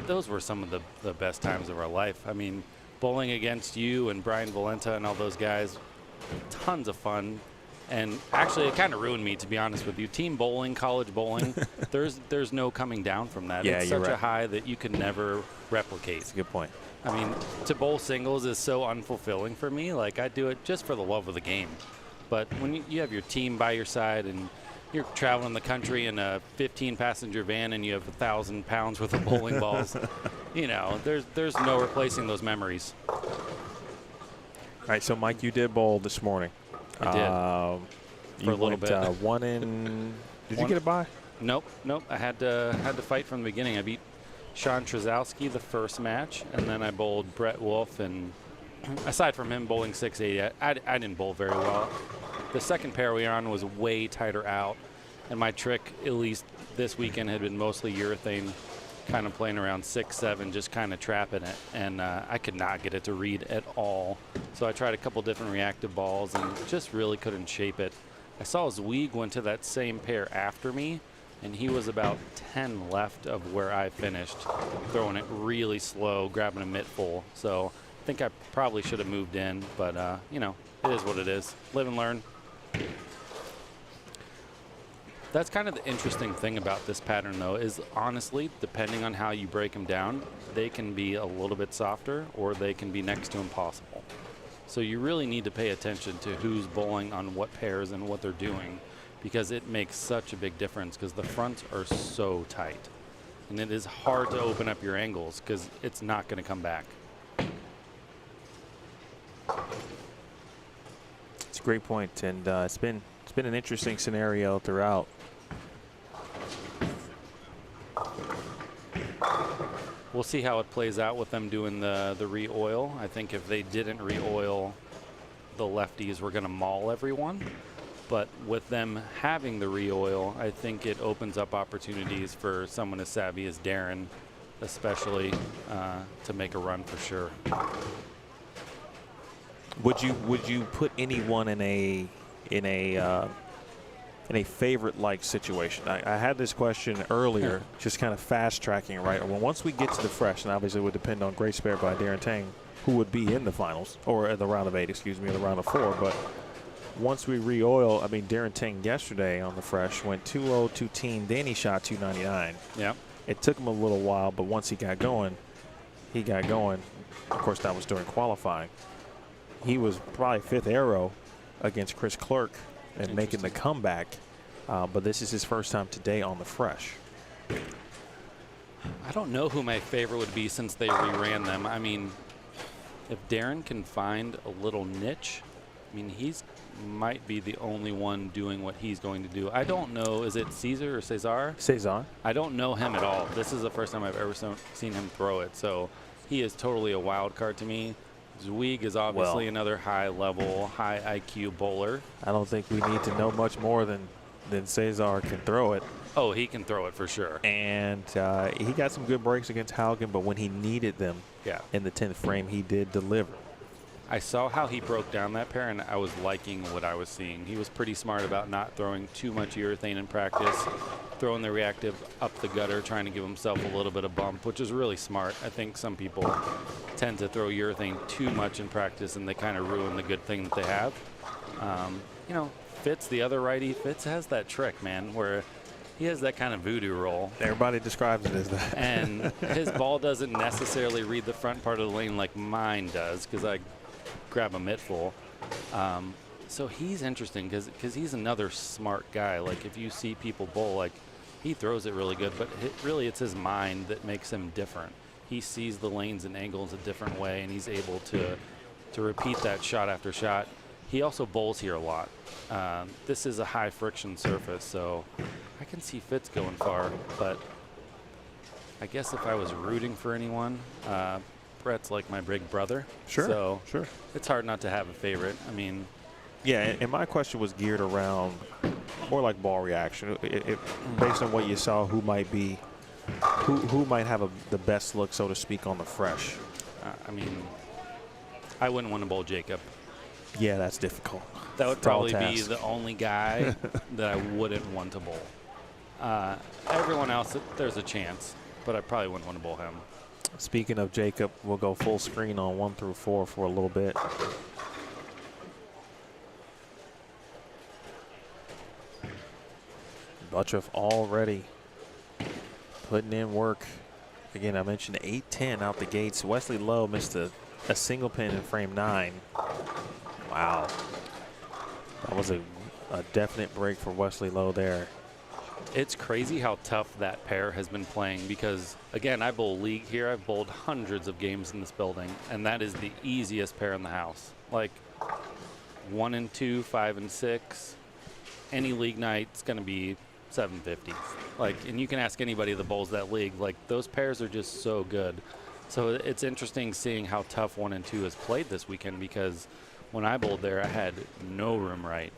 Those were some of the best times of our life. I mean, bowling against you and Brian Valenta and all those guys, tons of fun. And actually, it kind of ruined me, to be honest with you. Team bowling, college bowling, there's no coming down from that. Yeah, it's such a high that you can never replicate. That's a good point. I mean, to bowl singles is so unfulfilling for me. Like, I do it just for the love of the game. But when you have your team by your side and you're traveling the country in a 15-passenger van and you have 1,000 pounds worth of bowling balls, you know, there's no replacing those memories. All right, so Mike, you did bowl this morning. I did. For a little bit. One in. Did you get a bye? Nope. I had to fight from the beginning. I beat Sean Trzowski the first match, and then I bowled Brett Wolfe. And aside from him bowling 680, I didn't bowl very well. The second pair we were on was way tighter out, and my trick, at least this weekend, had been mostly urethane, kind of playing around 6-7, just kind of trapping it, and I could not get it to read at all. So I tried a couple different reactive balls and just really couldn't shape it. I saw Zweig went to that same pair after me, and he was about 10 left of where I finished, throwing it really slow, grabbing a mitt full. So I think I probably should have moved in, but you know, it is what it is. Live and learn. That's kind of the interesting thing about this pattern, though, is honestly, depending on how you break them down, they can be a little bit softer or they can be next to impossible. So you really need to pay attention to who's bowling on what pairs and what they're doing, because it makes such a big difference because the fronts are so tight. And it is hard to open up your angles because it's not going to come back. It's a great point, and it's been It's been an interesting scenario throughout. We'll see how it plays out with them doing the re-oil. I think if they didn't re-oil, the lefties were going to maul everyone. But with them having the re-oil, I think it opens up opportunities for someone as savvy as Darren, especially to make a run for sure. Would you put anyone in a favorite-like situation? I had this question earlier, just kind of fast-tracking, right? Well, once we get to the fresh, and obviously it would depend on Great Spare by Darren Tang, who would be in the finals, or in the round of 8, excuse me, or the round of 4. But once we re-oil, I mean, Darren Tang yesterday on the fresh went 2-0, 2-10, then he shot 299. Yeah. It took him a little while, but once he got going, he got going. Of course, that was during qualifying. He was probably 5th arrow against Chris Clerk and making the comeback. But this is his first time today on the fresh. I don't know who my favorite would be since they reran them. I mean, if Darren can find a little niche, I mean, he's might be the only one doing what he's going to do. I don't know. Is it Cesar or Cesar? Cesar. I don't know him at all. This is the first time I've ever seen him throw it. So he is totally a wild card to me. Zweig is obviously another high-level, high IQ bowler. I don't think we need to know much more than Cesar can throw it. Oh, he can throw it for sure. And he got some good breaks against Haugen, but when he needed them in the 10th frame, he did deliver. I saw how he broke down that pair, and I was liking what I was seeing. He was pretty smart about not throwing too much urethane in practice, throwing the reactive up the gutter, trying to give himself a little bit of bump, which is really smart. I think some people tend to throw urethane too much in practice, and they kind of ruin the good thing that they have. You know, Fitz, the other righty, Fitz has that trick, man, where he has that kind of voodoo roll. Everybody describes it as that. And his ball doesn't necessarily read the front part of the lane like mine does, because I grab a mitt full. So he's interesting because he's another smart guy. Like, if you see people bowl, like, he throws it really good, but really it's his mind that makes him different. He sees the lanes and angles a different way, and he's able to repeat that shot after shot. He also bowls here a lot. This is a high friction surface, so I can see Fitz going far, but I guess if I was rooting for anyone, Brett's like my big brother. Sure. So sure. It's hard not to have a favorite. I mean, yeah, and my question was geared around more like ball reaction. Based on what you saw, who might be, who might have the best look, so to speak, on the fresh? I mean, I wouldn't want to bowl Jakob. Yeah, that's difficult. That would probably be the only guy that I wouldn't want to bowl. Everyone else, there's a chance, but I probably wouldn't want to bowl him. Speaking of Jakob, we'll go full screen on 1 through 4 for a little bit. Butturff already putting in work. Again, I mentioned 8-10 out the gates. Wesley Lowe missed a single pin in frame 9. Wow. That was a definite break for Wesley Lowe there. It's crazy how tough that pair has been playing because, again, I bowl league here. I've bowled hundreds of games in this building, and that is the easiest pair in the house. Like 1 and 2, 5 and 6. Any league night's going to be 750. Like, and you can ask anybody that bowls that league. Like, those pairs are just so good. So it's interesting seeing how tough 1 and 2 is played this weekend because when I bowled there, I had no room right.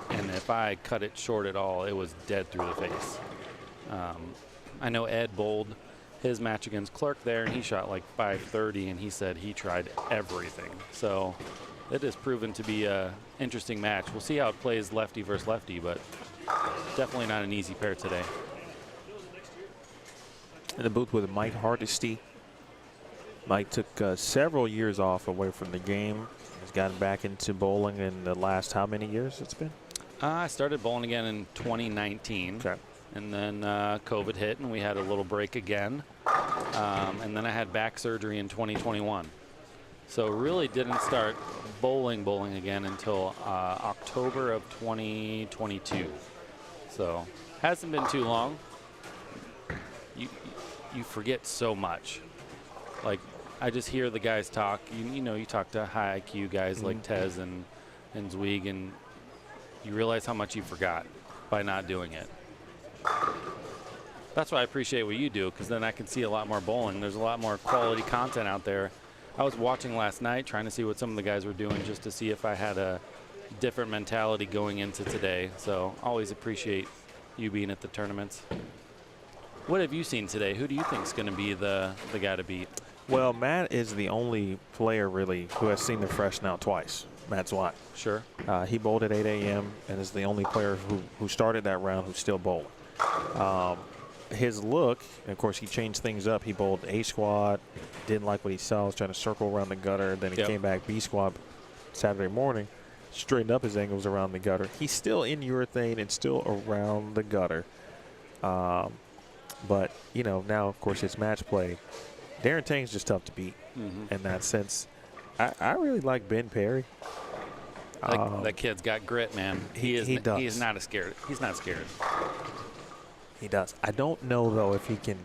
And if I cut it short at all, it was dead through the face. I know Ed bowled his match against Clark there, and he shot like 530, and he said he tried everything. So it has proven to be an interesting match. We'll see how it plays lefty versus lefty, but definitely not an easy pair today. In the booth with Mike Hardesty. Mike took several years off away from the game. He's gotten back into bowling in the last how many years it's been? I started bowling again in 2019. Okay. And then COVID hit, and we had a little break again. And then I had back surgery in 2021. So really didn't start bowling again until October of 2022. So hasn't been too long. You forget so much. Like, I just hear the guys talk. You know, you talk to high IQ guys like Tez and Zweig, and you realize how much you forgot by not doing it. That's why I appreciate what you do, because then I can see a lot more bowling. There's a lot more quality content out there. I was watching last night, trying to see what some of the guys were doing just to see if I had a different mentality going into today. So always appreciate you being at the tournaments. What have you seen today? Who do you think is going to be the guy to beat? Well, Matt is the only player really who has seen the fresh now twice. Matt Zweig. Sure. He bowled at 8 a.m. and is the only player who started that round who's still bowling. His look, and of course he changed things up. He bowled A squad, didn't like what he saw, was trying to circle around the gutter. Then he came back B squad Saturday morning, straightened up his angles around the gutter. He's still in urethane and still around the gutter. But, you know, now, of course, it's match play. Darren Tang's just tough to beat in that sense. I really like Ben Perry. That kid's got grit, man. He does. He is not scared. He's not scared. He does. I don't know, though, if he can,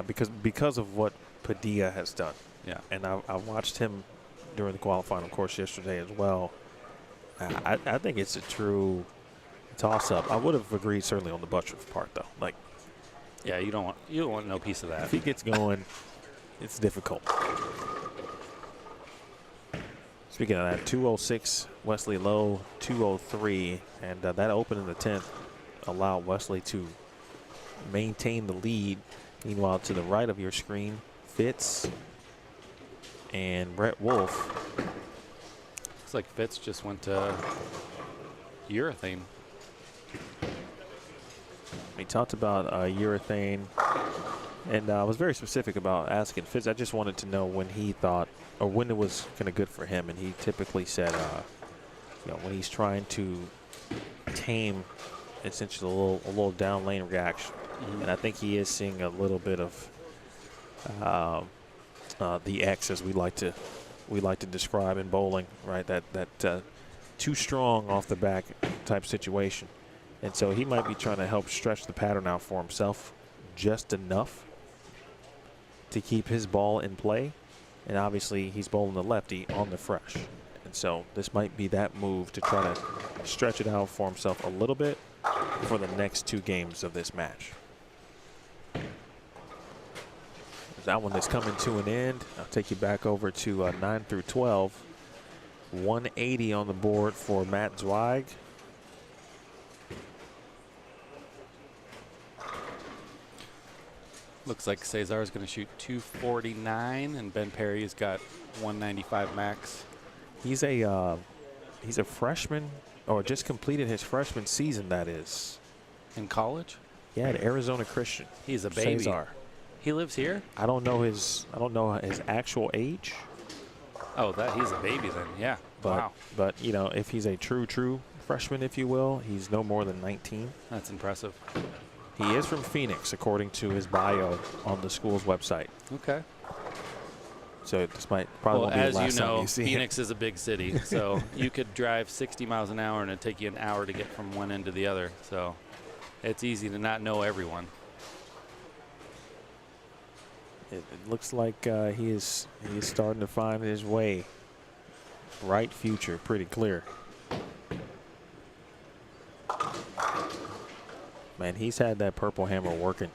because of what Padilla has done. Yeah. And I watched him during the qualifying, of course, yesterday as well. I think it's a true toss-up. I would have agreed certainly on the Butturff part, though. Like, yeah, you don't want no piece of that. If he gets going, it's difficult. Speaking of that, 206 Wesley Lowe, 203, and that open in the 10th allowed Wesley to maintain the lead. Meanwhile, to the right of your screen, Fitz and Brett Wolfe. Looks like Fitz just went to urethane. We talked about urethane, and I was very specific about asking Fitz. I just wanted to know when he thought, or when it was kind of good for him, and he typically said, you know, when he's trying to tame essentially a little down lane reaction. And I think he is seeing a little bit of the X, as we like to describe in bowling, right? That too strong off the back type situation. And so he might be trying to help stretch the pattern out for himself just enough to keep his ball in play. And obviously he's bowling the lefty on the fresh. And so this might be that move to try to stretch it out for himself a little bit for the next 2 games of this match. That one is coming to an end. I'll take you back over to 9 through 12. 180 on the board for Matt Zweig. Looks like Cesar is going to shoot 249, and Ben Perry's got 195 max. He's a freshman, or just completed his freshman season. That is in college. Yeah, at Arizona Christian. He's a baby. Cesar. He lives here. I don't know his actual age. Oh, he's a baby then. Yeah. Wow. But you know, if he's a true freshman, if you will, he's no more than 19. That's impressive. He is from Phoenix, according to his bio on the school's website. Okay. So this might probably won't be the last time you see Phoenix is a big city, so you could drive 60 miles an hour and it'd take you an hour to get from one end to the other. So it's easy to not know everyone. It looks like he is starting to find his way. Bright future, pretty clear. Man, he's had that purple hammer working.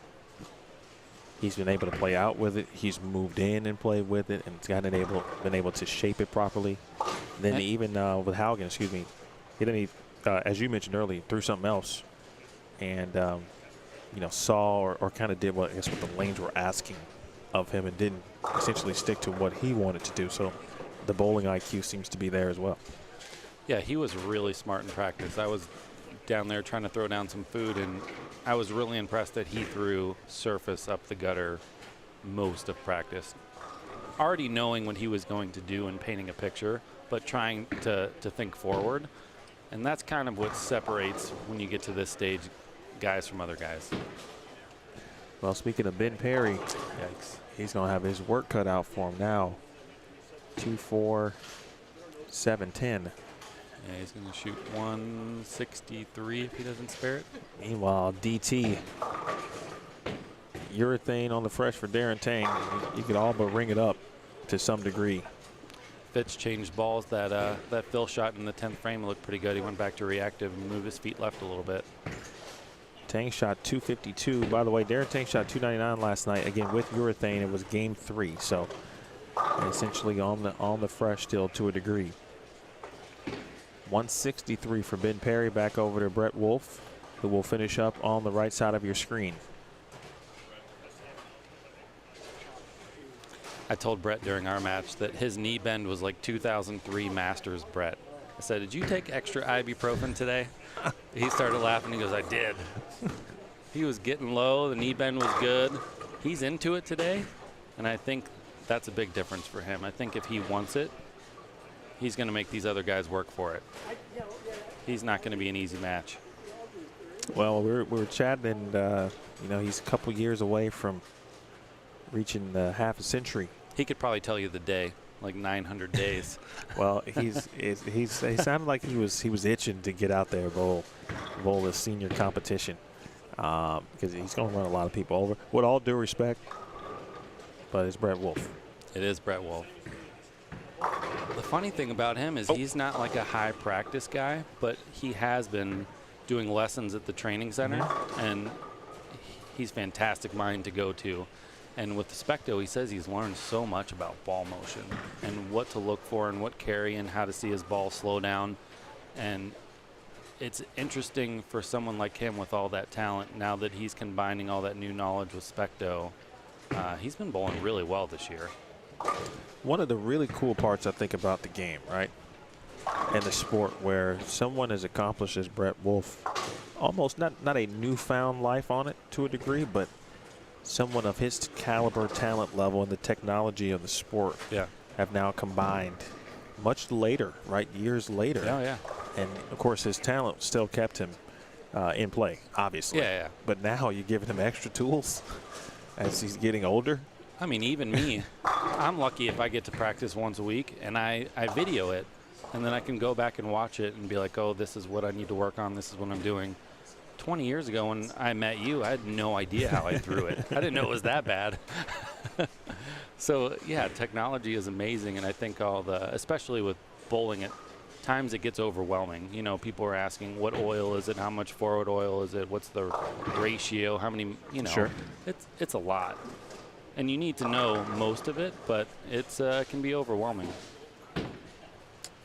He's been able to play out with it. He's moved in and played with it, and been able to shape it properly. Then even with Haugen, excuse me, he as you mentioned earlier, threw something else, and you know, saw or kind of did what the lanes were asking of him, and didn't essentially stick to what he wanted to do. So the bowling IQ seems to be there as well. Yeah, he was really smart in practice. I was down there trying to throw down some food, and I was really impressed that he threw surface up the gutter most of practice. Already knowing what he was going to do and painting a picture, but trying to think forward. And that's kind of what separates, when you get to this stage, guys from other guys. Well, speaking of Ben Perry, yikes, he's going to have his work cut out for him now. 2-4, 7-10. Yeah, he's going to shoot 163 if he doesn't spare it. Meanwhile, DT, urethane on the fresh for Darren Tang. You could all but ring it up to some degree. Fitz changed balls. That Phil shot in the 10th frame looked pretty good. He went back to reactive and moved his feet left a little bit. Tang shot 252. By the way, Darren Tang shot 299 last night. Again, with urethane, it was game 3. So essentially on the fresh still to a degree. 163 for Ben Perry. Back over to Brett Wolfe, who will finish up on the right side of your screen. I told Brett during our match that his knee bend was like 2003 Masters Brett. I said, did you take extra ibuprofen today? He started laughing. He goes, I did. He was getting low. The knee bend was good. He's into it today, and I think that's a big difference for him. I think if he wants it, he's going to make these other guys work for it. He's not going to be an easy match. Well, we were chatting, and you know, he's a couple years away from reaching half a century. He could probably tell you the day, like 900 days. Well, he sounded like he was itching to get out there, bowl this senior competition, because he's going to run a lot of people over. With all due respect, but it's Brett Wolfe. It is Brett Wolfe. The funny thing about him is he's not like a high practice guy, but he has been doing lessons at the training center, and he's fantastic mind to go to. And with the Specto, he says he's learned so much about ball motion and what to look for and what carry and how to see his ball slow down. And it's interesting for someone like him with all that talent, now that he's combining all that new knowledge with Specto. He's been bowling really well this year. One of the really cool parts I think about the game, right, and the sport, where someone as accomplished as Brett Wolfe, almost not a newfound life on it to a degree, but someone of his caliber, talent level, and the technology of the sport have now combined much later, right, years later. Oh, yeah. And, of course, his talent still kept him in play, obviously. Yeah. But now you're giving him extra tools as he's getting older. I mean, even me, I'm lucky if I get to practice once a week, and I video it, and then I can go back and watch it and be like, oh, this is what I need to work on. This is what I'm doing. 20 years ago when I met you, I had no idea how I threw it. I didn't know it was that bad. So, yeah, technology is amazing, and I think especially with bowling, at times it gets overwhelming. You know, people are asking, what oil is it? How much forward oil is it? What's the ratio? How many, you know. Sure. It's a lot. And you need to know most of it, but it can be overwhelming.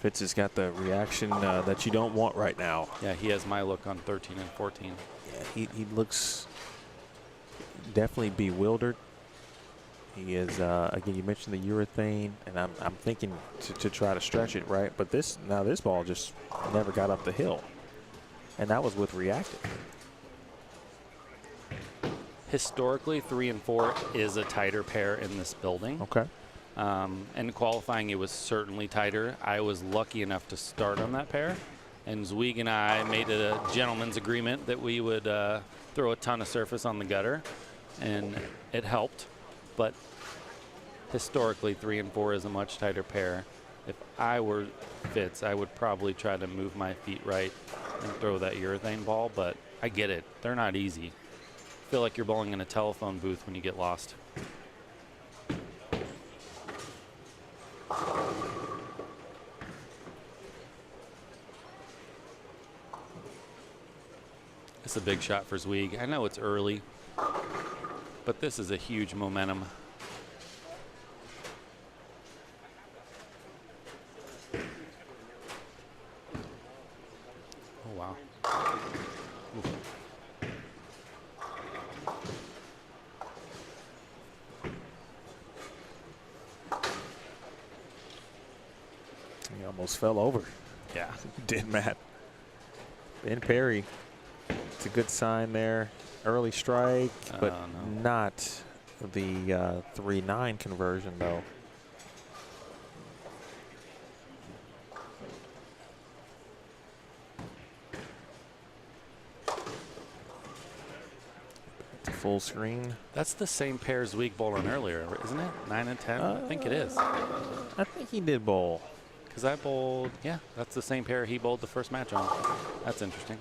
Fitz has got the reaction that you don't want right now. Yeah, he has my look on 13 and 14. Yeah, he looks definitely bewildered. He is, again, you mentioned the urethane, and I'm thinking to try to stretch it, right? But this ball just never got up the hill. And that was with reactive. Historically, 3 and 4 is a tighter pair in this building. Okay. And qualifying, it was certainly tighter. I was lucky enough to start on that pair. And Zweig and I made a gentleman's agreement that we would throw a ton of surface on the gutter. And it helped. But historically, 3 and 4 is a much tighter pair. If I were Fitz, I would probably try to move my feet right and throw that urethane ball. But I get it. They're not easy. I feel like you're bowling in a telephone booth when you get lost. It's a big shot for Zweig. I know it's early, but this is a huge momentum. Oh, wow. Oof. He almost fell over. Yeah. Did Matt. Ben Perry. It's a good sign there. Early strike, but not the 3-9 conversion, though. Full screen. That's the same pair Zweig bowled on earlier, isn't it? 9 and 10? I think it is. I think he did bowl. Because I bowled, yeah, that's the same pair he bowled the first match on. That's interesting.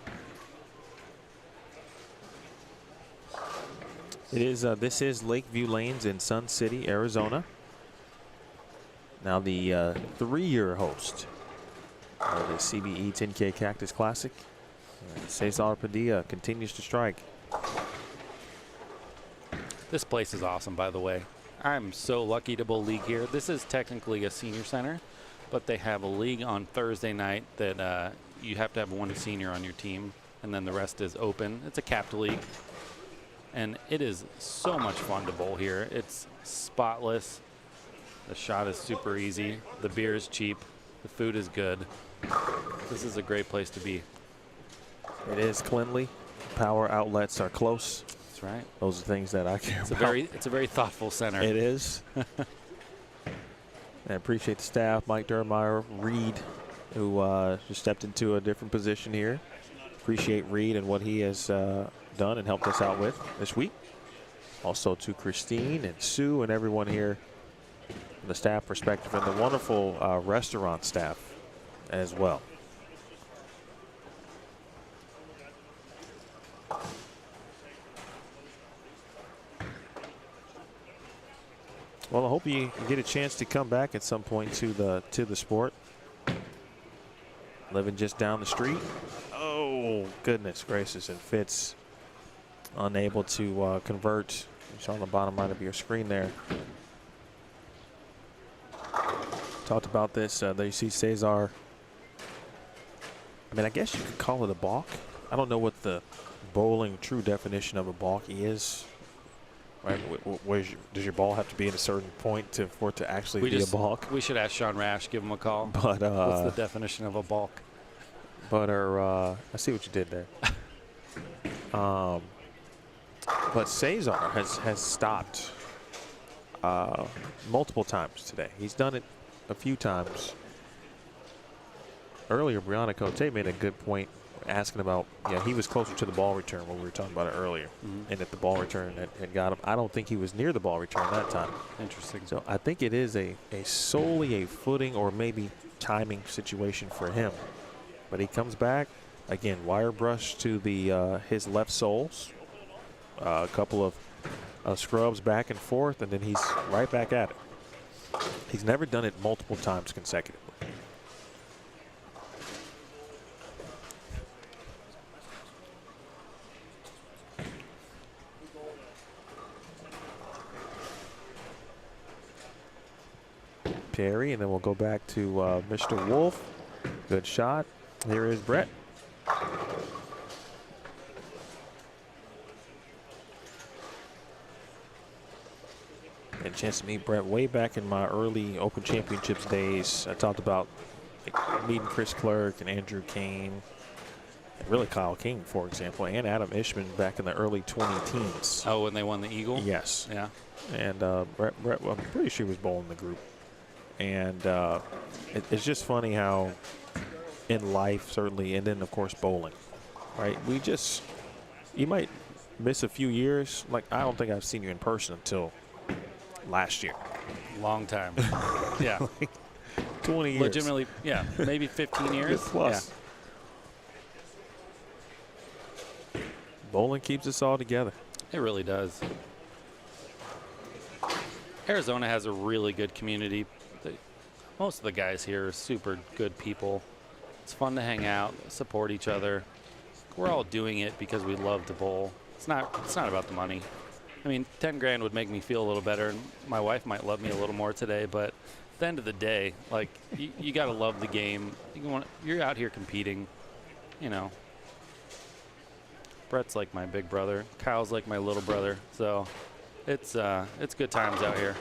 It is. This is Lakeview Lanes in Sun City, Arizona. now the 3-year host of the CBE 10K Cactus Classic. Cesar Padilla continues to strike. This place is awesome, by the way. I'm so lucky to bowl league here. This is technically a senior center, but they have a league on Thursday night that you have to have one senior on your team, and then the rest is open. It's a capped league, and it is so much fun to bowl here. It's spotless. The shot is super easy. The beer is cheap. The food is good. This is a great place to be. It is cleanly. Power outlets are close. That's right. Those are things that I care about. It's a very thoughtful center. It is. I appreciate the staff, Mike Dermeyer, Reed, who just stepped into a different position here. Appreciate Reed and what he has done and helped us out with this week. Also to Christine and Sue and everyone here from the staff perspective, and the wonderful restaurant staff as well. Well, I hope you get a chance to come back at some point to the sport. Living just down the street. Oh, goodness gracious. And Fitz unable to convert. It's on the bottom right of your screen there. Talked about this. There you see Cesar. I mean, I guess you could call it a balk. I don't know what the bowling true definition of a balk is. Right? Does your ball have to be at a certain point for it to actually be a balk? We should ask Sean Rash, give him a call. But what's the definition of a balk? But I see what you did there. But Cesar has stopped multiple times today. He's done it a few times. Earlier, Brianna Cote made a good point asking about, he was closer to the ball return when we were talking about it earlier. And that the ball return had got him. I don't think he was near the ball return that time. Interesting. So I think it is a solely a footing or maybe timing situation for him. But he comes back, again, wire brush to the his left soles. A couple of scrubs back and forth, and then he's right back at it. He's never done it multiple times consecutively. Perry, and then we'll go back to Mr. Wolfe. Good shot. Here is Brett. Had a chance to meet Brett way back in my early Open Championships days. I talked about meeting Chris Clerk and Andrew Kane, and really Kyle King, for example, and Adam Ishman back in the early 20-teens. Oh, when they won the Eagle? Yes. Yeah. And Brett, well, I'm pretty sure he was bowling the group. And it's just funny how in life, certainly, and then, of course, bowling, right? You might miss a few years. Like, I don't think I've seen you in person until last year. Long time. Yeah. Like 20 years. Legitimately, yeah, maybe 15 years. Plus. Yeah. Bowling keeps us all together. It really does. Arizona has a really good community. Most of the guys here are super good people. It's fun to hang out, support each other. We're all doing it because we love to bowl. It's not about the money. I mean, 10 grand would make me feel a little better, and my wife might love me a little more today, but at the end of the day, like, you got to love the game. You're out here competing, you know. Brett's like my big brother. Kyle's like my little brother. So it's good times out here.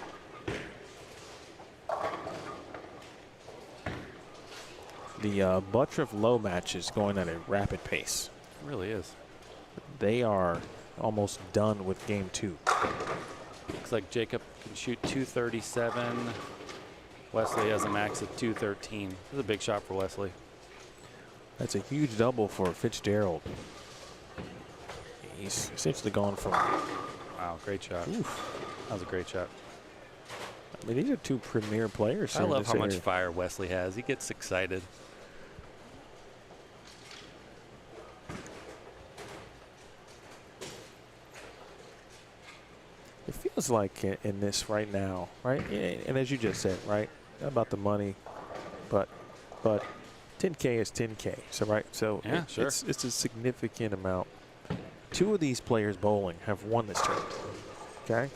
The Butturff low match is going at a rapid pace. It really is. They are almost done with game 2. Looks like Jakob can shoot 237. Wesley has a max of 213. This is a big shot for Wesley. That's a huge double for Fitzgerald. He's essentially gone from... Wow, great shot. Oof. That was a great shot. I mean, these are two premier players. I love how much area. fire Wesley has. He gets excited. It feels like in this right now, right? And as you just said, right? Not about the money, but 10K is 10K. So right, so Yeah, sure. it's a significant amount. 2 of these players bowling have won this tournament. Okay,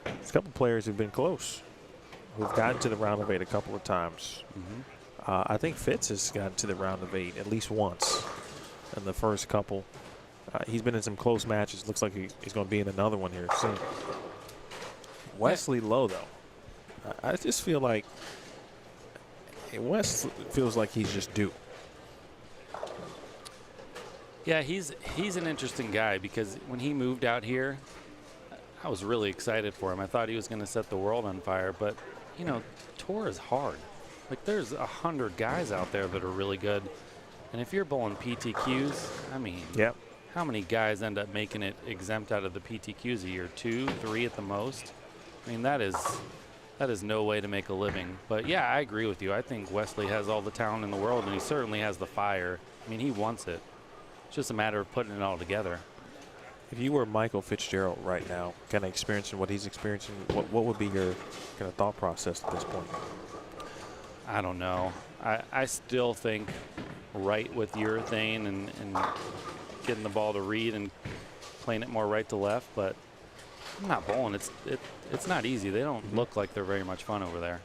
there's a couple players who've been close, who've gotten to the round of 8 a couple of times. I think Fitz has gotten to the round of 8 at least once in the first couple. He's been in some close matches. Looks like he's going to be in another one here soon. Wesley Lowe, though, I just feel like Wes feels like he's just due. Yeah, he's an interesting guy because when he moved out here, I was really excited for him. I thought he was going to set the world on fire, but you know, tour is hard. Like there's 100 guys out there that are really good, and if you're bowling PTQs, I mean, Yep. how many guys end up making it exempt out of the PTQs a year? 2, 3 at the most. I mean, that is no way to make a living. But yeah, I agree with you. I think Wesley has all the talent in the world, and he certainly has the fire. I mean, he wants it. It's just a matter of putting it all together. If you were Michael Fitzgerald right now, kind of experiencing what he's experiencing, what would be your kind of thought process at this point? I don't know. I still think right with urethane and getting the ball to read and playing it more right to left, but I'm not bowling. It's not easy. They don't look like they're very much fun over there.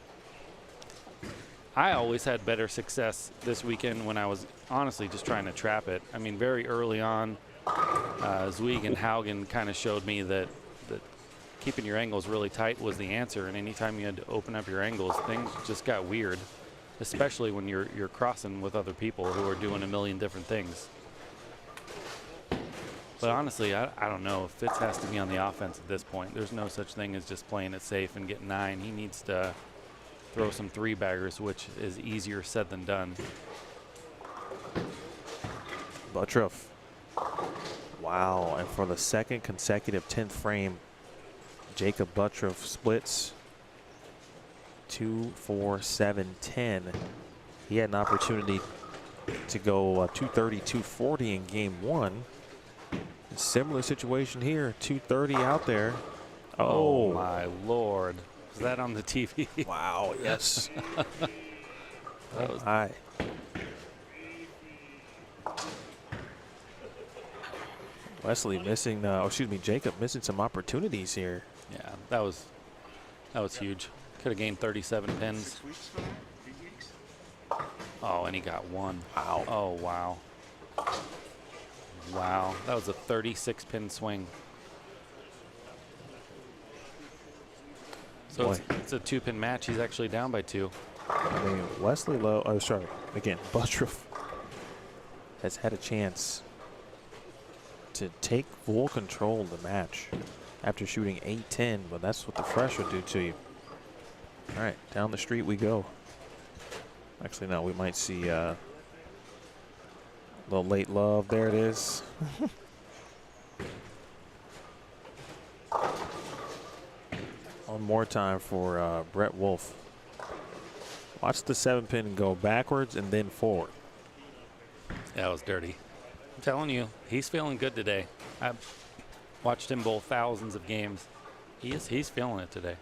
I always had better success this weekend when I was honestly just trying to trap it. I mean, very early on, Zweig and Haugen kind of showed me that keeping your angles really tight was the answer, and anytime you had to open up your angles, things just got weird, especially when you're crossing with other people who are doing a million different things. But honestly, I don't know. Fitz has to be on the offense at this point. There's no such thing as just playing it safe and getting 9. He needs to throw some 3-baggers, which is easier said than done. Butturff. Wow, and for the second consecutive 10th frame, Jakob Butturff splits 2, 4, 7, 10. He had an opportunity to go 230, 240 in game 1. Similar situation here, 230 out there. Oh my Lord. Is that on the TV? Wow, yes. That was high. Wesley missing, Jakob missing some opportunities here. Yeah, that was huge. Could have gained 37 pins. Oh, and he got 1. Wow. Oh, wow. Wow, that was a 36-pin swing. So it's a 2-pin match. He's actually down by 2. I mean, Wesley Lowe, again, Butturff has had a chance to take full control of the match after shooting 8-10, but that's what the fresh would do to you. All right, down the street we go. Actually, no, we might see a little late love. There it is. One more time for Brett Wolfe. Watch the 7-pin go backwards and then forward. That was dirty. I'm telling you, he's feeling good today. I've watched him bowl thousands of games. He's feeling it today.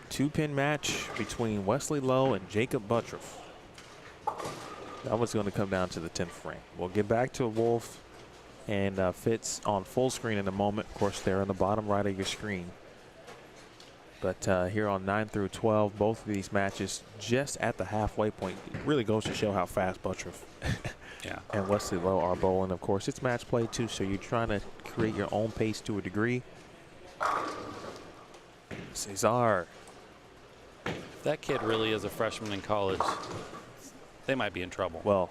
Two-pin match between Wesley Lowe and Jakob Butturff. That was going to come down to the 10th frame. We'll get back to Wolfe and Fitz on full screen in a moment. Of course, they're on the bottom right of your screen. But here on 9 through 12, both of these matches just at the halfway point. It really goes to show how fast Butturff and Wesley Lowe are bowling. Of course, it's match play too, so you're trying to create your own pace to a degree. Cesar. If that kid really is a freshman in college, they might be in trouble. Well,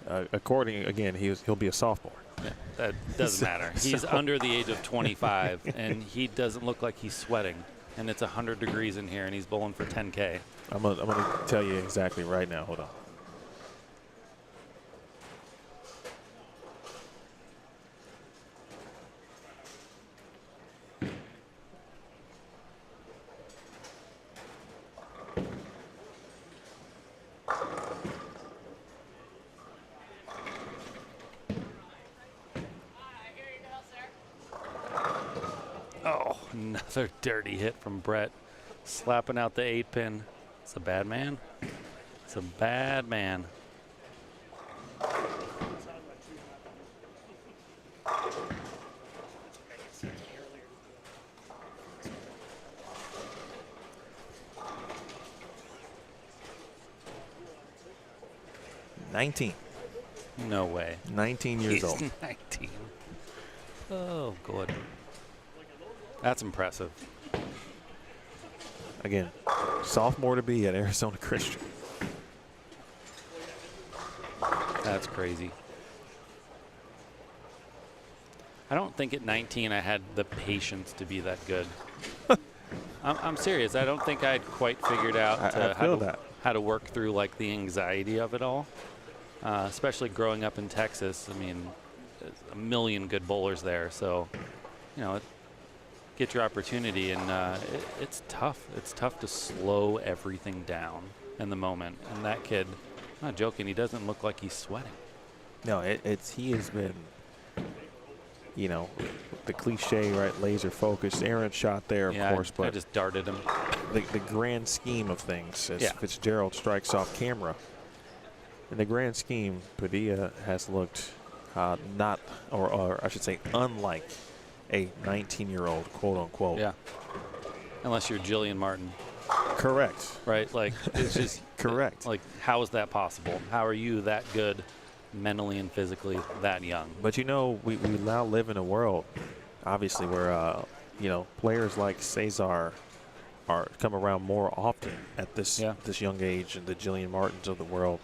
according, again, he'll be a sophomore. Yeah, that doesn't matter. He's under the age of 25, and he doesn't look like he's sweating. And it's 100 degrees in here, and he's bowling for 10K. I'm gonna tell you exactly right now. Hold on. Another dirty hit from Brett. Slapping out the 8-pin. It's a bad man. It's a bad man. No way. 19 years old. 19. Oh, good. That's impressive. Again, sophomore to be at Arizona Christian. That's crazy. I don't think at 19 I had the patience to be that good. I'm serious. I don't think I'd quite figured out how to work through like the anxiety of it all. Especially growing up in Texas. I mean, there's a million good bowlers there. So, you know, get your opportunity, and it's tough. It's tough to slow everything down in the moment. And that kid, I'm not joking, he doesn't look like he's sweating. No, he has been, you know, the cliche, right, laser focused. Aaron shot there, of course, but I just darted him. The grand scheme of things, as Fitzgerald strikes off camera, in the grand scheme, Padilla has looked not, or I should say, unlike a 19-year-old, quote unquote. Yeah. Unless you're Jillian Martin. Correct. Right? Like, it's just correct. Like, how is that possible? How are you that good mentally and physically that young? But, you know, we now live in a world, obviously, where, you know, players like Cesar come around more often at this young age, and the Jillian Martins of the world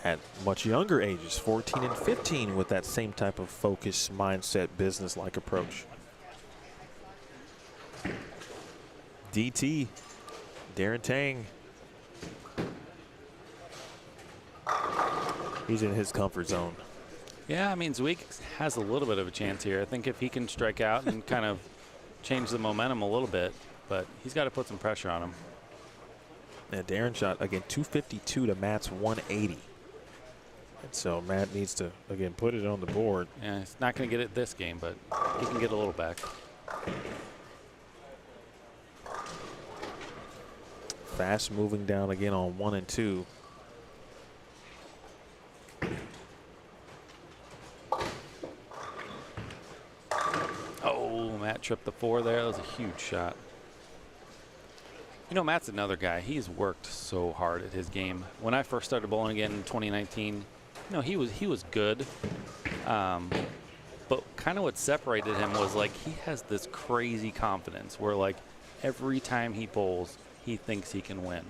at much younger ages, 14 and 15, with that same type of focus, mindset, business-like approach. DT, Darren Tang. He's in his comfort zone. Yeah, I mean, Zweig has a little bit of a chance here. I think if he can strike out and kind of change the momentum a little bit, but he's got to put some pressure on him. Yeah, Darren shot, again, 252 to Matt's 180. And so Matt needs to, again, put it on the board. Yeah, he's not going to get it this game, but he can get a little back. Fast moving down again on 1 and 2. Oh, Matt tripped the 4 there. That was a huge shot. You know, Matt's another guy. He's worked so hard at his game. When I first started bowling again in 2019, you know, he was good. But kind of what separated him was, like, he has this crazy confidence where, like, every time he bowls, he thinks he can win.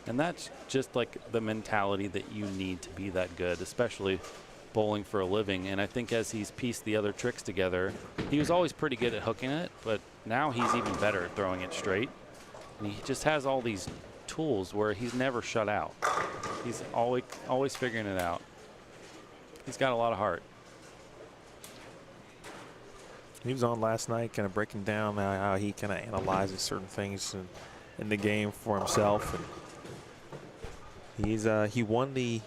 And that's just, like, the mentality that you need to be that good, especially bowling for a living. And I think as he's pieced the other tricks together, he was always pretty good at hooking it, but now he's even better at throwing it straight. And he just has all these tools where he's never shut out. He's always figuring it out. He's got a lot of heart. He was on last night kind of breaking down how he kind of analyzes certain things in the game for himself. And he won the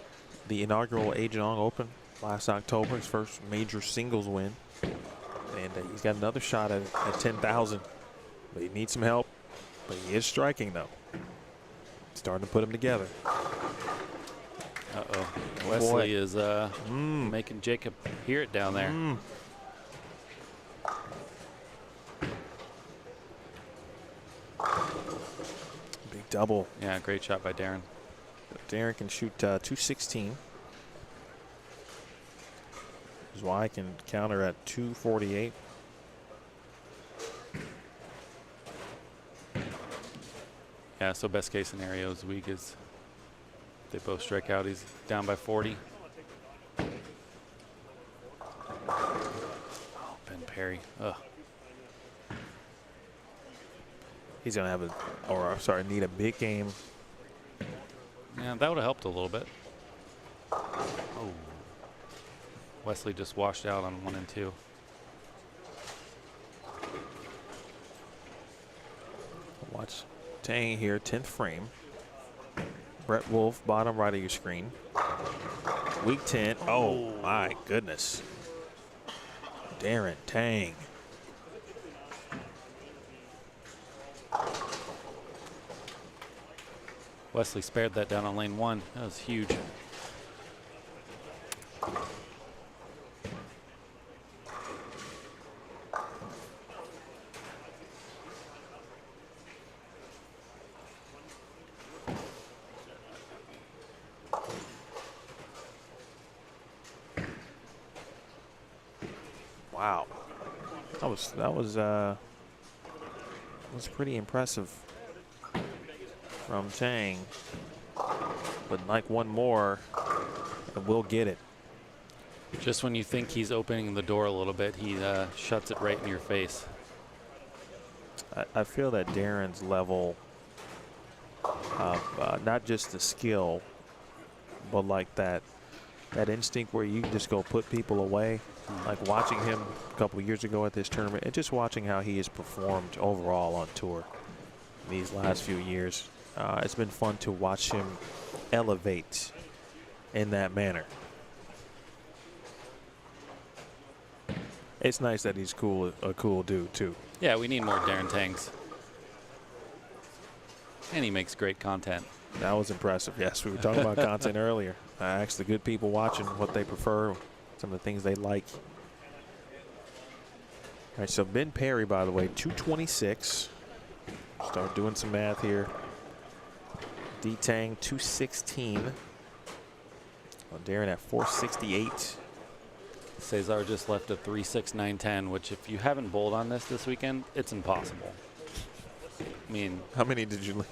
inaugural Ajong Open last October, his first major singles win. And he's got another shot at 10,000. But he needs some help. But he is striking, though. Starting to put them together. Uh-oh. Wesley is making Jakob hear it down there. Big double. Yeah, great shot by Darren. Darren can shoot 216. Zwei can counter at 248. Yeah, so best case scenario is weak is they both strike out. He's down by 40. Oh, Ben Perry. Ugh. He's going to have need a big game. Yeah, that would have helped a little bit. Oh. Wesley just washed out on 1 and 2. Watch Tang here, 10th frame. Brett Wolfe, bottom right of your screen. Week 10. Oh, my goodness. Darren Tang. Wesley spared that down on lane 1. That was huge. Wow, that was pretty impressive from Chang. But like one more, and we'll get it. Just when you think he's opening the door a little bit, he shuts it right in your face. I feel that Darren's level of not just the skill, but like that instinct where you just go put people away. Like watching him a couple of years ago at this tournament, and just watching how he has performed overall on tour these last few years. It's been fun to watch him elevate in that manner. It's nice that he's a cool dude too. Yeah, we need more Darren Tangs. And he makes great content. That was impressive. Yes, we were talking about content earlier. I asked the good people watching what they prefer, some of the things they like. All right, so Ben Perry, by the way, 226. Start doing some math here. D-Tang, 216. Well, Darren at 468. Cesar just left a 3.6910, which if you haven't bowled on this weekend, it's impossible. I mean, how many did you leave?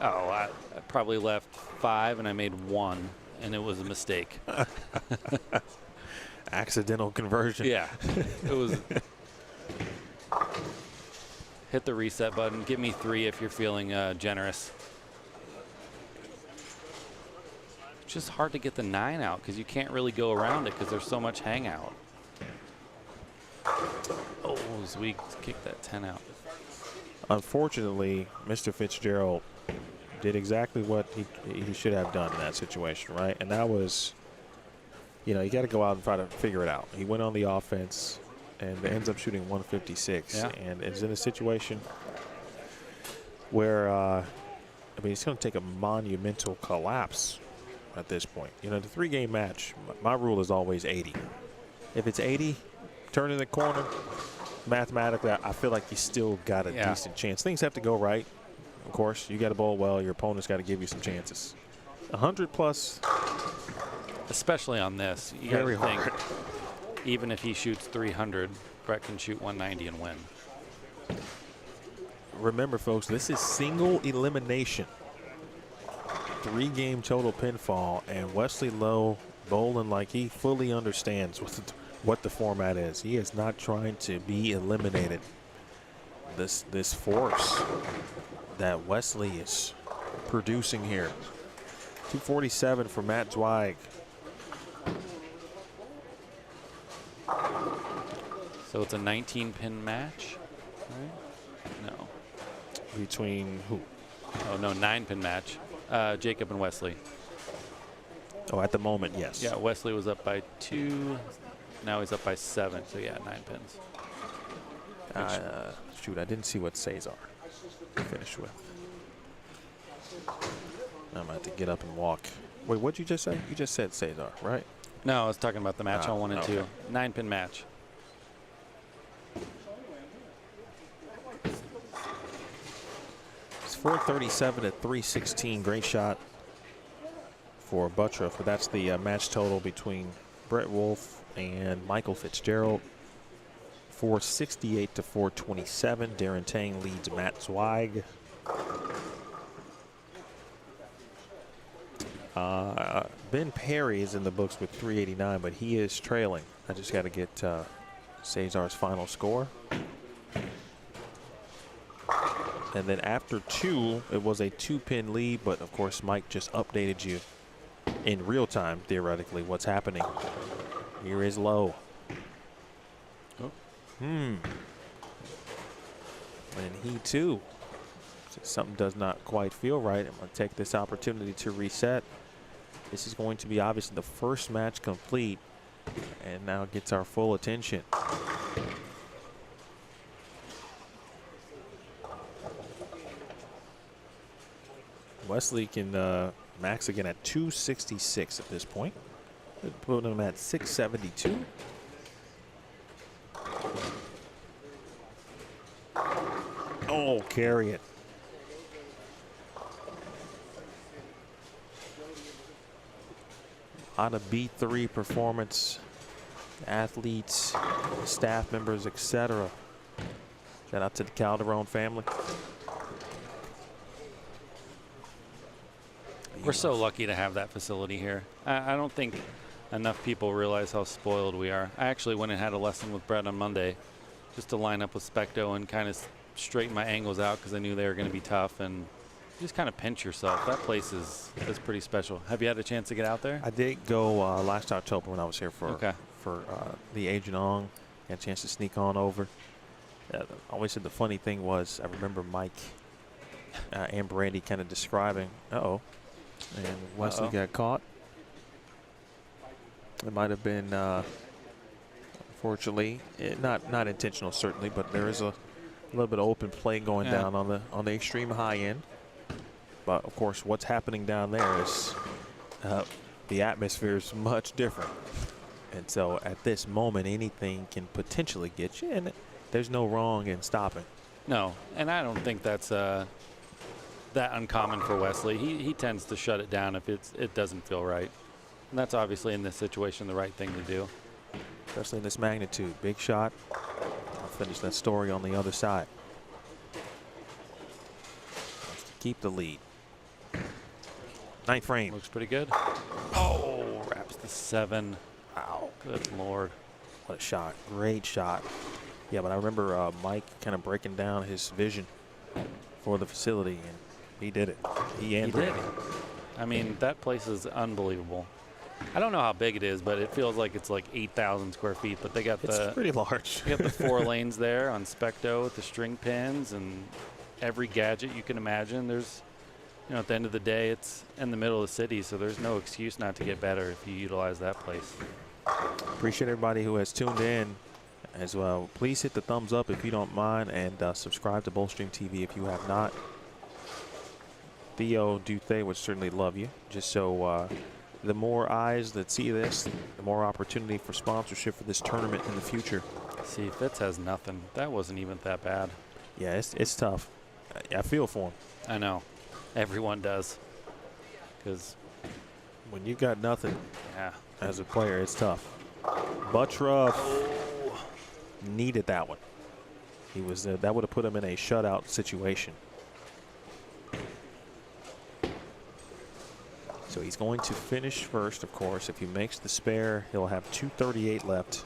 Oh, I probably left 5 and I made 1, and it was a mistake. Accidental conversion. Yeah, it was. Hit the reset button. Give me 3 if you're feeling generous. It's just hard to get the 9 out because you can't really go around it because there's so much hangout. Oh, Zweig kicked that 10 out. Unfortunately, Mr. Fitzgerald did exactly what he should have done in that situation, right? And that was, you know, you got to go out and try to figure it out. He went on the offense and ends up shooting 156. Yeah. And is in a situation where, I mean, it's going to take a monumental collapse at this point. You know, the 3-game match, my rule is always 80. If it's 80, turn in the corner, mathematically, I feel like you still got a decent chance. Things have to go right. Of course, you got to bowl well. Your opponent's got to give you some chances. 100 plus. Especially on this. You got to think, even if he shoots 300, Brett can shoot 190 and win. Remember, folks, this is single elimination. 3-game total pinfall, and Wesley Lowe bowling like he fully understands what the format is. He is not trying to be eliminated. This force that Wesley is producing here. 247 for Matt Zweig. So it's a 19-pin match, right? No. Between who? Oh, no, 9-pin match. Jakob and Wesley. Oh, at the moment, yes. Yeah, Wesley was up by 2. Now he's up by 7. So, yeah, 9 pins. Shoot, I didn't see what Cesar finished with. I'm about to get up and walk. Wait, what'd you just say? You just said Cesar, right? No, I was talking about the match on 1 and 2. Okay. 9-pin match. It's 437 at 316. Great shot for Butturff, but that's the match total between Brett Wolfe and Michael Fitzgerald. 468 to 427. Darren Tang leads Matt Zweig. Ben Perry is in the books with 389, but he is trailing. I just got to get Cesar's final score. And then after 2, it was a 2-pin lead, but of course Mike just updated you in real time, theoretically, what's happening. Here is Lowe. Oh. And he too. Something does not quite feel right. I'm going to take this opportunity to reset. This is going to be obviously the first match complete, and now gets our full attention. Wesley can max again at 266 at this point. Putting him at 672. Oh, carry it. On a B3 performance, athletes, staff members, etc. Shout out to the Calderon family. We're so lucky to have that facility here. I don't think enough people realize how spoiled we are. I actually went and had a lesson with Brett on Monday just to line up with Specto and kind of straighten my angles out because I knew they were going to be tough, and you just kind of pinch yourself. That place is pretty special. Have you had a chance to get out there? I did go last October when I was here for the Agent Ong. Had a chance to sneak on over. I always said the funny thing was I remember Mike and Brandy kind of describing, and Wesley got caught. It might have been, unfortunately, not intentional certainly, but there is a little bit of open play going down on the extreme high end. But of course, what's happening down there is the atmosphere is much different, and so at this moment, anything can potentially get you, and there's no wrong in stopping. No, and I don't think that's that uncommon for Wesley. He tends to shut it down if it doesn't feel right. And that's obviously in this situation the right thing to do. Especially in this magnitude. Big shot. I'll finish that story on the other side. Wants to keep the lead. Ninth frame. Looks pretty good. Oh, wraps the 7. Wow. Good Lord. What a shot. Great shot. Yeah, but I remember Mike kind of breaking down his vision for the facility, and he did it. He did it. I mean, that place is unbelievable. I don't know how big it is, but it feels like it's like 8,000 square feet. But they got it's pretty large. They got the 4 lanes there on Specto with the string pins and every gadget you can imagine. There's, at the end of the day, it's in the middle of the city, so there's no excuse not to get better if you utilize that place. Appreciate everybody who has tuned in as well. Please hit the thumbs up if you don't mind, and subscribe to Bullstream TV if you have not. Theo Duthe would certainly love you, just so the more eyes that see this, the more opportunity for sponsorship for this tournament in the future. See, Fitz has nothing. That wasn't even that bad. Yeah, it's tough. I feel for him. I know. Everyone does. Because when you got nothing as a player, it's tough. Butturff needed that one. He was that would have put him in a shutout situation. So he's going to finish first, of course. If he makes the spare, he'll have 238 left.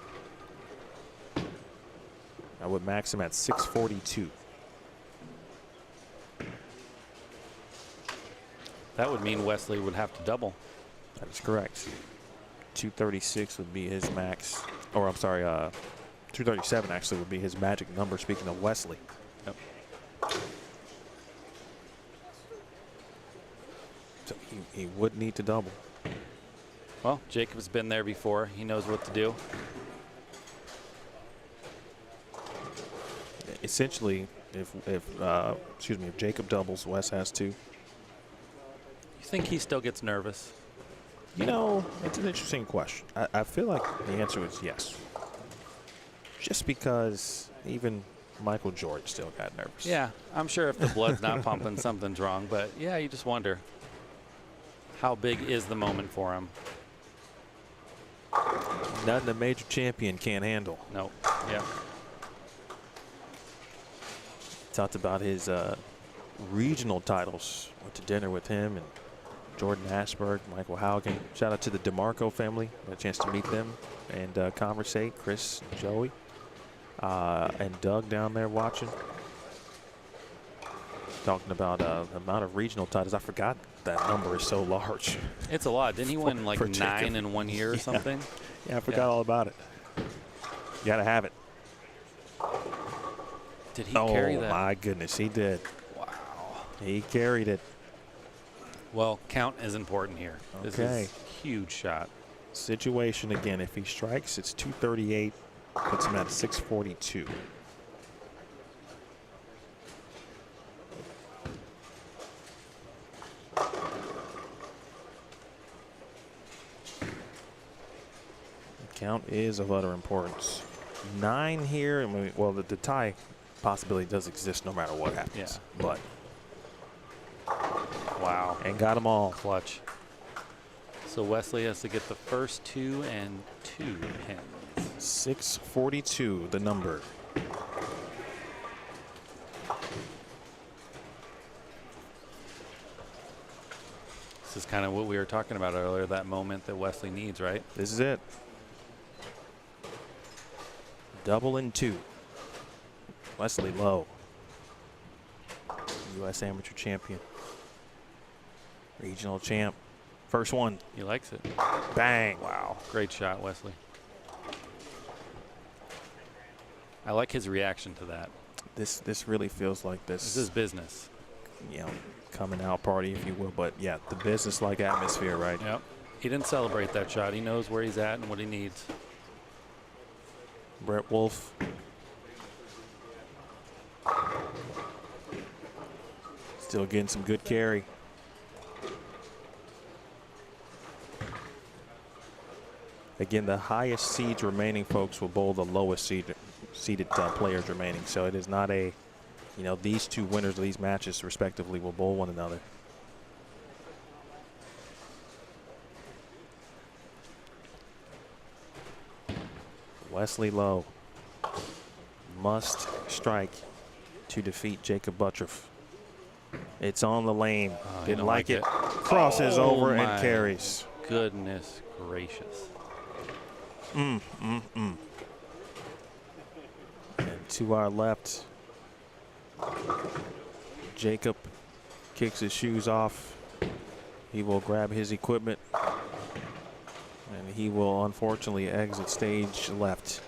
I would max him at 642. That would mean Wesley would have to double. That is correct. 236 would be his max. Or I'm sorry, 237 actually would be his magic number, speaking of Wesley. Yep. So he would need to double. Well, Jacob's been there before. He knows what to do. Essentially, if Jakob doubles, Wes has to. You think he still gets nervous? It's an interesting question. I feel like the answer is yes. Just because even Michael Jordan still got nervous. Yeah, I'm sure if the blood's not pumping, something's wrong. But, yeah, you just wonder. How big is the moment for him? Nothing a major champion can't handle. No. Yeah. Talked about his regional titles. Went to dinner with him and Jordan Ashberg, Michael Haugen. Shout out to the DeMarco family. Got a chance to meet them and conversate. Chris, Joey, and Doug down there watching. Talking about the amount of regional titles. I forgot that number is so large. It's a lot. Didn't he win like 9 in 1 year or something? Yeah, I forgot all about it. You got to have it. Did he carry that? Oh, my goodness, he did. Wow. He carried it. Well, count is important here. Okay. This is a huge shot. Situation again. If he strikes, it's 238. Puts him at 642. Count is of utter importance. 9 here. I mean, well, the tie possibility does exist no matter what happens. Yeah. But wow. And got them all. Clutch. So Wesley has to get the first 2 and 2 pins. 642, the number. This is kind of what we were talking about earlier, that moment that Wesley needs, right? This is it. Double and 2. Wesley Lowe, U.S. Amateur Champion, Regional Champ. First one. He likes it. Bang. Wow. Great shot, Wesley. I like his reaction to that. This really feels like this. This is business. You know, coming out party, if you will. But yeah, the business-like atmosphere, right? Yep. He didn't celebrate that shot. He knows where he's at and what he needs. Brett Wolfe. Still getting some good carry. Again, the highest seeds remaining, folks, will bowl the lowest seeded players remaining. So it is not a, you know, these two winners of these matches, respectively, will bowl one another. Wesley Lowe must strike to defeat Jakob Butturff. It's on the lane. Didn't like it. Crosses over and carries. Goodness gracious. And to our left, Jakob kicks his shoes off. He will grab his equipment, and he will unfortunately exit stage left.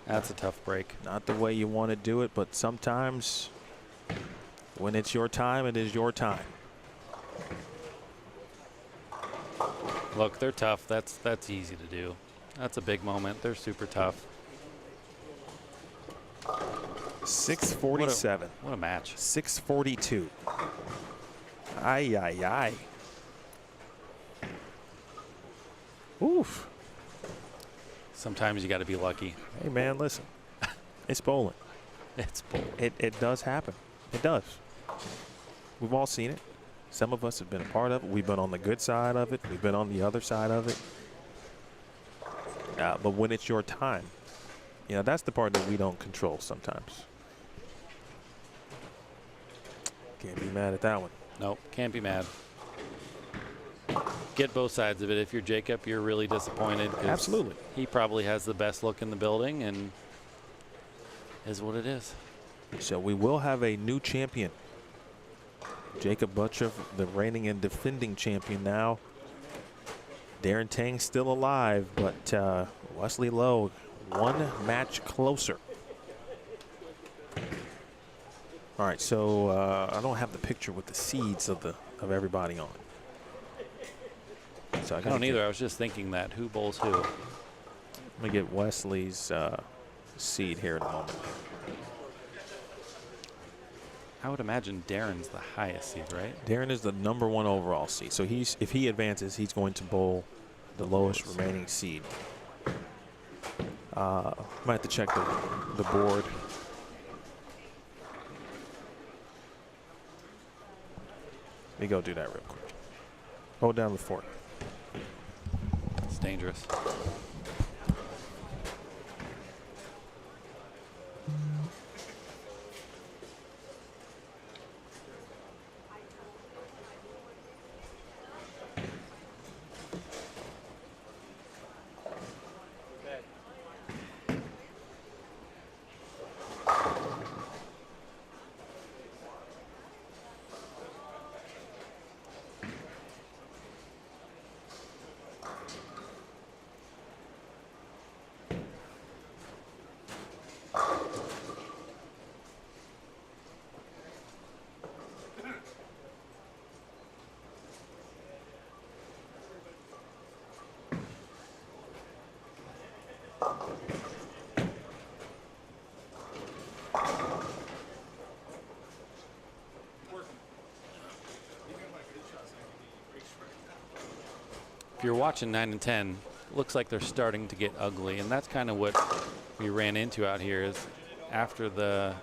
That's a tough break. Not the way you want to do it, but sometimes when it's your time, it is your time. Look, they're tough. That's easy to do. That's a big moment. They're super tough. 647. What a match. 642. Ay, ay, ay. Oof. Sometimes you got to be lucky. Hey, man, listen. It's bowling. It's bowling. It does happen. It does. We've all seen it. Some of us have been a part of it. We've been on the good side of it. We've been on the other side of it. But when it's your time, you know, that's the part that we don't control sometimes. Can't be mad at that one. Nope, can't be mad. Get both sides of it. If you're Jakob, you're really disappointed. Absolutely. He probably has the best look in the building, and is what it is. So we will have a new champion. Jakob Butturff, the reigning and defending champion now. Darren Tang still alive, but Wesley Lowe one match closer. All right, so I don't have the picture with the seeds of everybody on. So I don't either. I was just thinking that. Who bowls who? Let me get Wesley's seed here in a moment. I would imagine Darren's the highest seed, right? Darren is the #1 overall seed. So if he advances, he's going to bowl the lowest remaining seed. Might have to check the board. Let me go do that real quick. Hold down the fort. It's dangerous. If you're watching 9 and 10, looks like they're starting to get ugly, and that's kind of what we ran into out here. Is after the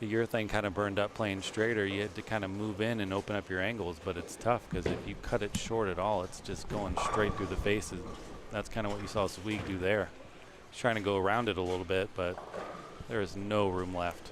urethane kind of burned up playing straighter, you had to kind of move in and open up your angles, but it's tough because if you cut it short at all, it's just going straight through the faces. That's kind of what you saw Swig do there. He's trying to go around it a little bit, but there is no room left.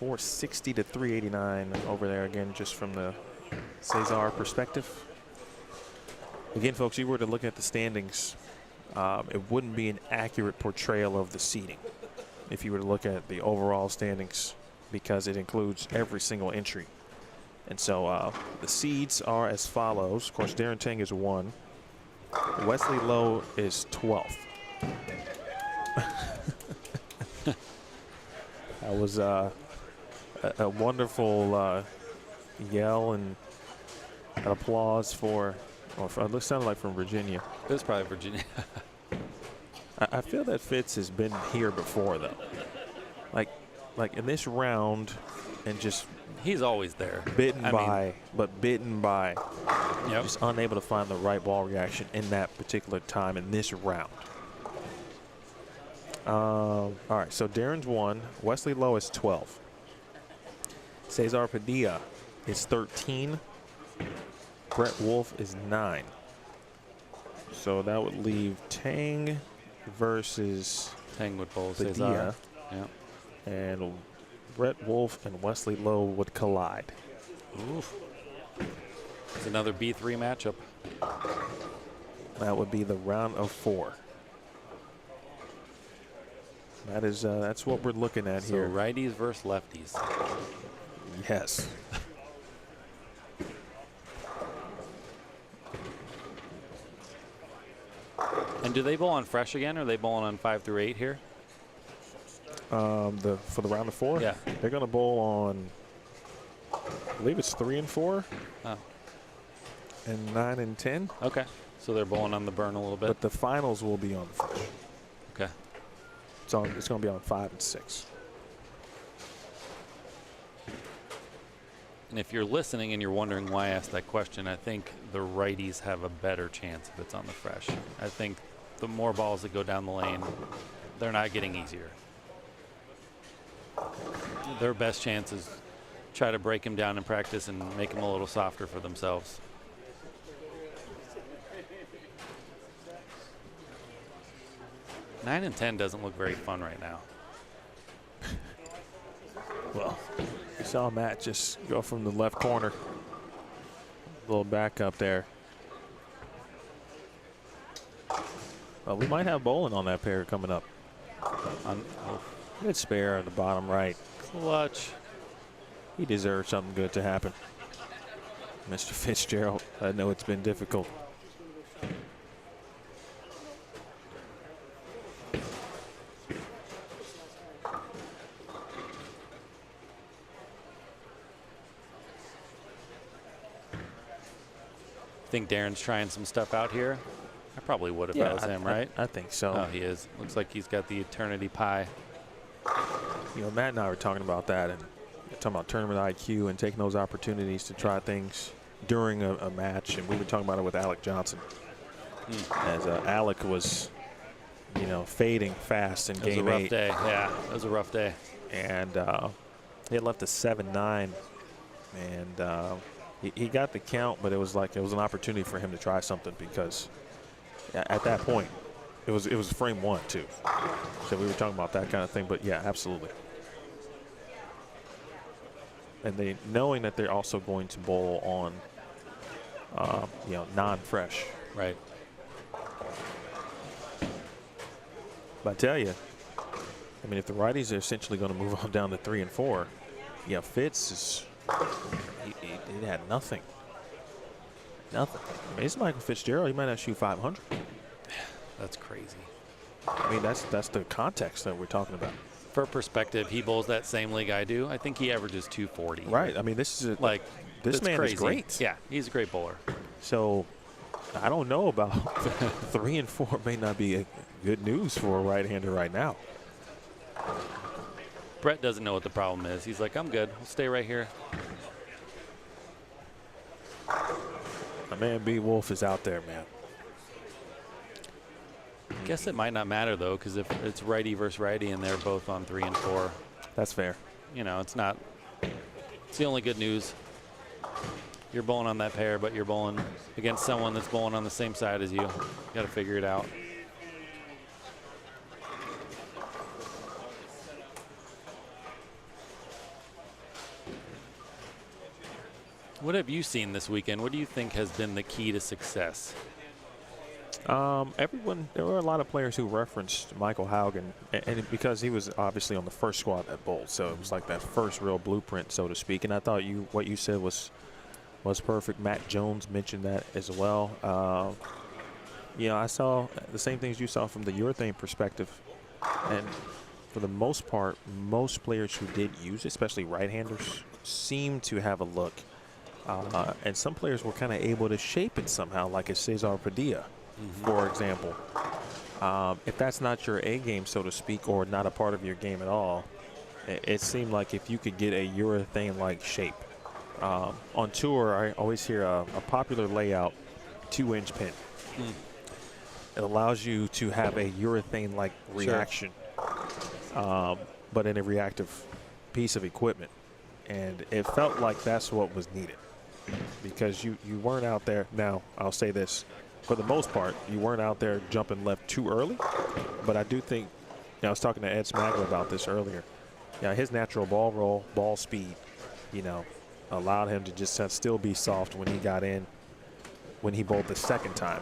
.460 to 389 over there again, just from the Cesar perspective. Again, folks, you were to look at the standings, it wouldn't be an accurate portrayal of the seeding if you were to look at the overall standings, because it includes every single entry. And so the seeds are as follows. Of course, Darren Tang is 1. Wesley Lowe is 12th. That was a wonderful yell and applause for, it sounded like from Virginia. It was probably Virginia. I feel that Fitz has been here before, though. Like in this round, and just he's always there. Bitten by. Yep. Just unable to find the right ball reaction in that particular time in this round. All right, so Darren's 1. Wesley Lowe is 12. Cesar Padilla is 13. Brett Wolfe is 9. So that would leave Tang versus Tang would bowl Padilla. Cesar. Yeah. And Brett Wolfe and Wesley Lowe would collide. Oof. It's another B3 matchup. That would be the round of 4. That is, that's what we're looking at So here. righties versus lefties. Yes. And do they bowl on fresh again, or are they bowling on 5 through 8 here? For the round of 4? Yeah. They're going to bowl on, I believe it's 3 and 4. Oh. And 9 and 10. Okay. So they're bowling on the burn a little bit. But the finals will be on fresh. Okay. It's going to be on 5 and 6. And if you're listening and you're wondering why I asked that question, I think the righties have a better chance if it's on the fresh. I think the more balls that go down the lane, they're not getting easier. Their best chance is try to break him down in practice and make him a little softer for themselves. Nine and 10 doesn't look very fun right now. Well, you saw Matt just go from the left corner. A little back up there. Well, we might have bowling on that pair coming up. Good spare on the bottom right. Clutch. He deserves something good to happen. Mr. Fitzgerald, I know it's been difficult. Think Darren's trying some stuff out here? I probably would if that was him, right? I think so. Oh, he is. Looks like he's got the eternity pie. You know, Matt and I were talking about that, and talking about tournament IQ and taking those opportunities to try things during a match. And we were talking about it with Alec Johnson. As Alec was, you know, fading fast in game 8. It was a rough day. Yeah, it was a rough day. And he had left a 7-9. And he got the count, but it was like it was an opportunity for him to try something, because at that point it was frame 1 too. So we were talking about that kind of thing. But yeah, absolutely. And they knowing that they're also going to bowl on you know, non-fresh. Right. But I tell you, I mean, if the righties are essentially going to move on down to 3 and 4, yeah, Fitz is he had nothing. Nothing. I mean, it's Michael Fitzgerald. He might not shoot 500. That's crazy. I mean, that's the context that we're talking about. For perspective, he bowls that same league I do. I think he averages 240. Right. I mean, this is like this man crazy. is great. Yeah, he's a great bowler. So I don't know about 3 and 4 may not be a good news for a right-hander right now. Brett doesn't know what the problem is. He's like, I'm good. We'll stay right here. My man B. Wolfe is out there, man. I guess it might not matter, though, because if it's righty versus righty and they're both on 3 and 4. That's fair. You know, it's not. It's the only good news. You're bowling on that pair, but you're bowling against someone that's bowling on the same side as you. You got to figure it out. What have you seen this weekend? What do you think has been the key to success? There were a lot of players who referenced Michael Haugen, and because he was obviously on the first squad that bowled, so it was like that first real blueprint, so to speak. And I thought what you said was perfect. Matt Jones mentioned that as well. I saw the same things you saw from the urethane perspective, and for the most part, most players who did use it, especially right-handers, seemed to have a look. And some players were kind of able to shape it somehow, like a Cesar Padilla, for example. If that's not your A game, so to speak, or not a part of your game at all, it seemed like if you could get a urethane-like shape. On tour, I always hear a popular layout, 2-inch pin. It allows you to have a urethane-like reaction, but in a reactive piece of equipment. And it felt like that's what was needed, because you weren't out there. Now, I'll say this. For the most part, you weren't out there jumping left too early. But I do think, I was talking to Ed Smagler about this earlier. His natural ball roll, ball speed, allowed him to just still be soft when he got in, when he bowled the second time.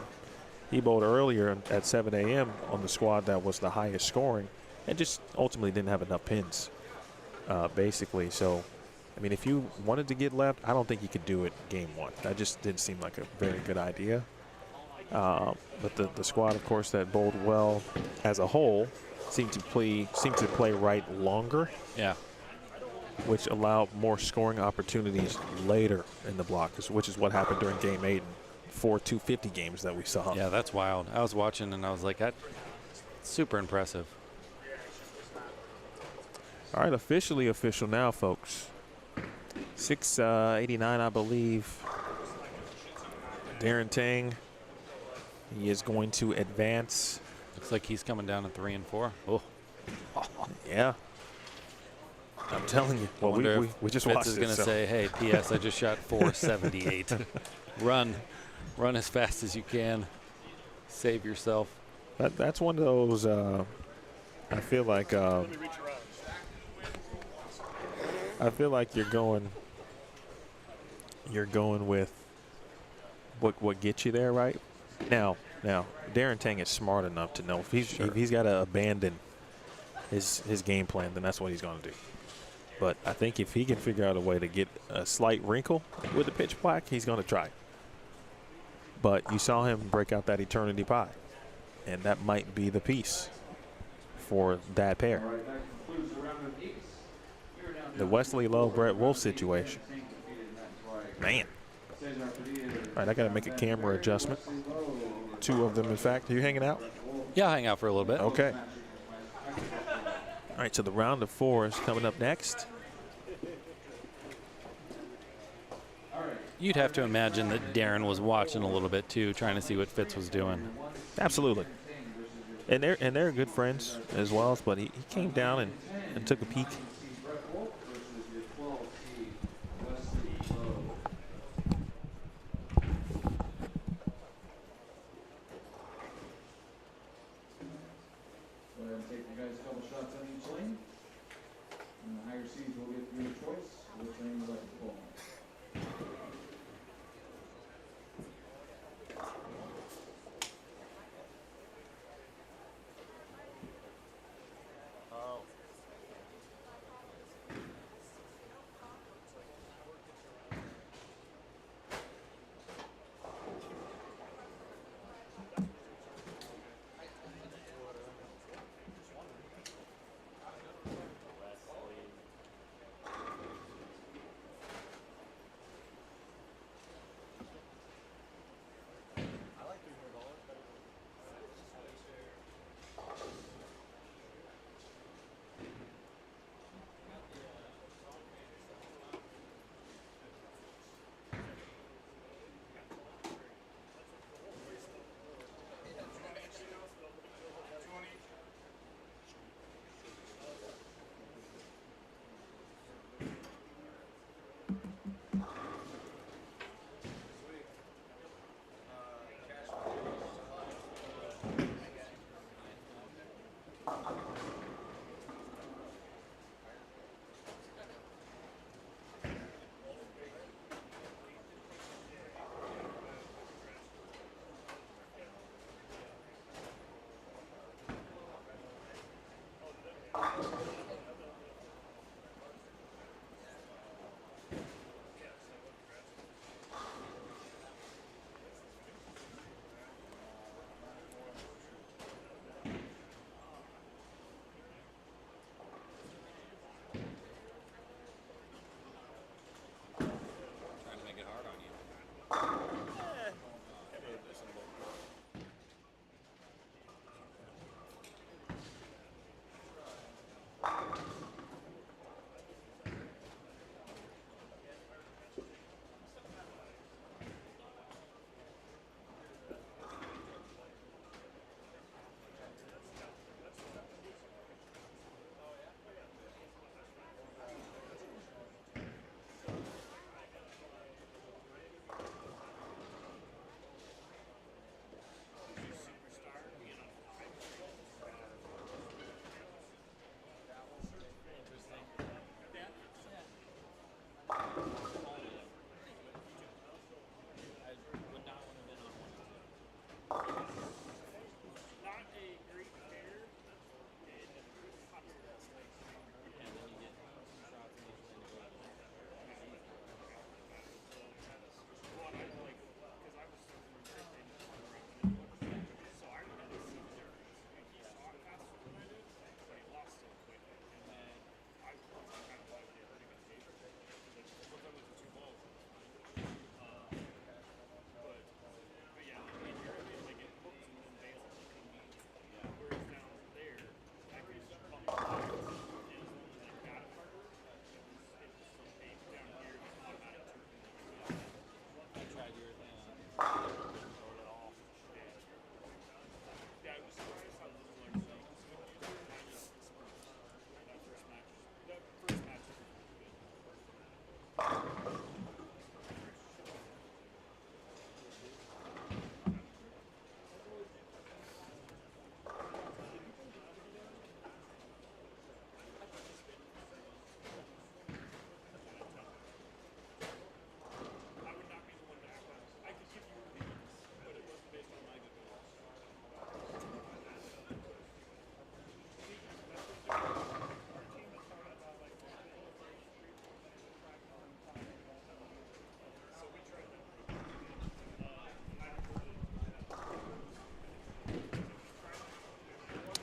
He bowled earlier at 7 a.m. on the squad that was the highest scoring and just ultimately didn't have enough pins, basically. So, I mean, if you wanted to get left, I don't think you could do it game one. That just didn't seem like a very good idea. But the squad, of course, that bowled well as a whole seemed to play right longer. Yeah. Which allowed more scoring opportunities later in the block, which is what happened during Game 8 and 4 250 games that we saw. Yeah, that's wild. I was watching and I was like, that's super impressive. All right, officially official now, folks. 689, I believe. Darren Tang, he is going to advance. Looks like he's coming down to 3 and 4. Oh. Yeah. I'm telling you. Well, we just watched Fitz is going to say, hey, P.S., I just shot 478. Run as fast as you can. Save yourself. That's one of those, I feel like you're going with what gets you there, right? Now, Darren Tang is smart enough to know if he's got to abandon his game plan, then that's what he's going to do. But I think if he can figure out a way to get a slight wrinkle with the pitch black, he's going to try. But you saw him break out that eternity pie, and that might be the piece for that pair. The Wesley Lowe Brett Wolfe situation. Man. All right, I got to make a camera adjustment. 2 of them, in fact. Are you hanging out? Yeah, I'll hang out for a little bit. Okay. All right, so the round of 4 is coming up next. You'd have to imagine that Darren was watching a little bit too, trying to see what Fitz was doing. Absolutely. And they're good friends as well, but he came down and took a peek.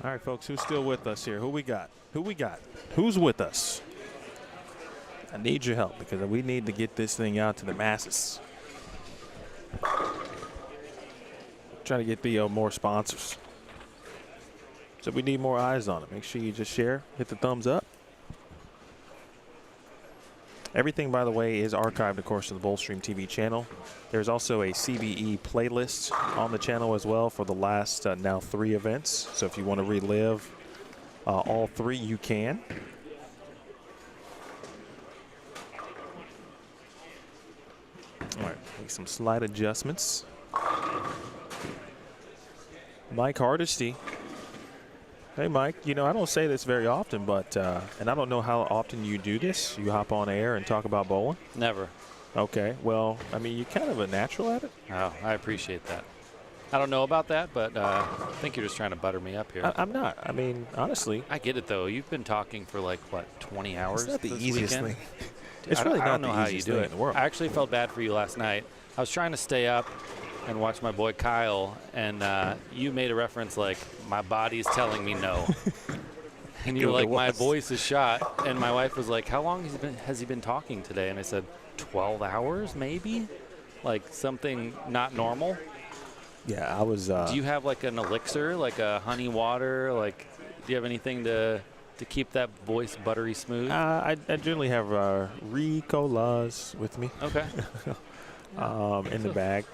All right, folks, who's still with us here? Who we got? Who we got? Who's with us? I need your help because we need to get this thing out to the masses. Trying to get Theo more sponsors. So we need more eyes on it. Make sure you just share, hit the thumbs up. Everything, by the way, is archived, of course, to the Bullstream TV channel. There's also a CBE playlist on the channel as well for the last now 3 events. So if you want to relive all 3, you can. All right, make some slight adjustments. Mike Hardesty. Hey, Mike, you know, I don't say this very often, but, and I don't know how often you do this. You hop on air and talk about bowling? Never. Okay, well, I mean, you're kind of a natural at it. Oh, I appreciate that. I don't know about that, but I think you're just trying to butter me up here. I'm not. I mean, honestly. I get it, though. You've been talking for like, what, 20 hours It's not the this easiest weekend? thing. It's really not the easiest thing in the world. I actually felt bad for you last night. I was trying to stay up and watch my boy Kyle, and you made a reference like, my body's telling me no. And you were like, my voice is shot. And my wife was like, how long has he been talking today? And I said, 12 hours maybe? Like something not normal? Yeah, I was. Do you have like an elixir, like a honey water? Like, do you have anything to keep that voice buttery smooth? I generally have Ricolas with me. Okay. In the bag.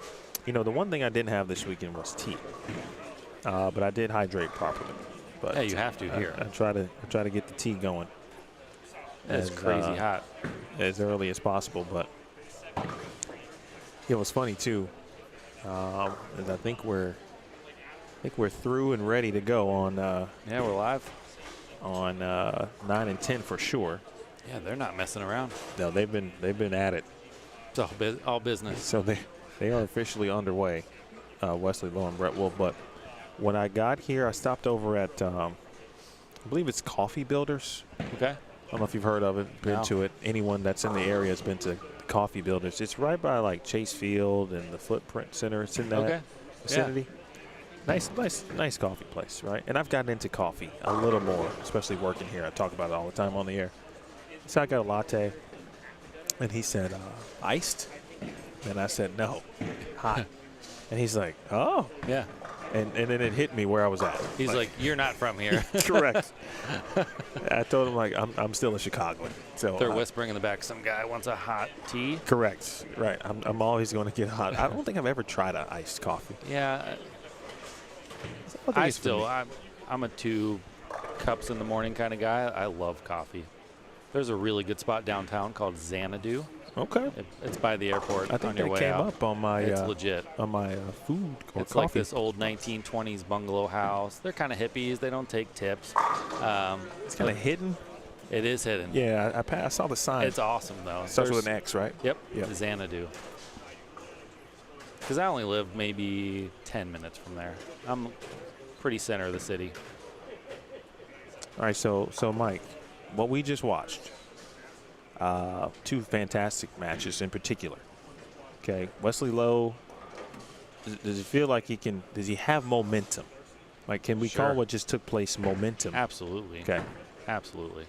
You know, the one thing I didn't have this weekend was tea. But I did hydrate properly. But yeah, you have to here. I try to get the tea going. It's crazy hot. As early as possible, but it was funny too. And I think we're through and ready to go on. Yeah, we're live on 9 and 10 for sure. Yeah, they're not messing around. No, they've been at it. It's all business. So they are officially underway. Wesley Lowe and Brett Wolfe. But when I got here, I stopped over at I believe it's Coffee Builders. Okay. I don't know if you've heard of it, been to it. Anyone that's in the area has been to Coffee Builders. It's right by like Chase Field and the Footprint Center. It's in that vicinity. Yeah. Nice coffee place, right? And I've gotten into coffee a little more, especially working here. I talk about it all the time on the air. So I got a latte, and he said, iced? And I said, no, hot. And he's like, oh. Yeah. And then it hit me where I was at. He's like, you're not from here. Correct. I told him, like, I'm still a Chicagoan. So they're whispering in the back, some guy wants a hot tea. Correct. Right. I'm always going to get hot. I don't think I've ever tried an iced coffee. Yeah. I'm a 2 cups in the morning kind of guy. I love coffee. There's a really good spot downtown called Xanadu. Okay. It's by the airport. I think on your that way came out. up on my. It's legit. On my food. Or it's coffee. like this old 1920s bungalow house. They're kind of hippies. They don't take tips. It's kind of hidden. It is hidden. Yeah, I saw the sign. It's awesome though. Starts with an X, right? Yep. Xanadu. Because I only live maybe 10 minutes from there. I'm pretty center of the city. All right, so Mike, what we just watched. 2 fantastic matches in particular. Okay, Wesley Lowe. Does he feel like does he have momentum? Like, can we call what just took place momentum? Absolutely. Okay. Absolutely.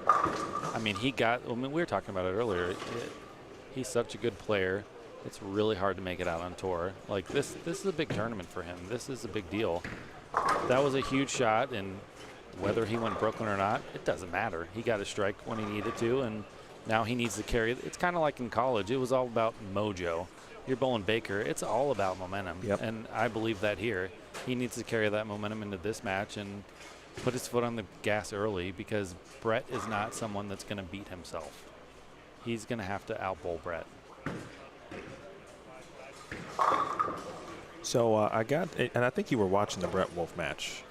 I mean, we were talking about it earlier. He's such a good player. It's really hard to make it out on tour. Like, this is a big tournament for him. This is a big deal. That was a huge shot, and whether he went Brooklyn or not, it doesn't matter. He got a strike when he needed to, and now he needs to carry it. It's kind of like in college. It was all about mojo. You're bowling Baker. It's all about momentum, and I believe that here. He needs to carry that momentum into this match and put his foot on the gas early because Brett is not someone that's going to beat himself. He's going to have to outbowl Brett. So I got, and I think you were watching the Brett Wolfe match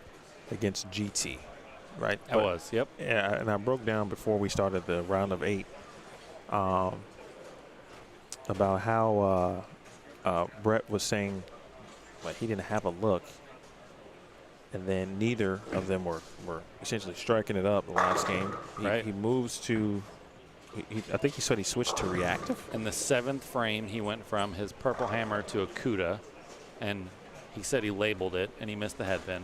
against GT, right? I was, yep. Yeah, and I broke down before we started the round of 8 about how Brett was saying like he didn't have a look, and then neither of them were essentially striking it up the last game. He moves to, I think he said he switched to reactive. In the 7th frame, he went from his purple hammer to a CUDA, and he said he labeled it, and he missed the head pin.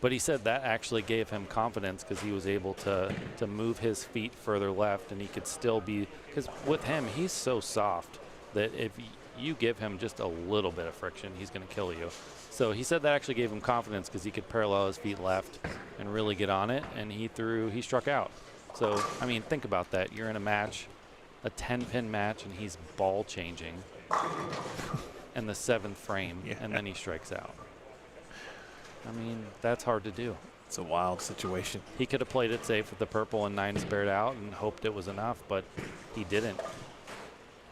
But he said that actually gave him confidence because he was able to move his feet further left, and he could still be, because with him, he's so soft that if you give him just a little bit of friction, he's going to kill you. So he said that actually gave him confidence because he could parallel his feet left and really get on it, and he struck out. So, I mean, think about that. You're in a match, a 10-pin match, and he's ball changing in the 7th frame, and then he strikes out. I mean, that's hard to do. It's a wild situation. He could have played it safe with the purple and 9 spared out and hoped it was enough, but he didn't.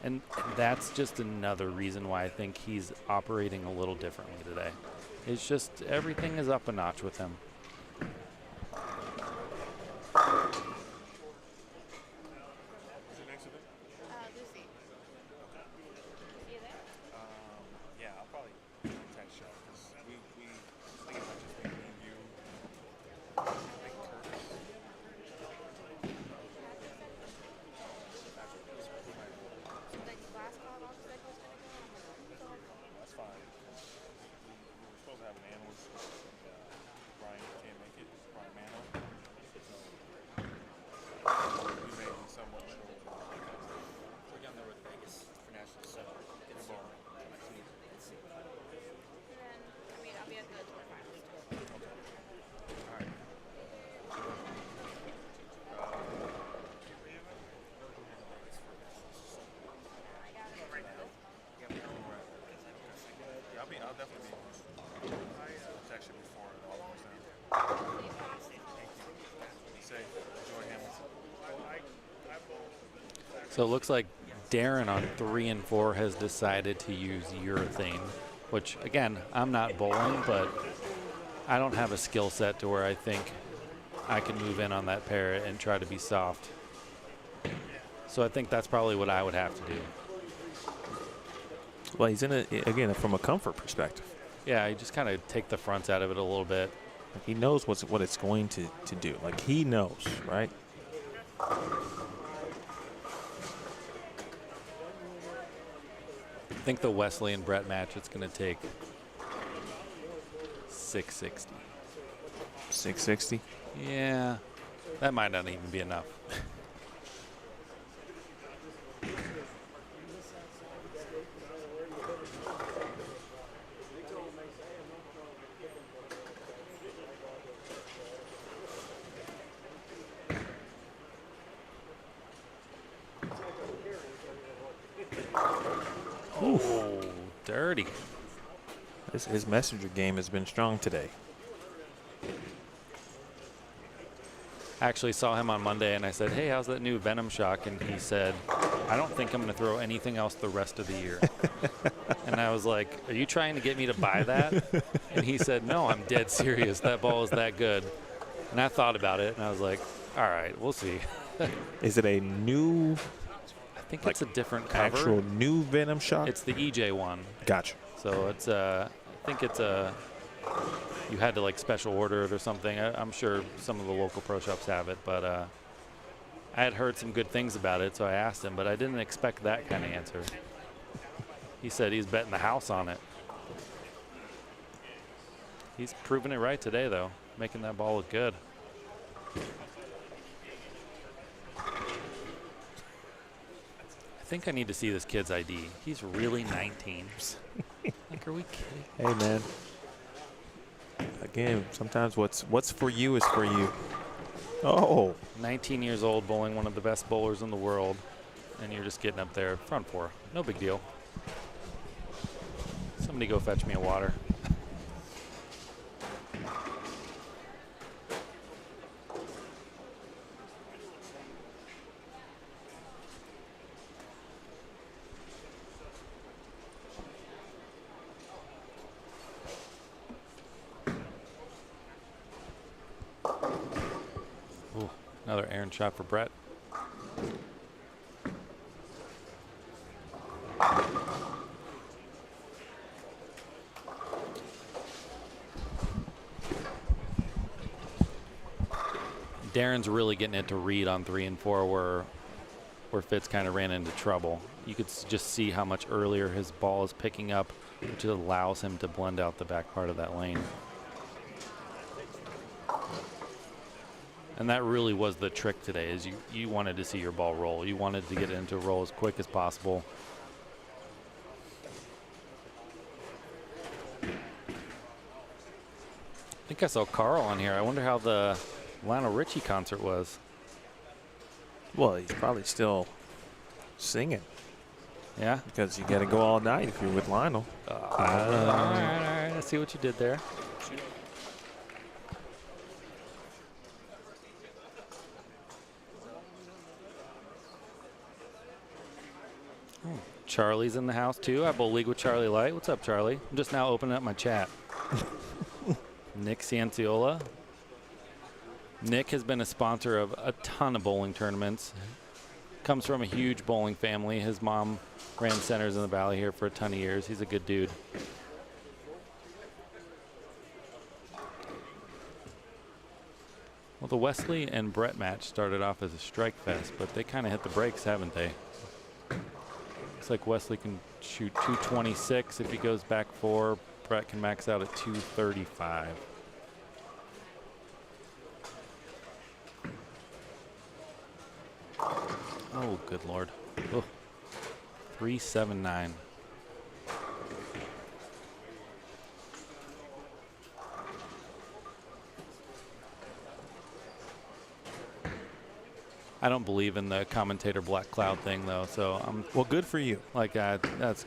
And that's just another reason why I think he's operating a little differently today. It's just everything is up a notch with him. Lucy. You there? Yeah, I'll probably text you because we think about just being me and you. I think Curtis. That's fine. We were supposed to have an analyst, and Brian can't make it. Brian Mano. So we may be somewhat short. We're down there with Vegas for national, so it's Good ball. let's see. I'll be at the tour finals. All right. Yeah, I'll definitely be. I'll text you before it all goes down. Be safe. Enjoy Hamilton. So it looks like Darren on 3 and 4 has decided to use urethane, which, again, I'm not bowling, but I don't have a skill set to where I think I can move in on that pair and try to be soft. So I think that's probably what I would have to do. Well, he's in a, again, from a comfort perspective. Yeah, you just kind of take the fronts out of it a little bit. He knows what it's going to do. Like, he knows, right? I think the Wesley and Brett match, it's going to take 660. 660? Yeah, that might not even be enough. Oh, dirty. His messenger game has been strong today. I actually saw him on Monday, and I said, hey, how's that new Venom Shock? And he said, I don't think I'm going to throw anything else the rest of the year. And I was like, are you trying to get me to buy that? And he said, no, I'm dead serious. That ball is that good. And I thought about it, and I was like, all right, we'll see. Is it a new, I think it's a different cover. actual new Venom Shock? It's the EJ one. Gotcha. So it's I think it's you had to like special order it or something. I'm sure some of the local pro shops have it, but I had heard some good things about it, so I asked him, but I didn't expect that kind of answer. He said he's betting the house on it. He's proving it right today, though, making that ball look good. I think I need to see this kid's ID. He's really 19. Like, are we kidding? Hey, man. Again, sometimes what's for you is for you. Oh. 19 years old, bowling one of the best bowlers in the world, and you're just getting up there front 4. No big deal. Somebody go fetch me a water. Ooh, another errant shot for Brett. Darren's really getting it to read on 3 and 4 where Fitz kind of ran into trouble. You could just see how much earlier his ball is picking up, which allows him to blend out the back part of that lane. And that really was the trick today, is you wanted to see your ball roll. You wanted to get it into a roll as quick as possible. I think I saw Carl on here. I wonder how the Lionel Richie concert was. Well, he's probably still singing. Yeah? Because you got to go all night if you're with Lionel. All right. I see what you did there. Charlie's in the house too. I bowl league with Charlie Light. What's up, Charlie? I'm just now opening up my chat. Nick Cianciola. Nick has been a sponsor of a ton of bowling tournaments. Comes from a huge bowling family. His mom ran centers in the Valley here for a ton of years. He's a good dude. Well, the Wesley and Brett match started off as a strike fest, but they kind of hit the brakes, haven't they? Looks like Wesley can shoot 226 if he goes back 4. Brett can max out at 235. Oh, good Lord. Ugh. 379. I don't believe in the commentator black cloud thing, though, so I'm... Well, good for you. Like, that's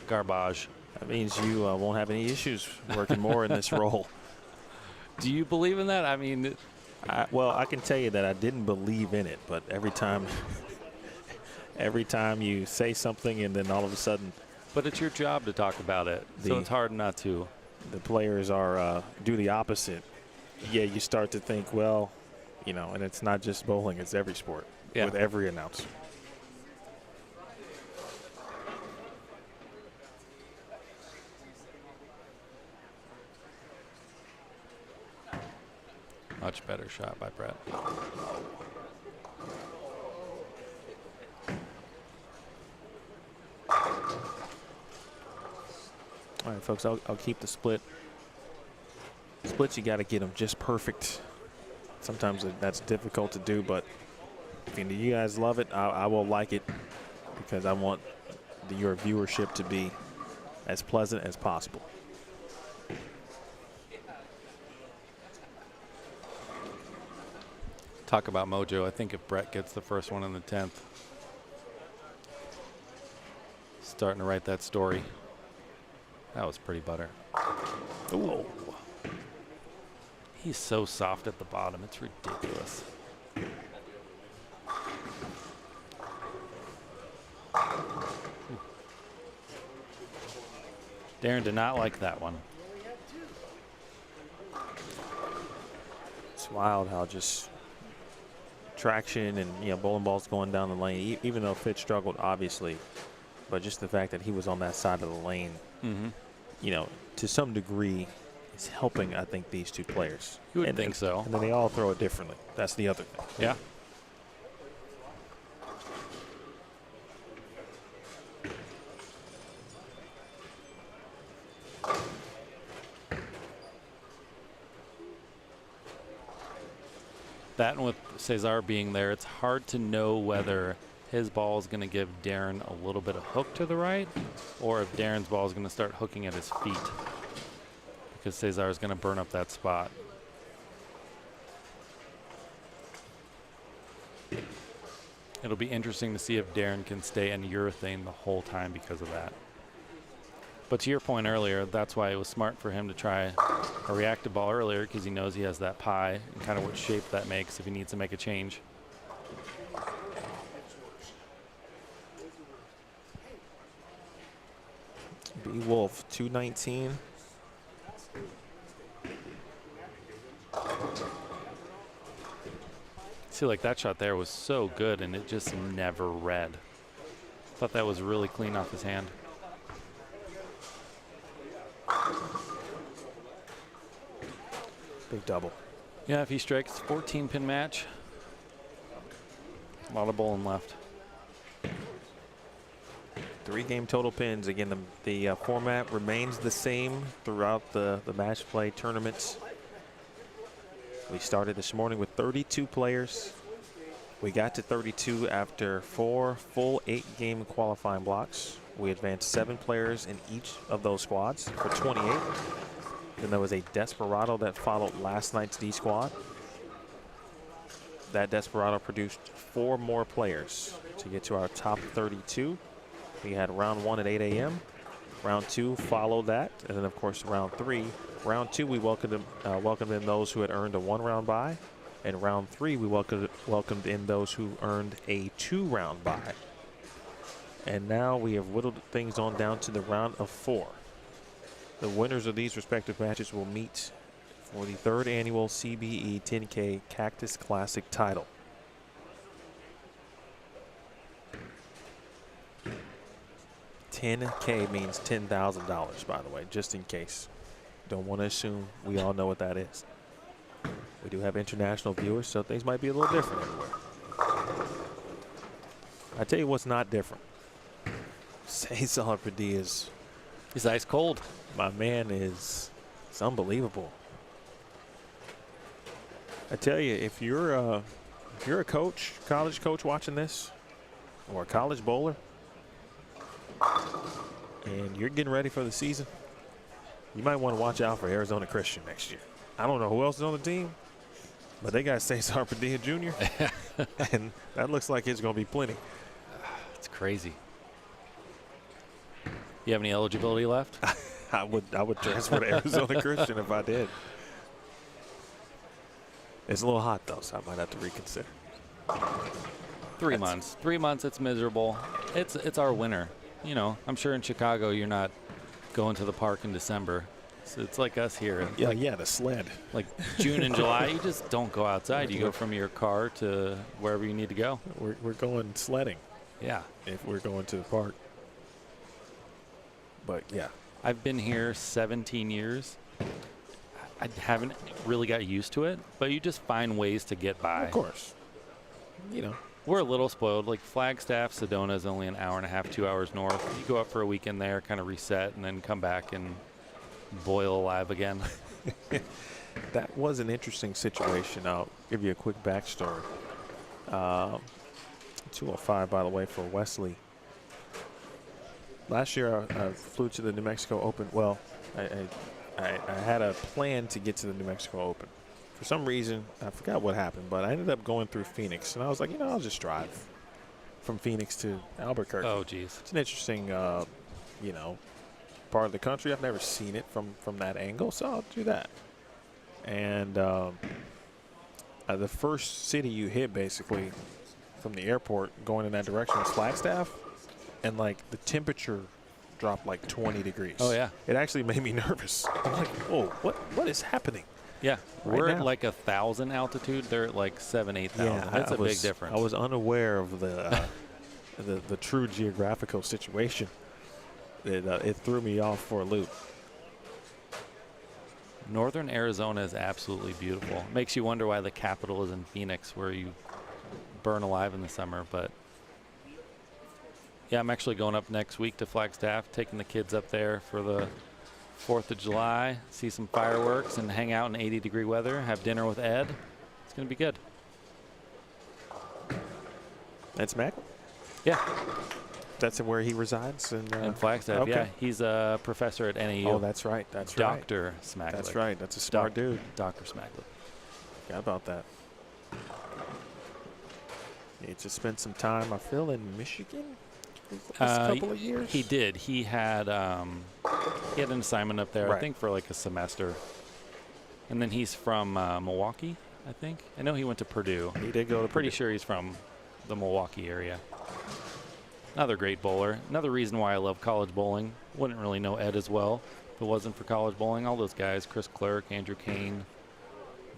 garbage. That means you won't have any issues working more in this role. Do you believe in that? I mean... well, I can tell you that I didn't believe in it, but every time you say something and then all of a sudden... But it's your job to talk about it, so it's hard not to. The players are do the opposite. Yeah, you start to think, well, you know, and it's not just bowling, it's every sport with every announcer. Much better shot by Brett. All right, folks, I'll keep the split. Splits, you got to get them just perfect. Sometimes that's difficult to do, but if you guys love it, I will like it because I want your viewership to be as pleasant as possible. Talk about mojo. I think if Brett gets the first one in the 10th, starting to write that story. That was pretty butter. Ooh. He's so soft at the bottom. It's ridiculous. Darren did not like that one. It's wild how just traction and, you know, bowling balls going down the lane, even though Fitz struggled, obviously. But just the fact that he was on that side of the lane, you know, to some degree, is helping, I think, these two players. You would think so. And then they all throw it differently. That's the other thing. Yeah. That, and with Cesar being there, it's hard to know whether his ball is going to give Darren a little bit of hook to the right, or if Darren's ball is going to start hooking at his feet, because Cesar is going to burn up that spot. It'll be interesting to see if Darren can stay in urethane the whole time because of that. But to your point earlier, that's why it was smart for him to try a reactive ball earlier, because he knows he has that pie and kind of what shape that makes if he needs to make a change. B. Wolfe, 219. See, like that shot there was so good, and it just never read. Thought that was really clean off his hand. Big double. Yeah, if he strikes 14-pin match, a lot of bowling left. 3-game total pins. Again, the format remains the same throughout the match play tournaments. We started this morning with 32 players. We got to 32 after 4 full 8-game qualifying blocks. We advanced 7 players in each of those squads for 28. Then there was a Desperado that followed last night's D squad. That Desperado produced 4 more players to get to our top 32. We had round 1 at 8 a.m. Round 2 followed that, and then of course round 3. Round 2 we welcomed in those who had earned a 1-round bye, and round 3 we welcomed in those who earned a 2-round bye. And now we have whittled things on down to the round of 4. The winners of these respective matches will meet for the 3rd annual CBE 10K Cactus Classic title. $10K means $10,000, by the way, just in case. Don't want to assume we all know what that is. We do have international viewers, so things might be a little different everywhere. I tell you what's not different. Cesar Padilla He's ice cold. My man it's unbelievable. I tell you, if you're a coach, college coach watching this, or a college bowler, and you're getting ready for the season, you might want to watch out for Arizona Christian next year. I don't know who else is on the team, but they got Cesar Padilla Jr. and that looks like it's going to be plenty. It's crazy. You have any eligibility left? I would transfer to Arizona Christian if I did. It's a little hot though, so I might have to reconsider. 3 months. 3 months. It's miserable. It's our winter. You know, I'm sure in Chicago you're not going to the park in December. So it's like us here. Yeah, yeah, the sled. Like June and July, you just don't go outside. You go from your car to wherever you need to go. We're going sledding. Yeah. If we're going to the park. But yeah. I've been here 17 years. I haven't really got used to it, but you just find ways to get by. Of course. You know. We're a little spoiled. Like Flagstaff, Sedona is only an hour and a half, 2 hours north. You go up for a weekend there, kind of reset, and then come back and boil alive again. That was an interesting situation. I'll give you a quick backstory. 205, by the way, for Wesley. Last year, I flew to the New Mexico Open. Well, I had a plan to get to the New Mexico Open. For some reason, I forgot what happened, but I ended up going through Phoenix. And I was like, you know, I'll just drive from Phoenix to Albuquerque. Oh, geez. It's an interesting, you know, part of the country. I've never seen it from that angle, so I'll do that. And the first city you hit, basically, from the airport going in that direction was Flagstaff. And, like, the temperature dropped like 20 degrees. Oh, yeah. It actually made me nervous. I'm like, whoa, what is happening? Yeah, Right we're now. at like 1,000 altitude. They're at like 7,000, 8,000. Yeah, That's a big was, difference. I was unaware of the the true geographical situation. It threw me off for a loop. Northern Arizona is absolutely beautiful. Makes you wonder why the capital is in Phoenix, where you burn alive in the summer. But yeah, I'm actually going up next week to Flagstaff, taking the kids up there for the 4th of July, see some fireworks and hang out in 80-degree weather, have dinner with Ed. It's going to be good. That's Mac? Yeah. That's where he resides? In Flagstaff, okay. yeah. He's a professor at NAU. Oh, that's right. That's right. Dr. Smaglick. That's right. That's a smart dude. Dr. Smaglick. Forgot about that. He just spent some time, I feel, in Michigan this couple of years. He did. He had an assignment up there, Right. I think, for like a semester. And then he's from Milwaukee, I think. I know he went to Purdue. He did go to Pretty Purdue. sure he's from the Milwaukee area. Another great bowler. Another reason why I love college bowling. Wouldn't really know Ed as well if it wasn't for college bowling. All those guys, Chris Clerk, Andrew Kane,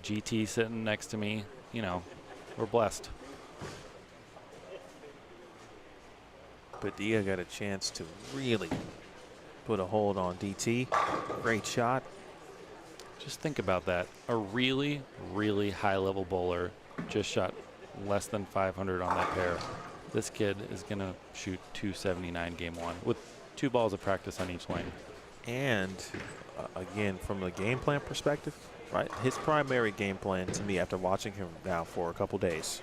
GT sitting next to me. You know, we're blessed. Padilla got a chance to really put a hold on DT. Great shot. Just think about that. A really, really high-level bowler just shot less than 500 on that pair. This kid is going to shoot 279 game one with 2 balls of practice on each lane. And, again, from a game plan perspective, right? His primary game plan to me after watching him now for a couple days,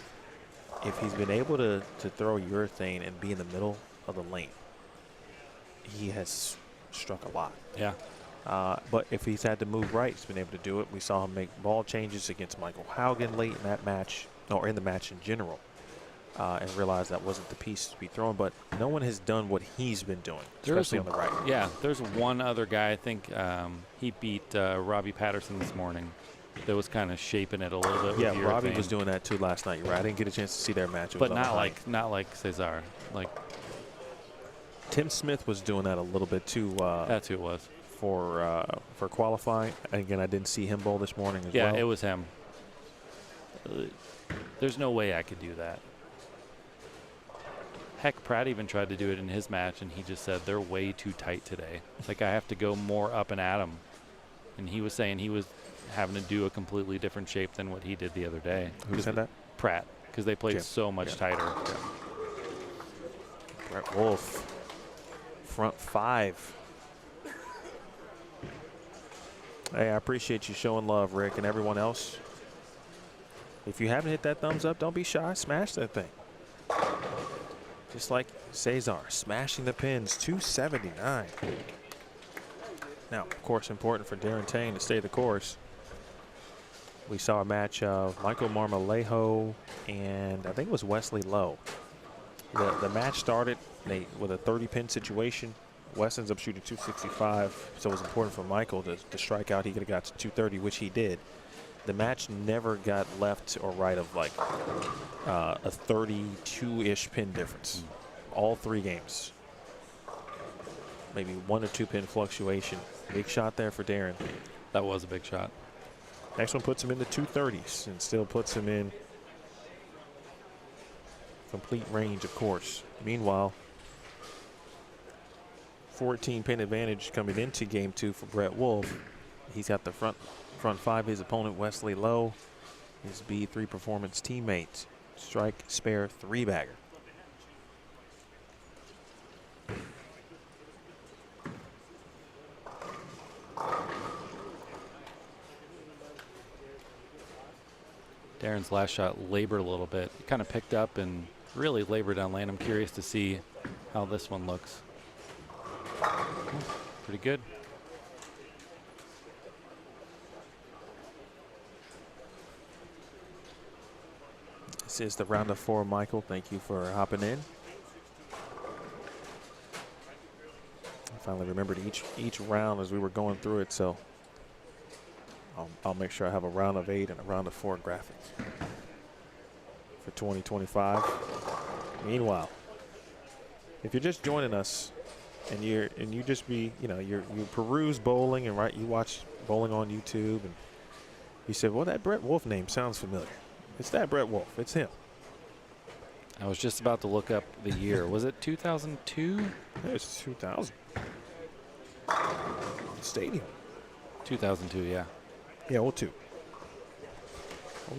if he's been able to throw urethane and be in the middle of the lane, he has struck a lot. Yeah. But if he's had to move right, he's been able to do it. We saw him make ball changes against Michael Haugen late in that match, or in the match in general, and realized that wasn't the piece to be thrown. But no one has done what he's been doing, especially on the right. Yeah, there's one other guy, I think he beat Robbie Patterson this morning, that was kind of shaping it a little bit. Yeah, with Robbie urethane. was doing that too last night. You're right. I didn't get a chance to see their match. It But was on not the like Cesar. Like Tim Smith was doing that a little bit too. That's who it was. For qualifying. And again, I didn't see him bowl this morning as well. Yeah, it was him. There's no way I could do that. Heck, Pratt even tried to do it in his match, and he just said they're way too tight today. Like, I have to go more up and at him. And he was saying he was having to do a completely different shape than what he did the other day. Who said that? Pratt, because they played Jim. so much tighter. Yeah. Brett Wolfe, front 5. Hey, I appreciate you showing love, Rick, and everyone else. If you haven't hit that thumbs up, don't be shy. Smash that thing. Just like Cesar, smashing the pins, 279. Now, of course, important for Darren Tane to stay the course. We saw a match of Michael Marmolejo and I think it was Wesley Lowe. The match started with a 30-pin situation. Wes ends up shooting 265, so it was important for Michael to strike out. He could have got to 230, which he did. The match never got left or right of like a 32-ish pin difference. All 3 games. Maybe 1 or 2 pin fluctuation. Big shot there for Darren. That was a big shot. Next one puts him in the 230s and still puts him in complete range, of course. Meanwhile, 14 pin advantage coming into game 2 for Brett Wolfe. He's got the front 5. His opponent, Wesley Lowe, his B3 Performance teammate. Strike, spare, 3-bagger. Darren's last shot labored a little bit. It kind of picked up and really labored on lane. I'm curious to see how this one looks. Pretty good. This is the round of 4, Michael. Thank you for hopping in. I finally remembered each round as we were going through it, so I'll make sure I have a round of 8 and a round of 4 graphic for 2025. Meanwhile, if you're just joining us and you peruse bowling and you watch bowling on YouTube and you said, well, that Brett Wolfe name sounds familiar. It's that Brett Wolfe. It's him. I was just about to look up the year. Was it 2002? Yeah, it's 2000. Stadium. 2002, yeah. Yeah, 02.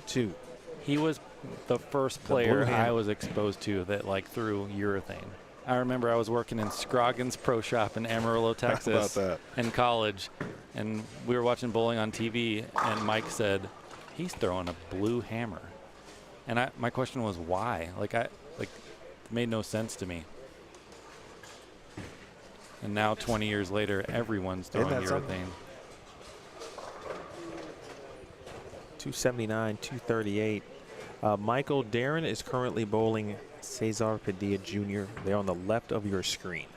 02. He was the first player I was exposed to that like threw urethane. I remember I was working in Scroggins Pro Shop in Amarillo, Texas in college, and we were watching bowling on TV, and Mike said, he's throwing a blue hammer. And my question was why? It made no sense to me. And now 20 years later, everyone's throwing urethane. 279, 238. Michael, Darren is currently bowling Cesar Padilla Jr. They're on the left of your screen.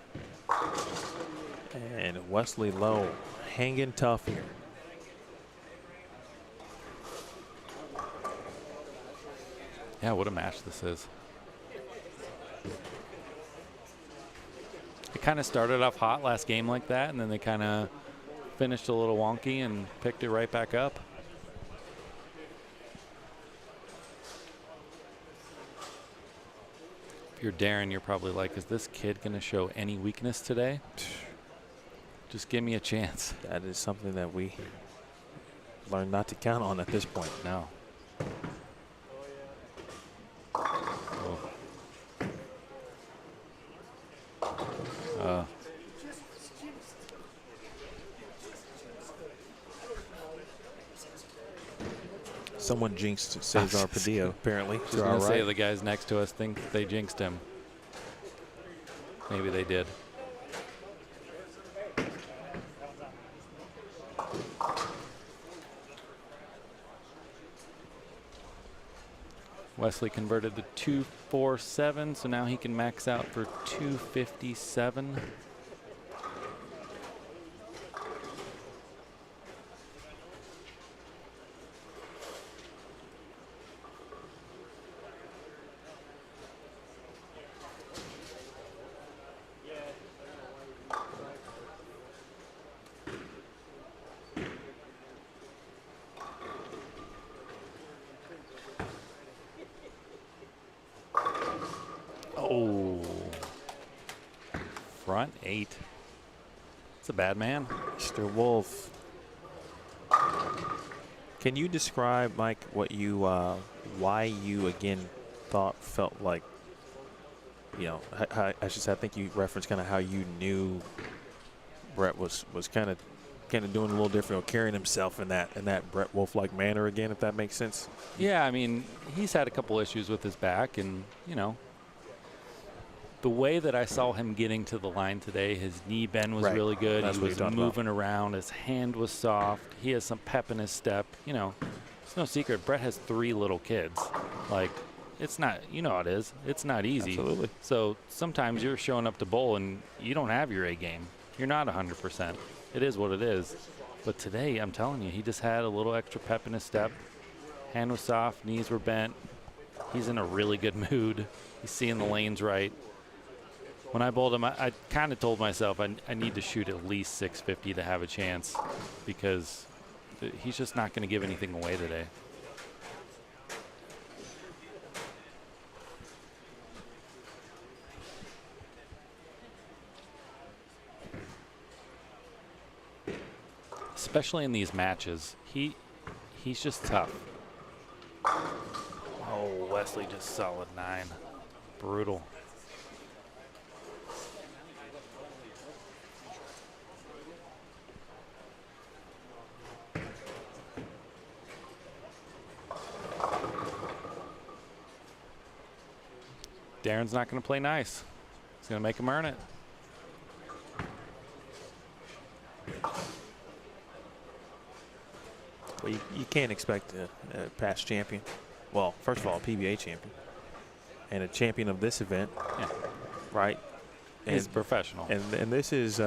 And Wesley Lowe hanging tough here. Yeah, what a match this is. It kind of started off hot last game like that, and then they kind of finished a little wonky and picked it right back up. If you're Darren, you're probably like, is this kid going to show any weakness today? Just give me a chance. That is something that we learned not to count on at this point. No. Someone jinxed Cesar Padilla, apparently. Just gonna say the guys next to us think they jinxed him. Maybe they did. Wesley converted to 247, so now he can max out for 257. Oh, front 8. It's a bad man. Mr. Wolfe. Can you describe, Mike, what you, why you again felt like, you know, I should say, I think you referenced kind of how you knew Brett was kind of doing a little different, or carrying himself in that Brett Wolfe-like manner again, if that makes sense. Yeah, I mean, he's had a couple issues with his back, and you know, the way that I saw him getting to the line today, his knee bend was really good. He was moving around. His hand was soft. He has some pep in his step. You know, it's no secret. Brett has 3 little kids. Like, it's not, you know how it is. It's not easy. Absolutely. So sometimes you're showing up to bowl and you don't have your A game. You're not 100%. It is what it is. But today, I'm telling you, he just had a little extra pep in his step. Hand was soft. Knees were bent. He's in a really good mood. He's seeing the lanes right. When I bowled him, I kind of told myself I need to shoot at least 650 to have a chance, because he's just not going to give anything away today. Especially in these matches, he's just tough. Oh, Wesley just solid 9. Brutal. Darren's not going to play nice. He's going to make him earn it. Well, you can't expect a past champion. Well, first of all, a PBA champion and a champion of this event, right? And he's professional. And this is, you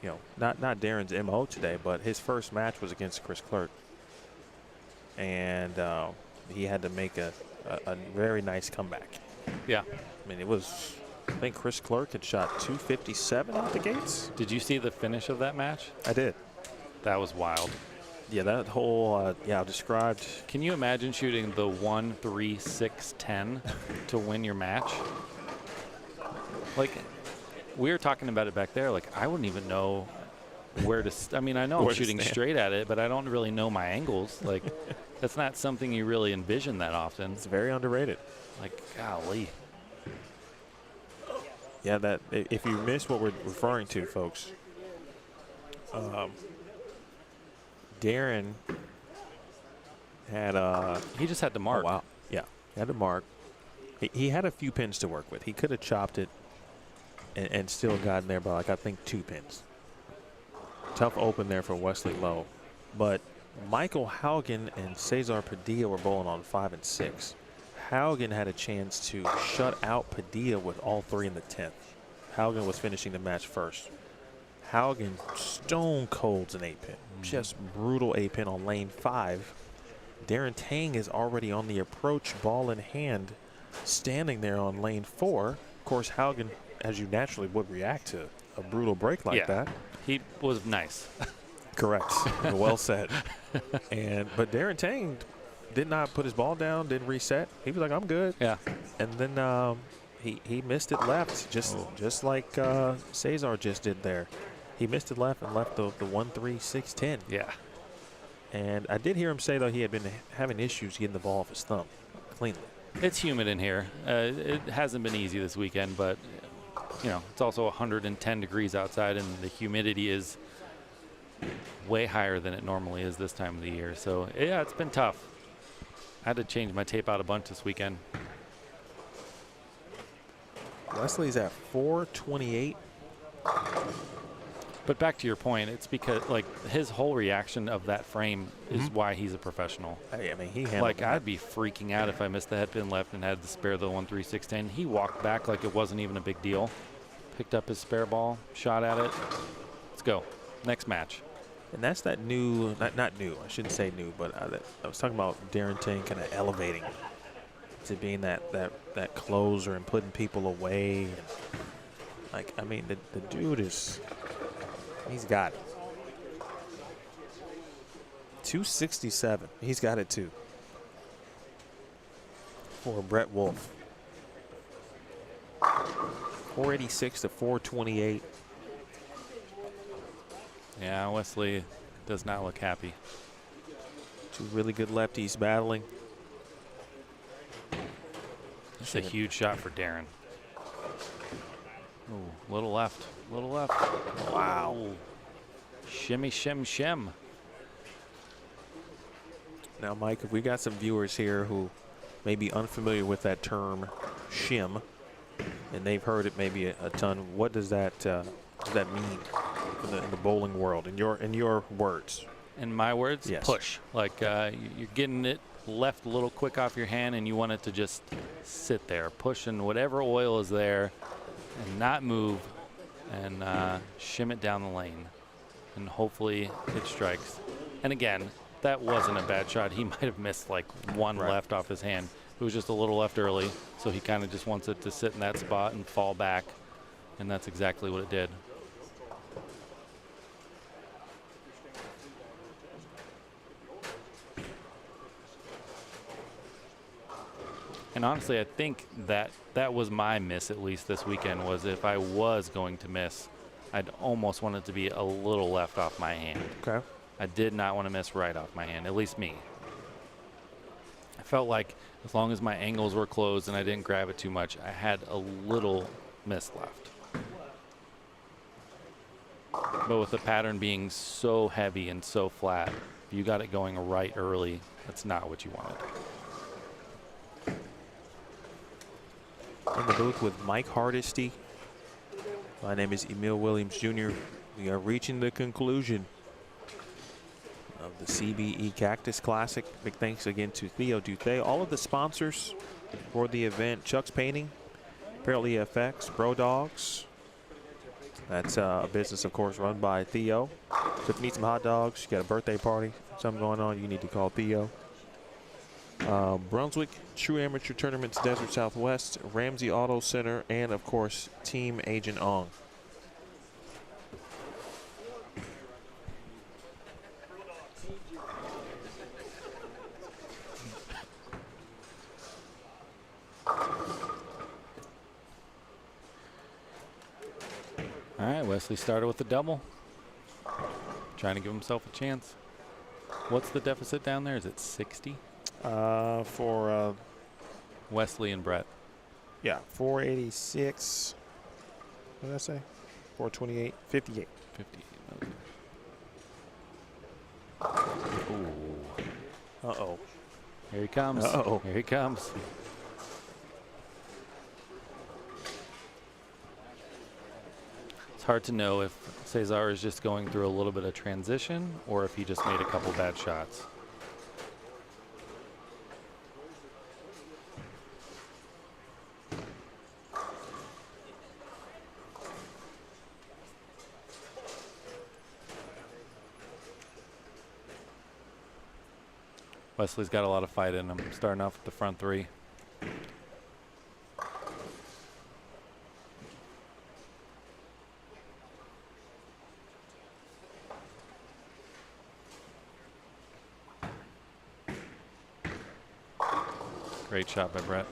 know, not Darren's MO today, but his first match was against Chris Clerk, and he had to make a very nice comeback. Yeah. I mean, it was, I think Chris Clerk had shot 257 out the gates. Did you see the finish of that match? I did. That was wild. Yeah, that whole, described. Can you imagine shooting the 1, 3, 6, 10 to win your match? Like, we were talking about it back there. Like, I wouldn't even know where to, I mean, I know I'm shooting straight at it, but I don't really know my angles. Like, that's not something you really envision that often. It's very underrated. Like, golly. Yeah, that if you miss what we're referring to, folks, Darren had he just had to mark. Oh, wow. Yeah, he had to mark. He had a few pins to work with. He could have chopped it and still gotten there by, like, I think 2 pins. Tough open there for Wesley Lowe. But Michael Haugen and Cesar Padilla were bowling on 5 and 6. Haugen had a chance to shut out Padilla with all 3 in the 10th. Haugen was finishing the match first. Haugen stone colds an 8-pin. Just brutal 8-pin on lane 5. Darren Tang is already on the approach, ball in hand, standing there on lane 4. Of course, Haugen, as you naturally would react to a brutal break like that. He was nice. Correct. Well said. But Darren Tang did not put his ball down, didn't reset. He was like, I'm good. Yeah. And then he missed it left, just like Cesar just did there. He missed it left and left the 1-3-6-10. Yeah. And I did hear him say, though, he had been having issues getting the ball off his thumb cleanly. It's humid in here. It hasn't been easy this weekend, but, you know, it's also 110 degrees outside, and the humidity is way higher than it normally is this time of the year. So, yeah, it's been tough. had to change my tape out a bunch this weekend. Wesley's at 428. But back to your point, it's because like his whole reaction of that frame is why he's a professional. Hey, I mean, he handled Like that. I'd be freaking out if I missed the head pin left and had to spare the 1-3-6-10. He walked back like it wasn't even a big deal. Picked up his spare ball, shot at it. Let's go. Next match. And that's that new, not new, I shouldn't say new, but I was talking about Darren Ting kind of elevating to being that closer and putting people away. And like, I mean, the dude is, he's got it. 267, he's got it too. For Brett Wolfe. 486 to 428. Yeah, Wesley does not look happy. Two really good lefties battling. It's a huge shot for Darren. Ooh, little left, little left. Wow. Ooh. Shimmy, shim, shim. Now, Mike, if we got some viewers here who may be unfamiliar with that term, shim, and they've heard it maybe a ton, what does that mean in the bowling world, in your words? In my words, yes. Push. Like you're getting it left a little quick off your hand and you want it to just sit there, pushing whatever oil is there and not move and shim it down the lane. And hopefully it strikes. And again, that wasn't a bad shot. He might have missed like one left off his hand. It was just a little left early, so he kind of just wants it to sit in that spot and fall back, and that's exactly what it did. And honestly, I think that was my miss, at least this weekend, was if I was going to miss, I'd almost want it to be a little left off my hand. Okay. I did not want to miss right off my hand, at least me. I felt like as long as my angles were closed and I didn't grab it too much, I had a little miss left. But with the pattern being so heavy and so flat, if you got it going right early, that's not what you wanted. In the booth with Mike Hardesty. My name is Emil Williams Jr. We are reaching the conclusion of the CBE Cactus Classic. Big thanks again to Theo Duthay, all of the sponsors for the event: Chuck's Painting, Untitled EFX, Bro Dogs. That's a business, of course, run by Theo. So if you need some hot dogs, you got a birthday party, something going on, you need to call Theo. Brunswick, True Amateur Tournaments, Desert Southwest, Ramsey Auto Center, and of course, Team Agent Ong. All right, Wesley started with the double. Trying to give himself a chance. What's the deficit down there? Is it 60? For Wesley and Brett. Yeah, 486. What did I say? 428, 58. 58. Okay. Ooh. Uh-oh. Here he comes. Uh-oh. Here he comes. It's hard to know if Cesar is just going through a little bit of transition or if he just made a couple bad shots. Wesley's got a lot of fight in him, starting off with the front three. Great shot by Brett.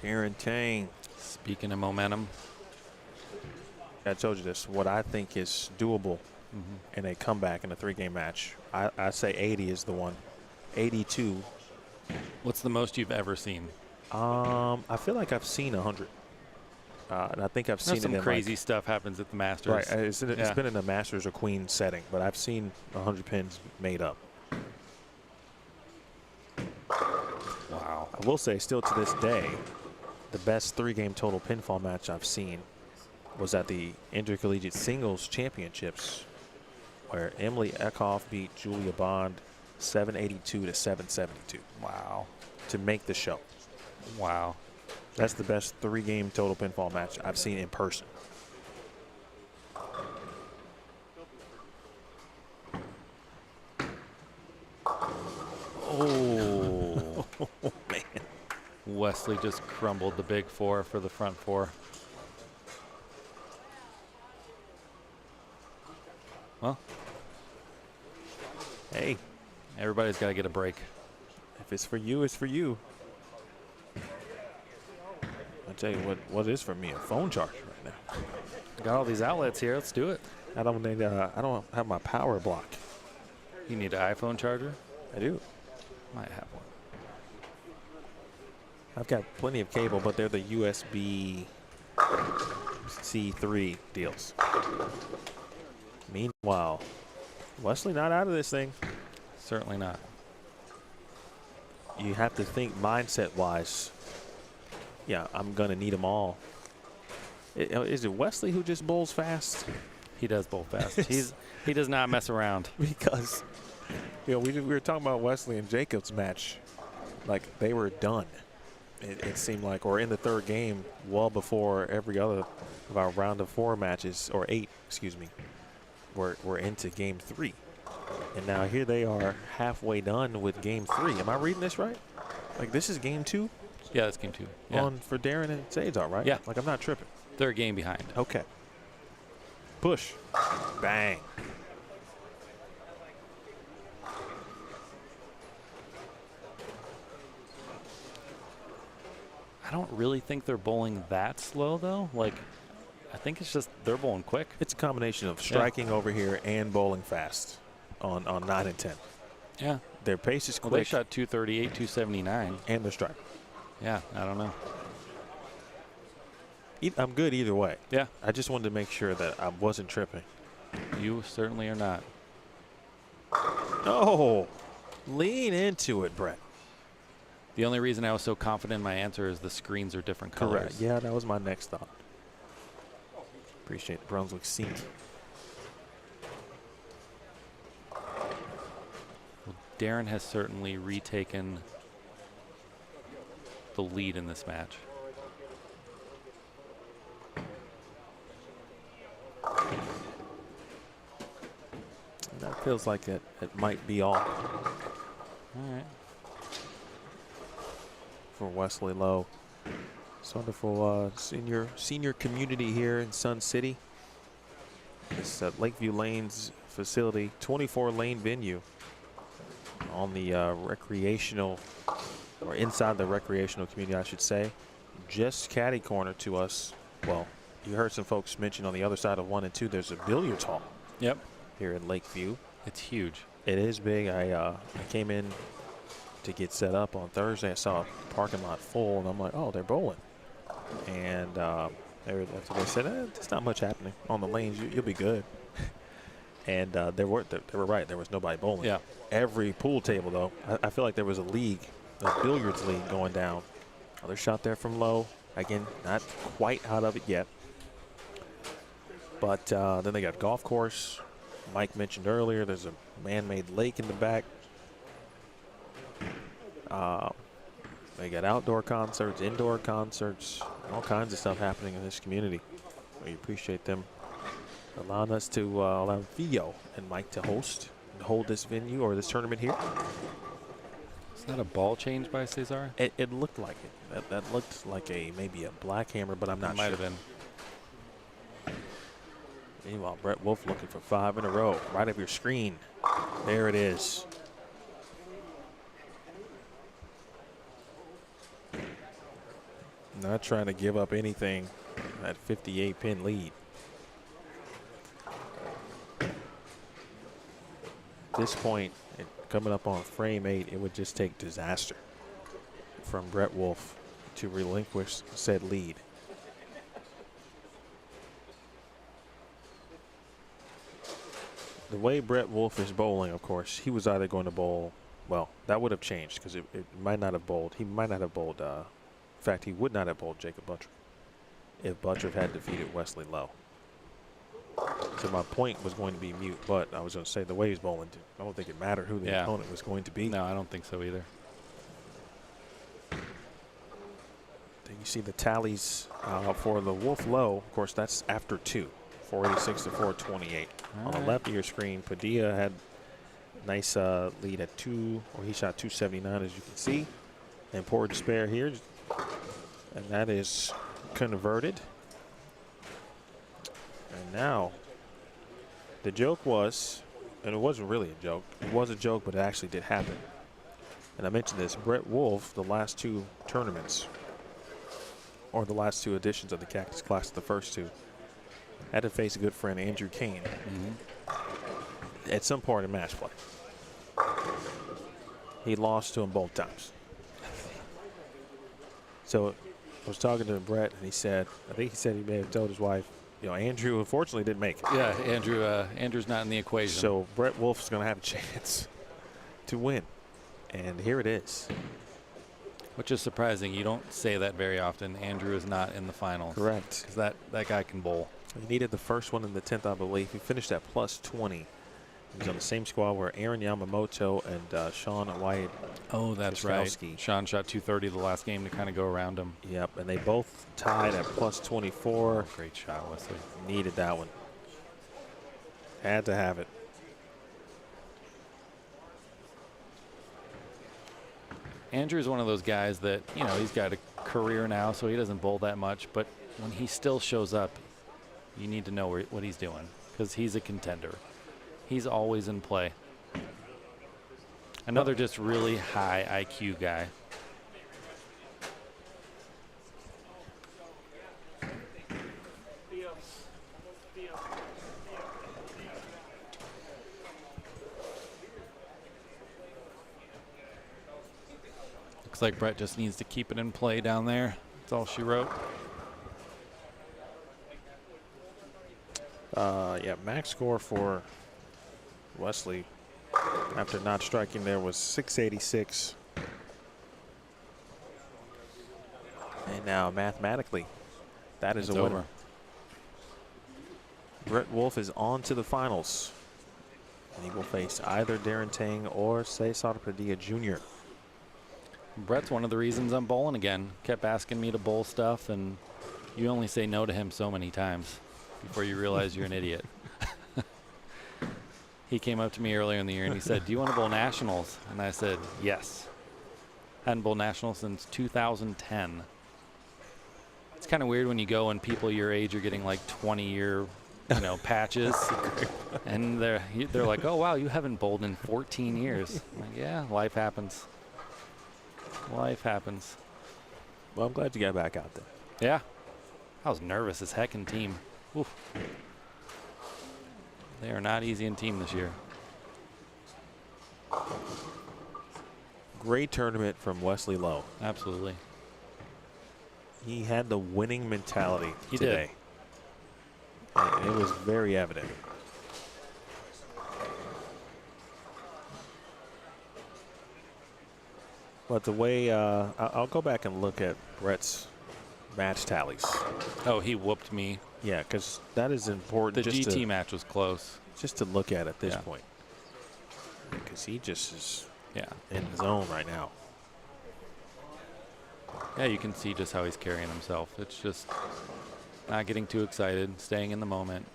Darren Ting. Speaking of momentum. I told you this, what I think is doable in a comeback in a three-game match. I say 80 is the one. 82. What's the most you've ever seen? I feel like I've seen 100. And I think I've seen There's some it in crazy stuff happens at the Masters. Right, it's been in the Masters or Queen setting, but I've seen 100 pins made up. Wow. I will say, still to this day, the best 3-game total pinfall match I've seen was at the Intercollegiate Singles Championships, where Emily Eckhoff beat Julia Bond 782 to 772. Wow. To make the show. Wow. That's the best 3-game total pinfall match I've seen in person. Oh. Man. Wesley just crumbled the big 4 for the front 4. Well. Hey. Everybody's got to get a break. If it's for you, it's for you. I'll tell you what is for me, a phone charger right now. Got all these outlets here. Let's do it. I don't have my power block. You need an iPhone charger? I do. Might have one. I've got plenty of cable, but they're the USB C3 deals. Meanwhile, Wesley not out of this thing. Certainly not. You have to think mindset-wise. Yeah, I'm going to need them all. Is it Wesley who just bowls fast? He does bowl fast. He does not mess around. Because, you know, we were talking about Wesley and Jacob's match. Like, they were done. It seemed like, or in the 3rd game, well before every other of our round of 4 matches, or 8, excuse me, we're into game 3. And now here they are halfway done with game 3. Am I reading this right? Like, this is game 2? Yeah, that's game 2. Yeah. On for Darren and Cesar, right? Yeah. Like, I'm not tripping. They're a game behind. Okay. Push. Bang. I don't really think they're bowling that slow, though. Like, I think it's just they're bowling quick. It's a combination of striking over here and bowling fast on 9 and 10. Yeah. Their pace is quick. Well, they shot 238, 279. And they're striking. Yeah, I don't know. I'm good either way. Yeah. I just wanted to make sure that I wasn't tripping. You certainly are not. Oh, lean into it, Brett. The only reason I was so confident in my answer is the screens are different colors. Correct. Yeah, that was my next thought. Appreciate the Brunswick seat. Well, Darren has certainly retaken the lead in this match. That feels like it might be all. All right. For Wesley Lowe. It's wonderful senior community here in Sun City. This Lakeview Lanes facility, 24-lane venue on the recreational, or inside the recreational community, I should say. Just caddy corner to us. Well, you heard some folks mention on the other side of 1 and 2, there's a billiards hall. Yep. Here in Lakeview. It's huge. It is big. I came in to get set up on Thursday. I saw a parking lot full, and I'm like, oh, they're bowling. And they said, there's not much happening on the lanes. You'll be good. And they were right. There was nobody bowling. Yeah. Every pool table, though, I feel like there was a billiards league going down. Another shot there from Lowe. Again, not quite out of it yet. But then they got golf course. Mike mentioned earlier, there's a man-made lake in the back. They got outdoor concerts, indoor concerts, all kinds of stuff happening in this community. We appreciate them allowing us to allow Theo and Mike to hold this venue or this tournament here. Is that a ball change by Cesar? It looked like it. That looked like maybe a black hammer, but I'm not sure. Might have been. Meanwhile, Brett Wolfe looking for 5 in a row. Right up your screen. There it is. Not trying to give up anything. That 58-pin lead. At this point, coming up on frame 8, it would just take disaster from Brett Wolfe to relinquish said lead. The way Brett Wolfe is bowling, of course, he was either going to bowl. Well, that would have changed because it might not have bowled. He might not have bowled. In fact, he would not have bowled Jakob Butturff if Butturff had defeated Wesley Lowe. So my point was going to be mute, but I was going to say the way he's bowling, I don't think it mattered who the opponent was going to be. No, I don't think so either. Then you see the tallies for the Wolfe Lowe. Of course, that's after 2, 486 to 428. On the left of your screen, Padilla had nice lead at 2, or he shot 279, as you can see. And poor despair here, and that is converted. And now, the joke was, and it wasn't really a joke. It was a joke, but it actually did happen. And I mentioned this, Brett Wolfe, the last 2 tournaments, or the last 2 editions of the Cactus Classic, the first 2, had to face a good friend, Andrew Kane, at some part in match play. He lost to him both times. So I was talking to Brett, and he said, I think he said he may have told his wife, you know, Andrew unfortunately didn't make it. Yeah, Andrew's not in the equation. So Brett Wolfe's going to have a chance to win. And here it is. Which is surprising. You don't say that very often. Andrew is not in the finals. Correct. Because that guy can bowl. He needed the first one in the 10th, I believe. He finished at plus 20. He's on the same squad where Aaron Yamamoto and Sean Wyatt. Oh, that's right. Sean shot 230 the last game to kind of go around him. Yep, and they both tied at plus 24. Great shot, Wesley. Needed that one. Had to have it. Andrew's one of those guys that, you know, he's got a career now, so he doesn't bowl that much. But when he still shows up, you need to know what he's doing because he's a contender. He's always in play. Another just really high IQ guy. Looks like Brett just needs to keep it in play down there. That's all she wrote. Yeah, max score for Wesley after not striking there was 686. And now mathematically, that is a winner. Over. Brett Wolfe is on to the finals. And he will face either Darren Tang or Cesar Padilla Jr. Brett's one of the reasons I'm bowling again. Kept asking me to bowl stuff, and you only say no to him so many times before you realize you're an idiot. He came up to me earlier in the year and he said, do you want to bowl nationals? And I said, yes. Hadn't bowled nationals since 2010. It's kind of weird when you go and people your age are getting like 20-year, you know, patches. And they're like, oh, wow, you haven't bowled in 14 years. I'm like, yeah, life happens. Life happens. Well, I'm glad you got back out there. Yeah. I was nervous as heck in team. Oof. They are not easy in team this year. Great tournament from Wesley Lowe. Absolutely. He had the winning mentality He today. And it was very evident. But the way, I'll go back and look at Brett's match tallies. Oh, he whooped me. Yeah, because that is important. The GT match was close. Just to look at this point. Because he just is in the zone right now. Yeah, you can see just how he's carrying himself. It's just not getting too excited, staying in the moment.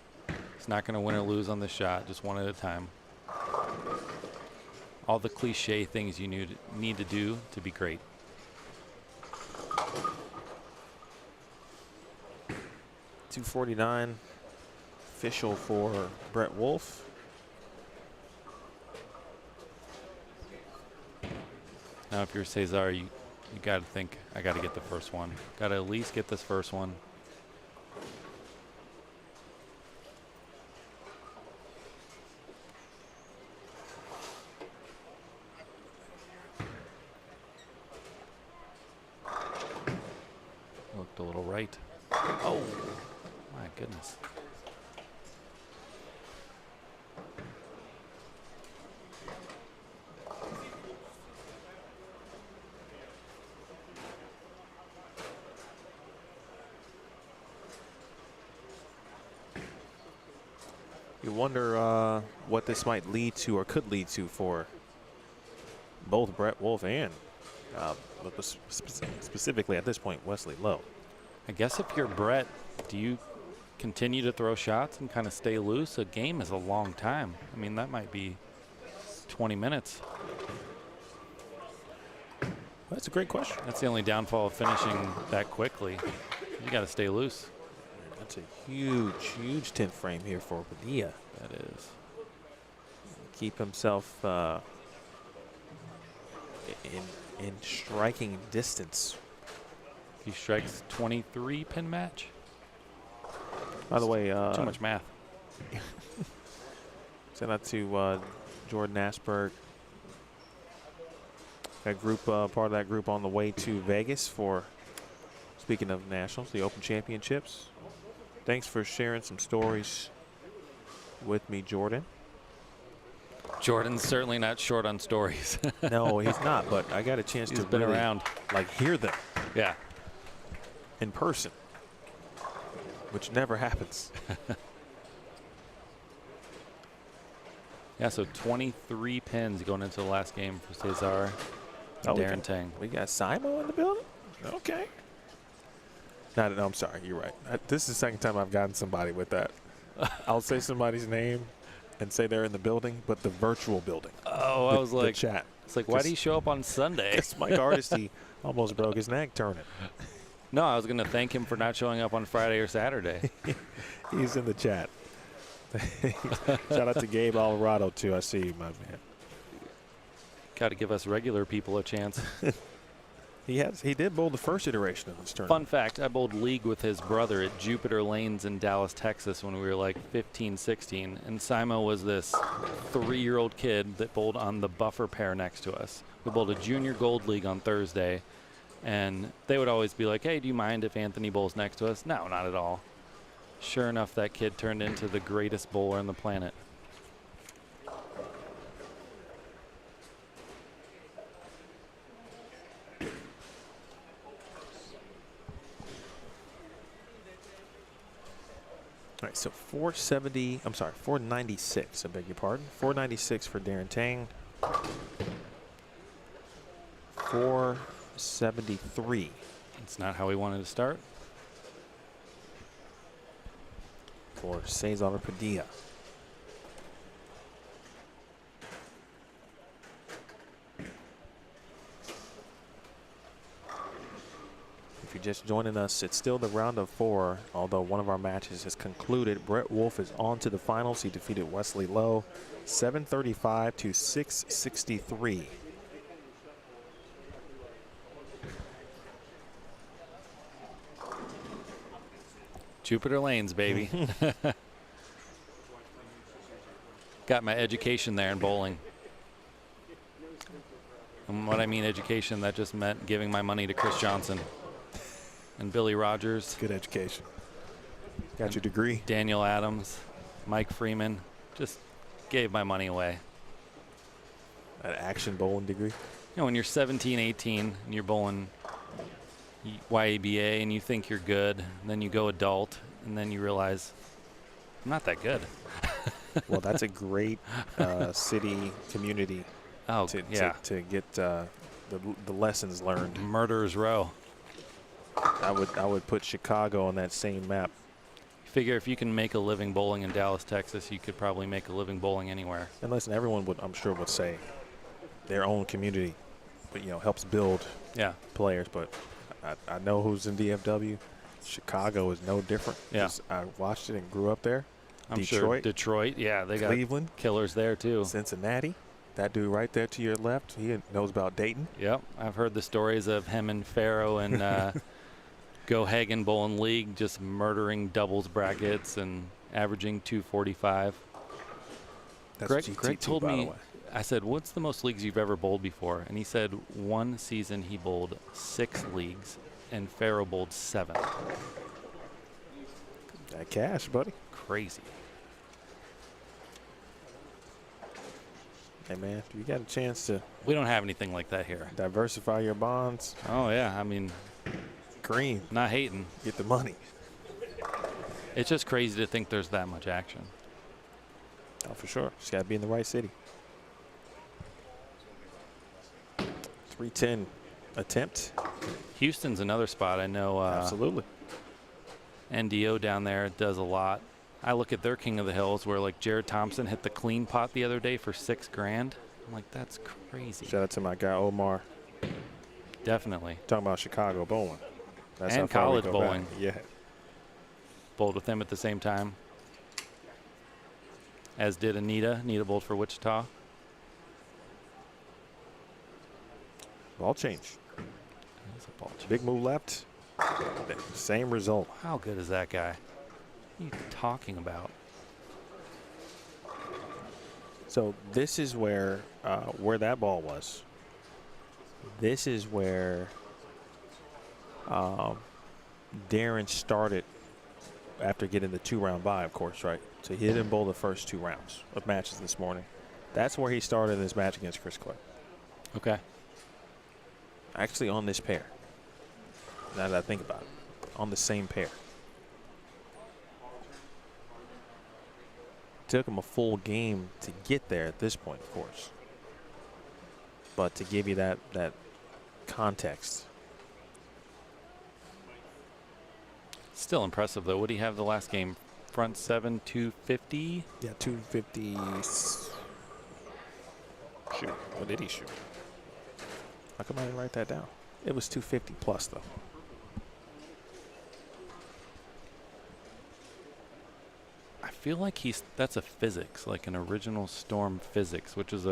He's not going to win or lose on this shot, just one at a time. All the cliche things you need to do to be great. .249 official for Brett Wolfe. Now, if you're Cesar, you got to think, I got to get the first one. Got to at least get this first one. Looked a little right. Oh, my goodness. You wonder what this might lead to or could lead to for both Brett Wolfe and specifically at this point, Wesley Lowe. I guess if you're Brett, do you continue to throw shots and kind of stay loose? A game is a long time. I mean, that might be 20 minutes. That's a great question. That's the only downfall of finishing that quickly. You got to stay loose. That's a huge, huge 10th frame here for Padilla. That is. Keep himself in striking distance. He strikes 23 pin match. By the way, too much math. Send out to Jordan Asperg. That group, part of that group, on the way to Vegas for, speaking of nationals, the Open Championships. Thanks for sharing some stories with me, Jordan. Jordan's certainly not short on stories. No, he's not, but I got a chance to been really, around, like, hear them. Yeah. In person, which never happens. Yeah, so 23 pins going into the last game for Cesar. Darren Tang. We got Simo in the building? Okay. No, I'm sorry. You're right. This is the second time I've gotten somebody with that. I'll say somebody's name and say they're in the building, but the virtual building. Oh, I was like, the chat. It's like, why do you show up on Sunday? It's Mike Hardesty almost broke his neck turning. No, I was going to thank him for not showing up on Friday or Saturday. He's in the chat. Shout out to Gabe Alvarado, too. I see you, my man. Got to give us regular people a chance. He did bowl the first iteration of this tournament. Fun fact, I bowled league with his brother at Jupiter Lanes in Dallas, Texas when we were like 15, 16. And Simo was this 3-year-old kid that bowled on the buffer pair next to us. We bowled a junior gold league on Thursday. And they would always be like, hey, do you mind if Anthony bowls next to us? No, not at all. Sure enough, that kid turned into the greatest bowler on the planet. All right, so 496, I beg your pardon. 496 for Darren Tang. 473. It's not how we wanted to start. For Cesar Padilla. If you're just joining us, it's still the round of 4, although one of our matches has concluded. Brett Wolfe is on to the finals. He defeated Wesley Lowe 735 to 663. Jupiter Lanes, baby. Got my education there in bowling. And what I mean education, that just meant giving my money to Chris Johnson and Billy Rogers. Good education. Got your degree. Daniel Adams, Mike Freeman. Just gave my money away. An action bowling degree? You know, when you're 17, 18, and you're bowling YABA and you think you're good, and then you go adult, and then you realize I'm not that good. Well, that's a great city community to get the lessons learned. Murderer's Row. I would put Chicago on that same map. Figure if you can make a living bowling in Dallas, Texas, you could probably make a living bowling anywhere. And listen, everyone would, I'm sure, would say their own community, but helps build players. But I know who's in DFW. Chicago is no different. Yeah, I watched it and grew up there. I'm sure Detroit, yeah, they got Cleveland, killers there too. Cincinnati, that dude right there to your left, he knows about Dayton. Yep, I've heard the stories of him and Farrow and Go Hagen Bowling League just murdering doubles brackets and averaging 245. That's Greg told me, I said, what's the most leagues you've ever bowled before? And he said one season he bowled 6 leagues and Farrow bowled 7. That cash, buddy. Crazy. Hey, man, if you got a chance to... We don't have anything like that here. Diversify your bonds. Oh, yeah. I mean... Green. Not hating. Get the money. It's just crazy to think there's that much action. Oh, for sure. Just got to be in the right city. 310 attempt. Houston's another spot. I know. Absolutely. NDO down there does a lot. I look at their King of the Hills where like Jared Thompson hit the clean pot the other day for $6 grand. I'm like, that's crazy. Shout out to my guy Omar. Definitely. Talking about Chicago bowling. That's And how far we college go bowling. back. Yeah. Bowled with them at the same time. As did Anita. Anita bowled for Wichita. Ball change. That's a ball change. Big move left. Same result. How good is that guy? What are you talking about? So this is where that ball was. This is where Darren started after getting the 2-round bye, of course, right? So he didn't bowl the first 2 rounds of matches this morning. That's where he started his match against Chris Clay. Okay. Actually on this pair. Now that I think about it. On the same pair. Took him a full game to get there at this point, of course. But to give you that context. Still impressive, though. What do you have the last game? Front 7, 250? Yeah, 250. Shoot. What did he shoot? How come I didn't write that down? It was 250 plus, though. I feel like that's a physics, like an original Storm physics, which is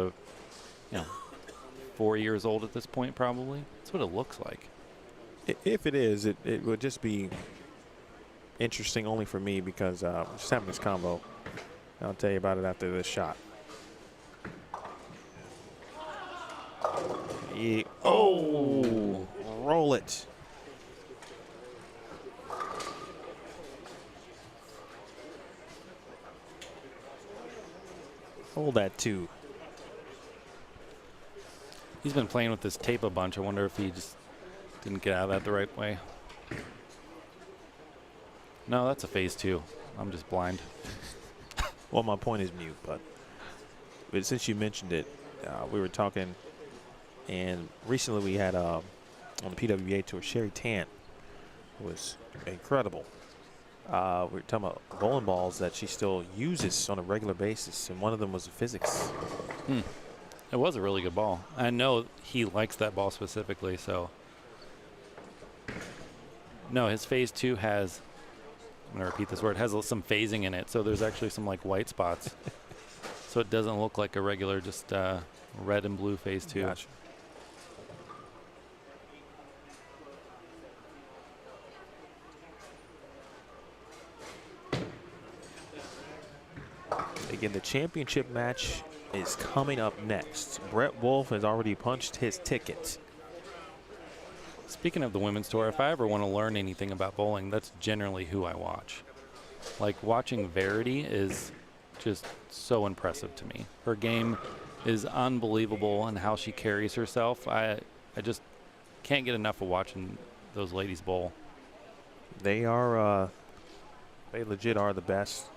4 years old at this point, probably. That's what it looks like. If it is, it would just be interesting only for me because just having this combo. I'll tell you about it after this shot. Oh, roll it. Hold that 2. He's been playing with this tape a bunch. I wonder if he just didn't get out of that the right way. No, that's a phase 2. I'm just blind. Well, my point is mute, but since you mentioned it, we were talking, and recently we had on the PWA tour, Sherry Tant was incredible. We were talking about bowling balls that she still uses on a regular basis, and one of them was a physics. It was a really good ball. I know he likes that ball specifically, so. No, his phase 2 has, I'm going to repeat this word, has some phasing in it, so there's actually some like white spots. So it doesn't look like a regular just red and blue phase 2. Gotcha. Again, the championship match is coming up next. Brett Wolfe has already punched his ticket. Speaking of the women's tour, if I ever want to learn anything about bowling, that's generally who I watch. Like watching Verity is just so impressive to me. Her game is unbelievable and how she carries herself. I just can't get enough of watching those ladies bowl. They are, they legit are the best.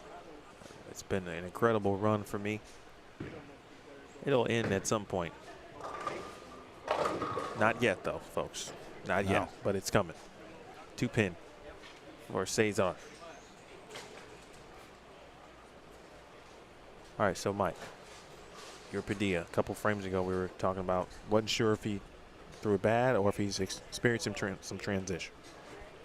It's been an incredible run for me. It'll end at some point. Not yet, though, folks. Not yet, but it's coming. 2-pin for Cesar. All right, so Mike, your Padilla. A couple frames ago, we were talking about, wasn't sure if he threw it bad or if he's experienced some transition.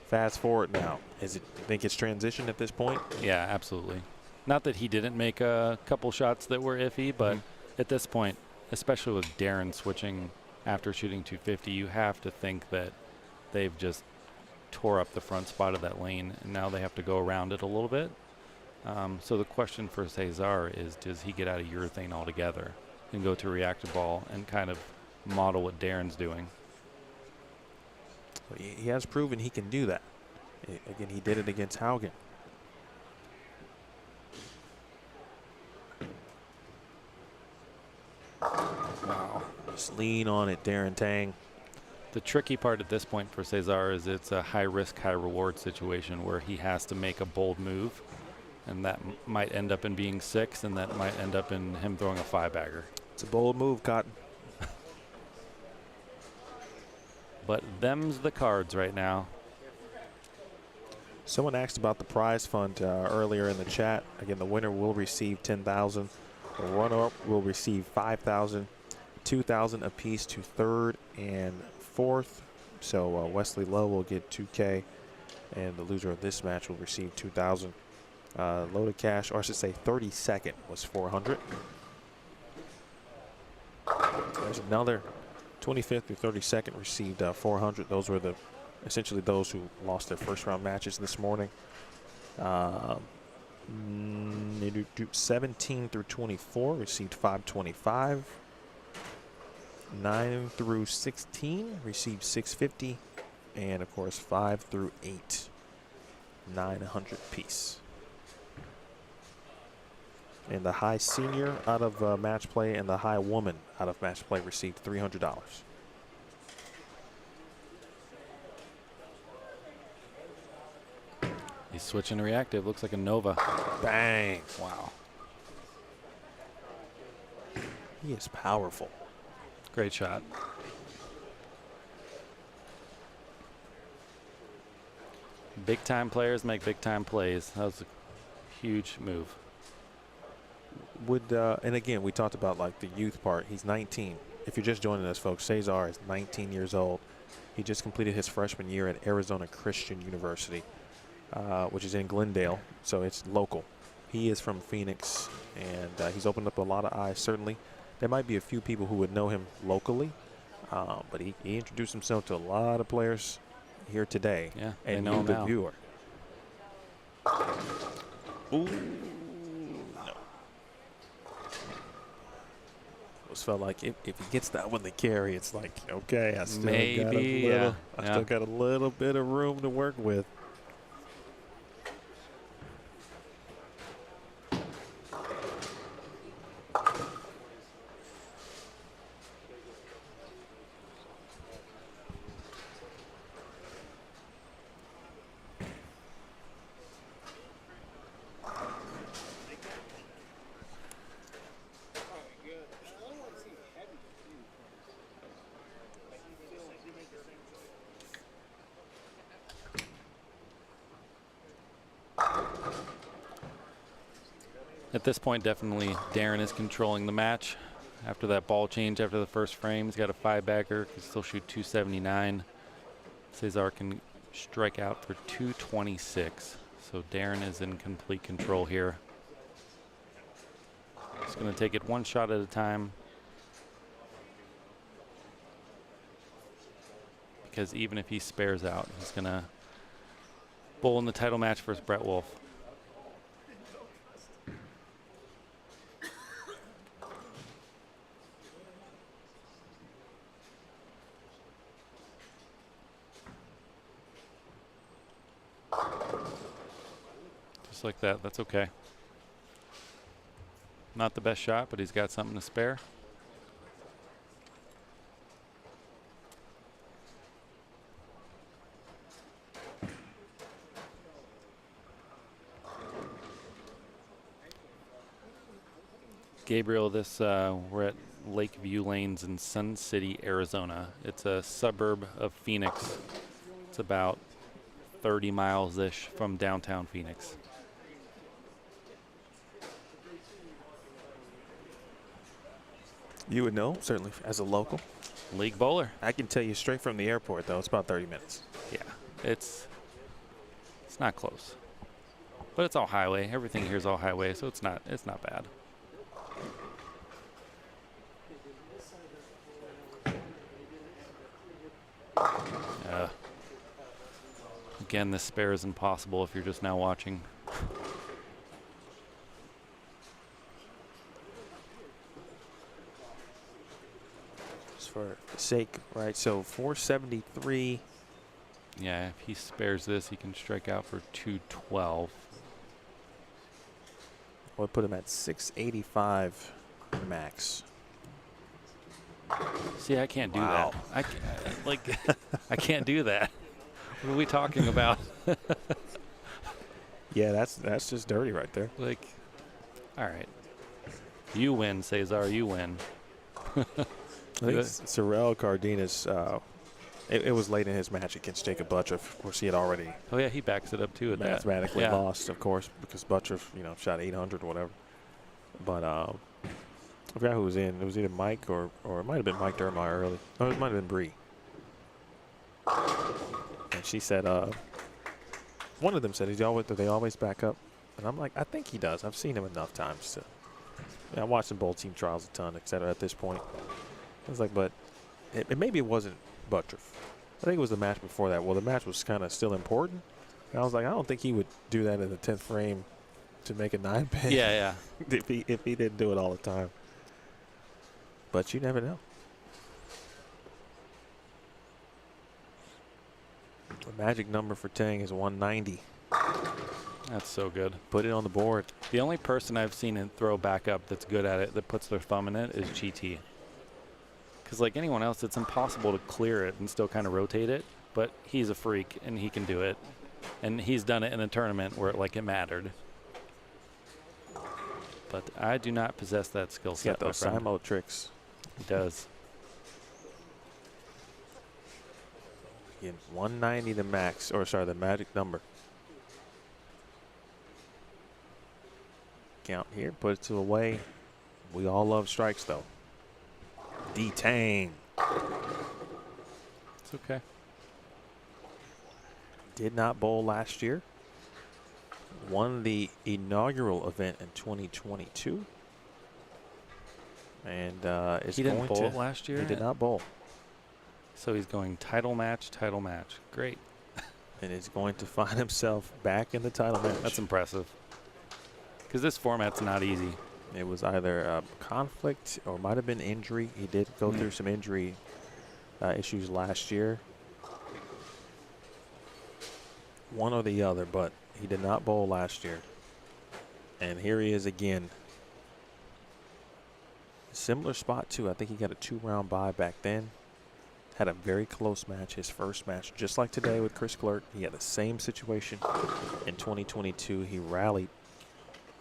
Fast forward now. You think it's transition at this point? Yeah, absolutely. Not that he didn't make a couple shots that were iffy, but at this point, especially with Darren switching after shooting 250, you have to think that they've just tore up the front spot of that lane, and now they have to go around it a little bit. So the question for Cesar is, does he get out of urethane altogether and go to reactive ball and kind of model what Darren's doing? He has proven he can do that. Again, he did it against Haugen. Wow. Just lean on it, Darren Tang. The tricky part at this point for Cesar is it's a high risk, high reward situation where he has to make a bold move. and that might end up in being 6, and that might end up in him throwing a 5-bagger. It's a bold move, Cotton. But them's the cards right now. Someone asked about the prize fund earlier in the chat. Again, the winner will receive $10,000. The runner-up will receive $5,000. $2,000 apiece to third and fourth. So Wesley Lowe will get $2K, and the loser of this match will receive $2,000. Loaded cash, or I should say 32nd, was $400. There's another 25th through 32nd received $400. Those were essentially those who lost their first round matches this morning. 17 through 24 received $525. 9 through 16 received $650, and of course 5 through 8, $900 piece. And the high senior out of match play and the high woman out of match play received $300. He's switching to reactive. Looks like a Nova. Bang. Wow. He is powerful. Great shot. Big time players make big time plays. That was a huge move. And again, we talked about like the youth part. He's 19. If you're just joining us, folks, Cesar is 19 years old. He just completed his freshman year at Arizona Christian University, which is in Glendale, so it's local. He is from Phoenix, and he's opened up a lot of eyes. Certainly, there might be a few people who would know him locally, but he introduced himself to a lot of players here today. Yeah, and they know him the now. viewer. Ooh. Felt like if he gets that one to carry, it's like, okay, I still got a little bit of room to work with. At this point, definitely Darren is controlling the match. After that ball change, after the first frame, he's got a 5-bagger, can still shoot 279. Cesar can strike out for 226. So Darren is in complete control here. He's going to take it one shot at a time, because even if he spares out, he's going to bowl in the title match versus Brett Wolfe. Just like that, that's okay. Not the best shot, but he's got something to spare. Gabriel, we're at Lakeview Lanes in Sun City, Arizona. It's a suburb of Phoenix. It's about 30 miles-ish from downtown Phoenix. You would know, certainly, as a local. League bowler. I can tell you straight from the airport, though, it's about 30 minutes. Yeah, it's not close. But it's all highway. Everything here is all highway, so it's not bad. Again, this spare is impossible if you're just now watching. Just for the sake, right? So 473. Yeah, if he spares this, he can strike out for 212. We'll put him at 685 max. See, I can't do Wow. that. I can't do that. What are we talking about? Yeah, that's just dirty right there. Like, all right. You win, Cesar. You win. I think Sorel Cardenas, it was late in his match against Jakob Butturff. Of course, he had already Oh, yeah, he backs it up, too, at that. mathematically Yeah. lost, of course, because Butturff, shot 800 or whatever. But I forgot who was in. It was either Mike or it might have been Mike Dermeyer early. Oh, it might have been Bree. And she said, one of them said, do they always back up? And I'm like, I think he does. I've seen him enough times to. I watched him bowl team trials a ton, et cetera, at this point. I was like, but maybe it wasn't Butturff. I think it was the match before that. Well, the match was kind of still important. And I was like, I don't think he would do that in the 10th frame to make a 9-pin. Yeah. if he didn't do it all the time. But you never know. The magic number for Tang is 190. That's so good. Put it on the board. The only person I've seen it throw back up that's good at it, that puts their thumb in it, is GT. Because like anyone else, it's impossible to clear it and still kind of rotate it. But he's a freak, and he can do it. And he's done it in a tournament where it mattered. But I do not possess that skill He's got set, my those friend. Simo tricks. He does. Again, 190 the max, or sorry, the magic number. Count here, put it to away. We all love strikes, though. D-Tang. It's okay. Did not bowl last year. Won the inaugural event in 2022. And is He didn't going bowl to it last year? He did not bowl. So he's going title match, title match. Great. And is going to find himself back in the title match. That's impressive. Because this format's not easy. It was either conflict or might have been injury. He did go through some injury issues last year. One or the other, but he did not bowl last year. And here he is again. Similar spot, too. I think he got a 2-round bye back then. Had a very close match, his first match, just like today with Chris Clerk. He had the same situation in 2022. He rallied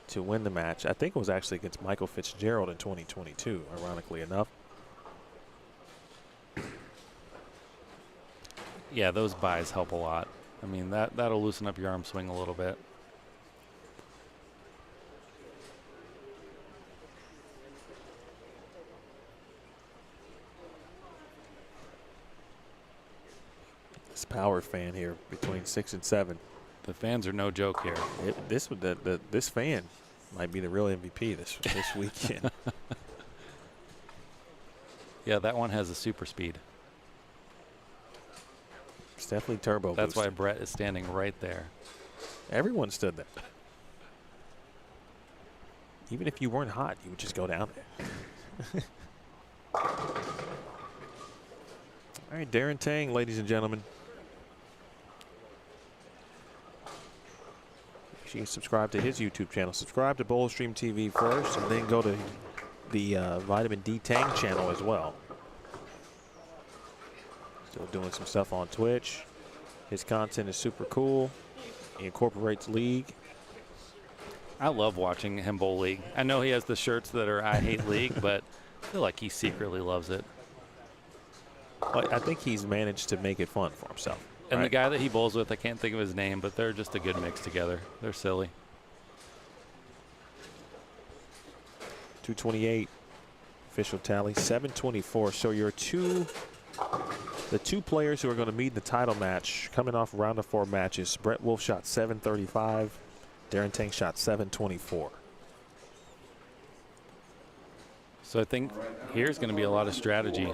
to win the match. I think it was actually against Michael Fitzgerald in 2022, ironically enough. Yeah, those buys help a lot. I mean, that'll loosen up your arm swing a little bit. This power fan here between 6 and 7. The fans are no joke here. This fan might be the real MVP this weekend. Yeah, that one has a super speed. It's definitely turbo. That's why boosted. Brett is standing right there. Everyone stood there. Even if you weren't hot, you would just go down there. All right, Darren Tang, ladies and gentlemen. You can subscribe to his YouTube channel. Subscribe to Bowlstream TV first, and then go to the Vitamin D Tang channel as well. Still doing some stuff on Twitch. His content is super cool. He incorporates League. I love watching him bowl League. I know he has the shirts that are I hate League, but I feel like he secretly loves it. Well, I think he's managed to make it fun for himself. And right? the guy that he bowls with, I can't think of his name, but they're just a good mix together. They're silly. 228 official tally, 724. So the two players who are going to meet in the title match coming off round of 4 matches. Brett Wolfe shot 735. Darren Tang shot 724. So I think here's going to be a lot of strategy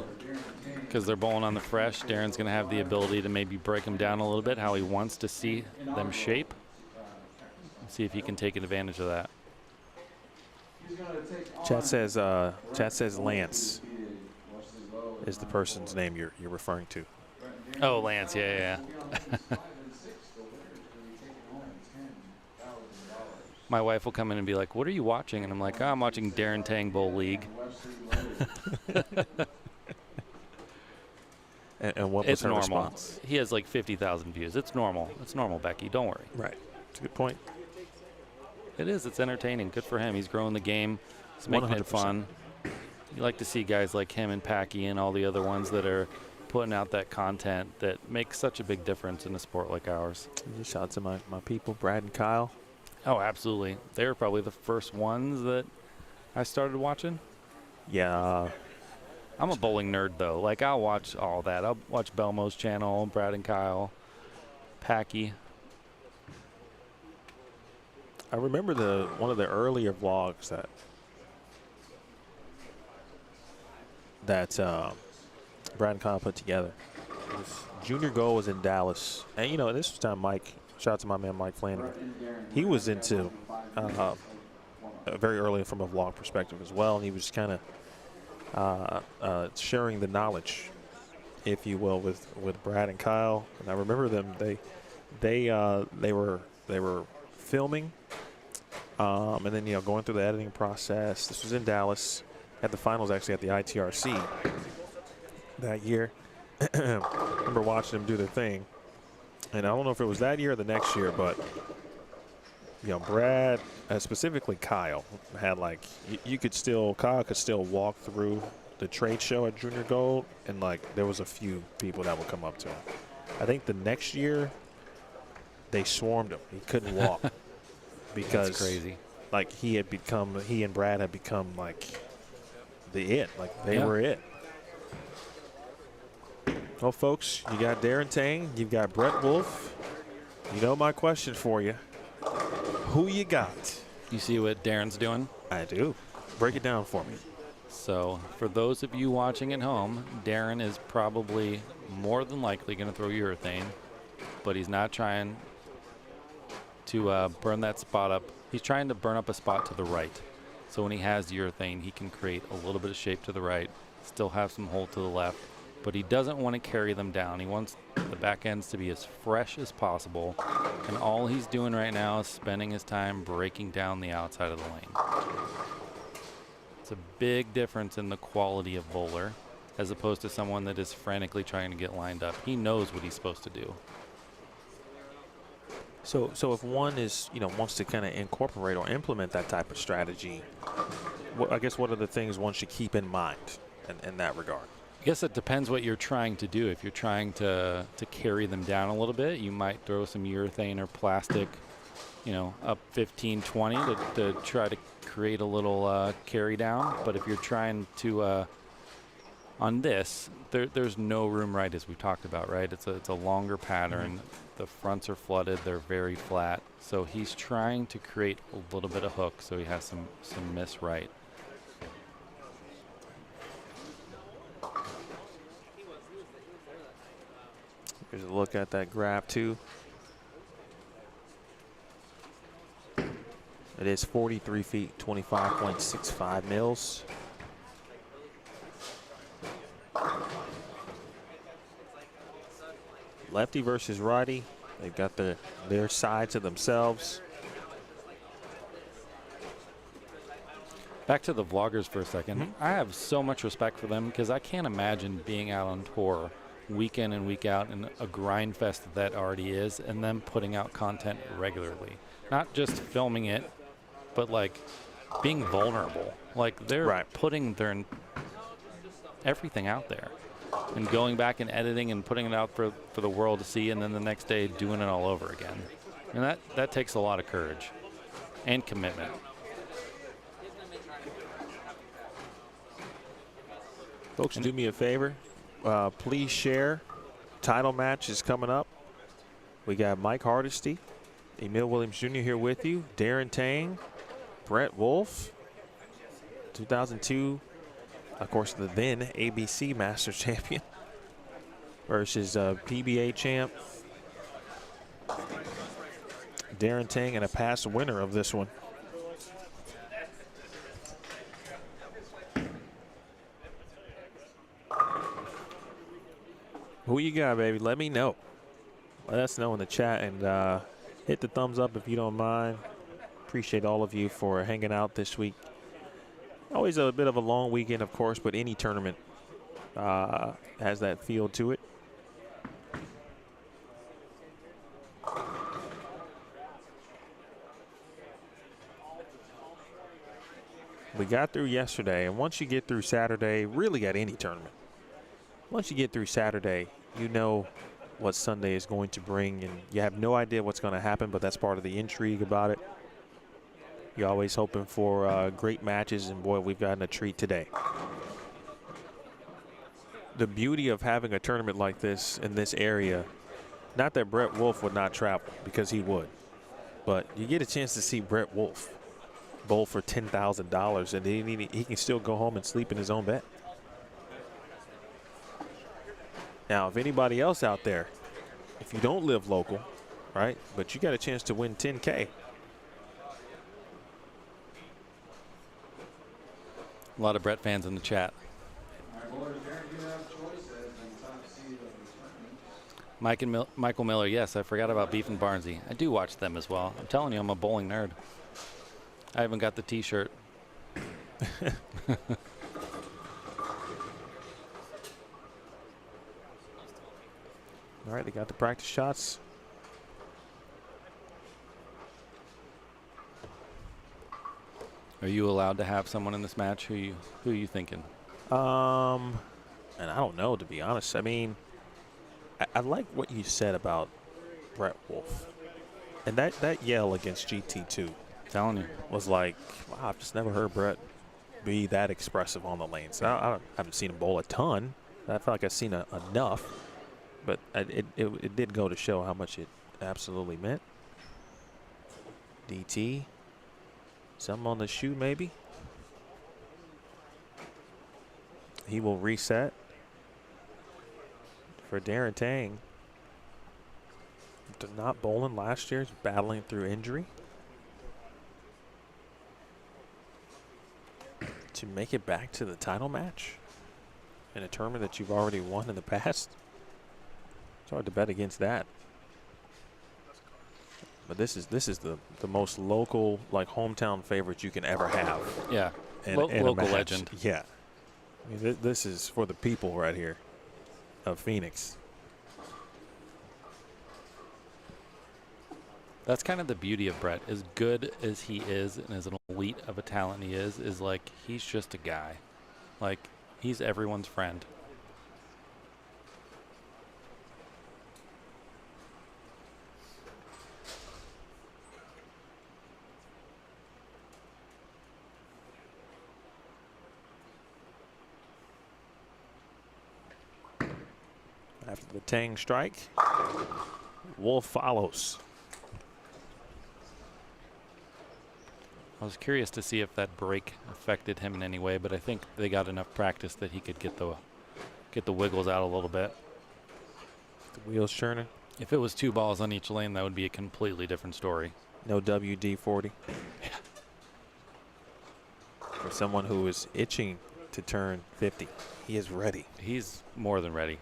because they're bowling on the fresh. Darren's going to have the ability to maybe break them down a little bit, how he wants to see them shape. See if he can take advantage of that. Chat says Lance is the person's name you're referring to. Oh, Lance, yeah. My wife will come in and be like, "What are you watching?" And I'm like, "Oh, I'm watching Darren Tang Bowl League." and what was her normal. response? He has like 50,000 views. It's normal. It's normal, Becky. Don't worry. Right. It's a good point. It is. It's entertaining. Good for him. He's growing the game. He's making 100%. it fun. You like to see guys like him and Packy and all the other ones that are putting out that content that makes such a big difference in a sport like ours. Just shout out to my people, Brad and Kyle. Oh, absolutely. They were probably the first ones that I started watching. Yeah. I'm a bowling nerd, though. Like, I'll watch all that. I'll watch Belmo's channel, Brad and Kyle, Packy. I remember one of the earlier vlogs that Brad and Kyle put together. Junior Gold was in Dallas. And, this was time Mike, shout out to my man Mike Flanagan. He was into very early from a vlog perspective as well. And he was kind of sharing the knowledge, if you will, with Brad and Kyle. And I remember them. They were filming, and then going through the editing process. This was in Dallas. At the finals, actually at the ITRC that year. I remember watching them do their thing, and I don't know if it was that year or the next year, but Brad, specifically Kyle, had Kyle could still walk through the trade show at Junior Gold, and there was a few people that would come up to him. I think the next year they swarmed him. He couldn't walk because That's crazy. He and Brad had become the it. They were it. Well, folks, you got Darren Tang, you've got Brett Wolfe. My question for you. Who you got? You see what Darren's doing? I do. Break it down for me. So, for those of you watching at home, Darren is probably more than likely going to throw urethane, but he's not trying to burn that spot up. He's trying to burn up a spot to the right. So when he has urethane, he can create a little bit of shape to the right, still have some hold to the left, but he doesn't want to carry them down. He wants the back ends to be as fresh as possible, and all he's doing right now is spending his time breaking down the outside of the lane. It's a big difference in the quality of bowler as opposed to someone that is frantically trying to get lined up. He knows what he's supposed to do. So if one is, wants to kind of incorporate or implement that type of strategy, I guess what are the things one should keep in mind in that regard? I guess it depends what you're trying to do. If you're trying to carry them down a little bit, you might throw some urethane or plastic, up 15, 20 to try to create a little carry down. But if you're trying to, on this, there's no room right, as we talked about, right? It's a longer pattern. Mm-hmm. The fronts are flooded. They're very flat. So he's trying to create a little bit of hook so he has some miss right. Here's a look at that graph, too. It is 43 feet, 25.65 mils. Lefty versus righty. They've got their side to themselves. Back to the vloggers for a second. Mm-hmm. I have so much respect for them because I can't imagine being out on tour week in and week out in a grind fest that already is, and then putting out content regularly. Not just filming it, but being vulnerable. They're putting their everything out there and going back and editing and putting it out for the world to see, and then the next day doing it all over again. And that takes a lot of courage and commitment. Folks, do me a favor. Please share. Title match is coming up. We got Mike Hardesty, Emil Williams Jr. here with you, Darren Tang, Brett Wolfe, 2002, of course, the then ABC Masters champion versus PBA champ Darren Tang, and a past winner of this one. Who you got, baby? Let me know. Let us know in the chat, and hit the thumbs up if you don't mind. Appreciate all of you for hanging out this week. Always a bit of a long weekend, of course, but any tournament has that feel to it. We got through yesterday, and once you get through Saturday, really at any tournament, once you get through Saturday, you know what Sunday is going to bring, and you have no idea what's going to happen, but that's part of the intrigue about it. You're always hoping for great matches, and boy, we've gotten a treat today. The beauty of having a tournament like this in this area, not that Brett Wolfe would not travel, because he would, but you get a chance to see Brett Wolfe bowl for $10,000, and he can still go home and sleep in his own bed. Now, if anybody else out there, if you don't live local, right, but you got a chance to win 10K. A lot of Brett fans in the chat. Michael Miller, yes, I forgot about Beef and Barnsey. I do watch them as well. I'm telling you, I'm a bowling nerd. I haven't got the T-shirt. All right, they got the practice shots. Are you allowed to have someone in this match? Who are you thinking? And I don't know, to be honest. I mean, I like what you said about Brett Wolfe. And that yell against GT2, telling you, was like, wow, I've just never heard Brett be that expressive on the lanes. I haven't seen him bowl a ton. I feel like I've seen enough. But it did go to show how much it absolutely meant. DT. Something on the shoe, maybe. He will reset for Darren Tang. After not bowling last year, he's battling through injury. To make it back to the title match in a tournament that you've already won in the past. It's hard to bet against that. But this is the most local, like, hometown favorite you can ever have. Yeah, in local a match. legend. Yeah, I mean, this is for the people right here of Phoenix. That's kind of the beauty of Brett. As good as he is, and as an elite of a talent he is like, he's just a guy. Like, he's everyone's friend. After the Tang strike, Wolfe follows. I was curious to see if that break affected him in any way, but I think they got enough practice that he could get the wiggles out a little bit. The wheels churning. If it was 2 balls on each lane, that would be a completely different story. No WD-40. Yeah. For someone who is itching to turn 50, he is ready. He's more than ready.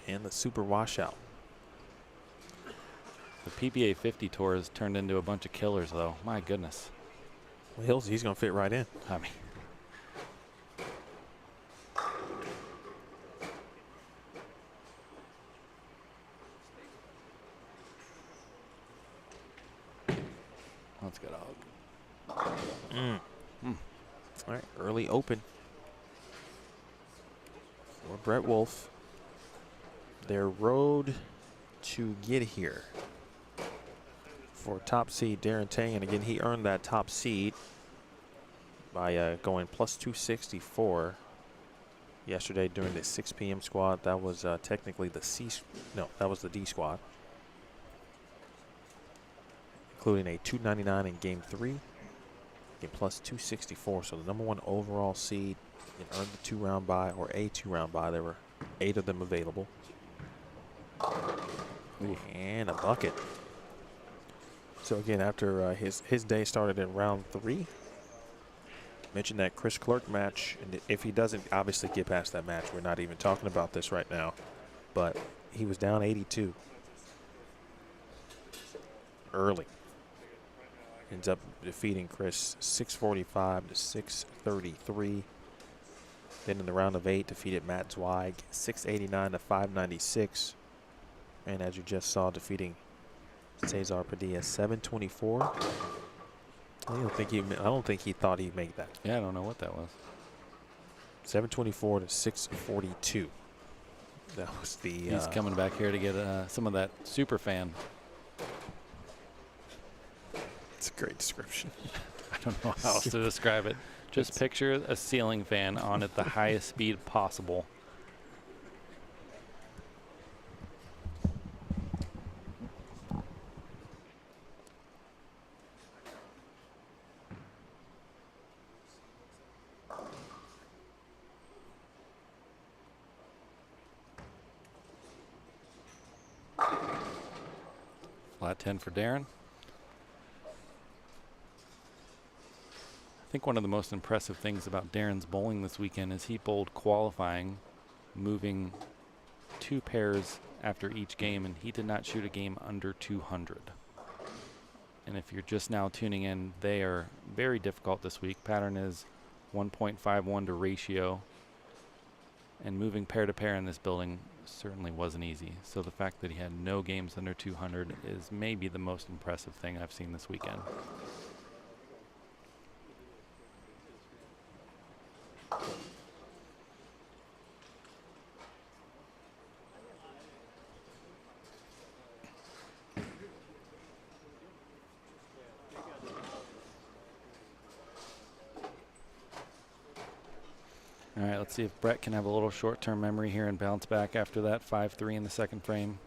And the super washout. The PBA 50 tour has turned into a bunch of killers, though. My goodness. Well, he's going to fit right in. I mean, let's get a hug. All right, early open for Brett Wolfe. Their road to get here for top seed Darren Tang, and again, he earned that top seed by going plus 264 yesterday during the 6 p.m. squad. That was technically the that was the D squad, including a 299 in game 3, game plus 264. So the #1 overall seed and earned the 2-round bye, or a 2-round bye. There were 8 of them available. And a bucket. So again, after his day started in round 3, mentioned that Chris Clerk match, and if he doesn't obviously get past that match, we're not even talking about this right now, but he was down 82 early. Ends up defeating Chris 645 to 633. Then in the round of 8, defeated Matt Zweig 689 to 596. And as you just saw, defeating Cesar Padilla 724. I don't think he thought he'd make that. Yeah, I don't know what that was. 724 to 642. That was the. He's coming back here to get some of that super fan. It's a great description. I don't know how else to describe it. Just picture a ceiling fan on at the highest speed possible. Flat 10 for Darren. I think one of the most impressive things about Darren's bowling this weekend is he bowled qualifying, moving 2 pairs after each game, and he did not shoot a game under 200. And if you're just now tuning in, they are very difficult this week. Pattern is 1.51 to ratio, and moving pair to pair in this building certainly wasn't easy. So the fact that he had no games under 200 is maybe the most impressive thing I've seen this weekend. All right, let's see if Brett can have a little short-term memory here and bounce back after that 5-3 in the second frame.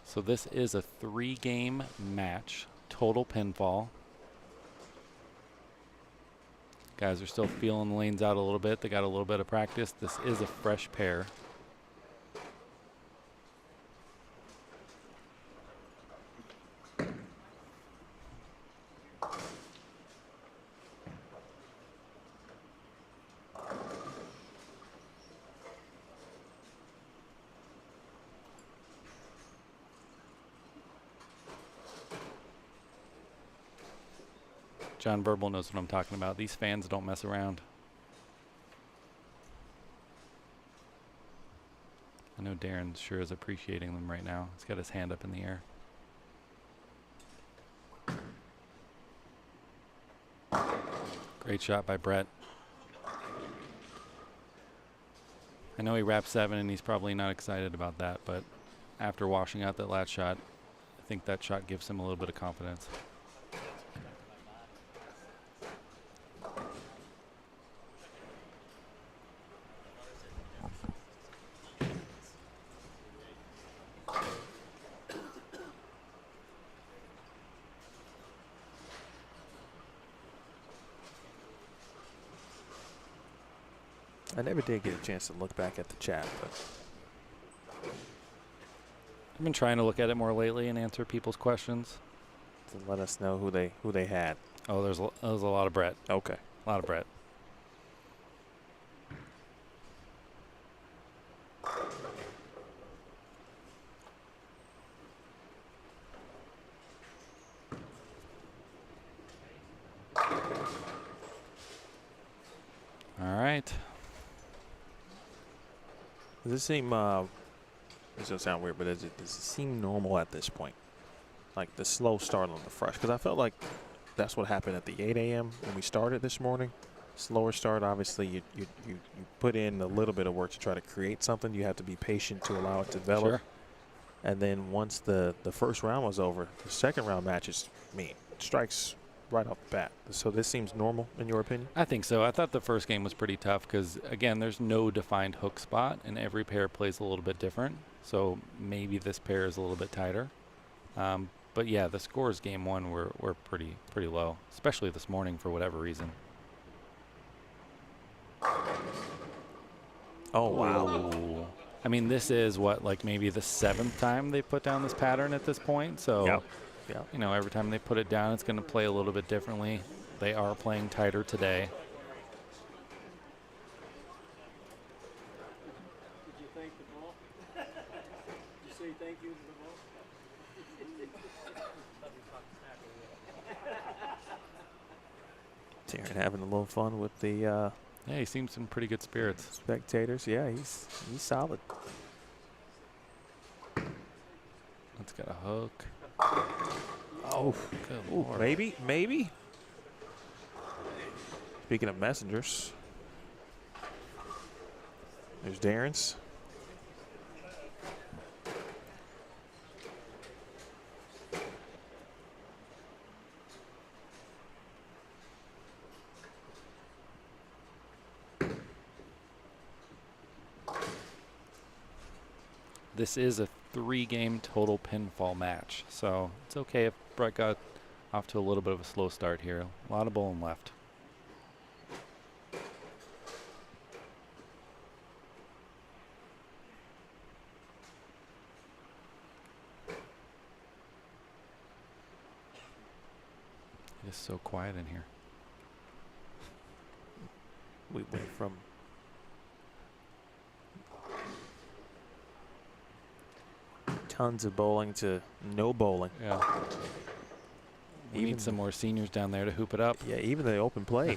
So this is a 3-game match, total pinfall. Guys are still feeling the lanes out a little bit. They got a little bit of practice. This is a fresh pair. John Verbal knows what I'm talking about. These fans don't mess around. I know Darren sure is appreciating them right now. He's got his hand up in the air. Great shot by Brett. I know he wrapped 7 and he's probably not excited about that, but after washing out that last shot, I think that shot gives him a little bit of confidence. I never did get a chance to look back at the chat, but I've been trying to look at it more lately and answer people's questions. to let us know who they had. Oh, there's a lot of Brett. Okay. A lot of Brett. All right. Does it seem, this will sound weird, but does it seem normal at this point? Like the slow start on the fresh? Because I felt like that's what happened at the 8 a.m. when we started this morning. Slower start, obviously, you put in a little bit of work to try to create something. You have to be patient to allow it to develop. Sure. And then once the first round was over, the second round matches, strikes right off the bat. So this seems normal in your opinion? I think so. I thought the first game was pretty tough because, again, there's no defined hook spot, and every pair plays a little bit different. So maybe this pair is a little bit tighter. But, yeah, the scores game one were pretty low, especially this morning for whatever reason. Oh, wow. Ooh. I mean, this is what, like maybe the 7th time they put down this pattern at this point. So, Yep. you know, every time they put it down, it's going to play a little bit differently. They are playing tighter today. Darren having a little fun with the Yeah, he seems in pretty good spirits. spectators. Yeah, he's solid. That's got a hook. Oh, Good ooh, Lord. maybe. Speaking of messengers, there's Darren's. This is a 3-game total pinfall match, so it's okay if Brett got off to a little bit of a slow start here. A lot of bowling left. It is so quiet in here. We went from tons of bowling to no bowling. Yeah. We need some more seniors down there to hoop it up. Yeah, even the open play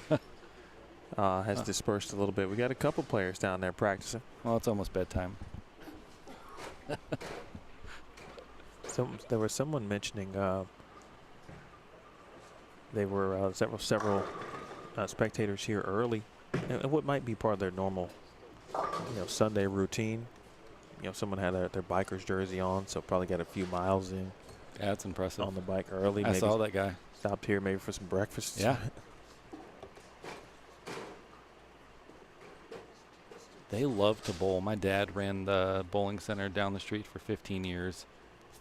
has dispersed a little bit. We got a couple players down there practicing. Well, it's almost bedtime. There was someone mentioning they were several spectators here early, and what might be part of their normal, Sunday routine. Someone had their biker's jersey on, so probably got a few miles in. Yeah, that's impressive. On the bike early. I saw that guy. Stopped here maybe for some breakfast. Yeah. They love to bowl. My dad ran the bowling center down the street for 15 years,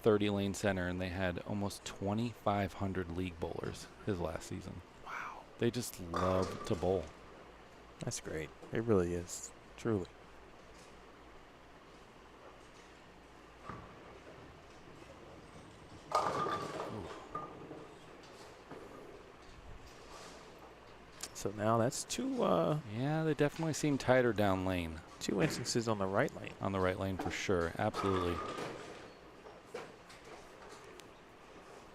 30-lane center, and they had almost 2,500 league bowlers his last season. Wow. They just love to bowl. That's great. It really is, truly. So now that's two. Yeah, they definitely seem tighter down lane. 2 instances on the right lane. On the right lane for sure, absolutely.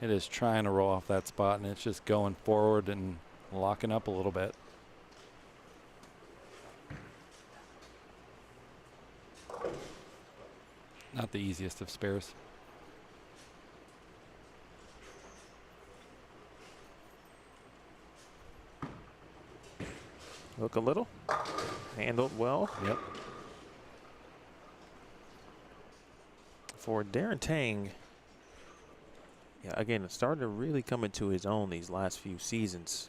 It is trying to roll off that spot, and it's just going forward and locking up a little bit. Not the easiest of spares. Look a little. Handled well. Yep. For Darren Tang, yeah, again, it started to really come into his own these last few seasons.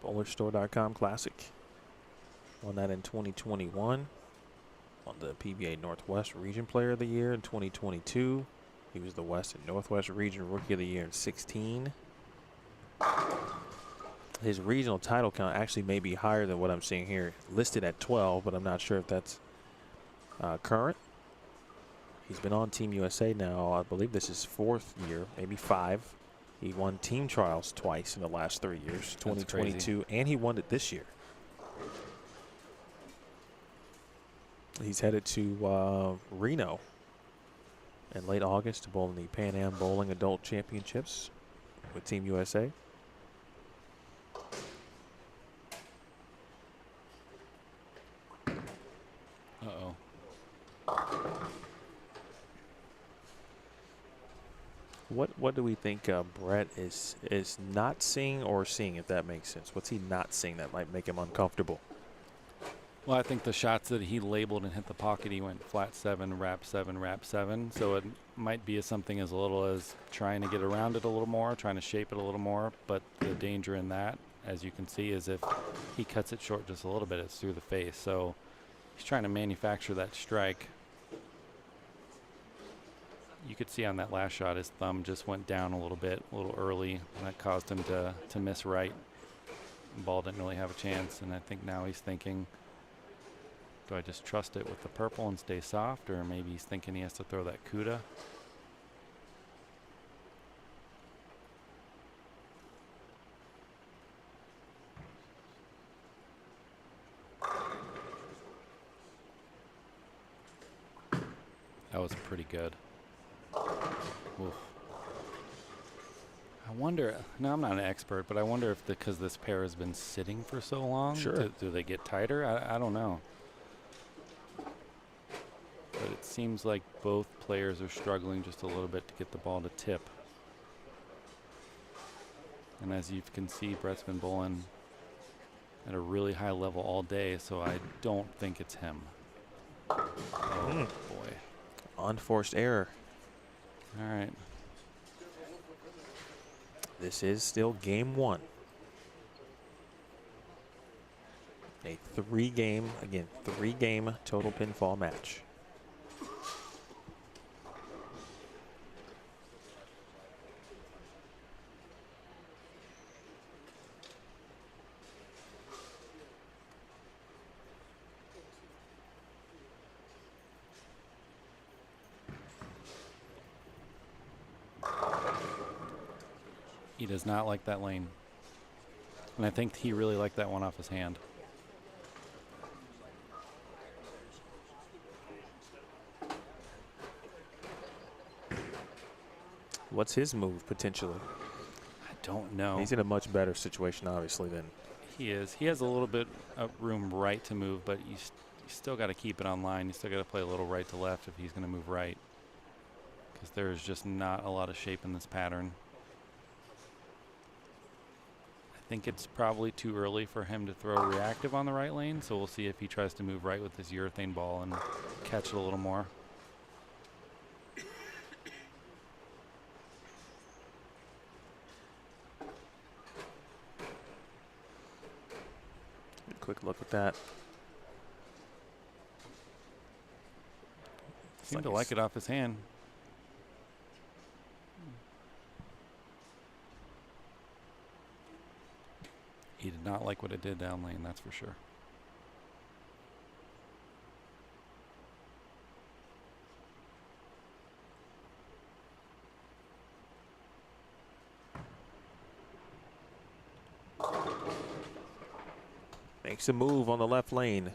BowlerStore.com Classic. Won that in 2021. Won the PBA Northwest Region Player of the Year in 2022. He was the West and Northwest Region Rookie of the Year in 16. His regional title count actually may be higher than what I'm seeing here. Listed at 12, but I'm not sure if that's current. He's been on Team USA now. I believe this is 4th year, maybe 5. He won team trials twice in the last 3 years, 2022, and he won it this year. He's headed to Reno in late August to bowl in the Pan Am Bowling Adult Championships with Team USA. Uh-oh. What do we think Brett is not seeing or seeing, if that makes sense? What's he not seeing that might make him uncomfortable? Well, I think the shots that he labeled and hit the pocket, he went flat 7, wrap 7, wrap 7. So it might be something as little as trying to get around it a little more, trying to shape it a little more. But the danger in that, as you can see, is if he cuts it short just a little bit, it's through the face. So he's trying to manufacture that strike. You could see on that last shot, his thumb just went down a little bit, a little early, and that caused him to miss right. The ball didn't really have a chance, and I think now he's thinking, do I just trust it with the purple and stay soft, or maybe he's thinking he has to throw that CUDA? That was pretty good. Oof. I wonder, no, I'm not an expert, but I wonder if because this pair has been sitting for so long, Sure. do they get tighter? I don't know. But it seems like both players are struggling just a little bit to get the ball to tip. And as you can see, Brett's been bowling at a really high level all day, so I don't think it's him. Oh, boy. Unforced error. All right. This is still game 1. A 3-game, again, 3-game total pinfall match. He does not like that lane. And I think he really liked that one off his hand. What's his move potentially? I don't know. He's in a much better situation, obviously, than He is. He has a little bit of room right to move, but you still got to keep it on line. You still got to play a little right to left if he's going to move right. Because there's just not a lot of shape in this pattern. I think it's probably too early for him to throw reactive on the right lane, so we'll see if he tries to move right with his urethane ball and catch it a little more. quick look at that. Seemed to like it off his hand. He did not like what it did down lane, that's for sure. Makes a move on the left lane.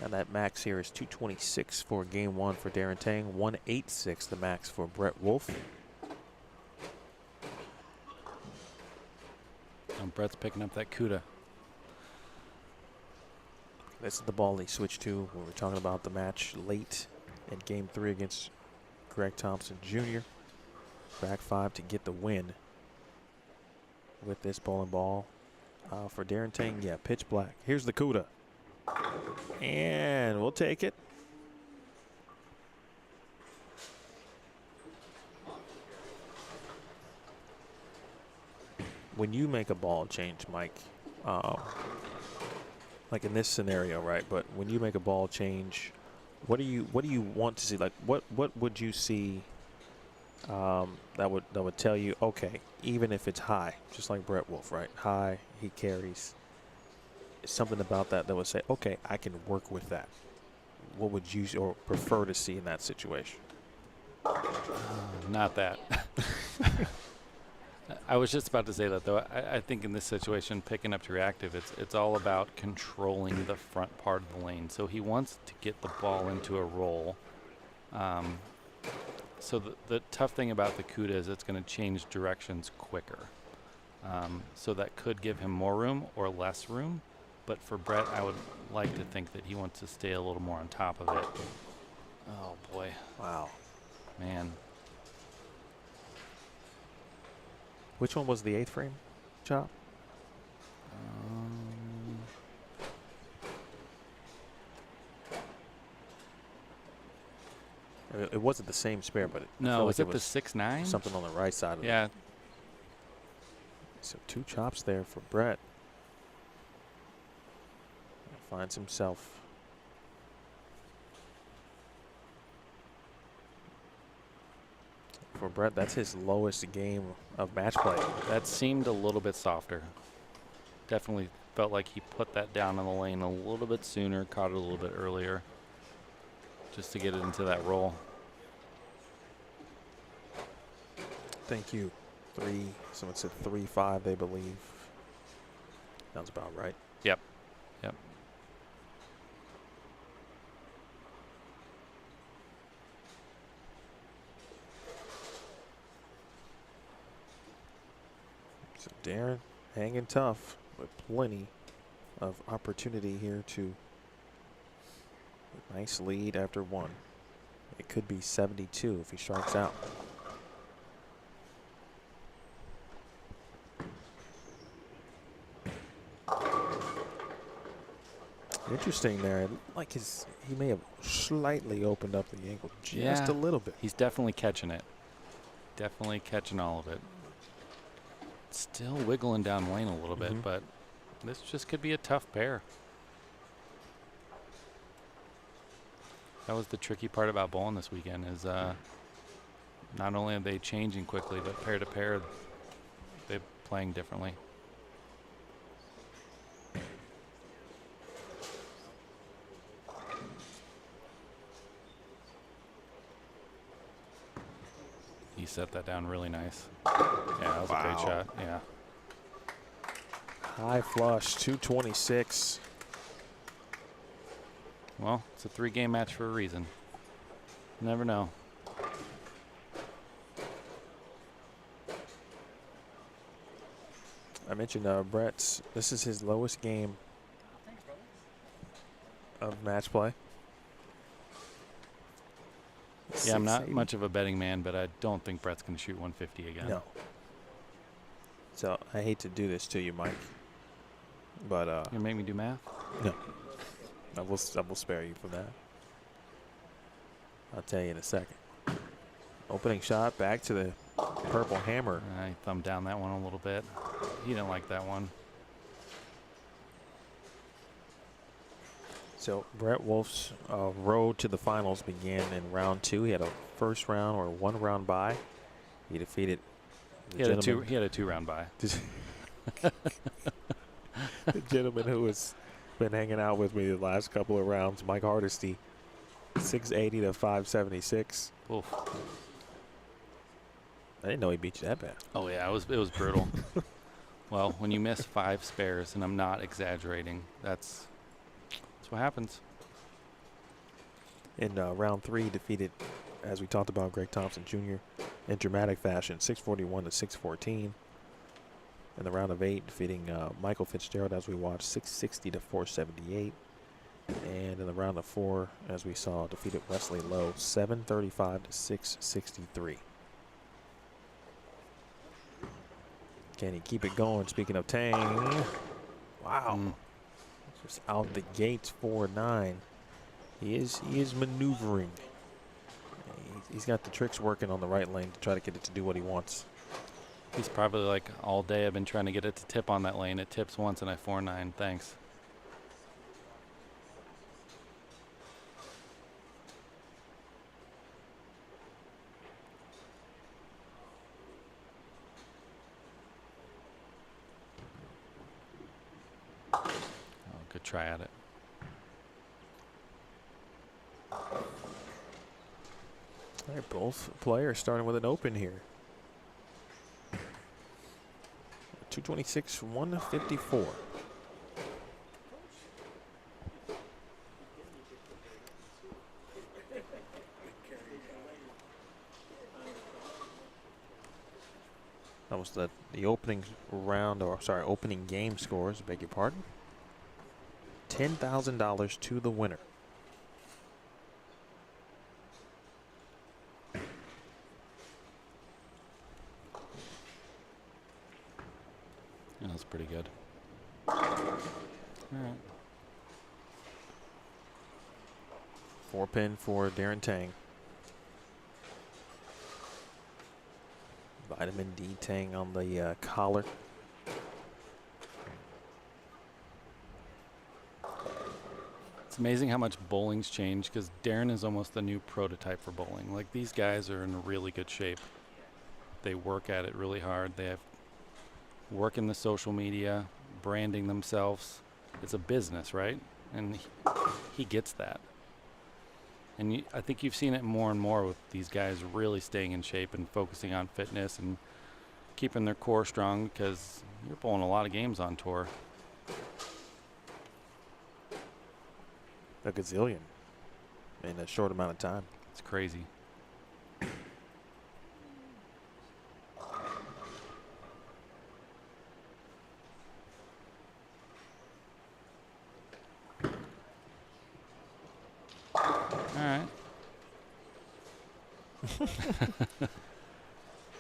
And that max here is 226 for game 1 for Darren Tang, 186 the max for Brett Wolfe. And Brett's picking up that CUDA. This is the ball he switched to when we were talking about the match late in game 3 against Greg Thompson Jr. Back 5 to get the win with this bowling ball. For Darren Tang, yeah, pitch black. Here's the CUDA. And we'll take it. When you make a ball change, Mike, like in this scenario, right? But when you make a ball change, what do you want to see? Like what would you see that would tell you, okay, even if it's high, just like Brett Wolfe, right? High, he carries. Something about that would say, okay, I can work with that. What would you or prefer to see in that situation? Not that. I was just about to say that, though. I think in this situation, picking up to reactive, it's all about controlling the front part of the lane. So he wants to get the ball into a roll. So the tough thing about the CUDA is it's going to change directions quicker. So that could give him more room or less room. But for Brett, I would like to think that he wants to stay a little more on top of it. Oh, boy. Wow. Man. Which one was the 8th frame, Chop? It wasn't the same spare, but no, was it the 6-9? Something on the right side of it. Yeah. So 2 chops there for Brett. Finds himself. For Brett, that's his lowest game of match play. That seemed a little bit softer. Definitely felt like he put that down in the lane a little bit sooner, caught it a little bit earlier, just to get it into that roll. Thank you. Someone said 3-5, they believe. Sounds about right. Yep. Yep. So Darren hanging tough, but plenty of opportunity here to a nice lead after one. It could be 72 if he strikes out. Interesting there. Like he may have slightly opened up the ankle just a little bit. He's definitely catching it. Definitely catching all of it. Still wiggling down lane a little bit, but this just could be a tough pair. That was the tricky part about bowling this weekend is not only are they changing quickly, but pair to pair, they're playing differently. He set that down really nice. Yeah, that was a great shot. Yeah. High flush, 226. Well, it's a 3-game match for a reason. Never know. I mentioned Brett's. This is his lowest game of match play. Yeah, I'm not much of a betting man, but I don't think Brett's going to shoot 150 again. No. So I hate to do this to you, Mike, but you make me do math? No. I will spare you from that. I'll tell you in a second. Opening shot back to the purple hammer. I thumbed down that one a little bit. He didn't like that one. So Brett Wolfe's road to the finals began in round 2. He had a first round or 1 round bye. He defeated the gentleman. He had a 2-round bye. The gentleman who has been hanging out with me the last couple of rounds, Mike Hardesty, 680 to 576. Oof. I didn't know he beat you that bad. Oh yeah, it was brutal. Well, when you miss 5 spares, and I'm not exaggerating, that's what happens. In round 3, defeated, as we talked about, Greg Thompson Jr. in dramatic fashion, 641 to 614. In the round of 8, defeating Michael Fitzgerald, as we watched, 660 to 478. And in the round of 4, as we saw, defeated Wesley Lowe, 735 to 663. Can he keep it going? Speaking of Tang, wow. Just out the gates 4-9. He is maneuvering. He's got the tricks working on the right lane to try to get it to do what he wants. He's probably like, all day I've been trying to get it to tip on that lane. It tips once and I 4-9. Thanks. Good try at it. All right, both players starting with an open here. 226, 154. That was the opening round, or sorry, opening game scores, beg your pardon. $10,000 to the winner. Yeah, that's pretty good. All right. 4-pin for Darren Tang. Vitamin D Tang on the collar. It's amazing how much bowling's changed, because Darren is almost the new prototype for bowling. Like, these guys are in really good shape. They work at it really hard. They have work in the social media, branding themselves. It's a business, right? And he gets that. And I think you've seen it more and more with these guys really staying in shape and focusing on fitness and keeping their core strong, because you're bowling a lot of games on tour. A gazillion in a short amount of time. It's crazy.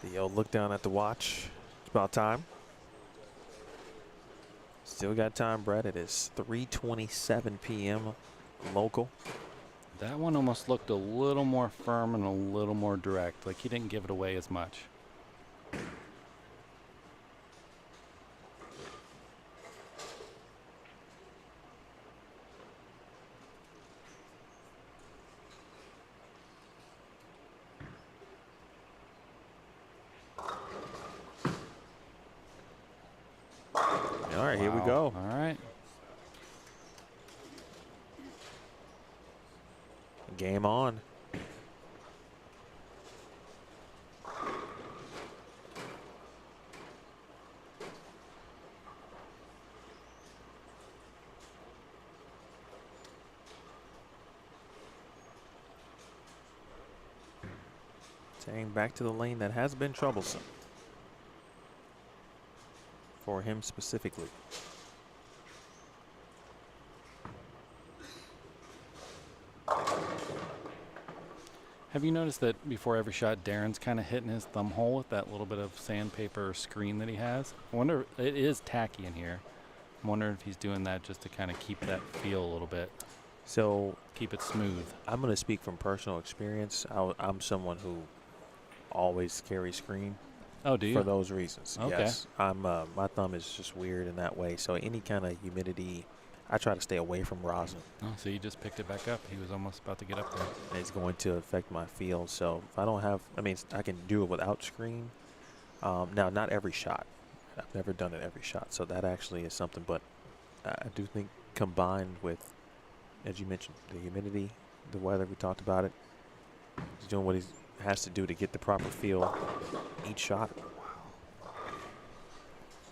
The old look down at the watch. It's about time. Still got time, Brett. It is 3:27 p.m. local. That one almost looked a little more firm and a little more direct. Like he didn't give it away as much. All right, here we go. All right. Game on. Staying back to the lane that has been troublesome for him specifically. Have you noticed that before every shot, Darren's kind of hitting his thumb hole with that little bit of sandpaper screen that he has? I wonder, it is tacky in here. I'm wondering if he's doing that just to kind of keep that feel a little bit. So keep it smooth. I'm going to speak from personal experience. I'm someone who always carries screen. Oh, do you? For those reasons. Okay. Yes. My thumb is just weird in that way. So any kind of humidity, I try to stay away from rosin. Oh, so you just picked it back up. He was almost about to get up there. And it's going to affect my feel. So if I don't have, I mean, I can do it without screen. Now, not every shot. I've never done it every shot. So that actually is something. But I do think combined with, as you mentioned, the humidity, the weather, we talked about it. He's doing what he has to do to get the proper feel each shot.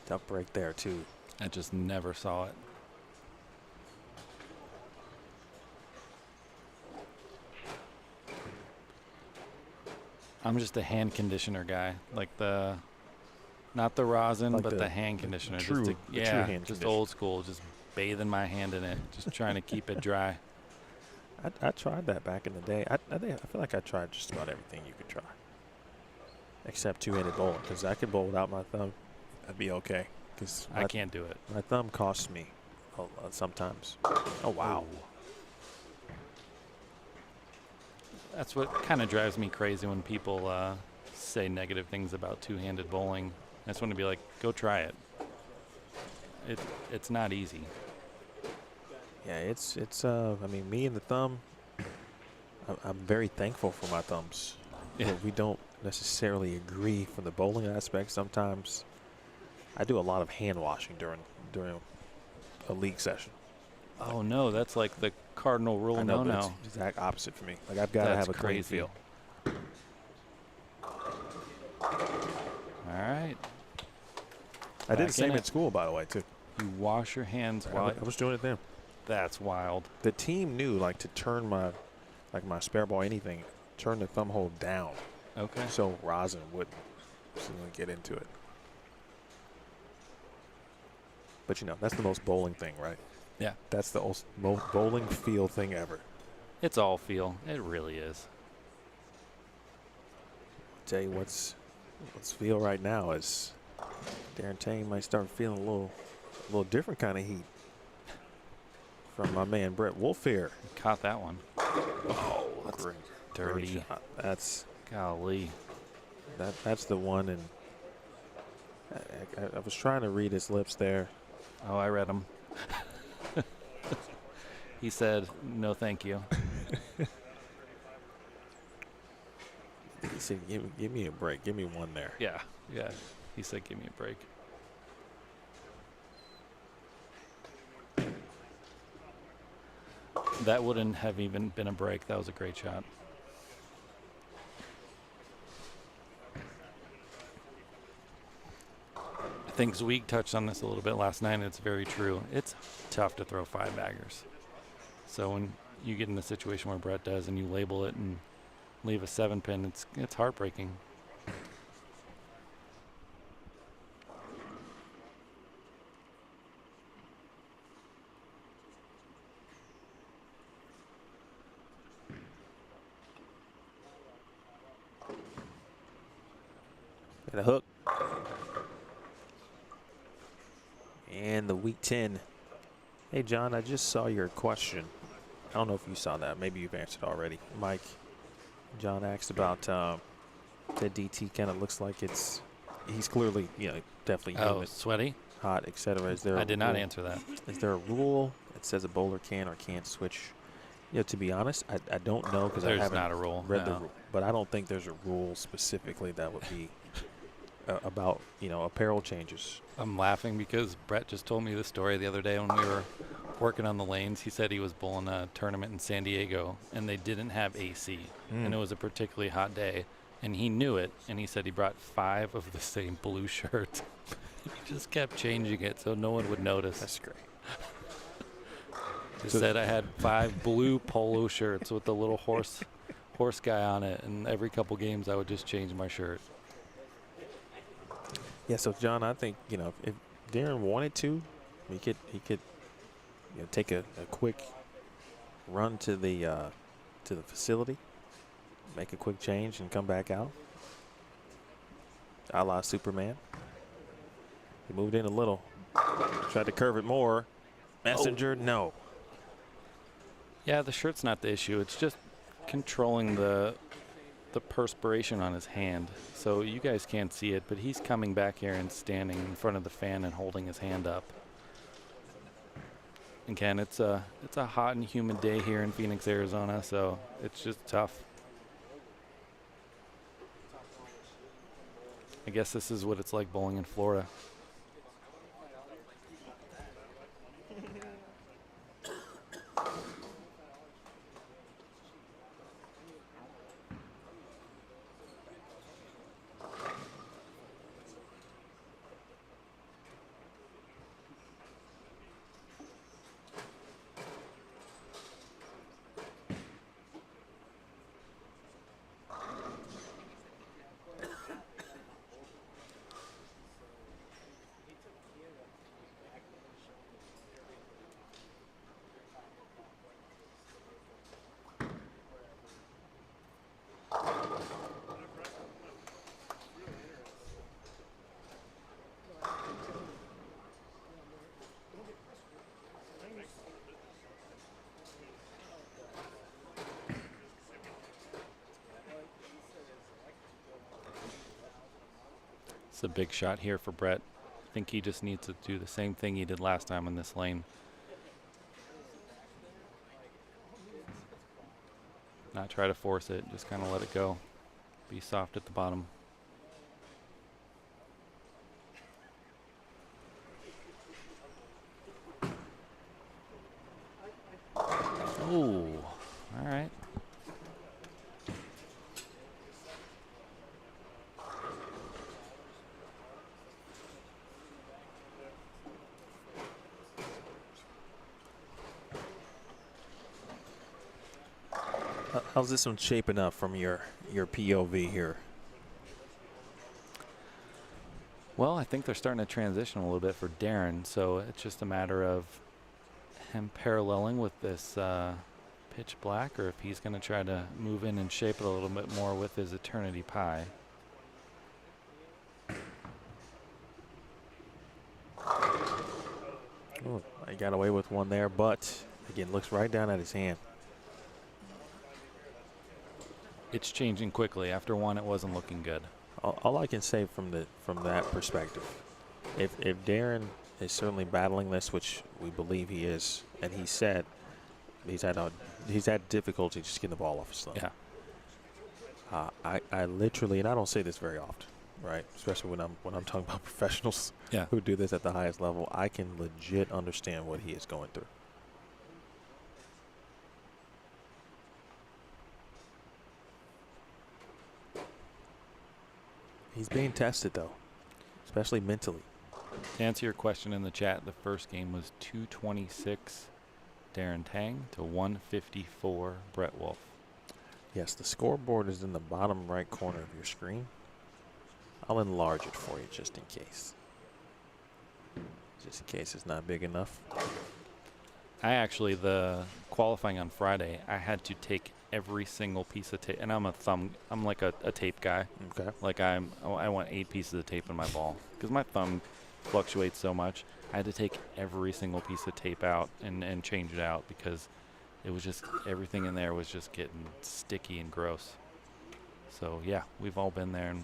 Tough break there, too. I just never saw it. I'm just a hand conditioner guy, like not the rosin, like but the hand conditioner. True, just the true hand just conditioner. old school, just bathing my hand in it, just trying to keep it dry. I tried that back in the day. I feel like I tried just about everything you could try, except two-handed bowling, because I could bowl without my thumb. That'd be okay. Cause I can't do it. My thumb costs me sometimes. Oh wow. Ooh. That's what kind of drives me crazy when people say negative things about two-handed bowling. I just want to be like, go try it. It's not easy. Yeah, it's I mean, me and the thumb, I'm very thankful for my thumbs. Yeah. But we don't necessarily agree for the bowling aspect. Sometimes I do a lot of hand washing during a league session. Oh no, that's like the cardinal rule. I know, No. but it's the exact opposite for me. Like I've got to have a clean feel. All right. I did the Back same in at it. school, by the way, too. You wash your hands while I was doing it then. That's wild. The team knew, like, to turn my spare ball, anything, turn the thumb hole down. Okay. So rosin wouldn't get into it. But, you know, that's the most bowling thing, right? Yeah. That's the most bowling feel thing ever. It's all feel. It really is. Tell you what's feel right now is Darren Tang might start feeling a little different kind of heat from my man Brett Wolfe here. Caught that one. Oh, that's great. Great Dirty. shot. That's Golly. that's the one, and I was trying to read his lips there. Oh, I read him. He said, "No, thank you." He said, "Give me a break. Give me one there." Yeah. He said, "Give me a break." That wouldn't have even been a break. That was a great shot. I think Zweig touched on this a little bit last night, and it's very true. It's tough to throw five baggers. So when you get in a situation where Brett does and you label it and leave a 7-pin, it's heartbreaking. And a hook. And the week 10. Hey, John, I just saw your question. I don't know if you saw that. Maybe you've answered already. Mike, John asked about that DT kind of looks like he's clearly, definitely humid, sweaty, hot, etc. Is there? I did not answer that. Is there a rule that says a bowler can or can't switch? To be honest, I don't know because I haven't not a rule, read the rule. But I don't think there's a rule specifically that would be about, apparel changes. I'm laughing because Brett just told me the story the other day when we were working on the lanes. He said he was bowling a tournament in San Diego and they didn't have AC and it was a particularly hot day and he knew it and he said he brought 5 of the same blue shirts. He just kept changing it so no one would notice. That's great. He said I had 5 blue polo shirts with the little horse guy on it, and every couple games I would just change my shirt. Yeah, so John, I think if Darren wanted to, he could take a quick run to the facility, make a quick change, and come back out, a la Superman. He moved in a little, tried to curve it more. Messenger, no. Yeah, the shirt's not the issue. It's just controlling the perspiration on his hand. So you guys can't see it, but he's coming back here and standing in front of the fan and holding his hand up. Again, it's a hot and humid day here in Phoenix, Arizona, so it's just tough. I guess this is what it's like bowling in Florida. It's a big shot here for Brett. I think he just needs to do the same thing he did last time in this lane. Not try to force it, just kind of let it go. Be soft at the bottom. Ooh, all right. How's this one shaping up from your POV here? Well, I think they're starting to transition a little bit for Darren, so it's just a matter of him paralleling with this pitch black, or if he's going to try to move in and shape it a little bit more with his Eternity Pie. Ooh, I got away with one there, but again, looks right down at his hand. It's changing quickly. After one, it wasn't looking good. All I can say from that perspective, if Darren is certainly battling this, which we believe he is, and he said he's had difficulty just getting the ball off his thumb. Yeah. I literally, and I don't say this very often, right? Especially when I'm talking about professionals who do this at the highest level, I can legit understand what he is going through. He's being tested, though, especially mentally. To answer your question in the chat, the first game was 226 Darren Tang to 154 Brett Wolfe. Yes, the scoreboard is in the bottom right corner of your screen. I'll enlarge it for you just in case. Just in case it's not big enough. I actually, the qualifying on Friday, I had to take every single piece of tape. And I'm like a tape guy. Okay. Like I want 8 pieces of tape in my ball because my thumb fluctuates so much. I had to take every single piece of tape out and change it out because it was just, everything in there was just getting sticky and gross. So yeah, we've all been there, and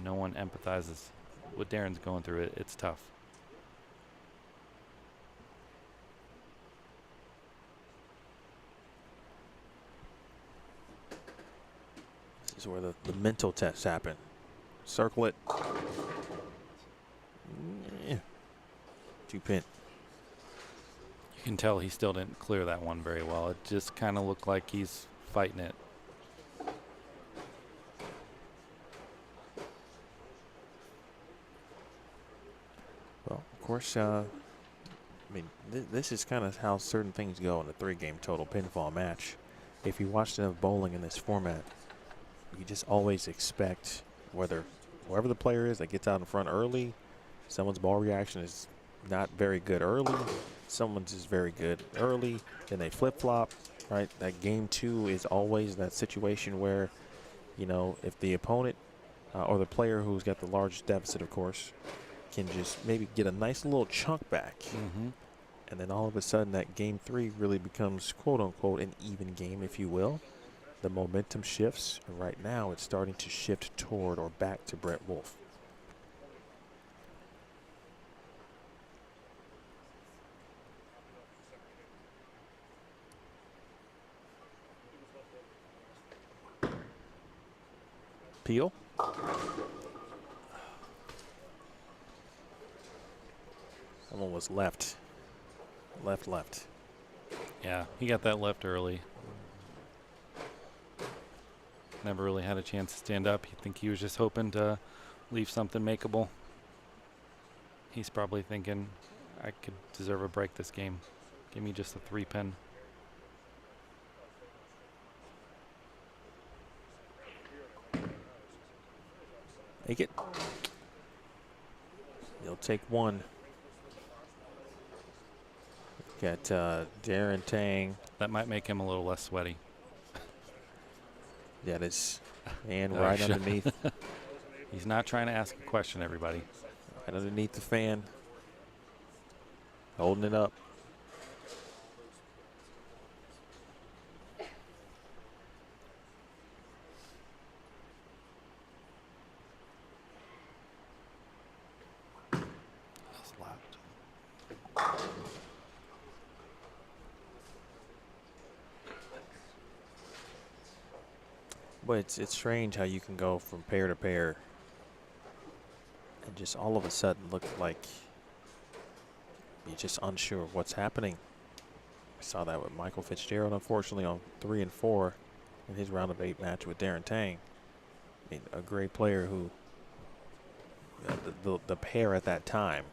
no one empathizes what Darren's going through. It's tough. This is where the mental tests happen. Circle it. Yeah. 2-pin. You can tell he still didn't clear that one very well. It just kind of looked like he's fighting it. Well, of course, I mean, this is kind of how certain things go in a 3-game total pinfall match. If you watch enough bowling in this format, you just always expect whoever the player is that gets out in front early, someone's ball reaction is not very good early, someone's is very good early, then they flip-flop, right? That game 2 is always that situation where, you know, if the opponent or the player who's got the largest deficit, of course, can just maybe get a nice little chunk back. And then all of a sudden that game 3 really becomes, quote-unquote, an even game, if you will. The momentum shifts, and right now it's starting to shift toward or back to Brett Wolfe. Peel. Someone was left. Left. Yeah, he got that left early. Never really had a chance to stand up. I think he was just hoping to leave something makeable. He's probably thinking, I could deserve a break this game. Give me just a 3-pin. Make it. He'll take one. Got Darren Tang. That might make him a little less sweaty. That is hand right underneath. He's not trying to ask a question, everybody. Right underneath the fan. Holding it up. That's loud. But it's strange how you can go from pair to pair and just all of a sudden look like you're just unsure of what's happening. We saw that with Michael Fitzgerald, unfortunately, on 3 and 4 in his round of 8 match with Darren Tang. I mean, a great player who the pair at that time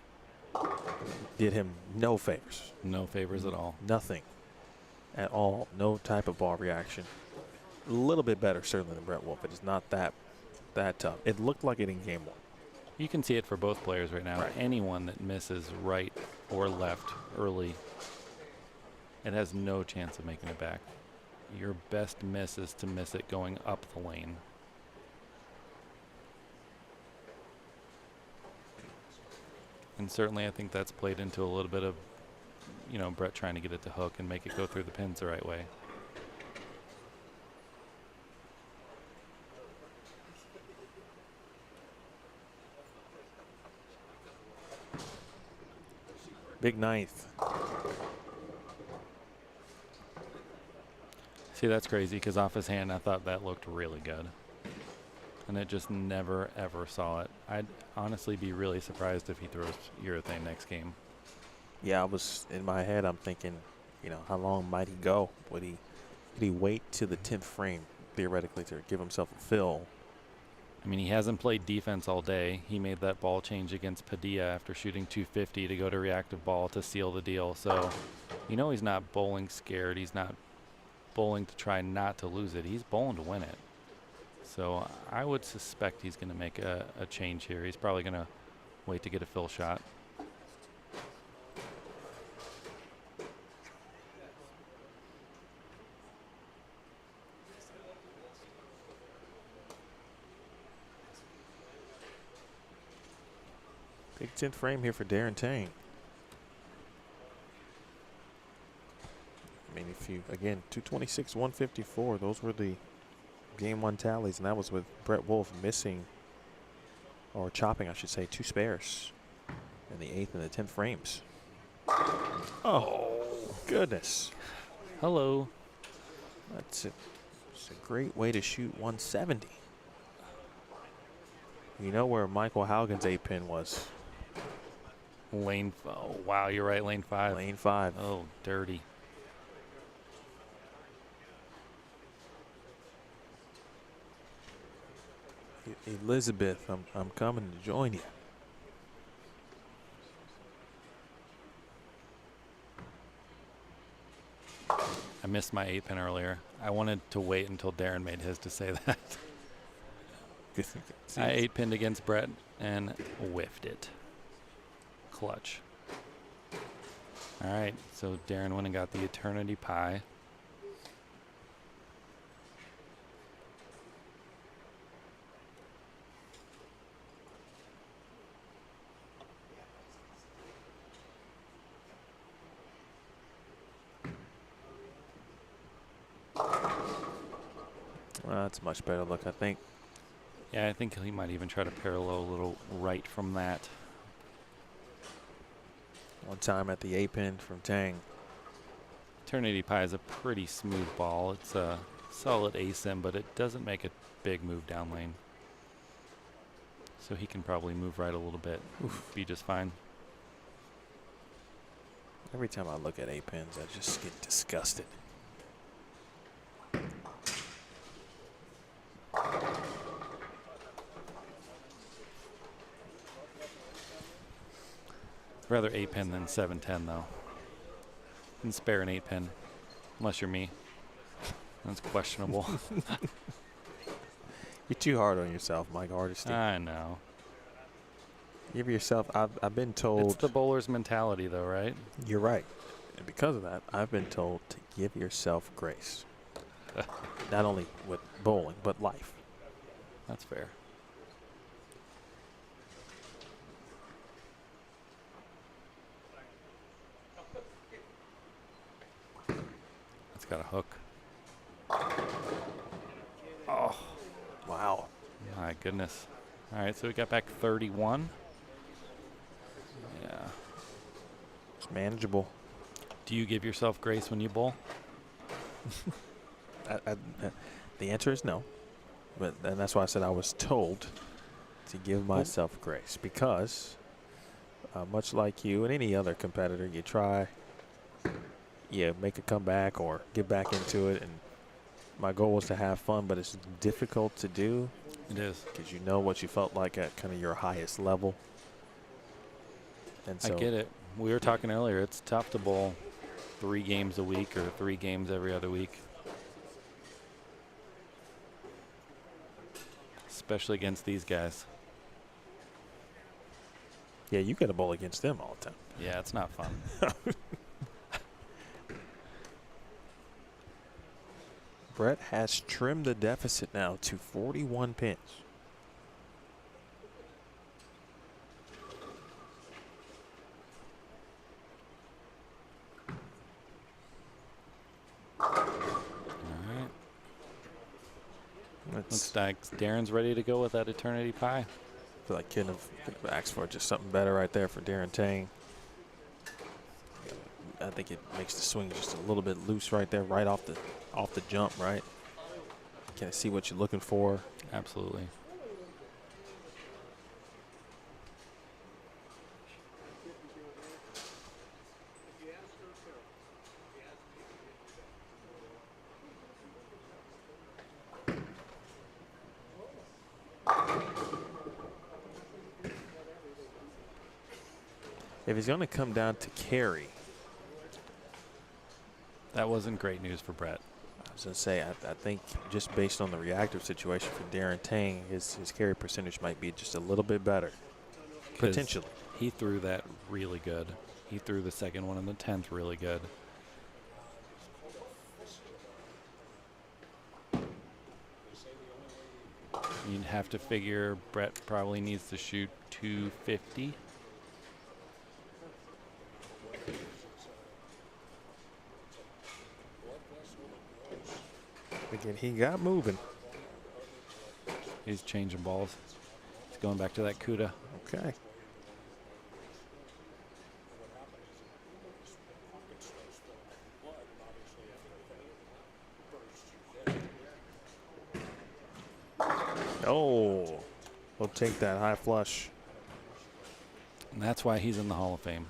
did him no favors. No favors at all. Nothing at all. No type of ball reaction. A little bit better, certainly, than Brett Wolfe, but it's not that tough. It looked like it in game 1. You can see it for both players right now. Right. Anyone that misses right or left early, it has no chance of making it back. Your best miss is to miss it going up the lane. And certainly I think that's played into a little bit of, you know, Brett trying to get it to hook and make it go through the pins the right way. Big ninth. See, that's crazy because off his hand, I thought that looked really good. And it just never, ever saw it. I'd honestly be really surprised if he throws urethane next game. Yeah, I was in my head, I'm thinking, you know, how long might he go? Would he wait to the 10th frame, theoretically, to give himself a fill? I mean, he hasn't played defense all day. He made that ball change against Padilla after shooting 250 to go to reactive ball to seal the deal. So, you know, he's not bowling scared. He's not bowling to try not to lose it. He's bowling to win it. So I would suspect he's going to make a change here. He's probably going to wait to get a fill shot. Big 10th frame here for Darren Tang. I mean, if you, again, 226, 154, those were the game one tallies, and that was with Brett Wolfe missing, or chopping, I should say, 2 spares in the 8th and the 10th frames. Oh, goodness. Hello. That's it. It's a great way to shoot 170. You know where Michael Haugen's 8-pin was? Lane. Oh, wow, you're right. Lane 5. Lane 5. Oh, dirty. Elizabeth, I'm coming to join you. I missed my 8-pin earlier. I wanted to wait until Darren made his to say that. I 8-pinned against Brett and whiffed it. Clutch. All right, so Darren went and got the Eternity Pie. Well, that's a much better look, I think. Yeah, I think he might even try to parallel a little right from that. One time at the 8-pin from Tang. Eternity Pie is a pretty smooth ball. It's a solid asim, but it doesn't make a big move down lane. So he can probably move right a little bit. Be just fine. Every time I look at 8-pins, I just get disgusted. Rather 8-pin than 7-10 though. And spare an 8-pin, unless you're me. That's questionable. You're too hard on yourself, Mike Hardesty. I know. Give yourself, I've been told. It's the bowler's mentality though, right? You're right. And because of that, I've been told to give yourself grace. Not only with bowling, but life. That's fair. That's got a hook. Oh. Wow. My goodness. All right, so we got back 31. Yeah. It's manageable. Do you give yourself grace when you bowl? The answer is no. And that's why I said I was told to give myself grace, because much like you and any other competitor, you try, you make a comeback or get back into it. And my goal was to have fun, but it's difficult to do. It is. Because you know what you felt like at kind of your highest level. And so I get it. We were talking earlier. It's tough to bowl 3 games a week or 3 games every other week. Especially against these guys. Yeah, you got to bowl against them all the time. Yeah, it's not fun. Brett has trimmed the deficit now to 41 pins. All right. Looks like Darren's ready to go with that Eternity Pie. I feel like couldn't have asked for just something better right there for Darren Tang. I think it makes the swing just a little bit loose right there, right off the jump, right? Can I see what you're looking for? Absolutely. If he's going to come down to carry. That wasn't great news for Brett. I was going to say, I think just based on the reactive situation for Darren Tang, his carry percentage might be just a little bit better. Potentially. He threw that really good. He threw the second one in the 10th really good. You'd have to figure Brett probably needs to shoot 250 Again, he got moving. He's changing balls. He's going back to that CUDA. Okay. Oh, we'll take that high flush. And that's why he's in the Hall of Fame.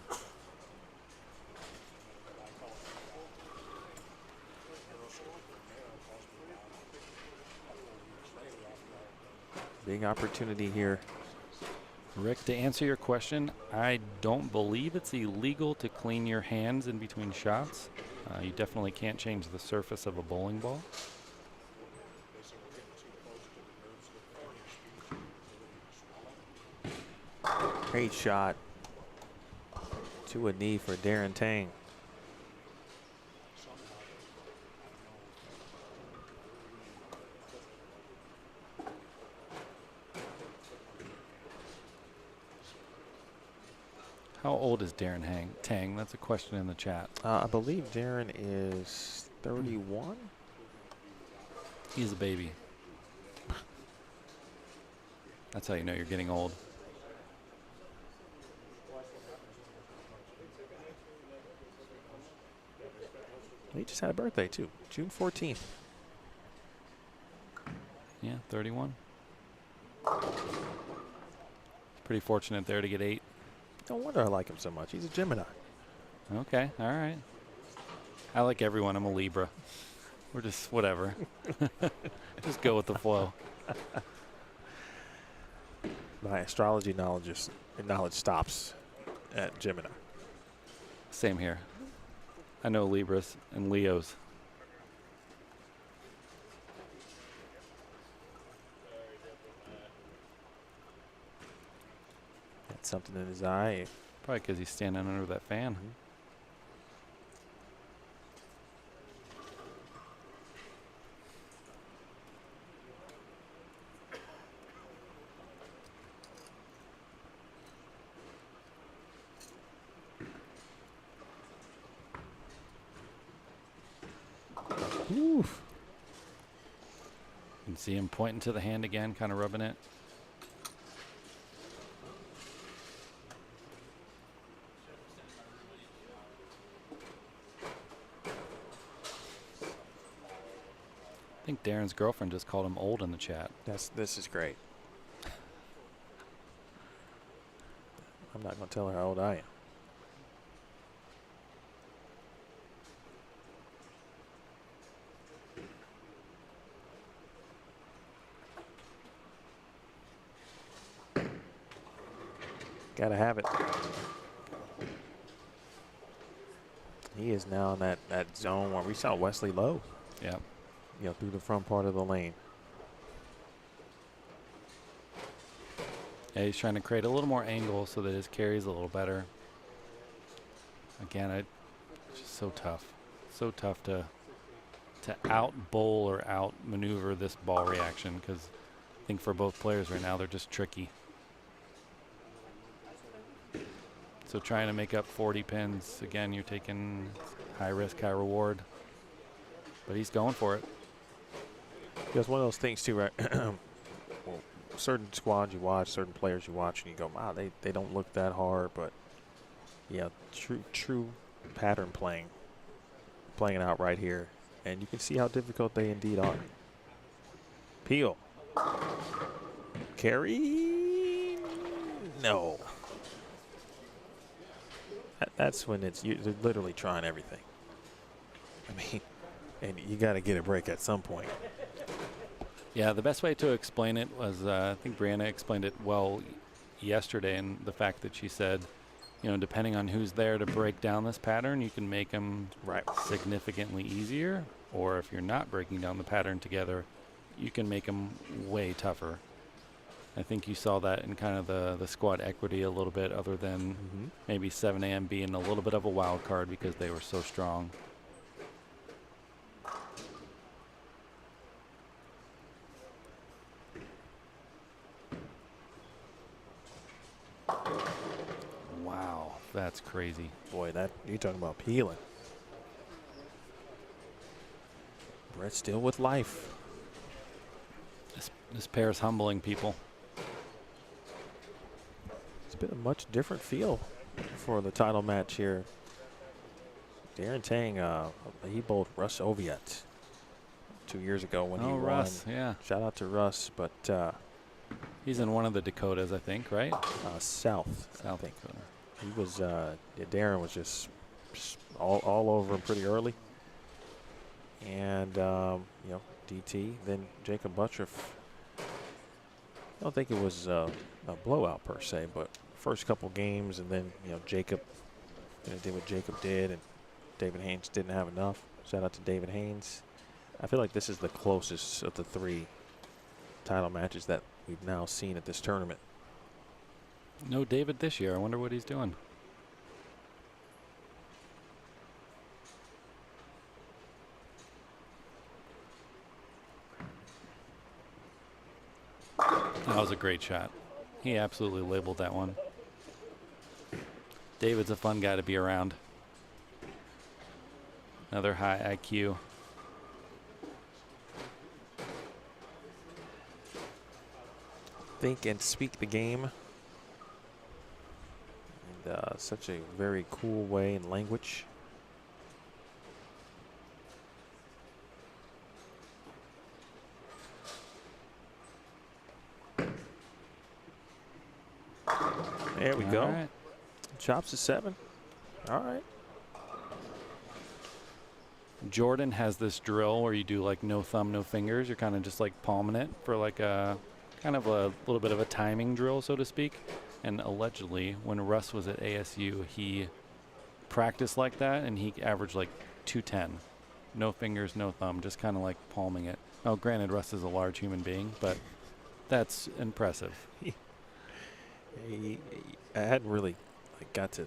Big opportunity here. Rick, to answer your question, I don't believe it's illegal to clean your hands in between shots. You definitely can't change the surface of a bowling ball. Great shot to a knee for Darren Tang. How old is Darren Tang? That's a question in the chat. I believe Darren is 31. He's a baby. That's how you know you're getting old. He just had a birthday too, June 14th. Yeah, 31. Pretty fortunate there to get 8. No wonder I like him so much. He's a Gemini. Okay, all right. I like everyone. I'm a Libra. We're just whatever. Just go with the flow. My astrology knowledge stops at Gemini. Same here. I know Libras and Leos. Got something in his eye. Probably because he's standing under that fan. Oof. You can see him pointing to the hand again, kind of rubbing it. I think Darren's girlfriend just called him old in the chat. This is great. I'm not going to tell her how old I am. Gotta have it. He is now in that zone where we saw Wesley Lowe. Yep. You know, through the front part of the lane. Yeah, he's trying to create a little more angle so that his carry's a little better. Again, it's just so tough. So tough to out bowl or out maneuver this ball reaction, because I think for both players right now, they're just tricky. So trying to make up 40 pins, again, you're taking high risk, high reward. But he's going for it. Because one of those things too, right? Well, certain squads you watch, certain players you watch, and you go, wow, they don't look that hard, but yeah, true pattern playing it out right here, and you can see how difficult they indeed are. Peel, carry, no. That's when they're literally trying everything. I mean, and you got to get a break at some point. Yeah, the best way to explain it was, I think Brianna explained it well yesterday, and the fact that she said, you know, depending on who's there to break down this pattern, you can make them significantly easier, or if you're not breaking down the pattern together, you can make them way tougher. I think you saw that in kind of the squad equity a little bit, other than maybe 7AM being a little bit of a wild card because they were so strong. Wow, that's crazy. Boy, that you're talking about peeling. Brett still with life. This pair is humbling people. It's been a much different feel for the title match here. Darren Tang, he bowled Russ Oviatt 2 years ago when he won. Russ, yeah. Shout out to Russ, but he's in one of the Dakotas, I think, right? South South I think. Dakota. He was, Darren was just all over him pretty early. And, you know, DT, then Jakob Butturff. I don't think it was a blowout per se, but first couple games, and then, you know, Jakob did what Jakob did, and David Haynes didn't have enough. Shout out to David Haynes. I feel like this is the closest of the 3 title matches that we've now seen at this tournament. No David this year. I wonder what he's doing. That was a great shot. He absolutely labeled that one. David's a fun guy to be around. Another high IQ. Think and speak the game. And such a very cool way and language. There we go. Right. Chops to 7. All right. Jordan has this drill where you do like no thumb, no fingers. You're kind of just like palming it for like a kind of a little bit of a timing drill, so to speak. And allegedly, when Russ was at ASU, he practiced like that, and he averaged like 210. No fingers, no thumb, just kind of like palming it. Now, granted, Russ is a large human being, but that's impressive. I hadn't really got to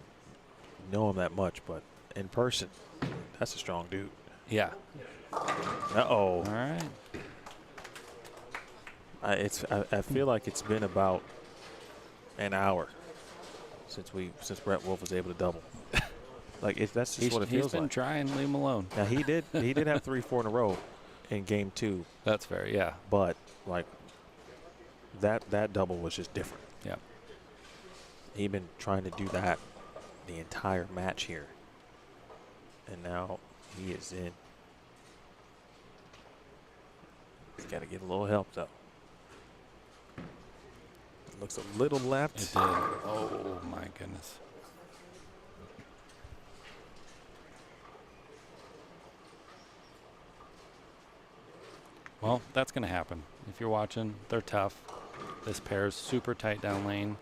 know him that much, but in person, that's a strong dude. Yeah. Uh-oh. All right. I feel like it's been about an hour since Brett Wolfe was able to double. That's just what it feels like. He's been trying. Leave him alone. Now he did have 3-4 in a row in game 2. That's fair. Yeah. But like that double was just different. Yeah. He'd been trying to do that the entire match here, and now he is in. He's got to get a little help though. Looks a little left. It did. Oh my goodness. Well, that's going to happen. If you're watching, they're tough. This pair's super tight down lane.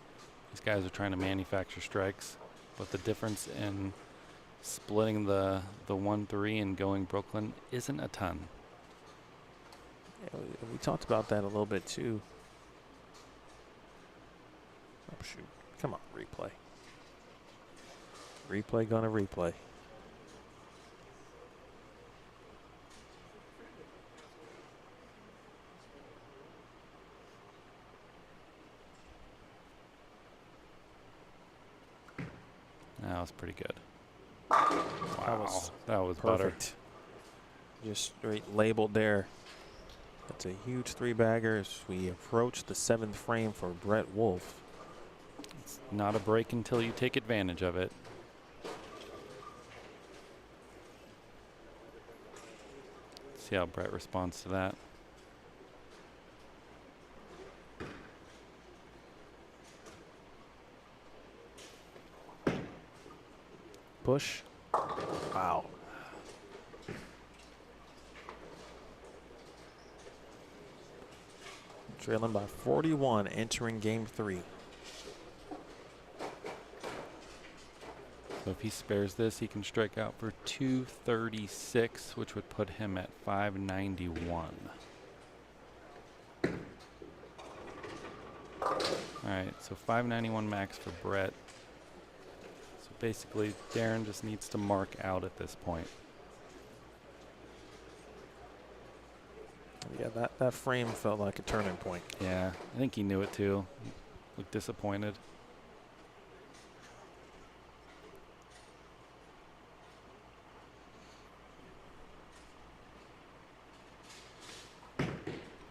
These guys are trying to manufacture strikes, but the difference in splitting the 1-3 and going Brooklyn isn't a ton. Yeah, we talked about that a little bit too. Oh shoot! Come on, replay. Replay gonna replay. That was pretty good. Wow, that was perfect. Butter. Just straight labeled there. That's a huge 3-bagger as we approach the 7th frame for Brett Wolfe. It's not a break until you take advantage of it. See how Brett responds to that. Push. Wow. Trailing by 41 entering game 3. So if he spares this, he can strike out for 236, which would put him at 591. All right, so 591 max for Brett. So basically, Darren just needs to mark out at this point. Yeah, that frame felt like a turning point. Yeah, I think he knew it too. He looked disappointed.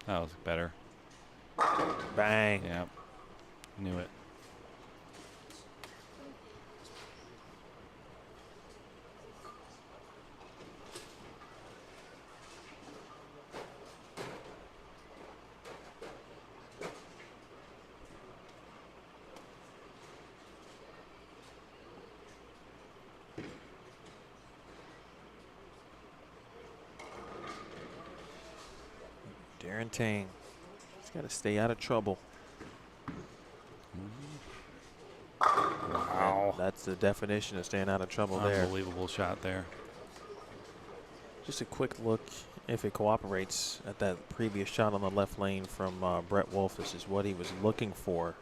That was better. Bang. Yeah. Knew it. Darren Tang. He's got to stay out of trouble. Wow. And that's the definition of staying out of trouble there. Unbelievable shot there. Just a quick look, if it cooperates, at that previous shot on the left lane from Brett Wolfe. This is what he was looking for.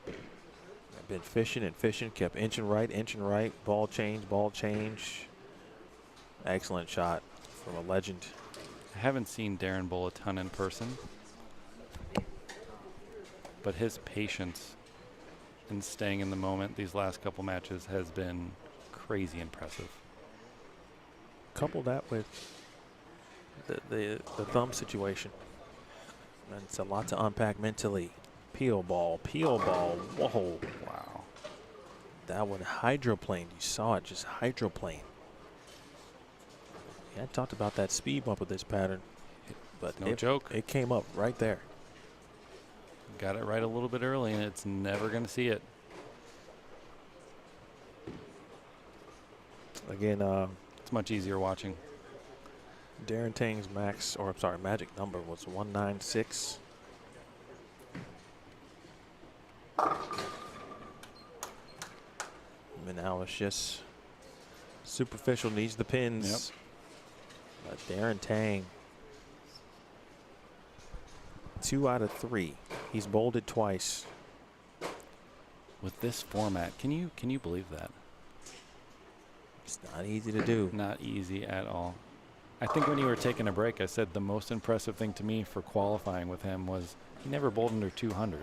I've been fishing and fishing, kept inching right, ball change. Excellent shot from a legend. I haven't seen Darren bowl a ton in person, but his patience and staying in the moment these last couple matches has been crazy impressive. Couple that with the thumb situation. And it's a lot to unpack mentally. Peel ball. Whoa. Wow. That one hydroplaned. You saw it just hydroplane. Yeah, I talked about that speed bump with this pattern, but No joke. It came up right there. Got it right a little bit early, and it's never going to see it. Again, It's much easier watching. Darren Tang's magic number was 196. And now it's just superficial, needs the pins. Yep. But Darren Tang, 2 out of 3. He's bowled it twice. With this format, can you believe that? It's not easy to do. Not easy at all. I think when you were taking a break, I said the most impressive thing to me for qualifying with him was he never bowled under 200.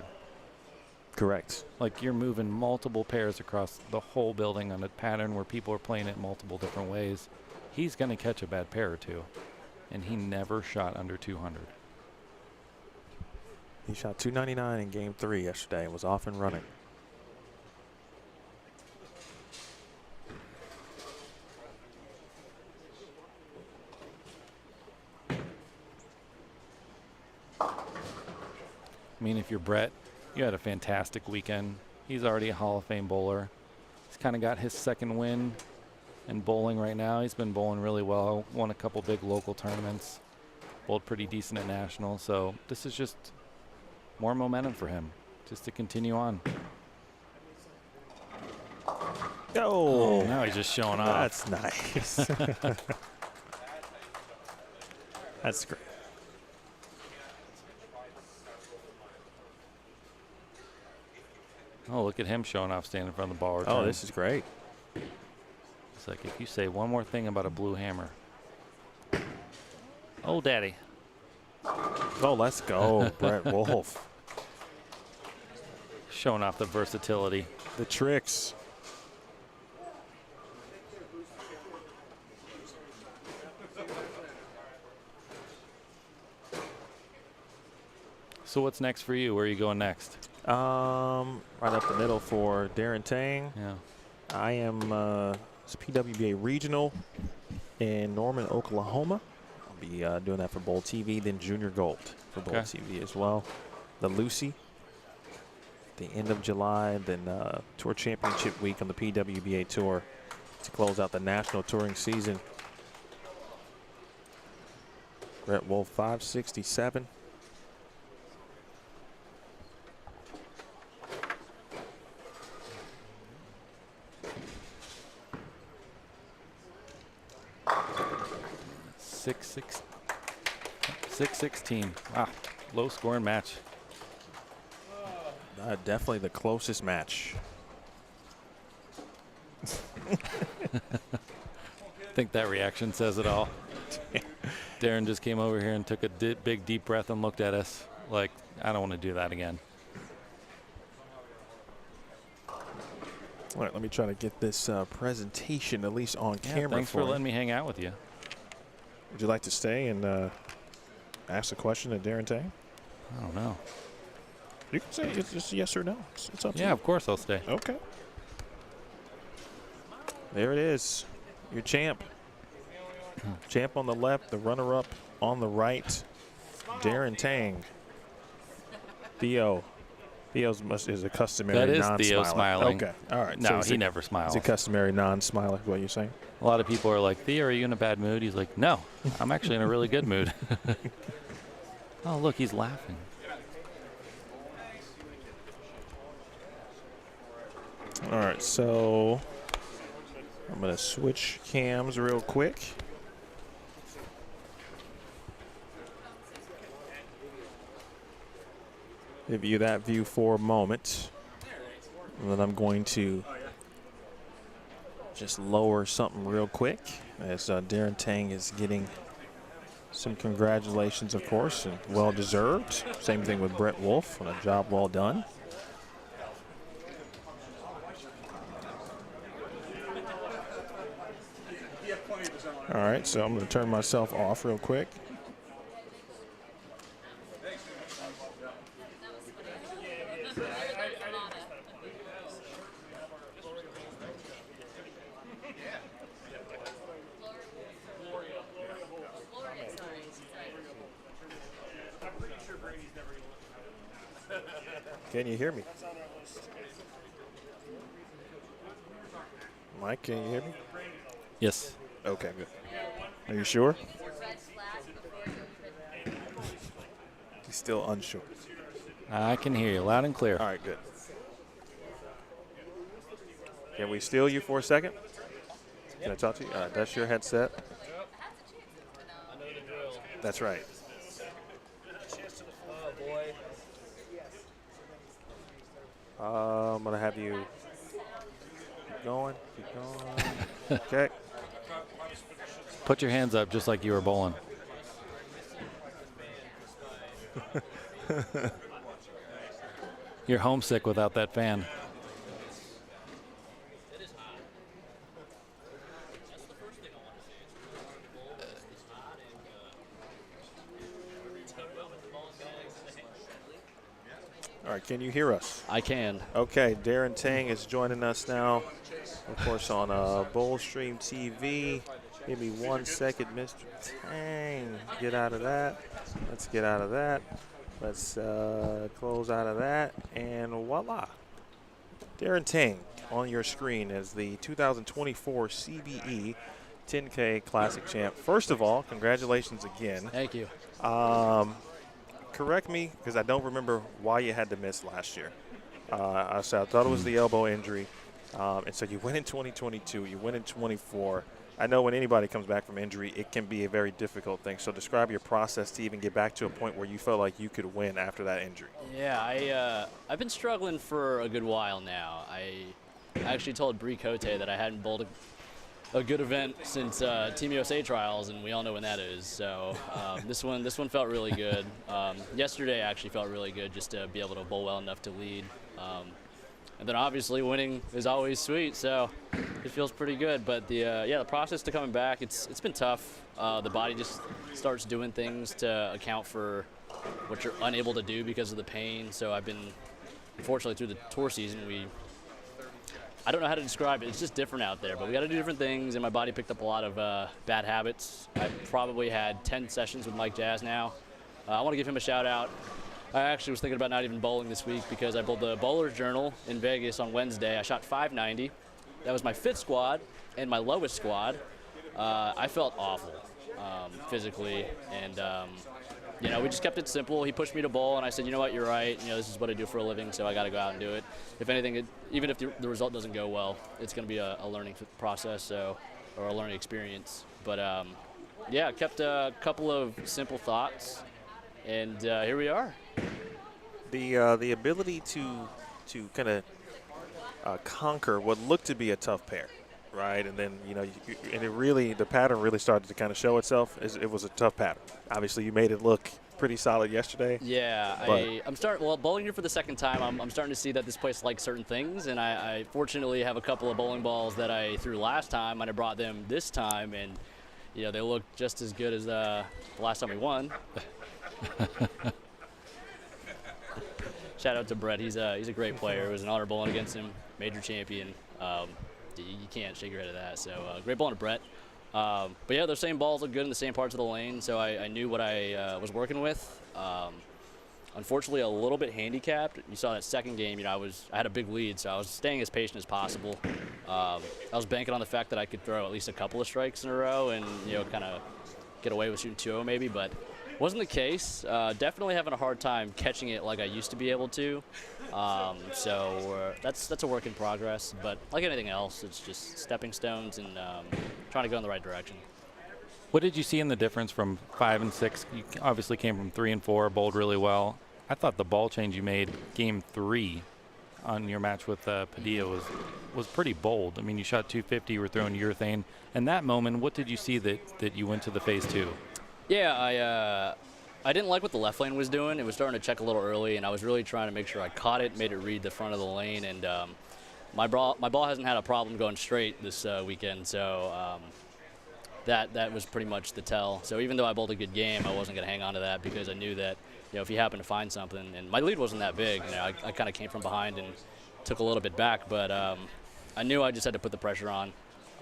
Correct. Like, you're moving multiple pairs across the whole building on a pattern where people are playing it multiple different ways. He's going to catch a bad pair or two, and he never shot under 200. He shot 299 in game 3 yesterday and was off and running. I mean, if you're Brett, you had a fantastic weekend. He's already a Hall of Fame bowler. He's kind of got his second win in bowling right now. He's been bowling really well, won a couple big local tournaments, bowled pretty decent at nationals. So this is just more momentum for him, just to continue on. Oh, now he's just showing off. That's nice. That's great. Oh, look at him showing off standing in front of the ball. Oh, this is great. It's like, if you say one more thing about a blue hammer. Oh, daddy. Oh, let's go, Brett Wolfe. Showing off the versatility. The tricks. So what's next for you? Where are you going next? Right up the middle for Darren Tang. Yeah. I am it's PWBA Regional in Norman, Oklahoma. I'll be doing that for Bowl TV, then Junior Gold for Bowl TV as well. The Lucy, the end of July, then Tour Championship Week on the PWBA Tour to close out the national touring season. Brett Wolfe, 567. Six 16. Wow, low scoring match. Definitely the closest match. I think that reaction says it all. Darren just came over here and took a big deep breath and looked at us like, I don't want to do that again. All right, let me try to get this presentation at least on camera. Thanks for letting me hang out with you. Would you like to stay and ask a question to Darren Tang? I don't know. You can say it's just yes or no. It's up to you. Yeah, of course I'll stay. Okay. There it is. Your champ. Champ on the left, the runner-up on the right. Darren Tang. Theo. Theo's is a customary That is non-smiler. Theo smiling. Okay. All right. No, So he never smiles. It's a customary non-smiler, what you're saying? A lot of people are like, Theo, are you in a bad mood? He's like, no, I'm actually in a really good mood. Oh, look, he's laughing. All right, so I'm going to switch cams real quick. Give you that view for a moment. And then I'm going to just lower something real quick as Darren Tang is getting some congratulations, of course, and well-deserved. Same thing with Brett Wolfe on a job well done. All right, so I'm going to turn myself off real quick. Can you hear me? Mike, can you hear me? Yes. Okay, good. Are you sure? He's still unsure. I can hear you loud and clear. All right, good. Can we steal you for a second? Can I talk to you? All right, that's your headset. That's right. I'm going to have you keep going. Okay. Put your hands up just like you were bowling. You're homesick without that fan. All right, can you hear us? I can. Okay, Darren Tang is joining us now, of course, on Bullstream TV. Give me 1 second, Mr. Tang. Get out of that. Let's get out of that. Let's close out of that, and voila. Darren Tang on your screen as the 2024 CBE 10K Classic champ. First of all, congratulations again. Thank you. Correct me, because I don't remember why you had to miss last year. I thought it was the elbow injury. And so you went in 2022, you went in 24. I know when anybody comes back from injury, it can be a very difficult thing. So describe your process to even get back to a point where you felt like you could win after that injury. Yeah, I've been struggling for a good while now. I actually told Bree Cote that I hadn't bowled a good event since Team USA trials, and we all know when that is. So this one felt really good. Yesterday actually felt really good just to be able to bowl well enough to lead. And then obviously winning is always sweet, so it feels pretty good. But the process to coming back, it's been tough. The body just starts doing things to account for what you're unable to do because of the pain. So I've been, unfortunately, through the tour season, I don't know how to describe it. It's just different out there, but we got to do different things, and my body picked up a lot of bad habits. I've probably had 10 sessions with Mike Jazz now. I want to give him a shout out. I actually was thinking about not even bowling this week because I bowled the Bowler's Journal in Vegas on Wednesday. I shot 590. That was my fifth squad and my lowest squad. I felt awful physically, and we just kept it simple. He pushed me to bowl, and I said, you know what, you're right. This is what I do for a living, so I got to go out and do it. If anything, even if the result doesn't go well, it's going to be a learning process, or a learning experience. But kept a couple of simple thoughts, and here we are. The ability to kind of conquer what looked to be a tough pair, right? And then the pattern really started to kind of show itself. It was a tough pattern. Obviously, you made it look pretty solid yesterday. Yeah, I'm bowling here for the second time. I'm starting to see that this place likes certain things, and I fortunately have a couple of bowling balls that I threw last time, and I brought them this time, and they look just as good as the last time we won. Shout out to Brett. He's a great player. It was an honor bowling against him, major champion. You can't shake your head at that. So great bowling to Brett. But yeah, those same balls look good in the same parts of the lane, so I knew what I was working with. Unfortunately, a little bit handicapped. You saw that second game. You know, I had a big lead, so I was staying as patient as possible. I was banking on the fact that I could throw at least a couple of strikes in a row and kind of get away with shooting 2-0 maybe, but wasn't the case. Definitely having a hard time catching it like I used to be able to. So that's a work in progress. But like anything else, it's just stepping stones and trying to go in the right direction. What did you see in the difference from 5 and 6? You obviously came from 3 and 4, bowled really well. I thought the ball change you made game 3 on your match with Padilla was pretty bold. I mean, you shot 250, you were throwing urethane. In that moment, what did you see that you went to the phase 2? Yeah, I didn't like what the left lane was doing. It was starting to check a little early, and I was really trying to make sure I caught it, made it read the front of the lane, and my ball hasn't had a problem going straight this weekend, so that was pretty much the tell. So even though I bowled a good game, I wasn't going to hang on to that because I knew that if he happened to find something, and my lead wasn't that big. I kind of came from behind and took a little bit back, but I knew I just had to put the pressure on.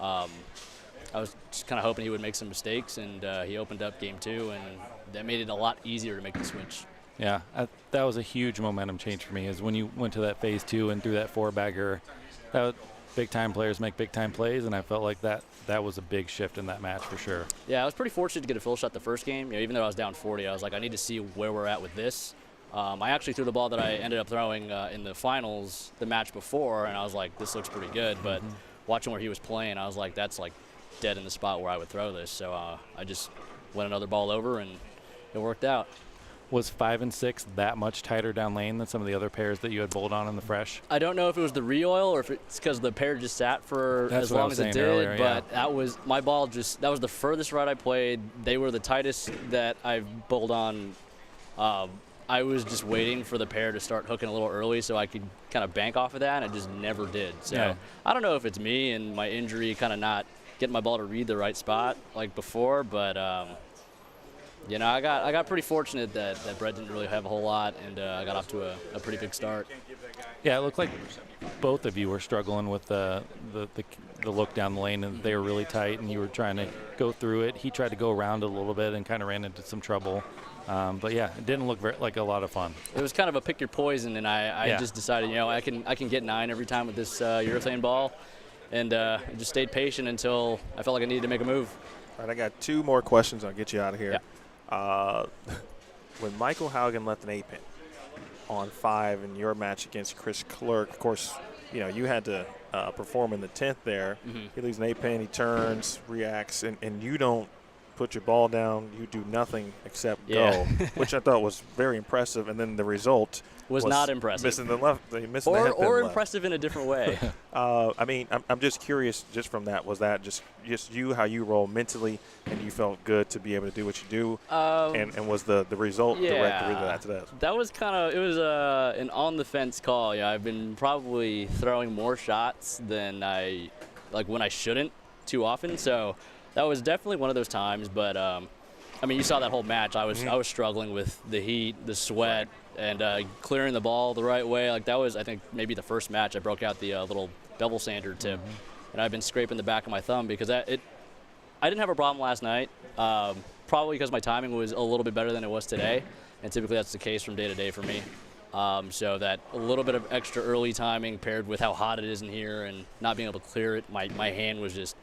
I was just kind of hoping he would make some mistakes, and he opened up game 2, and that made it a lot easier to make the switch. Yeah, that was a huge momentum change for me, is when you went to that phase 2 and threw that 4-bagger. Big-time players make big-time plays, and I felt like that was a big shift in that match for sure. Yeah, I was pretty fortunate to get a full shot the first game. Even though I was down 40, I was like, I need to see where we're at with this. I actually threw the ball that I ended up throwing in the finals the match before, and I was like, this looks pretty good. But watching where he was playing, I was like, that's like dead in the spot where I would throw this. So I just went another ball over, and it worked out. Was 5 and 6 that much tighter down lane than some of the other pairs that you had bowled on in the fresh? I don't know if it was the re-oil or if it's because the pair just sat for as long as it did, earlier, but that was my ball. That was the furthest right I played. They were the tightest that I've bowled on. I was just waiting for the pair to start hooking a little early so I could kind of bank off of that, and it just never did. So I don't know if it's me and my injury kind of not getting my ball to read the right spot like before, but I got pretty fortunate that Brett didn't really have a whole lot, and I got off to a pretty big start. Yeah, it looked like both of you were struggling with the look down the lane, and they were really tight, and you were trying to go through it. He tried to go around it a little bit and kind of ran into some trouble. But yeah, it didn't look like a lot of fun. It was kind of a pick your poison, and I just decided, I can get 9 every time with this urethane ball, and just stayed patient until I felt like I needed to make a move. All right, I got 2 more questions. I'll get you out of here. Yeah. When Michael Haugen left an 8-pin on 5 in your match against Chris Clerk, of course, you had to perform in the 10th there. He leaves an 8-pin, he turns, reacts, and you don't put your ball down. You do nothing except go, which I thought was very impressive. And then the result was not impressive. Missing the left, missing the head pin or left. Impressive in a different way. I mean, I'm just curious, just from that, was that just you, how you roll mentally, and you felt good to be able to do what you do, and was the result directly to that? That was it was an on the fence call. Yeah, I've been probably throwing more shots than when I shouldn't too often. So that was definitely one of those times. But you saw that whole match. I was struggling with the heat, the sweat, and clearing the ball the right way. That was, I think, maybe the first match I broke out the little bevel sander tip, and I've been scraping the back of my thumb because I didn't have a problem last night. Probably because my timing was a little bit better than it was today, and typically that's the case from day to day for me. So that a little bit of extra early timing paired with how hot it is in here and not being able to clear it, my hand was just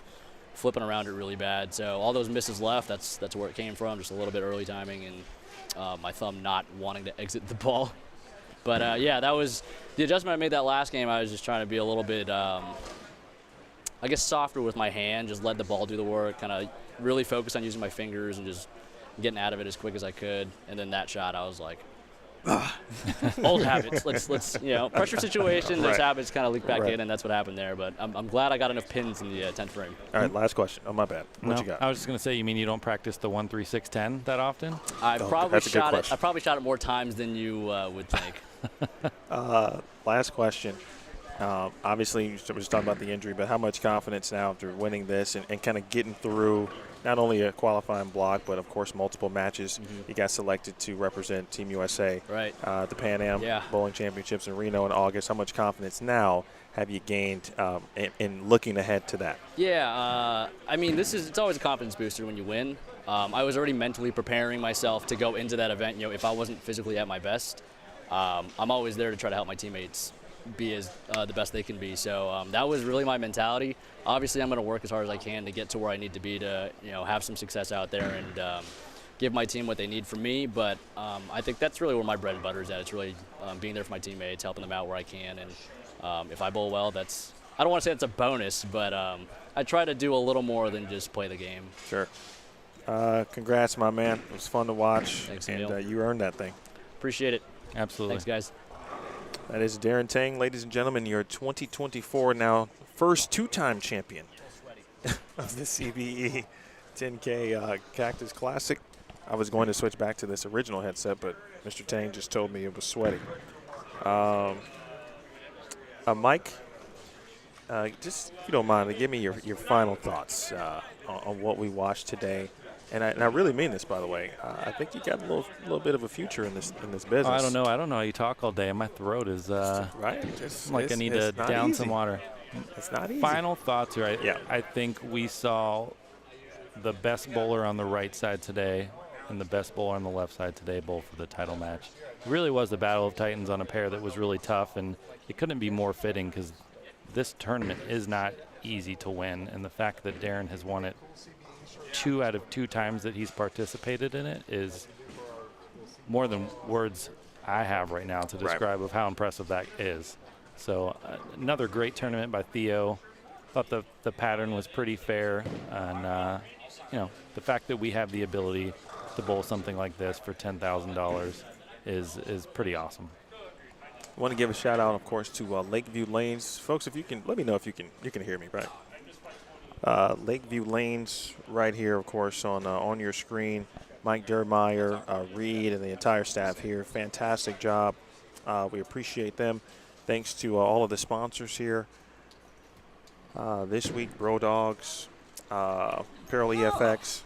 flipping around it really bad. So all those misses left, that's where it came from, just a little bit early timing and my thumb not wanting to exit the ball. But that was the adjustment I made that last game. I was just trying to be a little bit, softer with my hand, just let the ball do the work, kind of really focus on using my fingers and just getting out of it as quick as I could. And then that shot, I was like, old habits. Let's pressure situation. Those habits kind of leak back in, and that's what happened there. But I'm glad I got enough pins in the 10th frame. All right, last question. Oh, my bad. What you got? I was just gonna say, you mean you don't practice the 1, 3, 6, 10 that often? I probably shot it more times than you would think. Last question. Obviously, we were just talking about the injury, but how much confidence now after winning this and kind of getting through not only a qualifying block, but of course multiple matches. He got selected to represent Team USA at the Pan Am Bowling Championships in Reno in August. How much confidence now have you gained in looking ahead to that? Yeah, I mean, it's always a confidence booster when you win. I was already mentally preparing myself to go into that event. If I wasn't physically at my best, I'm always there to try to help my teammates be as the best they can be. So that was really my mentality. Obviously, I'm going to work as hard as I can to get to where I need to be to have some success out there and give my team what they need from me. But I think that's really where my bread and butter is at. It's really being there for my teammates, helping them out where I can. And if I bowl well, I don't want to say it's a bonus, but I try to do a little more than just play the game. Sure. Congrats, my man. It was fun to watch. Thanks, and Emil. you earned that thing. Appreciate it. Absolutely. Thanks, guys. That is Darren Tang, ladies and gentlemen, your 2024 now first two-time champion of the CBE 10K Cactus Classic. I was going to switch back to this original headset, but Mr. Tang just told me it was sweaty. Mike, just if you don't mind, give me your final thoughts on what we watched today. And I really mean this, by the way. I think you got a little bit of a future in this business. I don't know. I don't know how you talk all day. My throat is right. I need to down some water. It's not easy. Final thoughts, right? Yeah. I think we saw the best bowler on the right side today and the best bowler on the left side today bowl for the title match. It really was the Battle of Titans on a pair that was really tough, and it couldn't be more fitting because this tournament is not easy to win, and the fact that Darren has won it 2 out of 2 times that he's participated in it is more than words I have right now to describe of how impressive that is. So another great tournament by Theo. Thought the pattern was pretty fair, and the fact that we have the ability to bowl something like this for $10,000 is pretty awesome. I want to give a shout out, of course, to Lakeview Lanes, folks. If you can, let me know if you can hear me, right? Lakeview Lanes, right here, of course, on your screen. Mike Dermeyer, Reed, and the entire staff here. Fantastic job. We appreciate them. Thanks to all of the sponsors here. This week, Bro Dogs, Apparel EFX,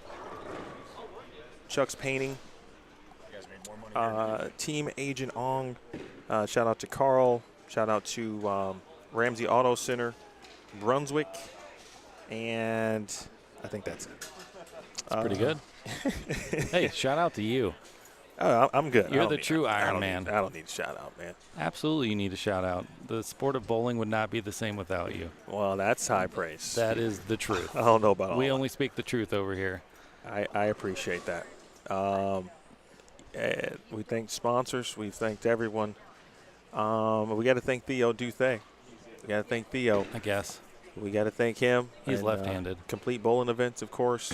Chuck's Painting, Team Agent Ong. Shout out to Carl. Shout out to Ramsey Auto Center, Brunswick, and I think that's it. That's pretty good. Hey, shout out to you. I'm good. You're the true Iron Man. I don't need a shout out, man. Absolutely, you need a shout out. The sport of bowling would not be the same without you. Well, that's high praise. That is the truth. I don't know about all We that. only speak the truth over here. I appreciate that. We thank sponsors. We've thanked everyone. We got to thank Theo Duthay. We got to thank Theo. I guess. We got to thank him. He's and, left-handed. Complete bowling events, of course.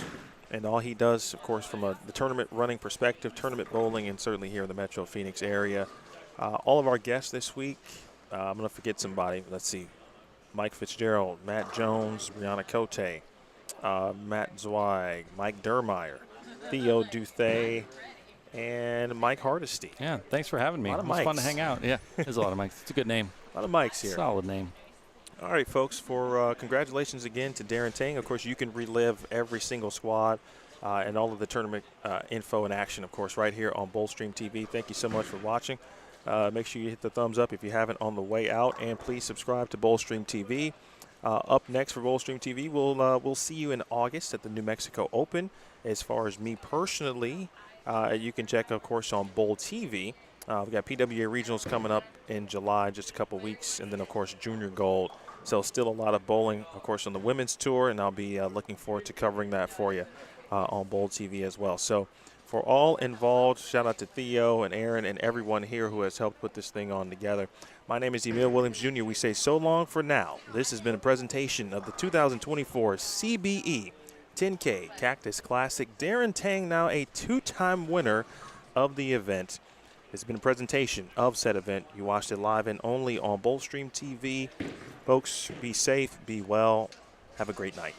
And all he does, of course, from the tournament running perspective, tournament bowling, and certainly here in the Metro Phoenix area. All of our guests this week, I'm going to forget somebody. Let's see. Mike Fitzgerald, Matt Jones, Brianna Cote, Matt Zweig, Mike Dermeyer, Theo Duthay, and Mike Hardesty. Yeah, thanks for having me. A lot of It was fun to mics. hang out. Yeah, there's a lot of mics. It's a good name. A lot of mics here. Solid name. All right, folks, for congratulations again to Darren Tang. Of course, you can relive every single squad and all of the tournament info and action, of course, right here on Bowlstream TV. Thank you so much for watching. Make sure you hit the thumbs up if you haven't on the way out, and please subscribe to Bowlstream TV. Up next for Bowlstream TV, we'll see you in August at the New Mexico Open. As far as me personally, you can check, of course, on Bowl TV. We've got PWA Regionals coming up in July, just a couple weeks, and then, of course, Junior Gold. So still a lot of bowling, of course, on the women's tour, and I'll be looking forward to covering that for you on Bowl TV as well. So for all involved, shout out to Theo and Aaron and everyone here who has helped put this thing on together. My name is Emil Williams Jr. We say so long for now. This has been a presentation of the 2024 CBE 10K Cactus Classic. Darren Tang, now a 2-time winner of the event. It's been a presentation of said event. You watched it live and only on Bowlstream TV. Folks, be safe, be well. Have a great night.